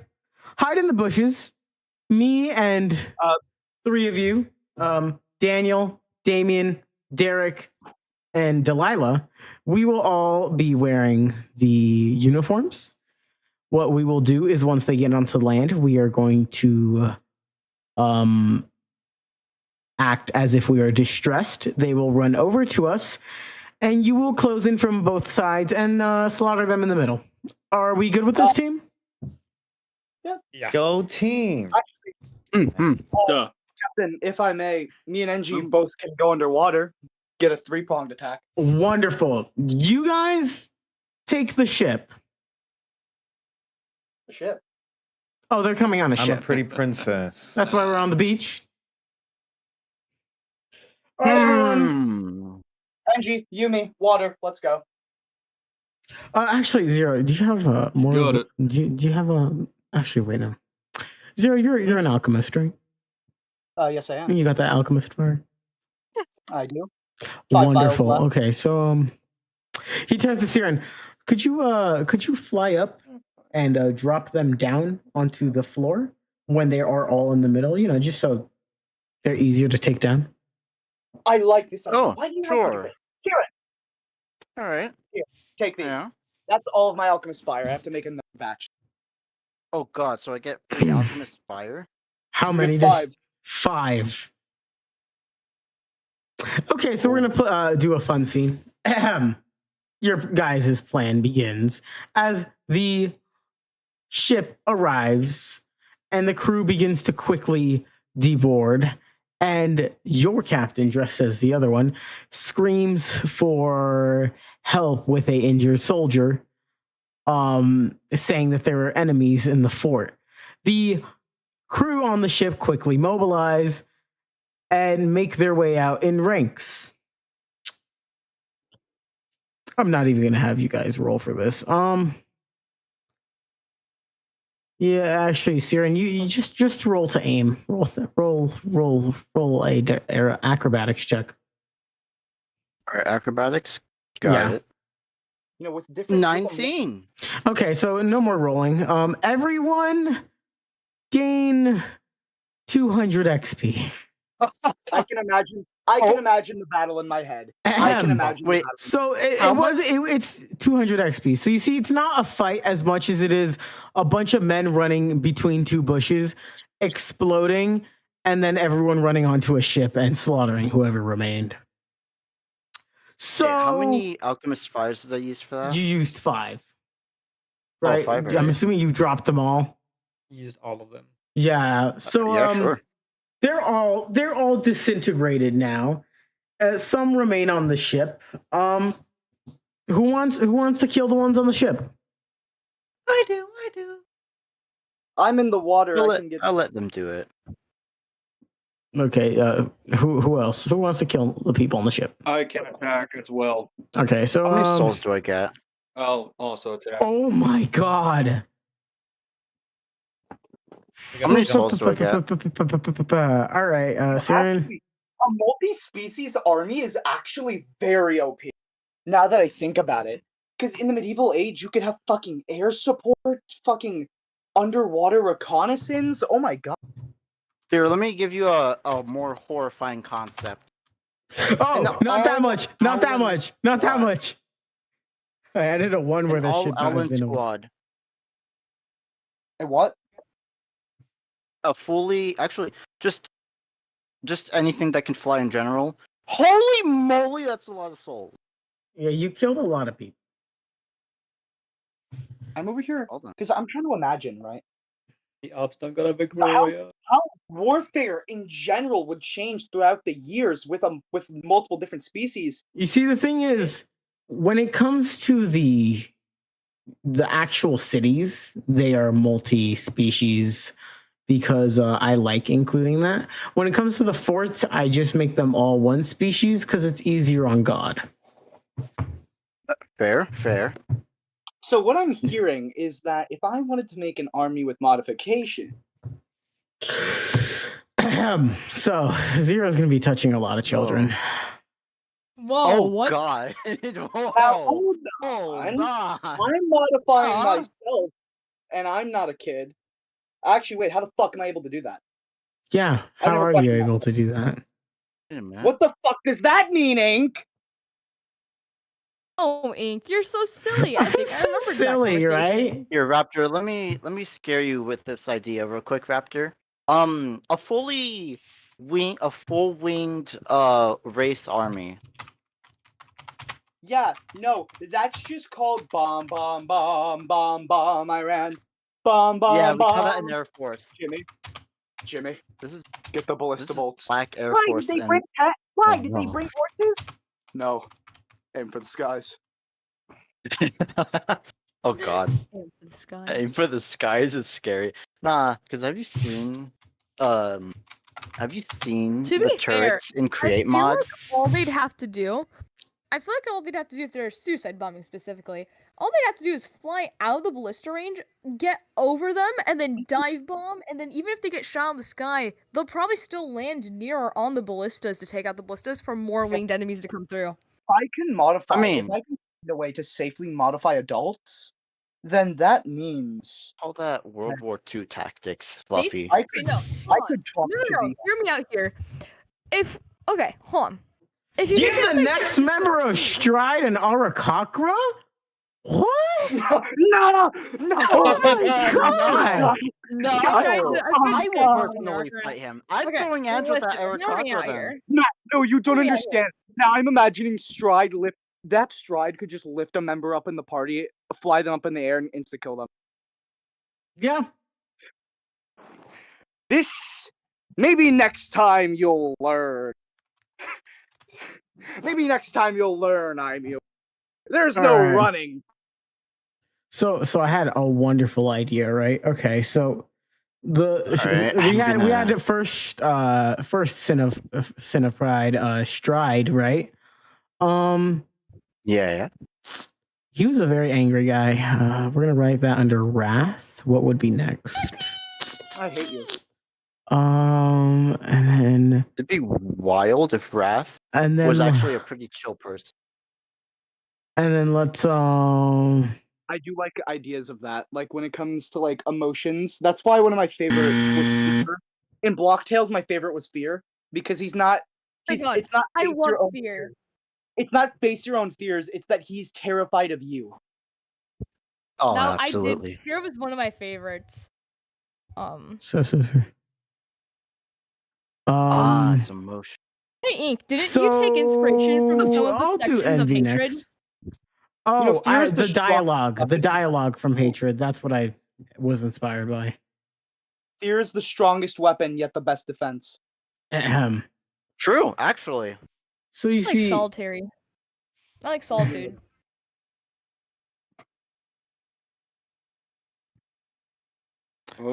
hide in the bushes. Me and 3 of you, Daniel, Damien, Derek, and Delilah, we will all be wearing the uniforms. What we will do is once they get onto land, we are going to act as if we are distressed. They will run over to us, and you will close in from both sides and slaughter them in the middle. Are we good with this team?" Yeah. Go team. Duh. Captain, if I may, me and NG both can go underwater, get a 3-pronged attack. Wonderful. You guys take the ship. Shit. Oh, they're coming on a I'm ship. a pretty princess. That's why we're on the beach. All right, everyone. NG, Yumi, water, let's go. Actually, Zero, do you have more? Got of, do you have a? Actually, wait no. Zero, you're an alchemist, right? Yes, I am. You got that alchemist fire. I do. 5 vials Wonderful. left. Okay, so he turns to Siren. Could you fly up and drop them down onto the floor when they are all in the middle? You know, just so they're easier to take down. I like this idea. Oh, Why do you like sure. this? Siren, All right. take these. Yeah. That's all of my alchemist fire. I have to make another batch. Oh God, so I get 3 alchemist fire. How You many? get Just 5. Okay, so we're gonna do a fun scene. Your guys' plan begins as the ship arrives and the crew begins to quickly deboard. And your captain, dressed as the other one, screams for help with a injured soldier, saying that there are enemies in the fort. The crew on the ship quickly mobilize and make their way out in ranks. I'm not even gonna have you guys roll for this. Yeah, actually, Siren, you just roll to aim. Roll a acrobatics check. All right, acrobatics. Got it. You know, with different 19. Okay, so no more rolling. Everyone gain 200 XP. I can imagine. I can imagine the battle in my head. I can imagine. Wait, so it's 200 XP. So you see, it's not a fight as much as it is a bunch of men running between 2 bushes, exploding, and then everyone running onto a ship and slaughtering whoever remained. So how many alchemist fires did I use for that? You used 5, right? 5, I'm right? assuming you dropped them all. Used all of them. Yeah. So yeah, sure. They're all disintegrated now. Some remain on the ship. Who wants to kill the ones on the ship? I do. I'm in the water. I'll let them do it. Okay. Who else? Who wants to kill the people on the ship? I can attack as well. Okay. So how many souls do I get? I'll also attack. Oh my God. How many souls do I get? All right, Siren. Actually, a multi-species army is actually very OP. Now that I think about it, because in the medieval age, you could have fucking air support, fucking underwater reconnaissance. Oh my God. Here, let me give you a more horrifying concept. Oh, not that much. Not that much. Not that much. I added a 1 where there should not have been a squad. And what? A fully, actually, just anything that can fly in general. Holy moly, that's a lot of souls. Yeah, you killed a lot of people. I'm over here because I'm trying to imagine, right? The ops don't got a big roll. How warfare in general would change throughout the years with multiple different species. You see, the thing is, when it comes to the actual cities, they are multi-species because I like including that. When it comes to the forts, I just make them all one species because it's easier on God. Fair. So what I'm hearing is that if I wanted to make an army with modification. So Zero's going to be touching a lot of children. Whoa, what? God. Now, hold on. I'm modifying myself, and I'm not a kid. Actually, wait, how the fuck am I able to do that? Yeah, how are you able to do that? What the fuck does that mean, Ink? Oh, Ink, you're so silly. I think I remember silly, that right? Here, Raptor, let me scare you with this idea real quick, Raptor. A full winged race army. Yeah, no, that's just called bomb, bomb, bomb, bomb, bomb, Iran. Bomb, bomb, Yeah, we bomb. call that an Air Force. Jimmy, this is get the ballista bolts. Black Air Why Force. did they bring Why Oh, did they no. bring horses? No, aim for the skies. Oh God. Aim for the skies. Aim for the skies is scary. Nah, because have you seen To the be fair, turrets in I Create feel mod? like all they'd have to do, if they're suicide bombing specifically, all they have to do is fly out of the ballista range, get over them, and then dive bomb, and then even if they get shot in the sky, they'll probably still land near or on the ballistas to take out the ballistas for more winged enemies to come through. If I can modify, I mean- if I can find a way to safely modify adults, then that means All that World War II tactics, Fluffy. I could, No, I could talk to no. the Hear me out here. Okay, hold on. If you Give get the next member of Stride an Arakakra? What? no. Oh my god! No, I I will personally fight him. I'm Okay, throwing so hands with that listen, hear me Arakakra out then. here. No, you don't Yeah, yeah. understand. Now I'm imagining Stride lift. That Stride could just lift a member up in the party, fly them up in the air, and insta kill them. Yeah. This maybe next time you'll learn. Maybe next time you'll learn, There's no Alright. running. So I had a wonderful idea, right? Okay, so Alright, we I'm had gonna- first sin of pride, Stride, right? Yeah. He was a very angry guy. We're gonna write that under wrath. What would be next? I hate you. And then It'd be wild if Wrath and then was actually a pretty chill person. and then let's I do like ideas of that. Like when it comes to like emotions. That's why one of my favorites was fear. In Block Tales, my favorite was fear because he's not. my God, It's not. I face your love own fear. fears. It's not face your own fears. It's that he's terrified of you. Oh, Now absolutely. Fear was one of my favorites. so It's emotion. Hey Ink, didn't you take inspiration from some of the I'll do sections of envy hatred? next. Oh, fear is the the dialogue, strongest the dialogue from Hatred. That's what I was inspired by. Fear is the strongest weapon, yet the best defense. Ahem. True, actually. So you I like see, solitary. I like solitude.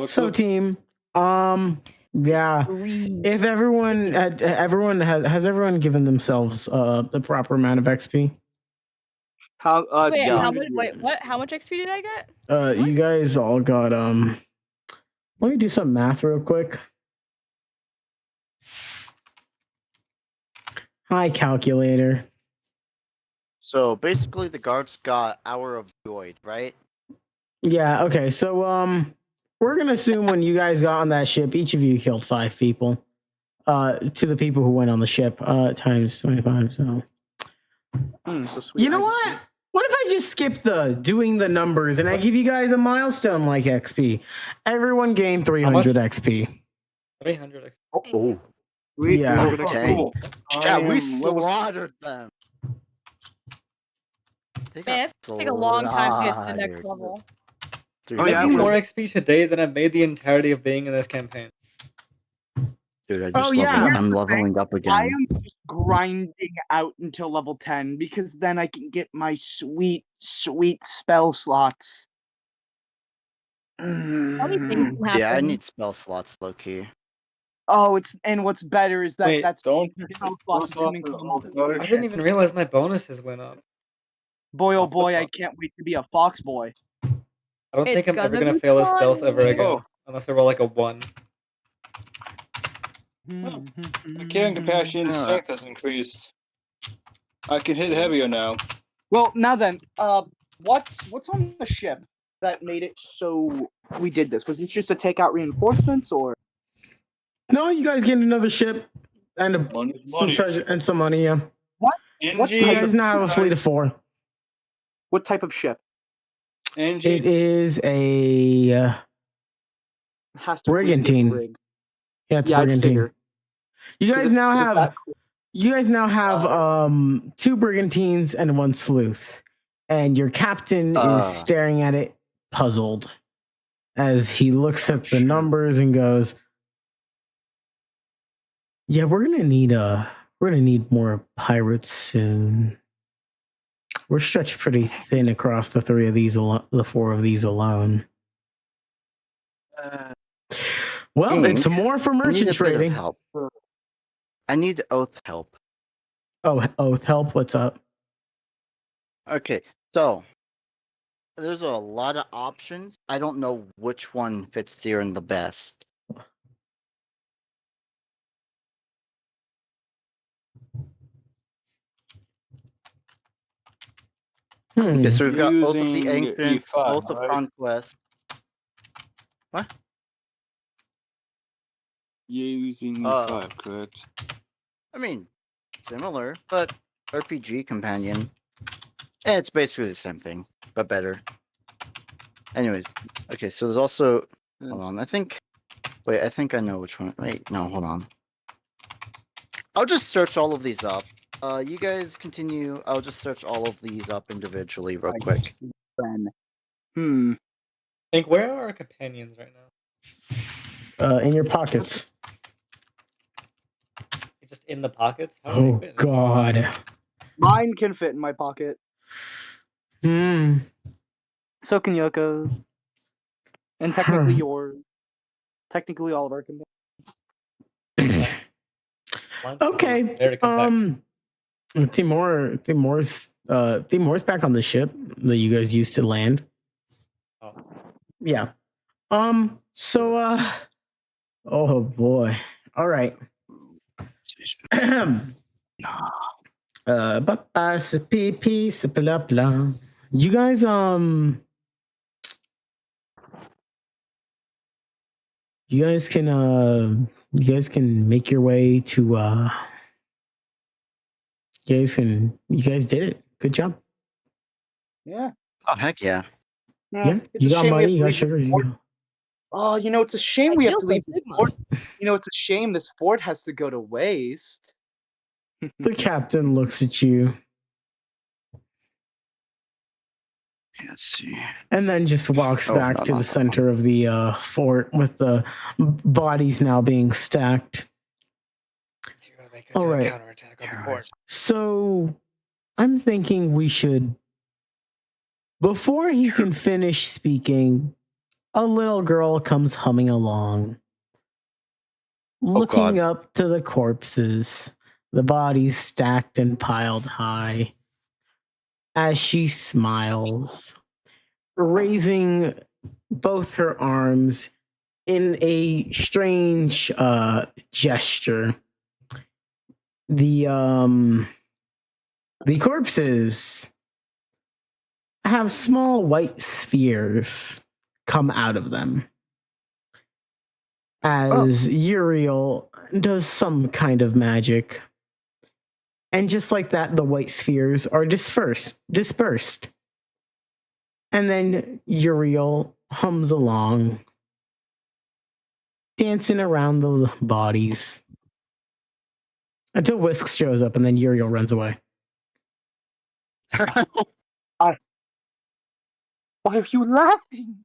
so team, yeah. If everyone has everyone given themselves the proper amount of XP? How? Wait, yeah. what? How much XP did I get? You guys all got Let me do some math real quick. Hi, calculator. So basically, the guards got Hour of Void, right? Yeah. Okay. So we're gonna assume when you guys got on that ship, each of you killed 5 people. To the people who went on the ship, times 25. So. so sweet. You know what? What if I just skip the doing the numbers and I give you guys a milestone like XP? Everyone gained 300 XP. 300. Oh, Yeah. oh dang. Yeah, we slaughtered them. They Man, got it's gonna take a long time to get to the next slaughtered. level. I'm making more XP today than I've made the entirety of being in this campaign. Dude, I just Oh, yeah. I'm leveling up I again. am just grinding out until level 10 because then I can get my sweet spell slots. Funny things can happen. Yeah, I need spell slots, low key. Oh, what's better is that Wait, that's Don't. the spell slots coming from. I didn't even realize my bonuses went up. Boy, oh Oh, boy, I fuck. can't wait to be a fox boy. I don't think It's I'm ever gonna gonna be fail a stealth ever fun. again. Oh. Unless I roll like a 1. The carrying capacity and strength has increased. I can hit heavier now. Well, now then, what's on the ship that made it so we did this? Was it just to take out reinforcements, or? No, you guys get another ship and some treasure and some money. Yeah. What NG, you guys now have a fleet of 4. What type of ship? It is a It has to please be a brigantine. brig. Yeah, it's Yeah, I brigantine. figure. You guys now Is have that- you guys now have 2 brigantines and 1 sleuth, and your captain is staring at it, puzzled, as he looks at the numbers and goes, "Yeah, we're gonna need more pirates soon. We're stretched pretty thin across the 4 of these alone." Well, it's more for I need a merchant bit of trading. help. I need oath help. Oh, oath help. What's up? Okay, so there's a lot of options. I don't know which one fits Siren the best. Okay, so we've got Oath of the Using Ancients, E5, Oath of right? Conquest. What? Using E5, correct? I mean, similar, but RPG companion. It's basically the same thing, but better. Anyways, okay, so there's also... Hold on, I think I know which one. Wait, no, hold on. I'll just search all of these up. You guys continue. I'll just search all of these up individually real quick. Think, where are our companions right now? In your pockets. Just in the pockets? How do they Oh fit? God. Mine can fit in my pocket. Hmm. So can Yoko's. And technically yours. Technically all of our companions. Okay. Timor's back on the ship that you guys used to land. Oh. Yeah. So oh boy. All right. You guys you guys can make your way to you guys did it. Good job. Yeah. Oh heck yeah. Yeah. It's You a got shame we money, have you to got leave this sugar. fort. Oh, it's a shame we have to leave this Sigma. fort. It's a shame this fort has to go to waste. The captain looks at you. Let's see. And then just walks back to the center of the fort with the bodies now being stacked. All right. Counterattack on the fort. So I'm thinking we should, before he can finish speaking, a little girl comes humming along, looking up to the corpses, the bodies stacked and piled high, as she smiles, raising both her arms in a strange gesture. The corpses have small white spheres come out of them as Uriel does some kind of magic. And just like that, the white spheres are dispersed. And then Uriel hums along, dancing around the bodies until Whisks shows up, and then Uriel runs away. Why are you laughing?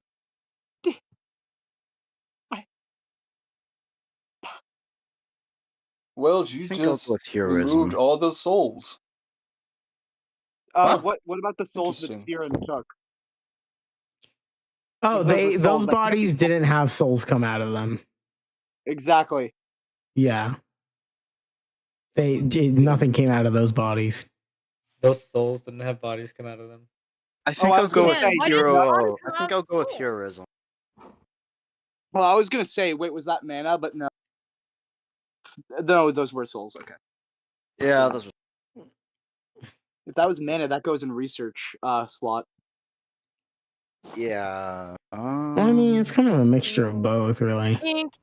Well, you just removed all the souls. What about the souls that Interesting. Siren took? Oh, those bodies didn't have souls come out of them. Exactly. Yeah. Nothing came out of those bodies. Those souls didn't have bodies come out of them. I think I'll go with hero. I think I'll go with heroism. Well, I was gonna say, wait, was that mana? But no. No, those were souls. Okay. Yeah, those were. If that was mana, that goes in research slot. Yeah. I mean, it's kind of a mixture of both, really. Ink.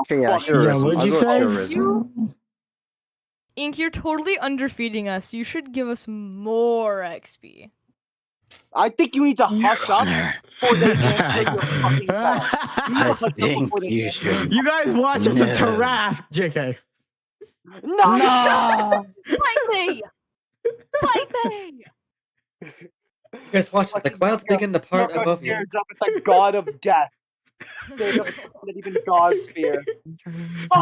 Okay, yeah, heroism. What'd you say? Ink, you're totally underfeeding us. You should give us more XP. I think you need to hush up before they answer your fucking call. I think you should. You guys watch us at Tarask, JK. No! Bite me! Bite me! You guys watch as the clouds begin to part above you. Up with the god of death. They don't that even God's fear.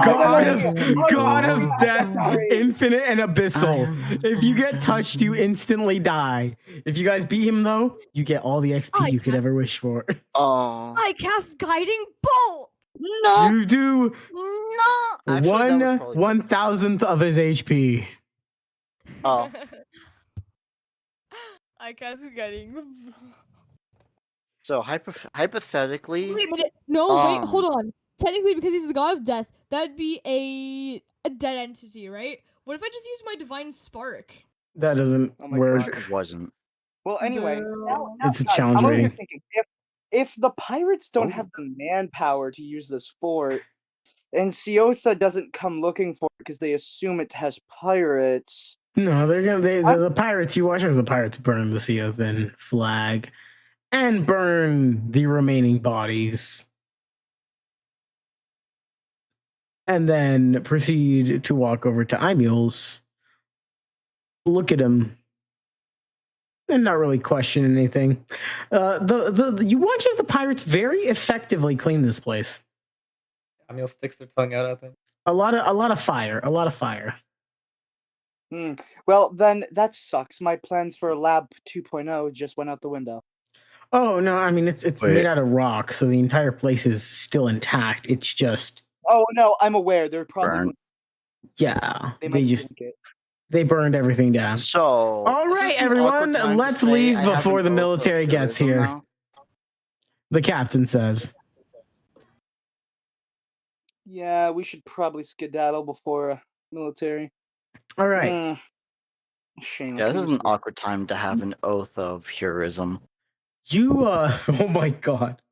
God of death, infinite and abyssal. If you get touched, you instantly die. If you guys beat him, though, you get all the XP you could ever wish for. Oh. I cast Guiding Bolt! No! You do No! Actually, 1/1000th of his HP. Oh. I cast guiding. So hypothetically, Wait a minute. No, wait, hold on. Technically, because he's the god of death, that'd be a dead entity, right? What if I just use my divine spark? That doesn't Oh my work. it wasn't. Well, anyway, It's a guys, challenge I'm over here rating. thinking if the pirates don't have the manpower to use this fort, and Siotha doesn't come looking for it because they assume it has pirates. No, they're gonna. The pirates. You watch as the pirates burn the Siothan flag and burn the remaining bodies, and then proceed to walk over to Imules, look at him, and not really question anything. You watch as the pirates very effectively clean this place. Emil sticks their tongue out at them. A lot of fire. Well, then that sucks. My plans for Lab 2.0 just went out the window. Oh no! I mean, it's made out of rock, so the entire place is still intact. It's just. Oh no, I'm aware. They're probably. Yeah, it. They burned everything down. So, all right, everyone, let's leave before the military gets here. Now? The captain says. Yeah, we should probably skedaddle before military. All right. Shame. Yeah, this is an awkward time to have an oath of heroism. You, oh my god.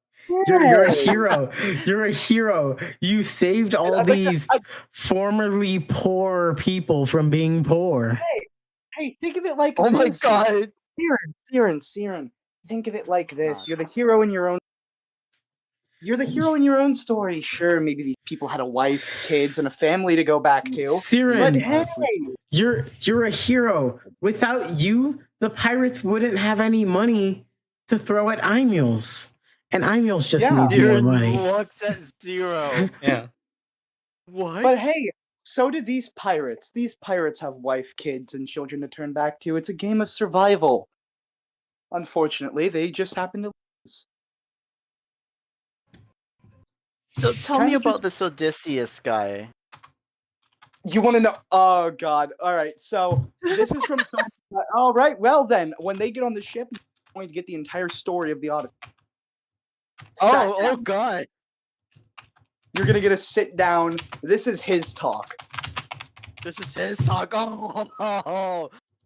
You're a hero. You're a hero. You saved all these formerly poor people from being poor. Hey, think of it like this. My god. Siren. Think of it like this. You're the hero in your own. You're the hero in your own story. Sure, maybe these people had a wife, kids, and a family to go back to. Siren, but hey, you're a hero. Without you, the pirates wouldn't have any money to throw at Imules. And Imules just needs more money. Looks at 0. Yeah. What? But hey, so do these pirates. These pirates have wife, kids, and children to turn back to. It's a game of survival. Unfortunately, they just happen to lose. So tell me about this Odysseus guy. You want to know? Oh God! All right, so this is from. All right, well then, when they get on the ship, you're going to get the entire story of the Odyssey. Oh God! You're gonna get a sit down. This is his talk.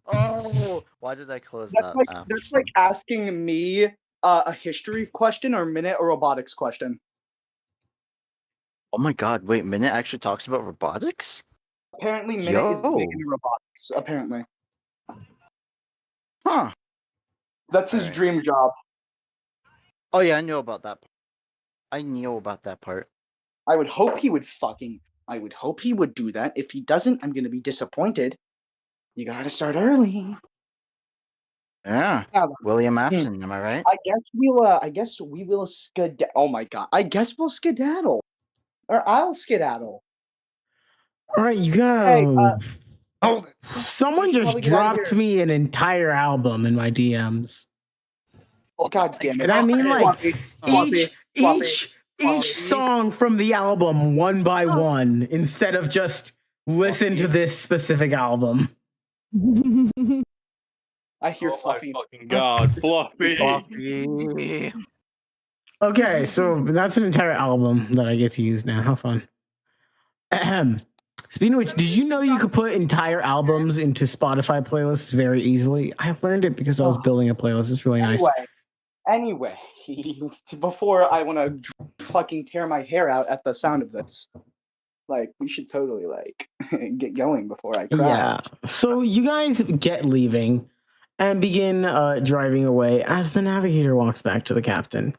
Oh! Why did I close that? That's like asking me a history question or Minute a robotics question. Oh my god, wait, Minute actually talks about robotics? Apparently Minute is big into robotics, apparently. Huh. That's his dream job. Oh yeah, I knew about that part. I would hope he would do that. If he doesn't, I'm gonna be disappointed. You gotta start early. Yeah. William Afton, am I right? I guess we will skedaddle. Oh my god. I guess we'll skedaddle. Or I'll skedaddle. All right, you go. Hey, someone just dropped me an entire album in my DMs. Oh god damn it! And I mean, like each song from the album one by one, instead of just listen to this specific album. I hear Fluffy. Fucking god, Fluffy. Okay, so that's an entire album that I get to use now. How fun. Speaking of which, did you know you could put entire albums into Spotify playlists very easily? I learned it because I was building a playlist. It's really nice. Anyway, before I want to fucking tear my hair out at the sound of this, like, we should totally, like, get going before I cry. Yeah. So you guys get leaving and begin driving away as the navigator walks back to the captain.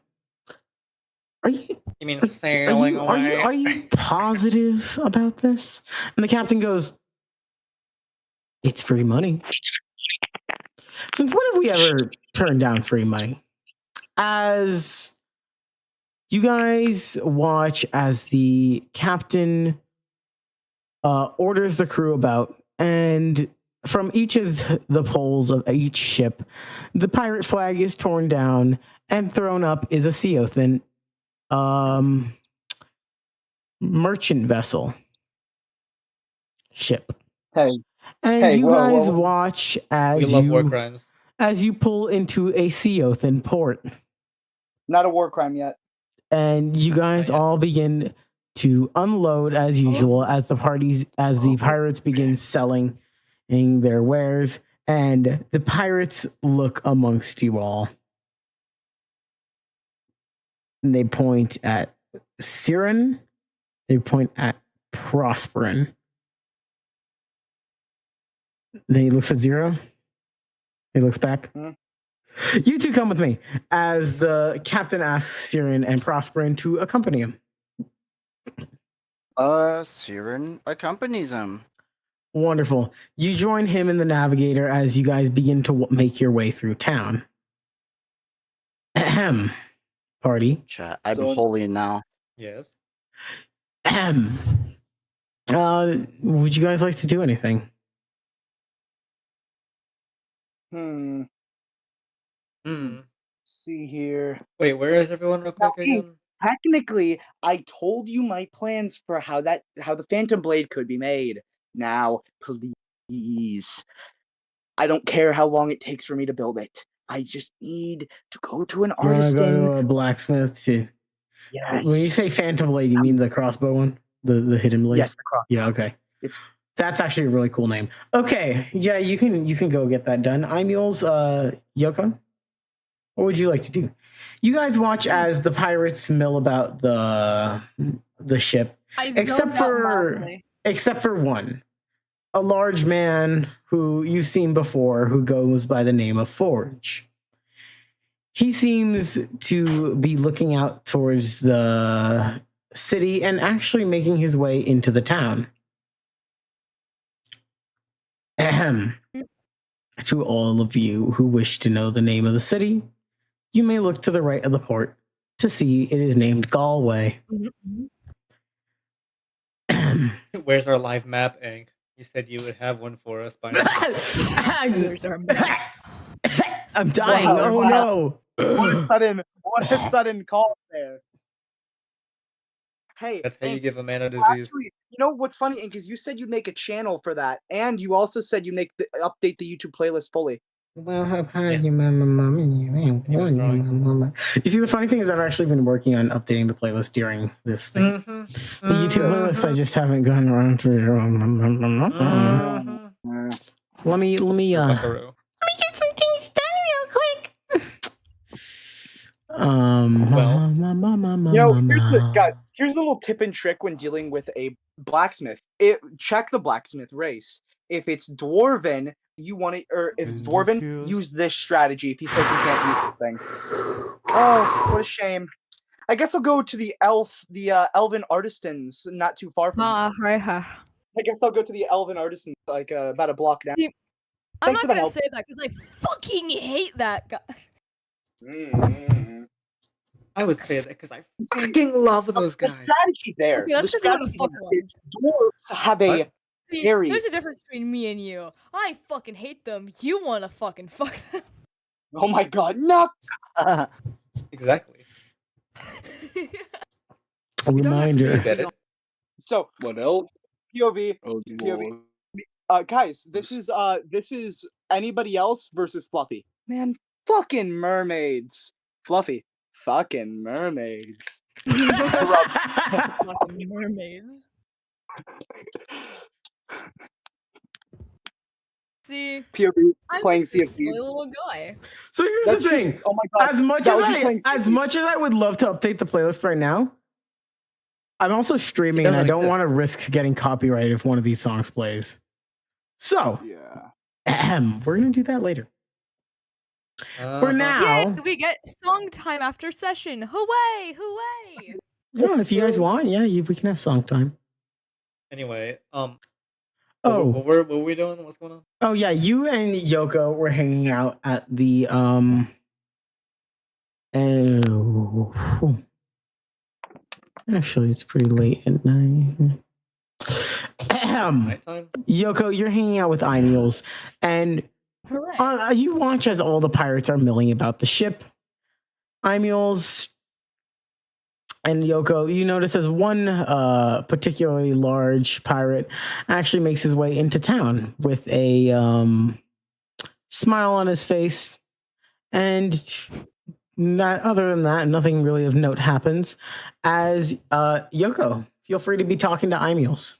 Are you? You mean sailing away? Are you positive about this? And the captain goes, "It's free money. Since when have we ever turned down free money?" As you guys watch as the captain orders the crew about, and from each of the poles of each ship, the pirate flag is torn down, and thrown up is a Siothan merchant vessel ship. Hey. And you guys watch as we love war crimes. as you pull into a Seothan port. Not a war crime yet. And you guys all begin to unload as usual as the pirates begin selling their wares, and the pirates look amongst you all. And they point at Siren, they point at Prosperin. Then he looks at Zero. He looks back. You two come with me, as the captain asks Siren and Prosperin to accompany him. Siren accompanies him. Wonderful. You join him in the navigator as you guys begin to make your way through town. Ahem. Party. Chat. I'm holy now. Yes. Ahem. Would you guys like to do anything? See here. Wait, where is everyone real quick again? Technically, I told you my plans for how the Phantom Blade could be made. Now, please. I don't care how long it takes for me to build it. I just need to go to an artist. Go to a blacksmith too. Yes. When you say Phantom Blade, you mean the crossbow one? The hidden blade? Yes, the crossbow. Yeah, okay. That's actually a really cool name. Okay, yeah, you can go get that done. Mules, Yoko, what would you like to do? You guys watch as the pirates mill about the ship, except for one, a large man who you've seen before, who goes by the name of Forge. He seems to be looking out towards the city and actually making his way into the town. Ahem. To all of you who wish to know the name of the city, you may look to the right of the port to see it is named Galway. Where's our live map, Ink? You said you would have one for us by now. I'm dying. Wow, oh wow. no. What a sudden call there. Hey, That's how you Ink, give a man a disease. actually, you know what's funny, Ink, is you said you'd make a channel for that, and you also said you update the YouTube playlist fully. Well, you see, the funny thing is I've actually been working on updating the playlist during this thing. The YouTube playlist, I just haven't gone around to. Let me get some things done real quick. Here's a little tip and trick when dealing with a blacksmith. Check the blacksmith race. If it's dwarven, you want it, or if it's dwarven, use this strategy. If he says he can't use the thing. Oh, what a shame. I guess I'll go to the elven artisans, not too far from me. I guess I'll go to the elven artisans, like about a block down. See, I'm not gonna say that because I fucking hate that guy. I would say that because I fucking love those guys. The strategy there. Okay, let's just go to the fuck one. Dwarves have a very. There's a difference between me and you. I fucking hate them. You wanna fucking fuck them. Oh my god, no! Exactly. A reminder. So, what else? POV. Oh, POV. Guys, this is anybody else versus Fluffy. Man, fucking mermaids. Fluffy, fucking mermaids. Fucking mermaids. See, POV I'm playing just Sea a of silly Thieves. little guy. So here's That's the thing. just- oh my god. As much that as would be playing Sea of much as I would love to update the playlist right now, I'm also streaming and I don't want to risk getting copyrighted if one of these songs plays. So, we're gonna do that later. For now, Yay, we get song time after session. Hooray! Hooray! yeah, if you guys want, we can have song time. Anyway, Oh, what were we doing? What's going on? Oh yeah, you and Yoko were hanging out at the actually it's pretty late at night. Yoko, you're hanging out with Imeals, and you watch as all the pirates are milling about the ship. Imeals and Yoko, you notice as one particularly large pirate actually makes his way into town with a smile on his face, and other than that, nothing really of note happens. As Yoko, feel free to be talking to Imules.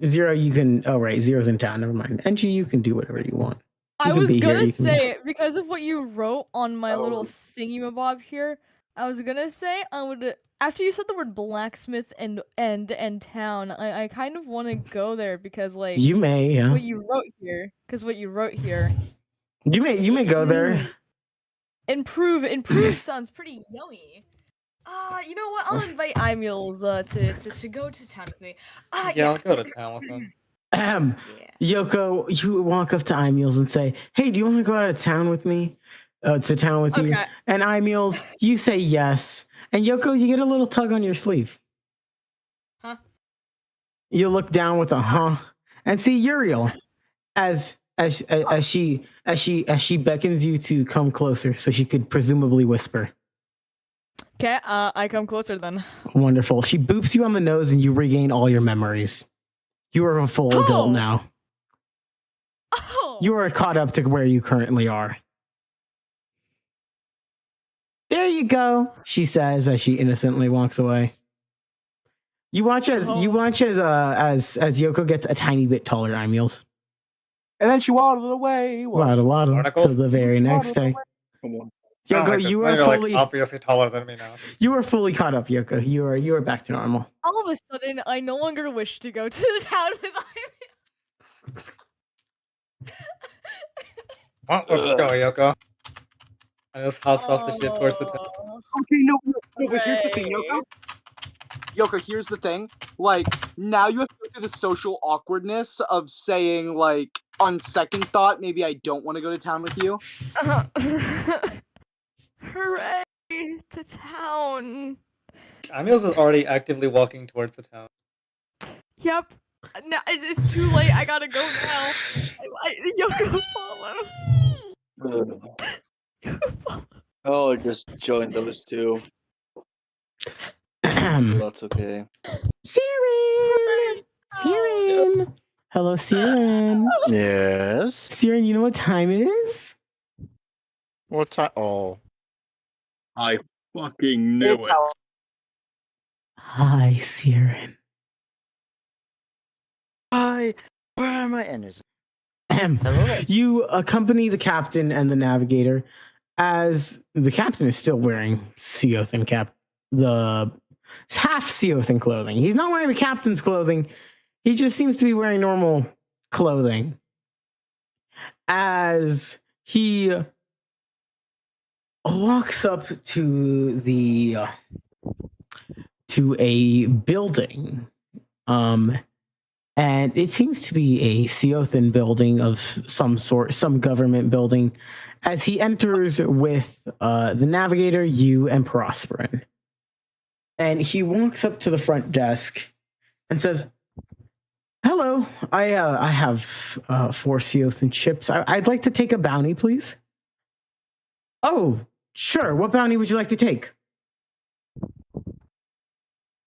Zero, you can. Oh, right, Zero's in town. Never mind. NG, you can do whatever you want. I was gonna say, because of what you wrote on my little thingy-mabob here, I was gonna say I would. After you said the word blacksmith and town, I kind of want to go there because like you may, yeah. What you wrote here, because what you wrote here. You may go there. Improve sounds pretty yummy. You know what? I'll invite Imules to go to town with me. Yeah, I'll go to town with them. Yoko, you walk up to Imules and say, "Hey, do you want to go out of town with me? To town with you?" And Imules, you say yes. And Yoko, you get a little tug on your sleeve. Huh? You look down with a and see Uriel as she beckons you to come closer so she could presumably whisper. Okay, I come closer then. Wonderful. She boops you on the nose and you regain all your memories. You are a full adult now. Oh. You are caught up to where you currently are. There you go, she says as she innocently walks away. You watch as Yoko gets a tiny bit taller, Imules. And then she waddled away. Waddle till the very next day. Yoko, you are fully obviously taller than me now. You are fully caught up, Yoko. You are back to normal. All of a sudden, I no longer wish to go to the town with Imules. Well, let's go, Yoko. I just hops off the ship towards the town. Okay, no, but here's the thing, Yoko. Yoko, here's the thing. Like, now you have to go through the social awkwardness of saying, like, on second thought, maybe I don't want to go to town with you. Hooray! To town! Amios is already actively walking towards the town. Yep. No, it's too late. I gotta go now. Yoko, follow. Oh, just join those two. That's okay. Siren! Siren! Hello, Siren. Yes. Siren, you know what time it is? What time? Oh. I fucking knew it. Hi, Siren. Hi. Where am I? And is You accompany the captain and the navigator, as the captain is still wearing Seothan the half Seothan clothing. He's not wearing the captain's clothing. He just seems to be wearing normal clothing. As he walks up to a building, and it seems to be a Seothan building of some sort, some government building. As he enters with the navigator, you, and Prosperin. And he walks up to the front desk and says, "Hello, I have 4 Seothan chips. I'd like to take a bounty, please." "Oh, sure. What bounty would you like to take?"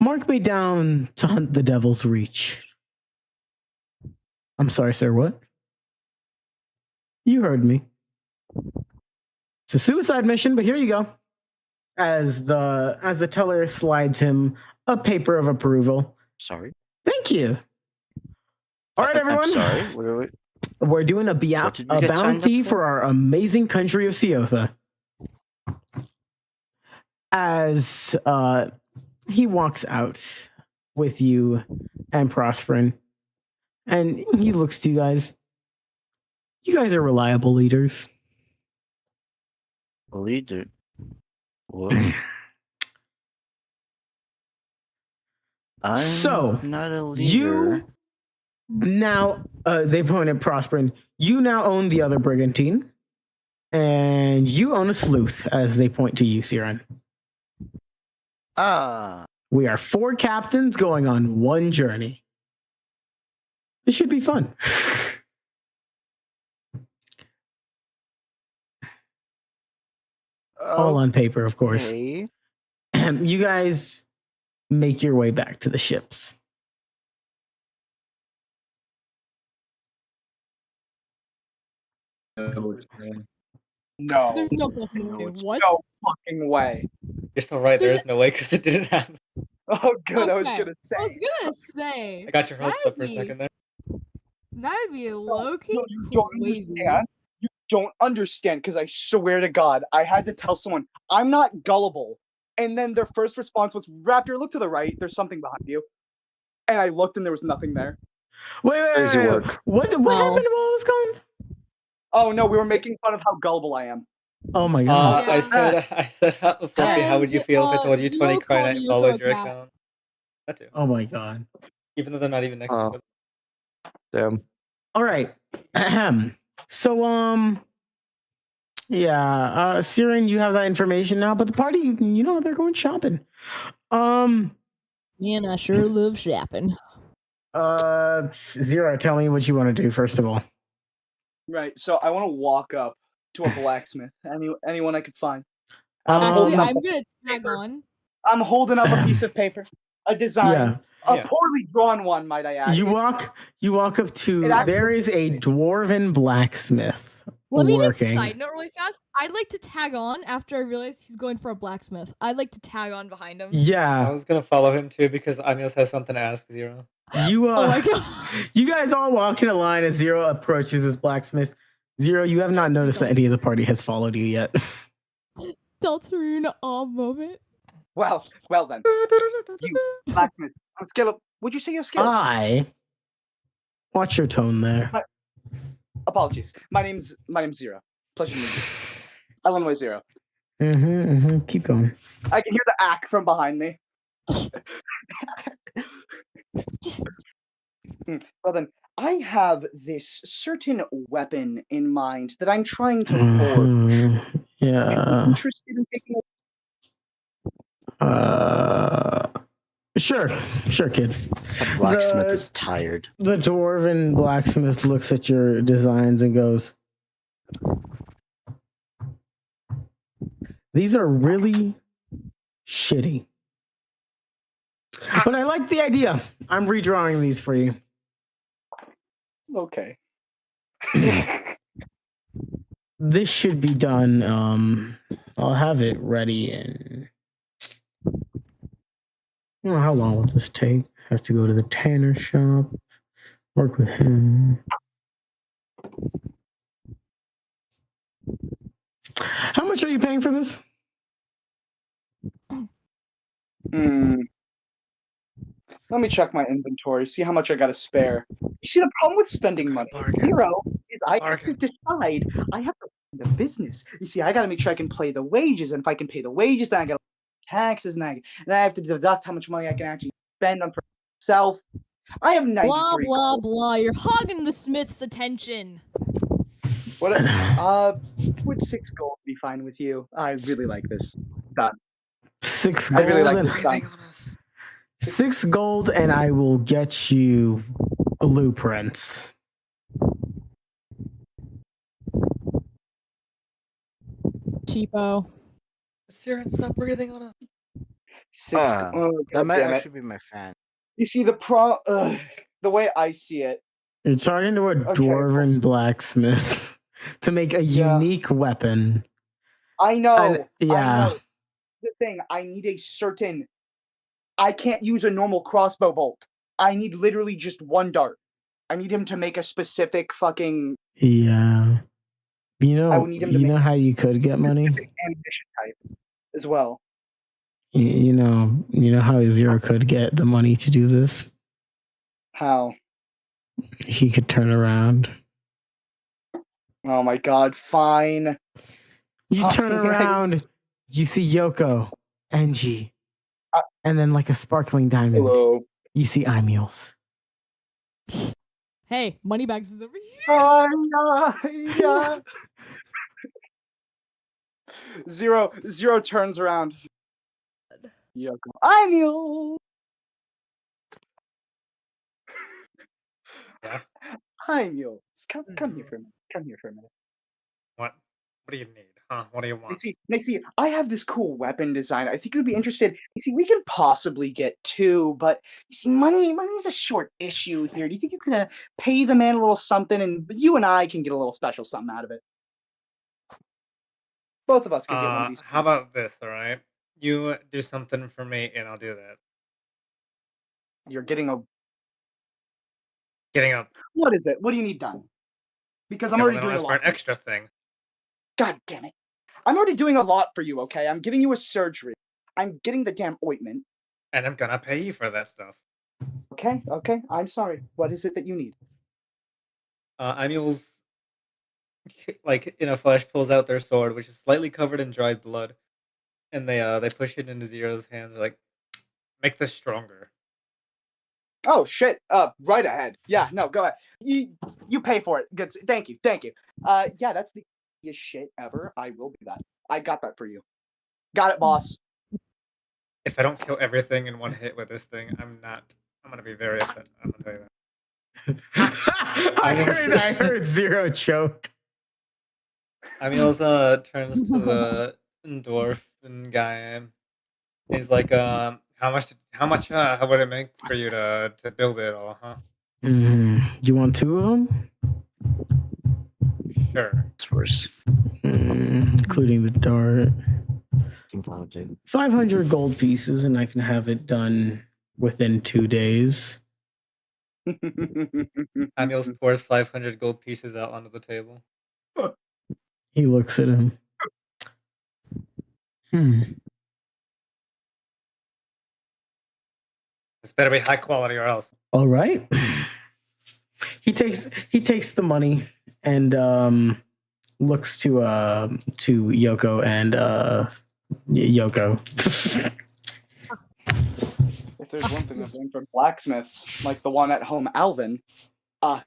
"Mark me down to hunt the Devil's Reach." "I'm sorry, sir, what?" "You heard me. It's a suicide mission, but here you go." As the teller slides him a paper of approval. Sorry. "Thank you. All right, everyone. I'm sorry. We're doing a bounty for our amazing country of Seotha." As he walks out with you and Prosperin, and he looks to you guys. You guys are reliable leaders. Leader. What? I'm not a leader. You now, they point at Prosperin. You now own the other brigantine, and you own a sleuth, as they point to you, Siren. We are 4 captains going on 1 journey. This should be fun. All on paper, of course. Okay. You guys make your way back to the ships. No. There's no fucking way. What? No fucking way. You're so right. There's- There's no way because it didn't happen. Oh, good. I was Okay. gonna I was say. gonna say. I got your hopes that'd up for a be- second there. That'd be low key No, you don't crazy. understand. You don't understand because I swear to God, I had to tell someone I'm not gullible, and then their first response was, "Raptor, look to the right. There's something behind you." And I looked, and there was nothing there. Wait. Crazy work. What happened while it was gone? Oh no, we were making fun of how gullible I am. Oh my god. I said, Fluffy, how would you feel if I told you 20 Zero cry called night Yoko followed your cat. account? That too. Oh my god. Even though they're not even next to each other. Damn. All right. So yeah, Siren, you have that information now, but the party, you know, they're going shopping. Man, I sure love shopping. Zero, tell me what you want to do first of all. Right. So I want to walk up to a blacksmith. Anyone I could find. Actually, Um, I'm gonna tag on. I'm holding up a piece of paper, a design, a Yeah. poorly drawn one, might I add. You walk up to It actually- there is a dwarven blacksmith Let me just working. side note really fast. I'd like to tag on after I realize he's going for a blacksmith. I'd like to tag on behind him. I Yeah, was gonna follow him too because Amios has something to ask Zero. you Oh my god. you guys all walk in a line as Zero approaches this blacksmith. Zero, you have not noticed that any of the party has followed you yet. Deltarune awe moment. Well then. You blacksmith. On a scale of, would you say your skill? Watch your tone there. Apologies. My name's Zero. Pleasure to meet you. Illinois Zero. Keep going. I can hear the ack from behind me. Well then, I have this certain weapon in mind that I'm trying to forge. Yeah. Interested in taking Sure, kid. The blacksmith is tired. The dwarven blacksmith looks at your designs and goes, "These are really shitty. But I like the idea. I'm redrawing these for you." Okay. This should be done. I'll have it ready in. I don't know how long will this take? Have to go to the tanner shop, work with him. How much are you paying for this? Let me check my inventory, see how much I got to spare. You see, the problem with spending money with Zero is I have to decide. I have to run the business. You see, I got to make sure I can pay the wages, and if I can pay the wages, then I got to taxes, and I have to deduct how much money I can actually spend on for myself. I have 93 Blah blah gold. blah. You're hogging the smith's attention. What? Would 6 gold be fine with you? I really like this. Done. 6 I gold. really like and, this. Done. 6 gold, and I will get you blueprints. Cheapo. Siren, stop breathing on us. 6. That God might damn it. actually be my fan. You see, the way I see it. You're talking to a dwarven blacksmith to make a unique weapon. I know. And- yeah. I know. The thing, I need a certain. I can't use a normal crossbow bolt. I need literally just one dart. I need him to make a specific fucking Yeah. You I know, would need him to you make know how you could get money? ammunition type as well. You know how Zero could get the money to do this? How? He could turn around. Oh my god, fine. You turn Fine. around, you see Yoko, Engie, and then like a sparkling diamond, Hello. you see Imules. Hey, Moneybags is over here. Yeah. Zero turns around. Yoko. I'm you. Yeah. Hi, Mule. Come here for a minute. Come here for a minute. What? What do you need? Huh? What do you want? You see, I have this cool weapon design. I think you'd be interested. You see, we can possibly get 2, but you see, money's a short issue here. Do you think you could pay the man a little something, and you and I can get a little special something out of it? Both of us can get one of these. How about this? All right, you do something for me, and I'll do that. You're getting a. Getting up. What is it? What do you need done? Because I'm Yeah, well, already then doing ask a for lot. an extra thing. God damn it! I'm already doing a lot for you. Okay, I'm giving you a surgery. I'm getting the damn ointment. And I'm gonna pay you for that stuff. Okay. I'm sorry. What is it that you need? Amul's like in a flash pulls out their sword, which is slightly covered in dried blood, and they push it into Zero's hands. They're like, make this stronger. Oh shit! Right ahead. Yeah, no, go ahead. You pay for it. Good. Thank you. Yeah, that's the easiest shit ever. I will do that. I got that for you. Got it, boss. If I don't kill everything in one hit with this thing, I'm gonna be very upset. I'm gonna tell you that. I heard Zero choke. Amul's turns to the dwarf and guy, and he's like, how much would it make for you to build it all, huh? You want 2 of them? Sure. It's worse. Including the dart. I think I'll do. 500 gold pieces, and I can have it done within 2 days. Amul's pours 500 gold pieces out onto the table. He looks at him. This better be high quality or else. All right. He takes the money and looks to Yoko and Yoko. If there's one thing I've learned from blacksmiths, like the one at home, Alvin,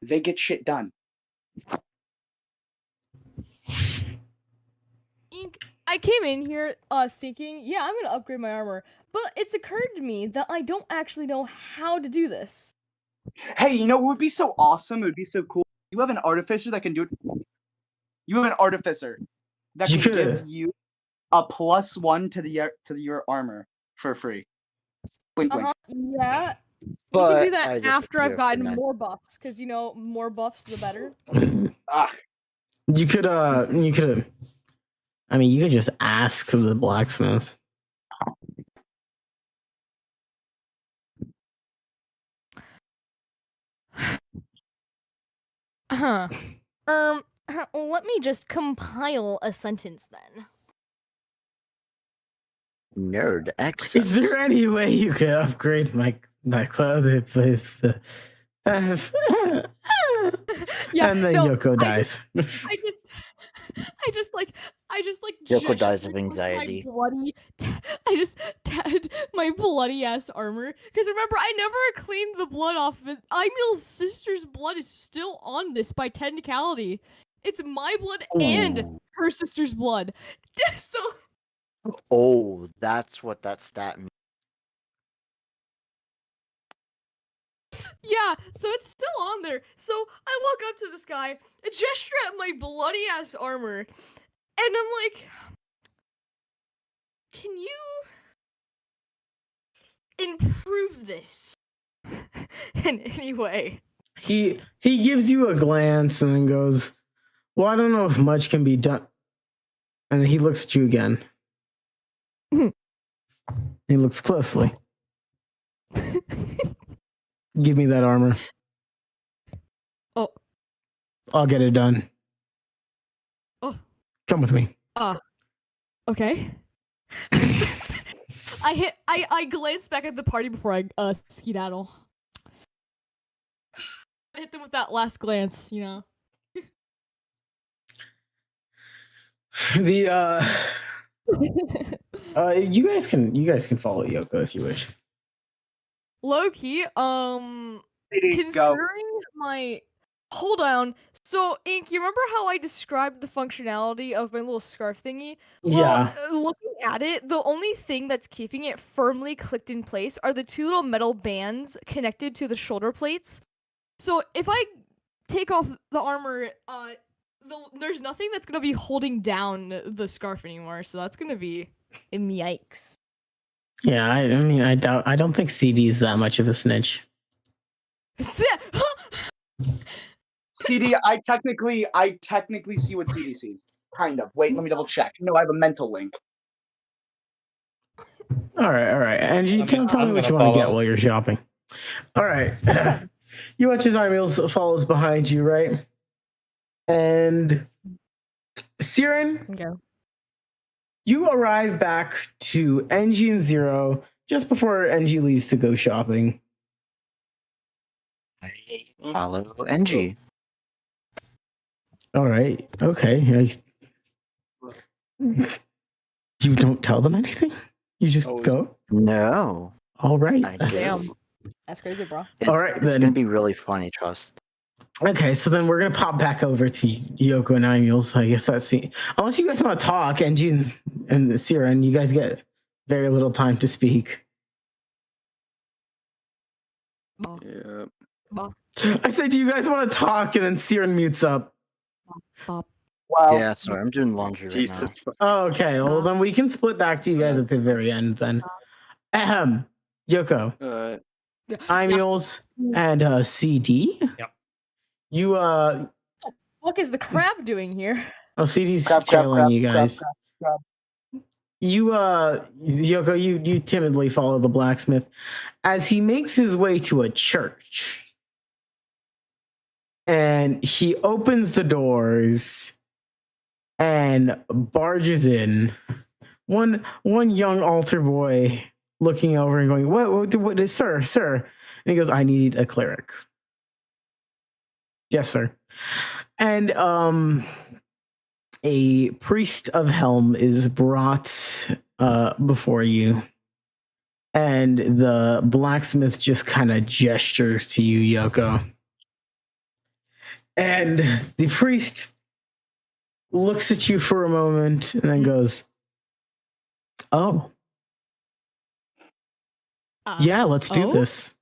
they get shit done. I came in here thinking, yeah, I'm gonna upgrade my armor, but it's occurred to me that I don't actually know how to do this. Hey, you know what would be so awesome? It would be so cool. You have an artificer that can do it. You have an artificer that can give you a +1 to your armor for free. Wink, wink. Yeah. But you can do that after I've disagree gotten with more buffs, because more buffs the better. You could I mean, you could just ask the blacksmith. Let me just compile a sentence then. Nerd X. Is there any way you could upgrade my clothing, please? Yeah, and then Yoko dies. I just Yoko dies of anxiety. I just tagged my bloody ass armor, because remember, I never cleaned the blood off of it. Emil's sister's blood is still on this by technicality. It's my blood and her sister's blood. So Oh, that's what that stat means. yeah, so it's still on there. So I walk up to this guy, gesture at my bloody ass armor, and I'm like, can you improve this in any way? He gives you a glance and then goes, well, I don't know if much can be done. And then he looks at you again. He looks closely. Give me that armor. Oh. I'll get it done. Oh. Come with me. Okay. I glance back at the party before I skedaddle. I hit them with that last glance, you know. The you guys can follow Yoko if you wish. Low key, considering my hold on. So, Ink, you remember how I described the functionality of my little scarf thingy? Well, looking at it, the only thing that's keeping it firmly clicked in place are the 2 little metal bands connected to the shoulder plates. So, if I take off the armor, there's nothing that's gonna be holding down the scarf anymore. So that's gonna be yikes. Yeah, I mean, I don't think CD is that much of a snitch. CD, I technically see what CD sees. Kind of. Wait, let me double check. No, I have a mental link. All right. Angie, tell me what you want to get while you're shopping. All right. You watch as Emils follows behind you, right? And Siren, Okay. you arrive back to NG and Zero just before NG leaves to go shopping. I follow NG. All right. Okay. You don't tell them anything? You just go? No. All right. I do. Damn. That's crazy, bro. All right, It's then. gonna be really funny, trust. Okay, so then we're gonna pop back over to Yoko and Emils. I guess that's unless you guys want to talk, NG and Siren, you guys get very little time to speak. Yeah. I say, do you guys want to talk? And then Siren mutes up. Wow. Yeah, sorry, I'm doing laundry right now. Oh, okay, well then we can split back to you guys at the very end then. Yoko, Emils, and CD. Yep. You What is the crab doing here? Oh, CD's Crab, tailing you guys. crab. You Yoko, you timidly follow the blacksmith as he makes his way to a church. And he opens the doors and barges in. One young altar boy looking over and going, what is, sir? And he goes, I need a cleric. Yes, sir. And a priest of Helm is brought before you. And the blacksmith just kind of gestures to you, Yoko. And the priest looks at you for a moment and then goes, oh. Yeah, let's do this.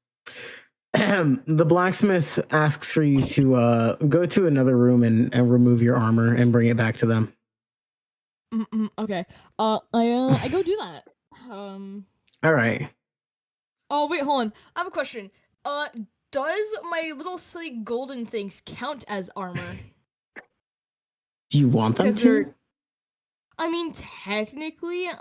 The blacksmith asks for you to go to another room and remove your armor and bring it back to them. Okay. I go do that. All right. Oh wait, hold on. I have a question. Does my little silly golden things count as armor? Do you want them to? I mean, technically, at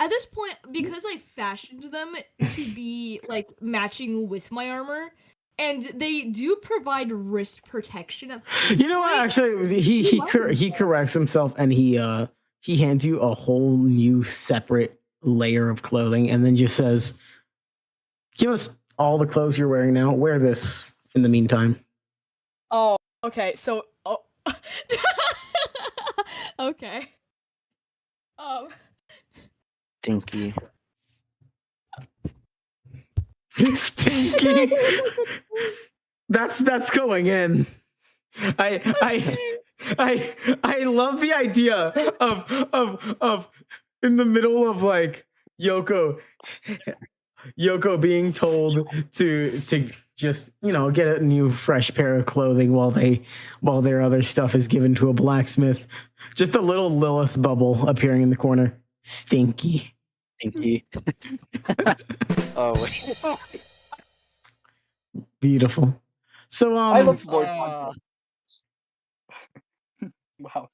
this point, because I fashioned them to be like matching with my armor, and they do provide wrist protection. You know what? Actually, he corrects himself and he hands you a whole new separate layer of clothing, and then just says, "Give us all the clothes you're wearing now. Wear this in the meantime." Oh, okay. So, okay. Stinky. Stinky. That's going in. I love the idea of in the middle of like Yoko being told to just, get a new fresh pair of clothing while their other stuff is given to a blacksmith. Just a little Lilith bubble appearing in the corner. Stinky. Oh wait. Beautiful. So I look forward. Wow.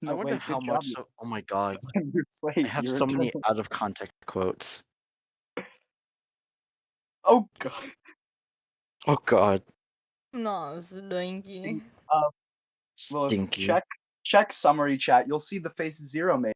No I wonder way, how good much. job. Oh my god. You're slave, I have you're so many a- out of context quotes. Oh god. Oh god. No, stinky. Well, Stinky. check summary chat. You'll see the face Zero made.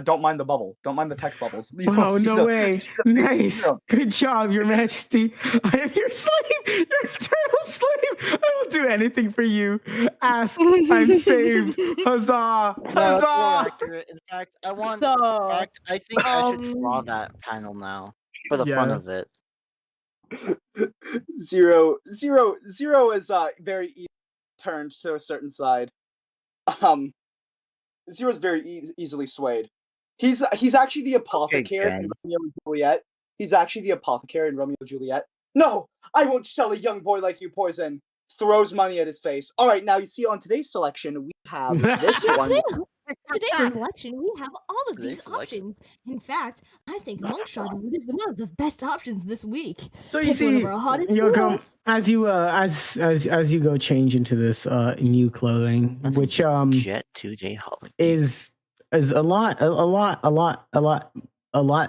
Don't mind the bubble. Don't mind the text bubbles. Oh, no way. See the face Nice. Zero. Good job, Your Majesty. I am your slave, your eternal slave. I will do anything for you. Ask, I'm saved. Huzzah. No, that's more Huzzah. accurate. In fact, I want. So, In fact, I think I should draw that panel now for the fun of Yes. it. Zero is very easily turned to a certain side. Zero's very easily swayed. He's actually the apothecary in Ben. Romeo and Juliet. He's actually the apothecary in Romeo and Juliet. No, I won't sell a young boy like you poison. Throws money at his face. All right, now you see on today's selection we have this That's one. it. Today's selection, we have all of Today's these selection? options. In fact, I think Monkshot Root is one of the best options this week. So you Pick one see, of our hottest Yoko, heroes. as you as you go change into this new clothing, which Jet 2J holiday. is a lot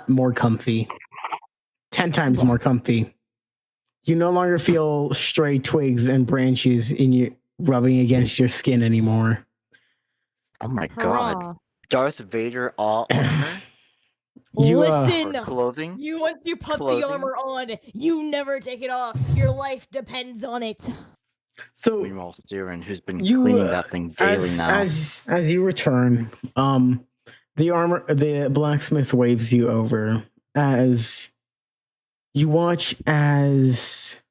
more comfy. 10 times more comfy. You no longer feel stray twigs and branches in your rubbing against your skin anymore. Oh my god. Darth Vader all armor? You, Listen, clothing? you once you put Clothing? the armor on, you never take it off. Your life depends on it. So meanwhile, Siren, who's been cleaning that thing daily now. As you return, the blacksmith waves you over as you watch as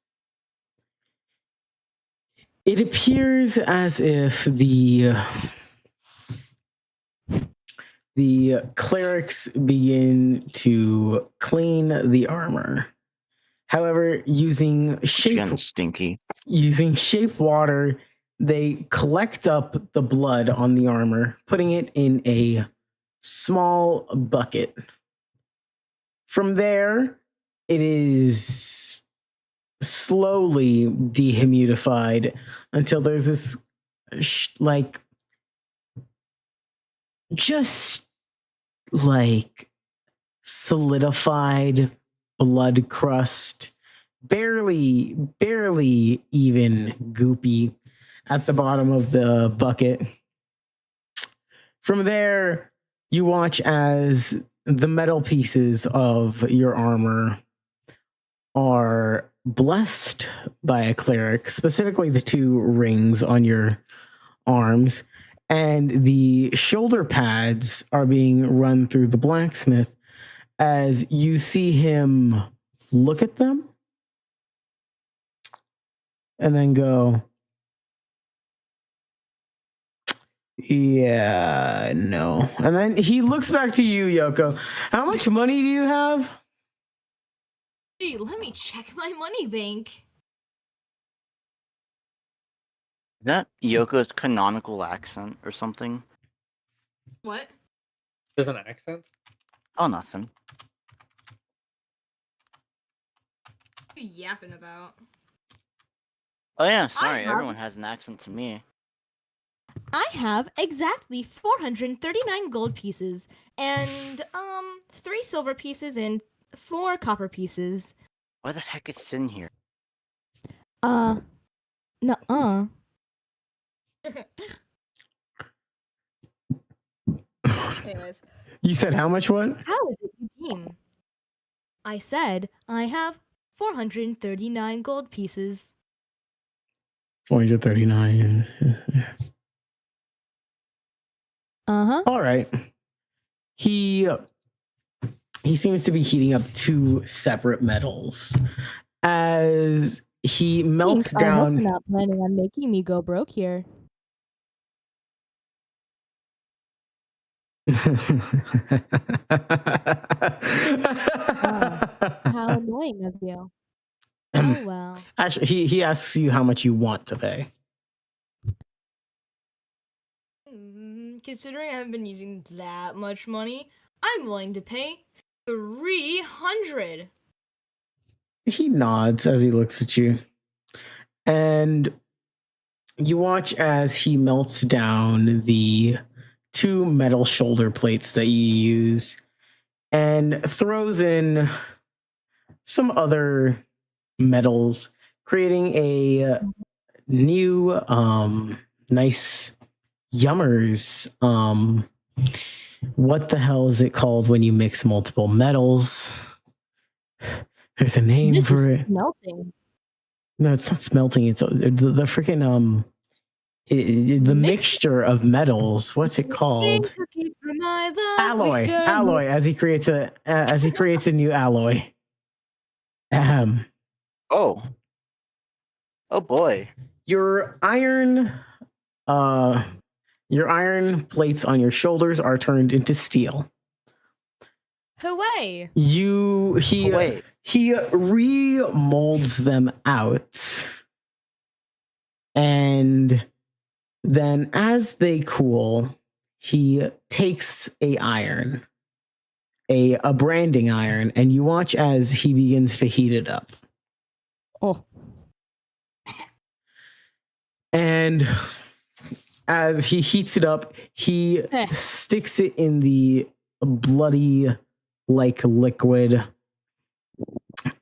it appears as if the clerics begin to clean the armor. However, using shape water, they collect up the blood on the armor, putting it in a small bucket. From there, it is slowly dehumidified until there's this solidified blood crust, barely even goopy at the bottom of the bucket. From there, you watch as the metal pieces of your armor are blessed by a cleric, specifically the 2 rings on your arms, and the shoulder pads are being run through the blacksmith as you see him look at them and then go, yeah, no. And then he looks back to you, Yoko. How much money do you have? Gee, let me check my money bank. Is that Yoko's canonical accent or something? What? There's an accent? Oh, nothing. What are you yapping about? Oh yeah, sorry, everyone has an accent to me. I have exactly 439 gold pieces and 3 silver pieces and 4 copper pieces. Why the heck is Sin here? Nuh-uh. Anyways. You said how much what? How is it Eugene? I said I have 439 gold pieces. 439. Uh-huh. All right. He seems to be heating up 2 separate metals as he melts I down. hope you're not planning on making me go broke here. How annoying of you. Oh well. Actually, he asks you how much you want to pay. Considering I haven't been using that much money, I'm willing to pay 300. He nods as he looks at you. And you watch as he melts down the 2 metal shoulder plates that you use and throws in some other metals, creating a new nice yummers. What the hell is it called when you mix multiple metals? There's a name for it. Melting. No, it's not smelting. It's the freaking the mixture of metals. What's it called? Alloy. Alloy. As he creates a new alloy. Oh boy. Your iron plates on your shoulders are turned into steel. Hooray! He remolds them out, and then as they cool, he takes a iron, a branding iron, and you watch as he begins to heat it up. Oh. And as he heats it up, he sticks it in the bloody like liquid,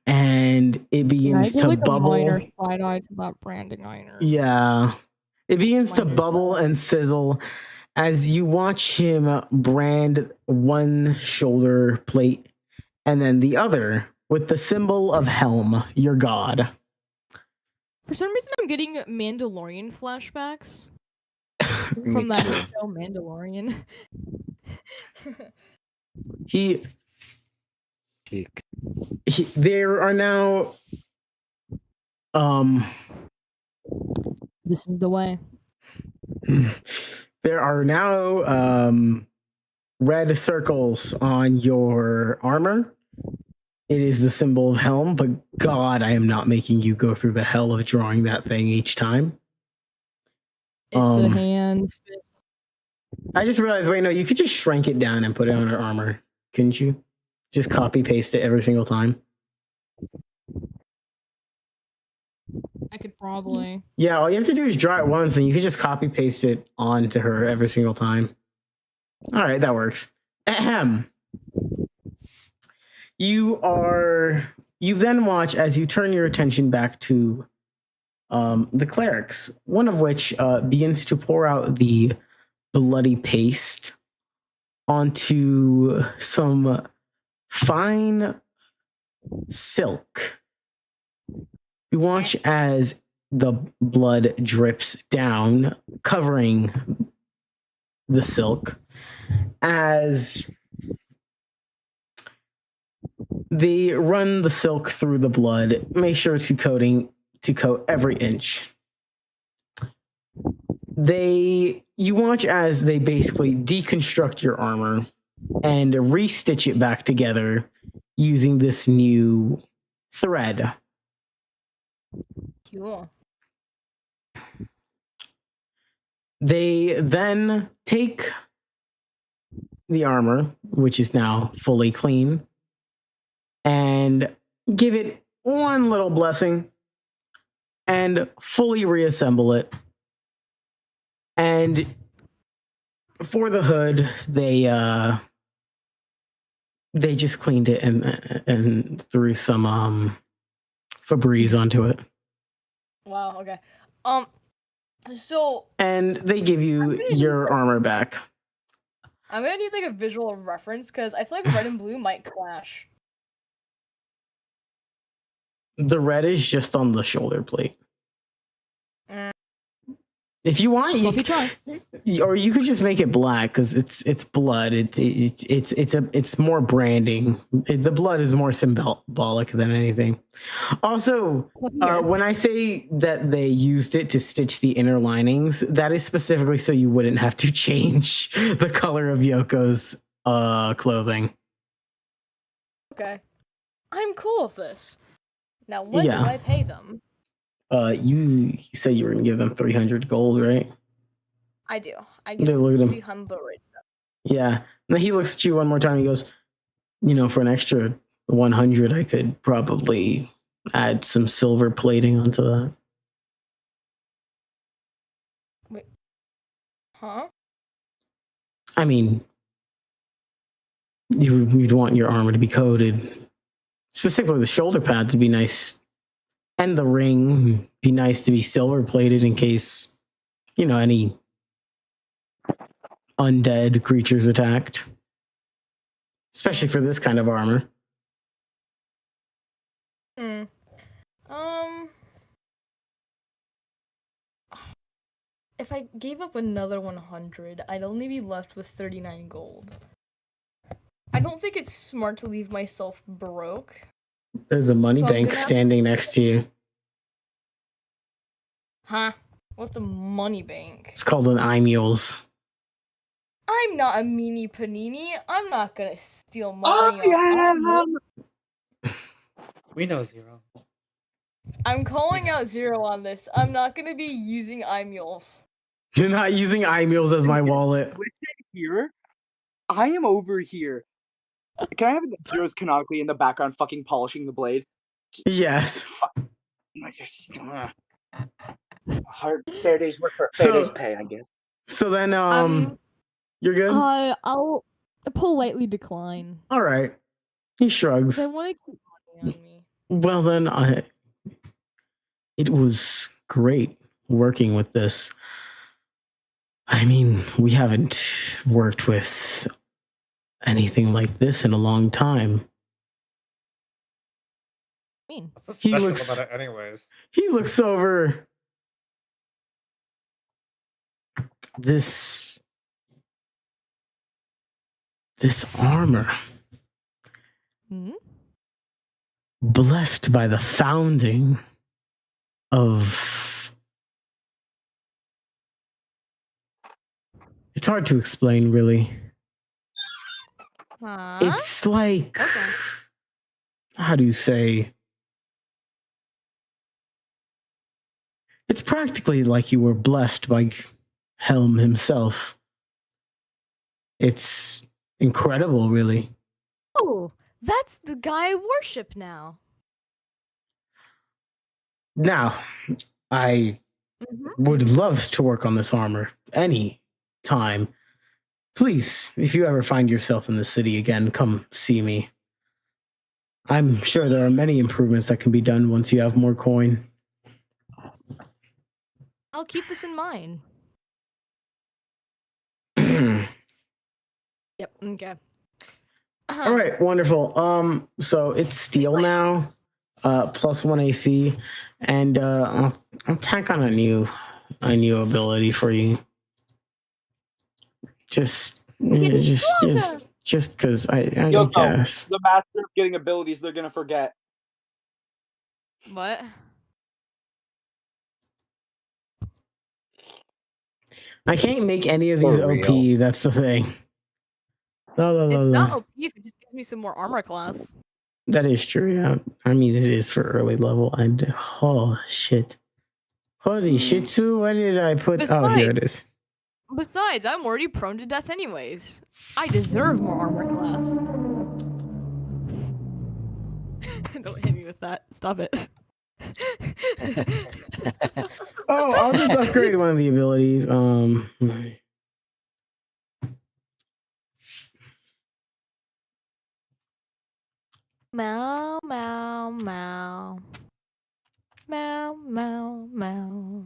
and it begins to bubble. A minor side eye to that branding iron. Yeah. It begins to bubble and sizzle as you watch him brand one shoulder plate and then the other with the symbol of Helm, your god. For some reason, I'm getting Mandalorian flashbacks from that show, Mandalorian. There are now this is the way. There are now red circles on your armor. It is the symbol of Helm, but God, I am not making you go through the hell of drawing that thing each time. It's a hand. I just realized, wait, no, you could just shrink it down and put it on her armor, couldn't you? Just copy paste it every single time. I could probably. Yeah, all you have to do is draw it once, and you could just copy paste it onto her every single time. All right, that works. Ahem. You then watch as you turn your attention back to the clerics, one of which begins to pour out the bloody paste onto some fine silk. You watch as the blood drips down, covering the silk, as they run the silk through the blood. Make sure to coat every inch. You watch as they basically deconstruct your armor and restitch it back together using this new thread. Cool. They then take the armor, which is now fully clean, and give it one little blessing and fully reassemble it. And for the hood, they just cleaned it and threw some Febreze onto it. Wow, okay. So and they give you your armor back. I'm gonna need like a visual reference because I feel like red and blue might clash. The red is just on the shoulder plate. If you want, or you could just make it black because it's blood. It's more branding. The blood is more symbolic than anything. Also, when I say that they used it to stitch the inner linings, that is specifically so you wouldn't have to change the color of Yoko's clothing. Okay, I'm cool with this. Now, when do I pay them? You said you were gonna give them 300 gold, right? I do. I give look at him. 300. Yeah. And then he looks at you one more time. He goes, for an extra 100, I could probably add some silver plating onto that. Wait. Huh? I mean, you'd want your armor to be coated. Specifically, the shoulder pads would be nice. And the ring be nice to be silver plated in case, any undead creatures attacked. Especially for this kind of armor. If I gave up another 100, I'd only be left with 39 gold. I don't think it's smart to leave myself broke. There's a money bank standing next to you. Huh? What's a money bank? It's called an iMules. I'm not a meanie panini. I'm not gonna steal money off. We know Zero. I'm calling out Zero on this. I'm not gonna be using iMules. You're not using iMules as my wallet. here. I am over here. Can I have the heroes canonically in the background fucking polishing the blade? Yes. Hard fair day's work for fair day's pay, I guess. So then, you're good. I'll politely decline. All right. He shrugs. I want to keep money on me. Well then, it was great working with this. I mean, we haven't worked with anything like this in a long time. I mean, What's so He special looks- about it anyways? He looks over this armor, hmm? blessed by the founding of. It's hard to explain, really. Huh? It's like, Okay. how do you say? It's practically like you were blessed by Helm himself. It's incredible, really. Oh, that's the guy I worship now. Now, I Mm-hmm. would love to work on this armor any time. Please, if you ever find yourself in the city again, come see me. I'm sure there are many improvements that can be done once you have more coin. I'll keep this in mind. All Yep. Okay. right, wonderful. So it's steel now, +1 AC, and I'll tack on a new ability for you. Just because I Yo, guess. the master of getting abilities they're gonna forget. What? I can't make any of these For OP. real. That's the thing. No, It's not OP if it just gives me some more armor class. That is true. Yeah, I mean it is for early level. And oh shit, holy shit! So what did I put? Oh, here it is. Besides, I'm already prone to death anyways. I deserve more armor class. Don't hit me with that. Stop it. Oh, I'll just upgrade one of the abilities. Meow, meow, meow. Meow, meow, meow.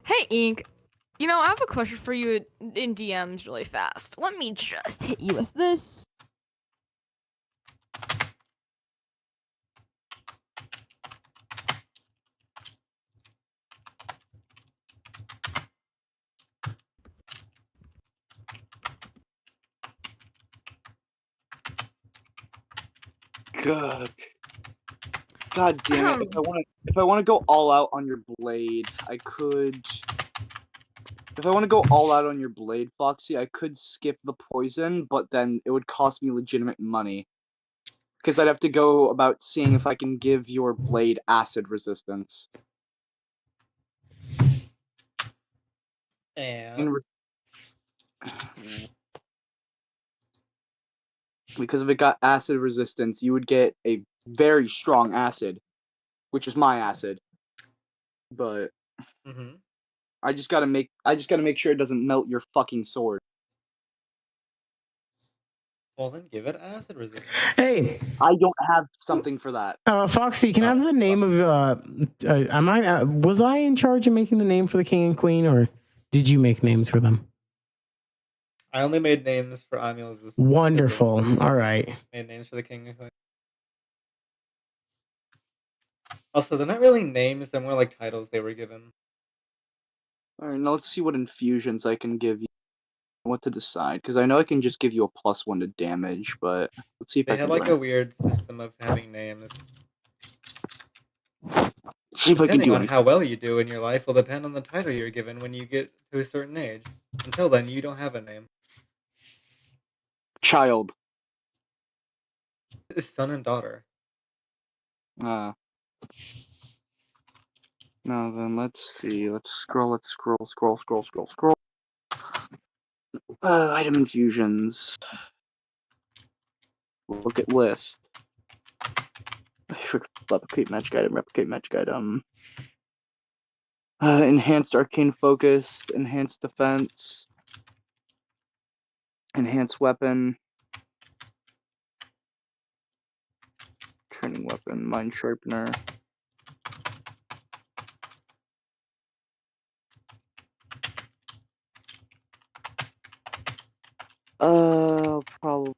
Hey, Ink. You know, I have a question for you in DMs really fast. Let me just hit you with this. God damn it! If I want to go all out on your blade, I could. If I want to go all out on your blade, Foxy, I could skip the poison, but then it would cost me legitimate money. Because I'd have to go about seeing if I can give your blade acid resistance. And Because if it got acid resistance, you would get a very strong acid, which is my acid. But I just gotta make sure it doesn't melt your fucking sword. well, then give it acid resistance. Hey, I don't have something for that. Foxy, can I have the name of? Was I in charge of making the name for the king and queen, or did you make names for them? I only made names for Amul's. Wonderful. All right. Made names for the king and queen. Also, they're not really names; they're more like titles they were given. All right, now let's see what infusions I can give you. What to decide, because I know I can just give you a +1 to damage, but let's see if They I can had do like a anything. weird system of having names. See if I can Depending do on anything. how well you do in your life will depend on the title you're given when you get to a certain age. Until then, you don't have a name. Child. It's son and daughter. Now then, let's see. Let's scroll. Item infusions. Look at list. Replicate magic item. Enhanced arcane focus, enhanced defense, enhanced weapon, training weapon, mind sharpener. Probably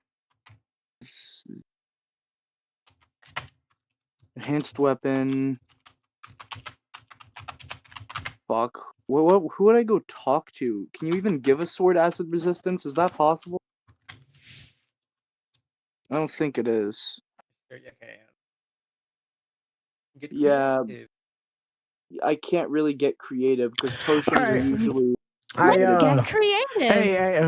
enhanced weapon. Fuck. What? Who would I go talk to? Can you even give a sword acid resistance? Is that possible? I don't think it is. Sure you can. Get Yeah, creative. I can't really get creative because potions are Alright. usually. Let's get creative. Hey,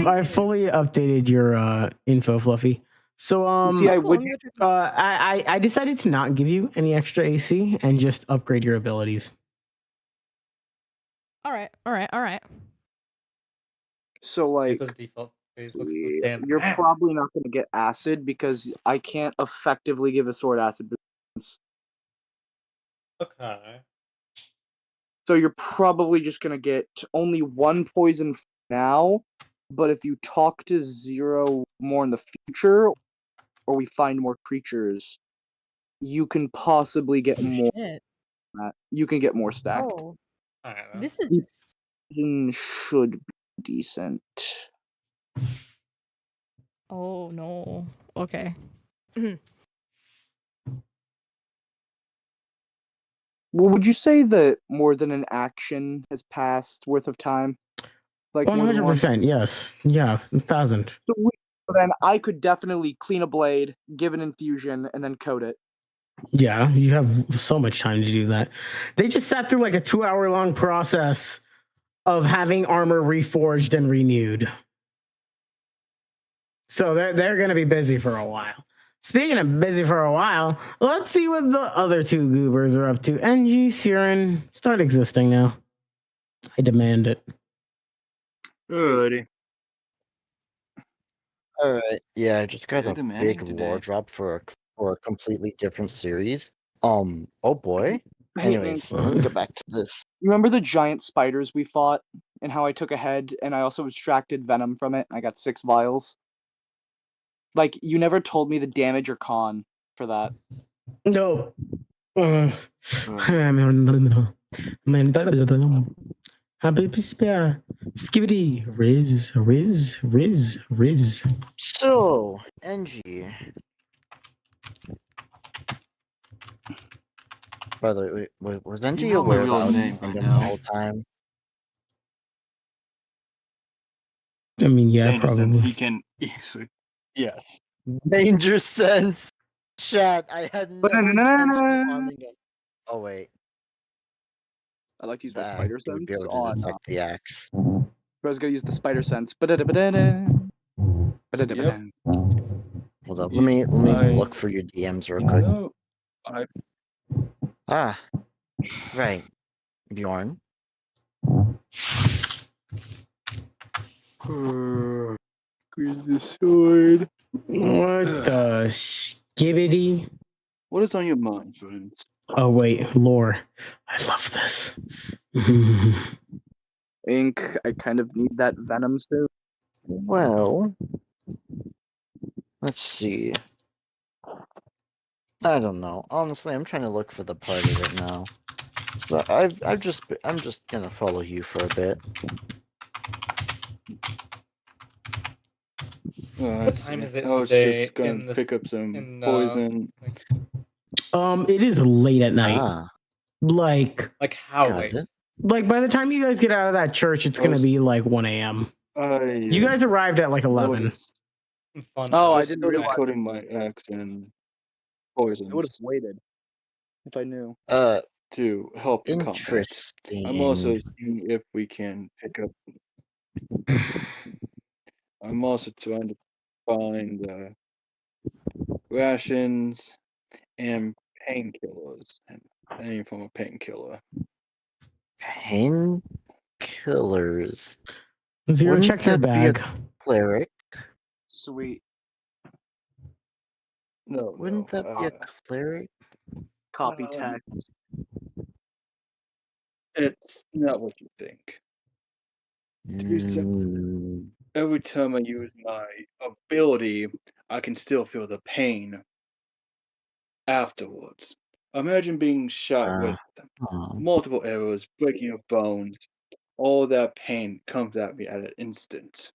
I fully updated your info, Fluffy. So See, I would. I decided to not give you any extra AC and just upgrade your abilities. All right. So like, Because default phase looks so damn you're bad. probably not going to get acid because I can't effectively give a sword acid resistance. Okay. So you're probably just going to get only one poison now, but if you talk to Zero more in the future, or we find more creatures, you can possibly get more. Shit. You can get more stacked. Oh, I don't know. this is. Poison should be decent. Oh no. Okay. Well, would you say that more than an action has passed worth of time? Like 100%, yes. Yeah, 1,000. So then I could definitely clean a blade, give an infusion, and then coat it. Yeah, you have so much time to do that. They just sat through like a 2-hour long process of having armor reforged and renewed. So they're going to be busy for a while. Speaking of busy for a while, let's see what the other two goobers are up to. NG, Siren, start existing now. I demand it. Alrighty. All right. Yeah, I just got You're a demanding big today. lore drop for a completely different series. Oh boy. Hey, Anyways, let me get back to this. Remember the giant spiders we fought and how I took a head and I also extracted venom from it? I got 6 vials. Like, you never told me the damage or con for that. No. Skibidi, Riz. So, NG. By the way, was NG You know my aware real that I was name behind by him the now. whole time? I mean, yeah, Danger sense, probably. he can easily. Yes. Danger sense. Chat, I had no intention of harming him. Oh wait. I like to use my That spider he would be sense able to on. detect the axe. I was gonna use the spider sense. Yep. Hold up, let me look for your DMs real quick. No, Ah, right, Bjorn. Where's the sword? What the skibidi? What is on your mind, friends? Oh wait, lore. I love this. Ink, I kind of need that venom suit. Well, let's see. I don't know. Honestly, I'm trying to look for the party right now. So I'm just gonna follow you for a bit. What time is it I in the was day just gonna in this pick up some in poison. It is late at night. Ah, Like how got late? it. Like by the time you guys get out of that church, it's gonna be like 1 a.m. You guys arrived at like 11. Fun. Oh, I Just didn't started realize. coating my axe in poison. I would have waited if I knew. To help the combat. Interesting. I'm also seeing if we can pick up. I'm also trying to find rations and painkillers. any form of painkiller. Painkillers. Zero, Wouldn't check your that be a bag. cleric? Sweet. No, Wouldn't that be a cleric? Copy text. It's not what you think. To be Mm, every time I use my ability, I can still feel the pain afterwards. Imagine being shot with multiple arrows, breaking your bones. All that pain comes at me at an instant.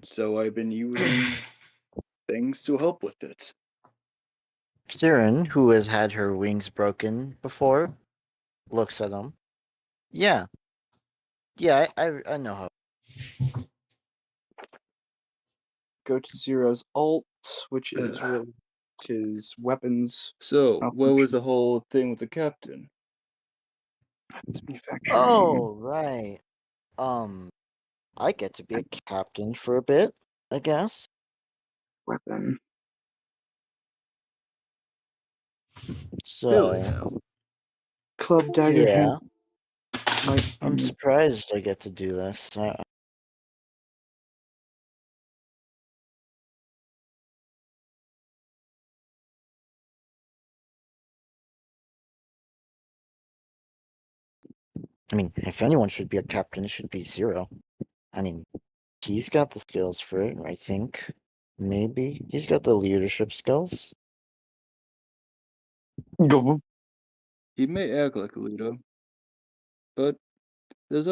So I've been using things to help with it. Siren, who has had her wings broken before, looks at him. Yeah. Yeah, I know how. Go to Zero's alt, which is really his weapons. So, what was the whole thing with the captain? Oh, right. I get to be a captain for a bit, I guess. Weapon. So, Club dagger. yeah. Might I'm surprised I get to do this. I mean, if anyone should be a captain, it should be Zero. I mean, he's got the skills for it, I think. Maybe. He's got the leadership skills. Go. He may act like a leader, but there's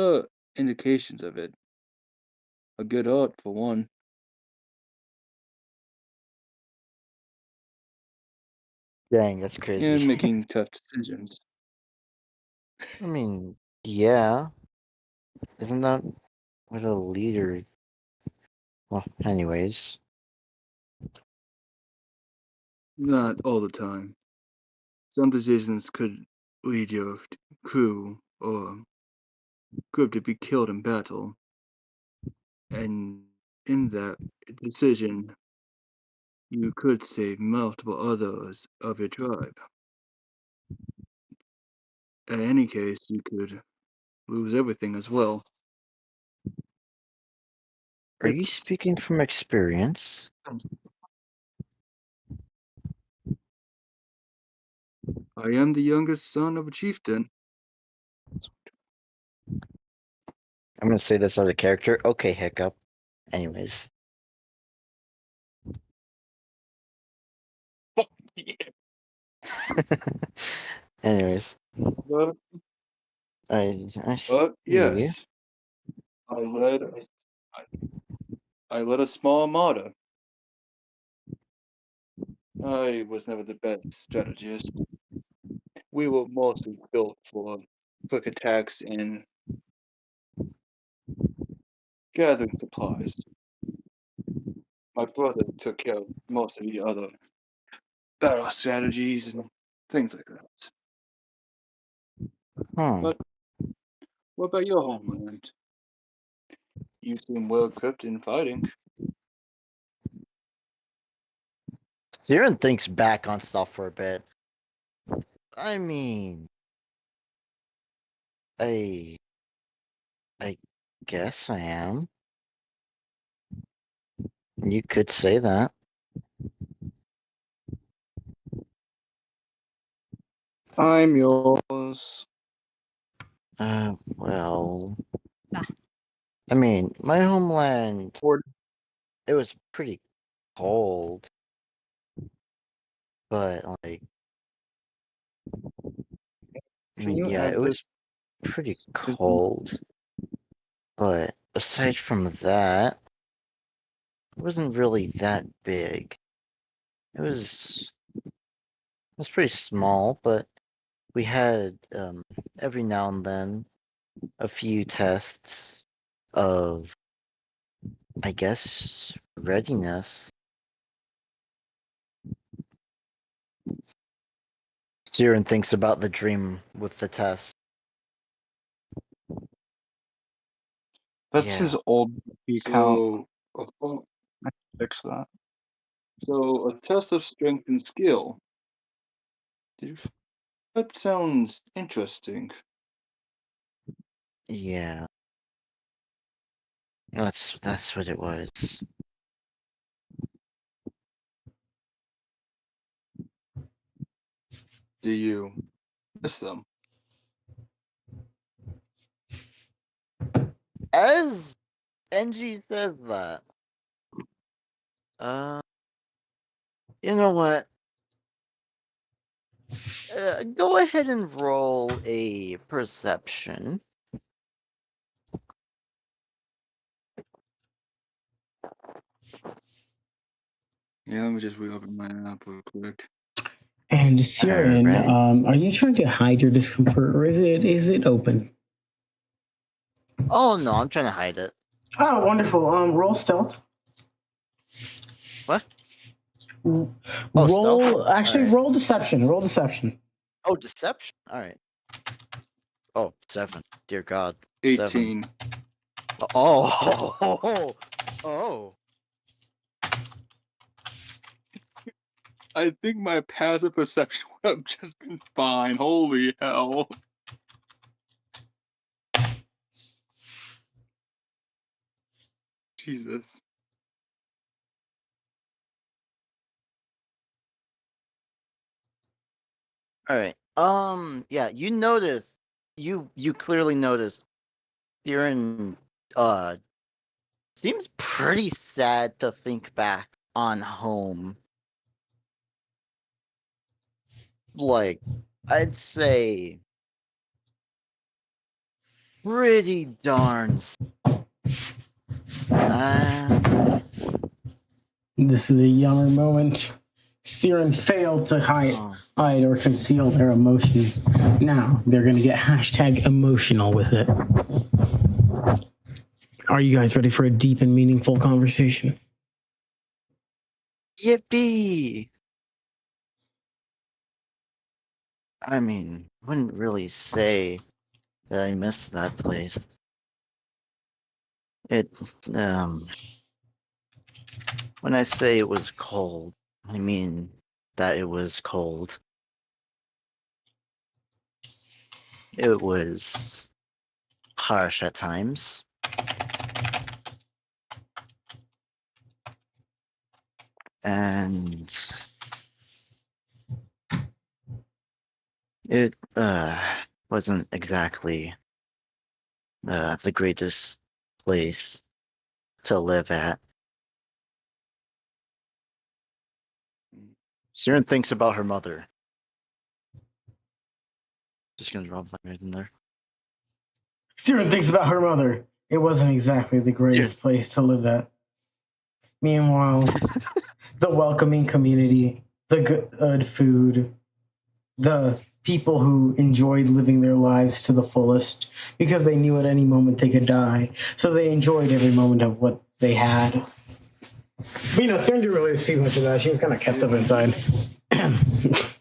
indications of it. A good heart, for one. Dang, that's crazy. And making tough decisions. I mean, yeah. Isn't that what a leader... Well, anyways. Not all the time. Some decisions could lead your crew or group to be killed in battle. And in that decision, you could save multiple others of your tribe. In any case, you could lose everything as well. Are you speaking from experience? I am the youngest son of a chieftain. I'm gonna say this out of character. Okay, Hiccup. Anyways. Anyways. But I see. yes, I led a small armada. I was never the best strategist. We were mostly built for quick attacks and gathering supplies. My brother took care of most of the other battle strategies and things like that. But what about your homeland? You seem well equipped in fighting. Siren thinks back on stuff for a bit. I mean, I guess I am. You could say that. I'm yours. Well. I mean, my homeland, it was pretty cold. But, like, I mean, yeah, it was pretty cold. But aside from that, it wasn't really that big. It was pretty small, but we had every now and then a few tests of, I guess, readiness. Siren thinks about the dream with the test. That's his old account. I fix that. So a test of strength and skill. That sounds interesting. Yeah. That's what it was. Do you miss them? As NG says that, you know what? Go ahead and roll a perception. Yeah, let me just reopen my app real quick. And Siren, Alright. are you trying to hide your discomfort, or is it open? Oh no, I'm trying to hide it. Oh, wonderful. Roll stealth. What? Roll. Stealth? Actually, Alright. roll deception. Roll deception. Oh, deception. All right. Oh, 7. Dear God. 18. 7. Oh. Oh. I think my passive perception would have just been fine. Holy hell. Jesus. All right. Yeah, you notice. You clearly notice. Siren seems pretty sad to think back on home. Like, I'd say pretty darn. This is a yummer moment. Siren failed to hide or conceal their emotions. Now they're going to get hashtag emotional with it. Are you guys ready for a deep and meaningful conversation? Yippee! I mean, wouldn't really say that I miss that place. It, when I say it was cold, I mean that it was cold. It was harsh at times. And it wasn't exactly the greatest place to live at. Siren thinks about her mother. Just gonna drop that right in there. Siren thinks about her mother. It wasn't exactly the greatest place to live at. Meanwhile, the welcoming community, the good food, the people who enjoyed living their lives to the fullest because they knew at any moment they could die. So they enjoyed every moment of what they had. But, Siren didn't really see much of that. She was kind of kept up inside. If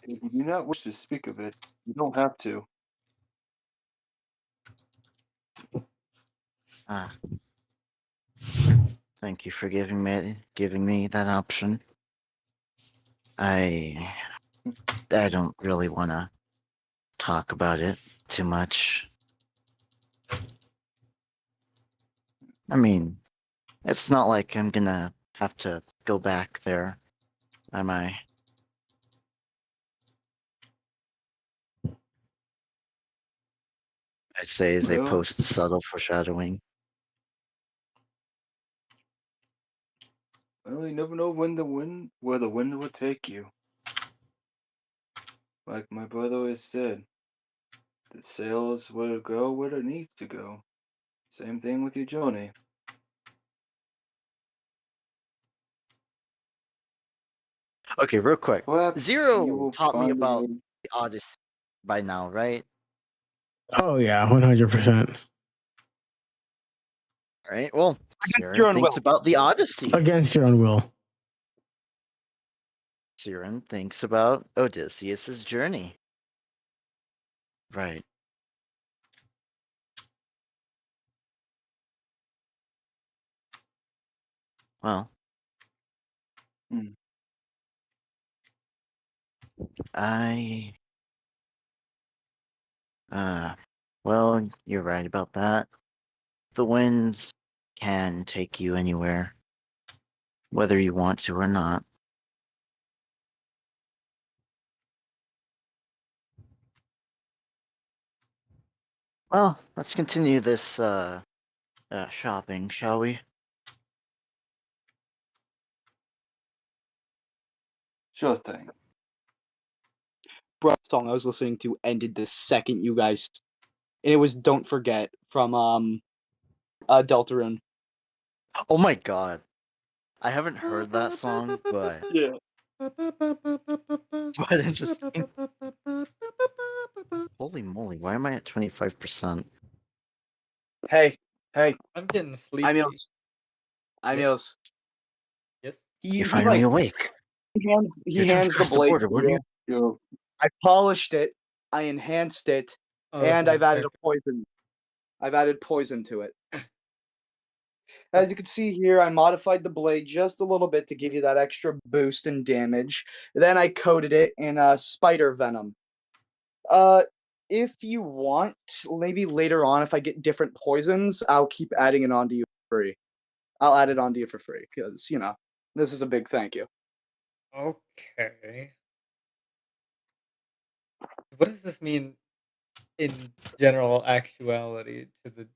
you do not wish to speak of it, you don't have to. Thank you for giving me that option. I don't really want to talk about it too much. I mean, it's not like I'm gonna have to go back there, am I? I say as I Well- post subtle foreshadowing. Well, you never know where the wind will take you. Like my brother always said, the sails will go where it needs to go. Same thing with your journey. Okay, real quick. Perhaps you Zero will taught me find a about way- the Odyssey by now, right? Oh, yeah, 100%. All right, well, your Siren own thinks will. about the Odyssey. Against your own will. Siren thinks about Odysseus's journey. Right. Well. Well, you're right about that. The winds can take you anywhere, whether you want to or not. Well, let's continue this shopping, shall we? Sure thing. Bro, song I was listening to ended the second you guys, and it was "Don't Forget" from Deltarune. Oh my god. I haven't heard that song, but Yeah. quite interesting. Holy moly, why am I at 25%? Hey, I'm getting sleepy. Emils. Yes. You finally awake. He hands You're trying to the cross the blade border, to weren't you. I polished it, I enhanced it, and I've added a poison. I've added poison to it. As you can see here, I modified the blade just a little bit to give you that extra boost in damage. Then I coated it in spider venom. If you want, maybe later on, if I get different poisons, I'll keep adding it onto you for free. I'll add it onto you for free, because, you know, this is a big thank you. Okay. What does this mean in general actuality to the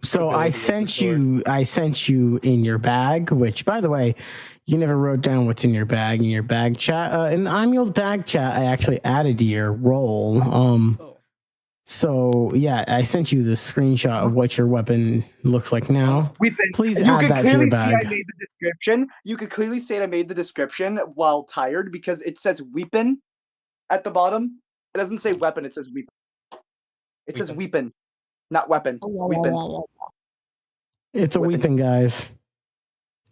So I sent you in your bag, which, by the way, you never wrote down what's in your bag chat. In the Emil's bag chat, I actually added to your roll. So yeah, I sent you the screenshot of what your weapon looks like now. Please add that to your bag. I made the description. You could clearly see I made the description while tired because it says weapon at the bottom. It doesn't say weapon, it says weapon. It says weapon, not weapon. Weapon. It's a weapon, guys.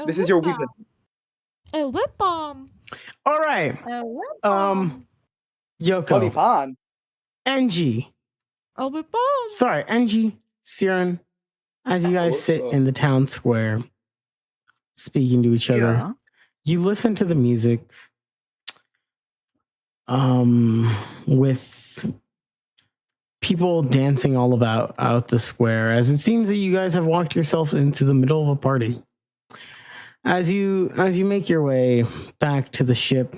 This is your weapon. A whip bomb. All right. A whip bomb. Yoko. NG. A whip bomb. Sorry, NG. Siren. As you guys sit in the town square, speaking to each other, you listen to the music. With people dancing all about out the square, as it seems that you guys have walked yourself into the middle of a party. As you make your way back to the ship,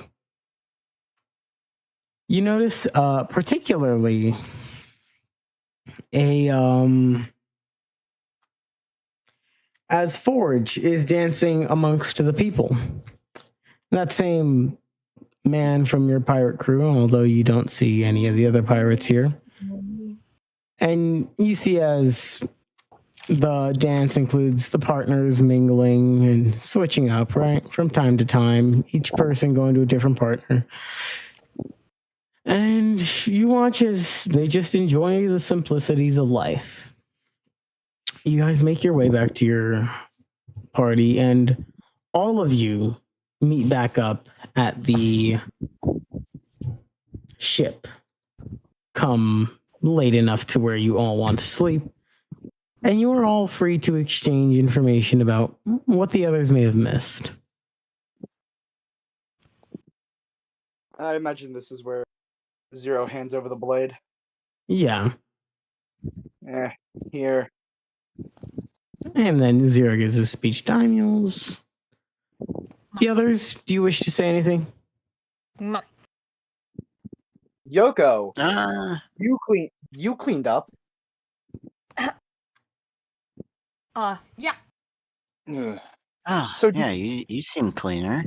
you notice particularly as Forge is dancing amongst the people. That same man from your pirate crew, although you don't see any of the other pirates here. And you see as the dance includes the partners mingling and switching up, right? From time to time, each person going to a different partner. And you watch as they just enjoy the simplicities of life. You guys make your way back to your party, and all of you meet back up at the ship. Come late enough to where you all want to sleep. And you are all free to exchange information about what the others may have missed. I imagine this is where Zero hands over the blade. Yeah. Here. And then Zero gives his speech to Daimyo's. The others, do you wish to say anything? No. Yoko, you cleaned up. Yeah. So yeah, you seem cleaner.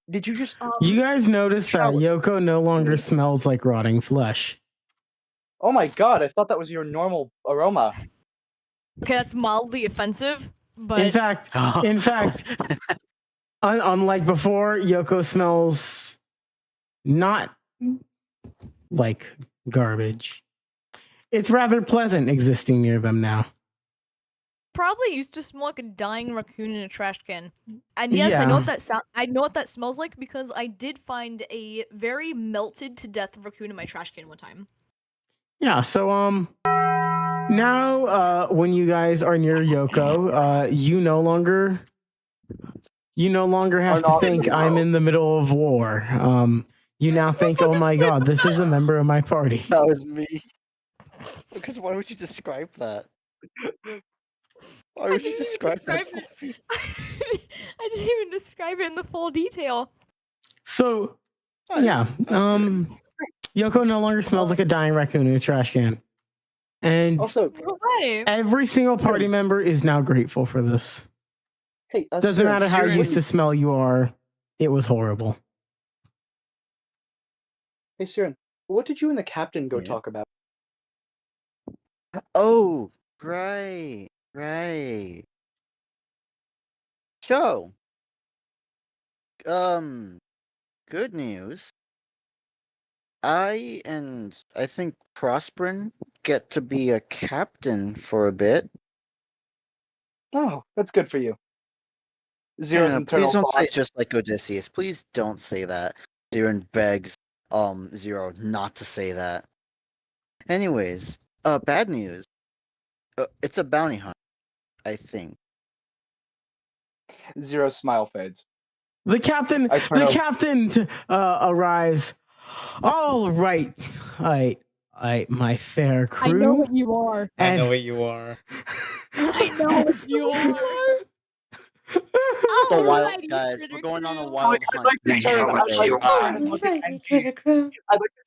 Did you just? You guys notice that Yoko no longer smells like rotting flesh. Oh my god! I thought that was your normal aroma. Okay, that's mildly offensive, but In fact, unlike before, Yoko smells not like garbage. It's rather pleasant existing near them now. probably used to smell like a dying raccoon in a trash can. And yes, I know what that I know what that smells like because I did find a very melted to death raccoon in my trash can one time. Yeah, so now when you guys are near Yoko, you no longer have to think I'm in the middle of war. You now think, oh my god, this is a member of my party. That was me. Because why would you describe that? Why would you describe that? I didn't even describe it in the full detail. So, yeah, Yoko no longer smells like a dying raccoon in a trash can. And Also, every single party member is now grateful for this. hey, Doesn't matter how used to smell you are, it was horrible. Hey, Siren, what did you and the captain go talk about? Oh, right. So, good news. I think Prosperin get to be a captain for a bit. Oh, that's good for you. Zero's internal please don't say thoughts. just like Odysseus. Please don't say that. Zero begs Zero not to say that. Anyways, bad news. It's a bounty hunt, I think. Zero's smile fades. The captain arrives. All right, my fair crew. I know what you are. I know what you are. I know what you are. The wild guys. We're going on a wild hunt. I'd like to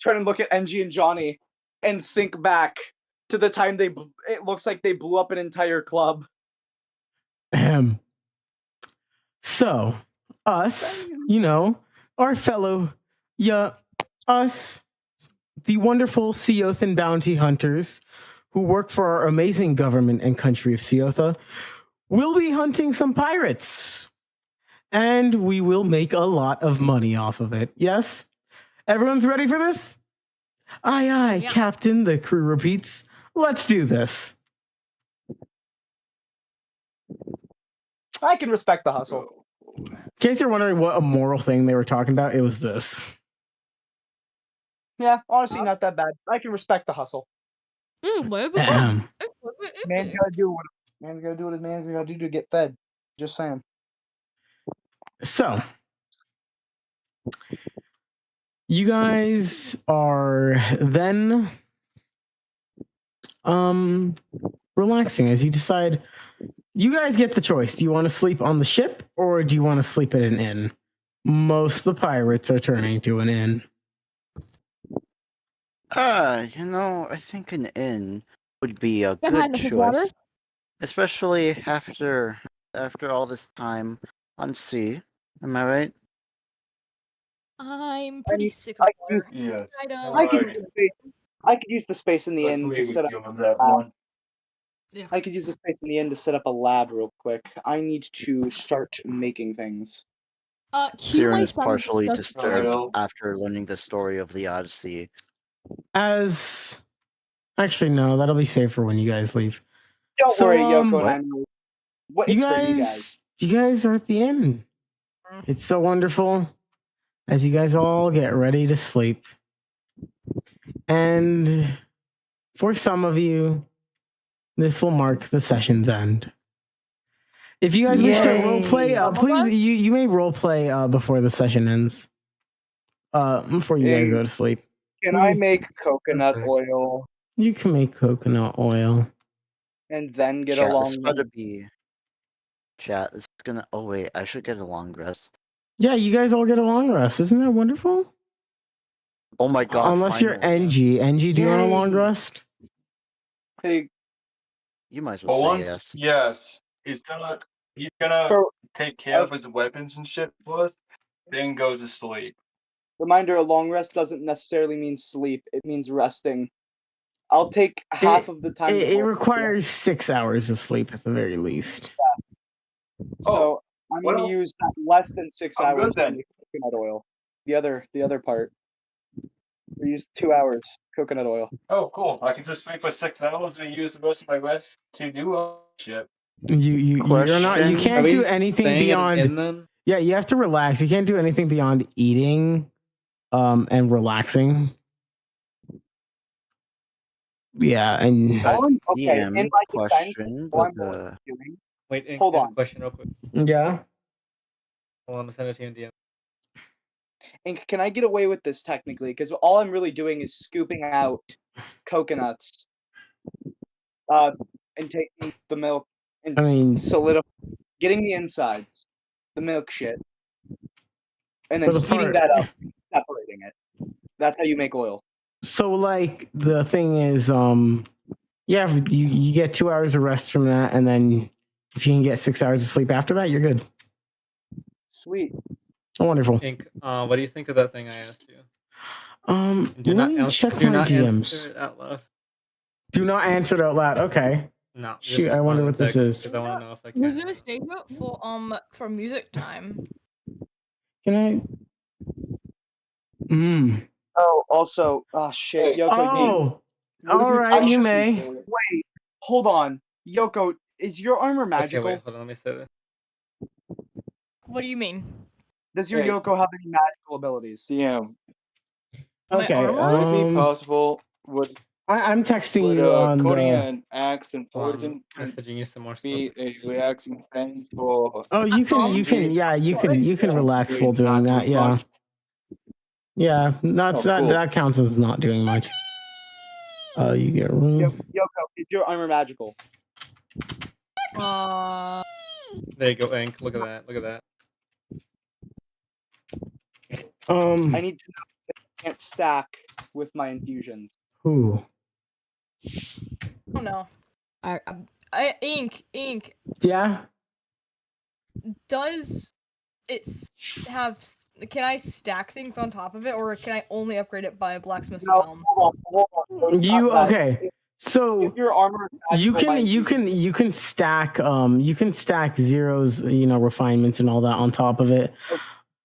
turn and look at NG and Johnny and think back to the time it looks like they blew up an entire club. So, us, our fellow, us, the wonderful Seothan bounty hunters who work for our amazing government and country of Seotha, will be hunting some pirates. And we will make a lot of money off of it. Yes? Everyone's ready for this? Aye, Yeah. Captain, the crew repeats. Let's do this. I can respect the hustle. In case you're wondering what immoral thing they were talking about, it was this. Yeah, honestly, not that bad. I can respect the hustle. Man's gotta do what man's gotta do to get fed. Just saying. So, you guys are then relaxing as you decide. You guys get the choice. Do you want to sleep on the ship or do you want to sleep at an inn? Most of the pirates are turning to an inn. I think an inn would be a good choice. Especially after all this time on sea. Am I right? I'm pretty sick of water. Yeah. I could use the space in the inn to set up. I could use the space in the inn to set up a lab real quick. I need to start making things. Siren is partially disturbed after learning the story of the Odyssey. Actually, no, that'll be safe for when you guys leave. Don't worry, Yoko and I. What you guys are at the inn. It's so wonderful as you guys all get ready to sleep. And for some of you, this will mark the session's end. If you guys wish to roleplay, please, you may roleplay before the session ends. Before you guys go to sleep. Can I make coconut oil? You can make coconut oil. And then get Chat, a long this is gonna be... Chat, this is gonna... Oh wait, I should get a long rest. Yeah, you guys all get a long rest. Isn't that wonderful? Oh my god. Unless you're NG. NG, do you want a long rest? Hey. You might as well say yes. Yes. He's gonna take care of his weapons and shit first, then go to sleep. Reminder, a long rest doesn't necessarily mean sleep. It means resting. I'll take half of the time. It requires 6 hours of sleep at the very least. Yeah. So I'm going to use less than 6 hours to make coconut oil. The other part. We use 2 hours coconut oil. Oh, cool! I can just sleep for 6 hours and use the rest of my rest to do shit. You can't do anything beyond. Yeah, you have to relax. You can't do anything beyond eating, and relaxing. Yeah, and okay. In my question, defense, Wait, hold on. Question real quick. Yeah. Hold on, I'm gonna send it to you in DM. Ink, can I get away with this technically? Because all I'm really doing is scooping out coconuts, and taking the milk and getting the insides, the milk shit, and then heating that up, separating it. That's how you make oil. So, like, the thing is, yeah, you get 2 hours of rest from that, and then if you can get 6 hours of sleep after that, you're good. Sweet. Oh, wonderful. Ink, what do you think of that thing I asked you? Let me check my DMs. Answer it out loud. Do not answer it out loud. Okay. No. Shoot, I wonder what this is. I want to know if I can. Who's gonna stay for music time? Can I? Oh, also, shit, Yoko. Oh, all right, you may. Wait, hold on, Yoko. Is your armor magical? Okay, wait, hold on. Let me say this. What do you mean? Does your Yoko have any magical abilities? Yeah. Okay. Would it be possible? I'm texting you on coating the. an axe and poison messaging you some more stuff. be a relaxing thing for. Oh, you can relax while doing that. Yeah. Yeah, that counts as not doing much. You get room. Yoko, is your armor magical? There you go, Ink. Look at that. Look at that. I need to know if I can't stack with my infusions. Who? Oh no. Ink. Yeah. Does it have? Can I stack things on top of it, or can I only upgrade it by blacksmith's helm? Hold on. Okay. So your armor you can stack zeros, refinements and all that on top of it.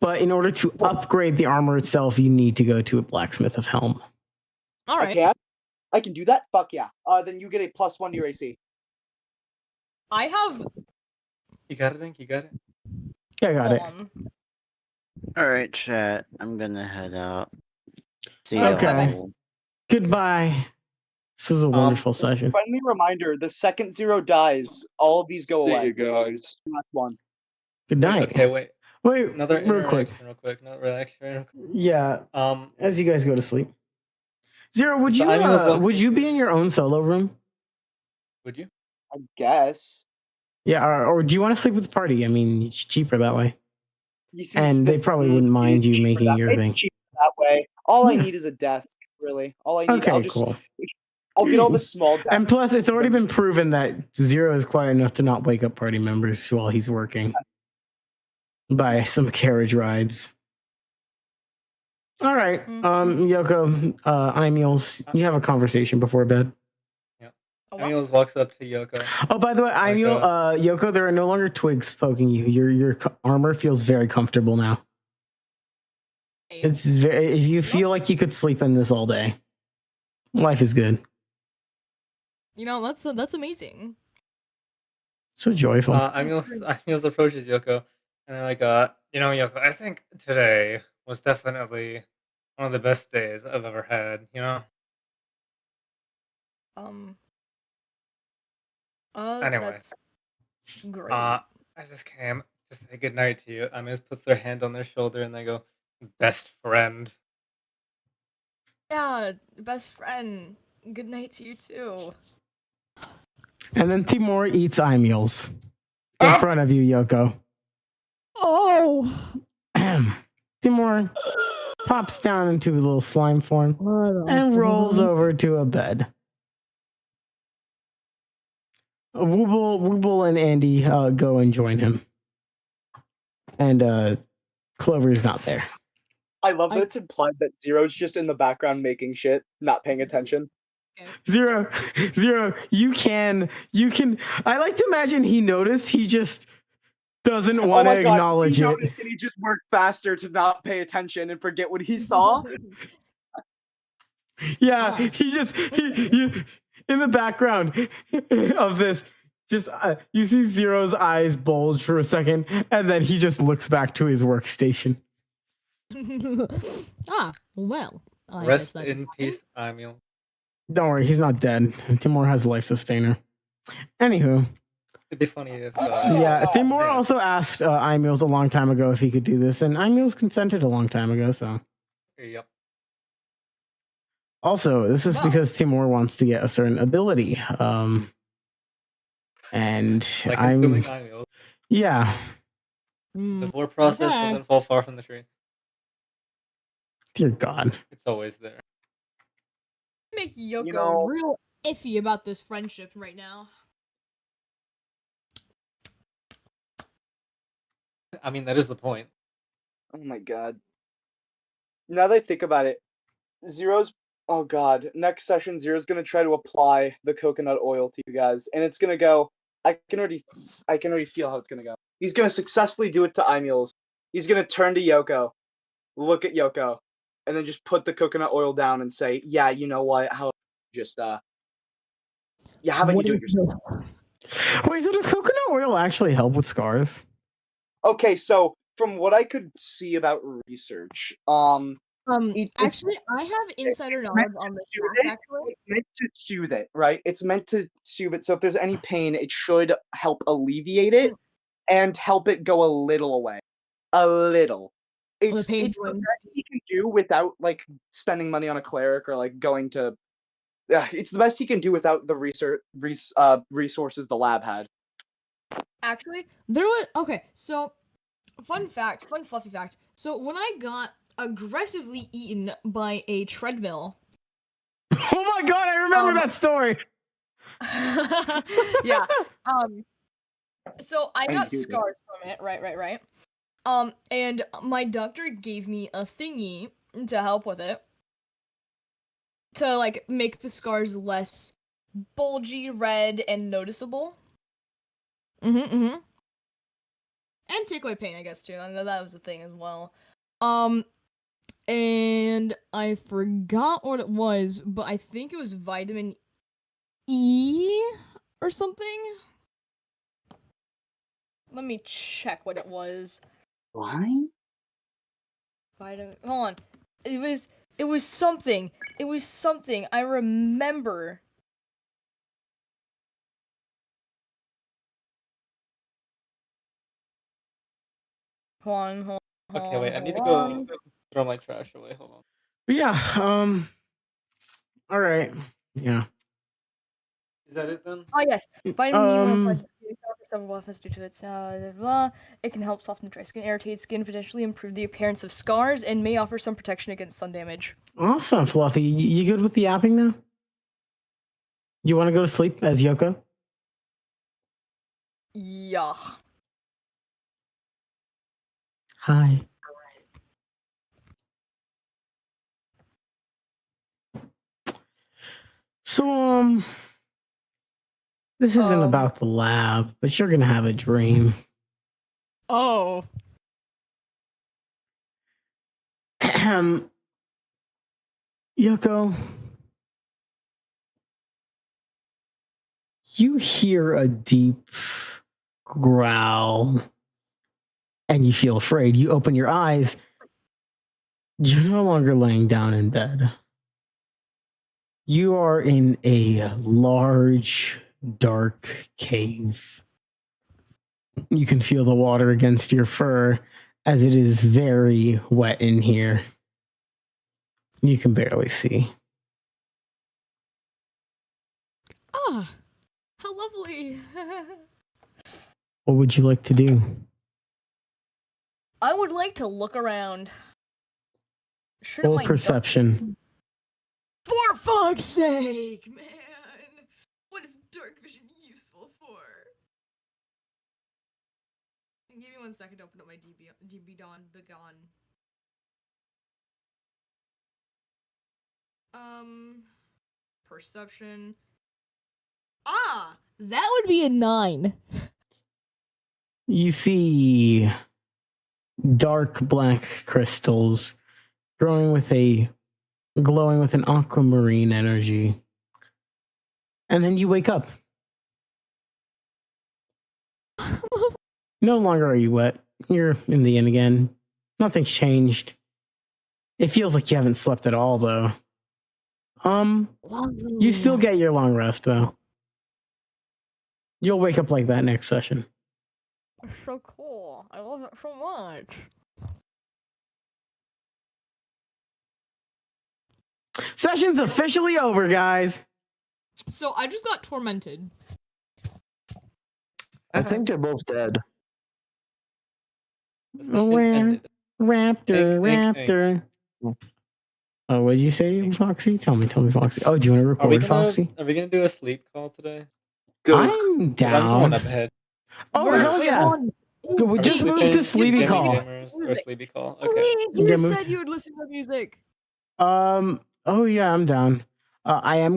But in order to upgrade the armor itself, you need to go to a blacksmith of helm. All right. I can do that? Fuck yeah. Then you get a +1 to your AC. I have. You got it, Ink? You got it? Yeah, I got it. All right, chat. I'm gonna head out. See you. Okay. Goodbye. This is a wonderful session. Friendly reminder: the second Zero dies, all of these go See away. you guys. Last one. Good night. Okay, wait. Another real quick. Real quick. Another relaxation. Yeah. As you guys go to sleep. Zero, would So would you be in your own solo room? Would you? I guess. Yeah, or do you want to sleep with the party? I mean, it's cheaper that way. And they probably wouldn't mind you making your thing. Cheaper that way. All I need is a desk, really. All I need. Okay, cool. I'll get all the small desks. And plus, it's already been proven that Zero is quiet enough to not wake up party members while he's working by some carriage rides. All right, Yoko, Imules, you have a conversation before bed. Yeah. Imules walks up to Yoko. Oh, by the way, Yoko, there are no longer twigs poking you. Your armor feels very comfortable now. It's very. You feel like you could sleep in this all day. Life is good. That's amazing. So joyful. Imules approaches Yoko, and they're like, Yoko, I think today was definitely one of the best days I've ever had. Anyway, That's great. I just came to say goodnight to you. Imules puts their hand on their shoulder, and they go, "Best friend." Yeah, best friend. Good night to you too. And then Timur eats Imules in front of you, Yoko. Oh. Timur pops down into a little slime form and rolls over to a bed. Wooble and Andy go and join him. And Clover's not there. I love that it's implied that Zero's just in the background making shit, not paying attention. Zero, you can. I like to imagine he noticed. He just doesn't want to acknowledge it. And he just worked faster to not pay attention and forget what he saw. Yeah, he in the background of this, just you see Zero's eyes bulge for a second, and then he just looks back to his workstation. Well. Rest in peace, Emil. Don't worry, he's not dead. Timur has a life sustainer. Anywho, It'd be funny if. Yeah, Timur yeah. also asked Imils a long time ago if he could do this, and Imils consented a long time ago. So. Yep. Also, this is because Timur wants to get a certain ability. And Like I'm. consuming Imils. Yeah. The lore process doesn't fall far from the tree. Dear God. It's always there. Make Yoko real iffy about this friendship right now. I mean, that is the point. Oh my god. Now that I think about it, Zero's. Oh god. Next session, Zero's gonna try to apply the coconut oil to you guys, and it's gonna go. I can already feel how it's gonna go. He's gonna successfully do it to Imules. He's gonna turn to Yoko, look at Yoko, and then just put the coconut oil down and say, "Yeah, you know what? How just yeah, how about you do it yourself?" Wait, so does coconut oil actually help with scars? Okay, so from what I could see about research, actually, I have insider knowledge on this fact, actually. It's meant to soothe it, right? It's meant to soothe it. So if there's any pain, it should help alleviate it and help it go a little away. A little. It's the best he can do without like spending money on a cleric or like going to. It's the best he can do without the resources the lab had. Actually, there was so fun fluffy fact. So when I got aggressively eaten by a treadmill. Oh my god, I remember that story. Yeah. So I got scars from it, right. And my doctor gave me a thingy to help with it. To like make the scars less bulgy, red, and noticeable. And take away pain, I guess, too. That was the thing as well. And I forgot what it was, but I think it was vitamin E or something. Let me check what it was. Why? Hold on. It was something. It was something. I remember. Hold on. Okay, wait. I need to go throw my trash away. Hold on. Yeah. All right. Yeah. Is that it then? Oh yes, vitamin E several benefits due to its It can help soften dry skin, irritate skin, potentially improve the appearance of scars, and may offer some protection against sun damage. Awesome, Fluffy. You good with the yapping now? You want to go to sleep as Yoko? Yeah. Hi. So, this isn't about the lab, but you're gonna have a dream. Oh. Yoko, you hear a deep growl and you feel afraid. You open your eyes. You're no longer laying down in bed. You are in a large, dark cave. You can feel the water against your fur as it is very wet in here. You can barely see. Ah, how lovely. What would you like to do? I would like to look around. Roll perception. For fuck's sake, man! What is dark vision useful for? Give me 1 second to open up my DB Dawn Begone. Perception. Ah! That would be a 9. You see dark black crystals glowing with an aquamarine energy. And then you wake up. No longer are you wet. You're in the inn again. Nothing's changed. It feels like you haven't slept at all, though. You still get your long rest, though. You'll wake up like that next session. It's so cool. I love it so much. Session's officially over, guys. So I just got tormented. I think they're both dead. Where? Raptor, Ink. Raptor. Oh, what did you say, Foxy? Tell me, Foxy. Oh, do you want to record, Foxy? Are we gonna do a sleep call today? I'm I'm down. going up ahead. Oh, hell yeah. Good, we just moved to Sleepy Call. Or Sleepy Call. Okay. You Yeah, said you would listen to music. Oh yeah, I'm down. I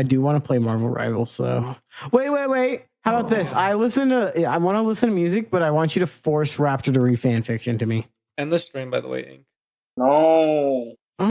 do want to play Marvel Rivals, so wait. How about this? I want to listen to music, but I want you to force Raptor to read fan fiction to me. End the stream, by the way, Ink. No.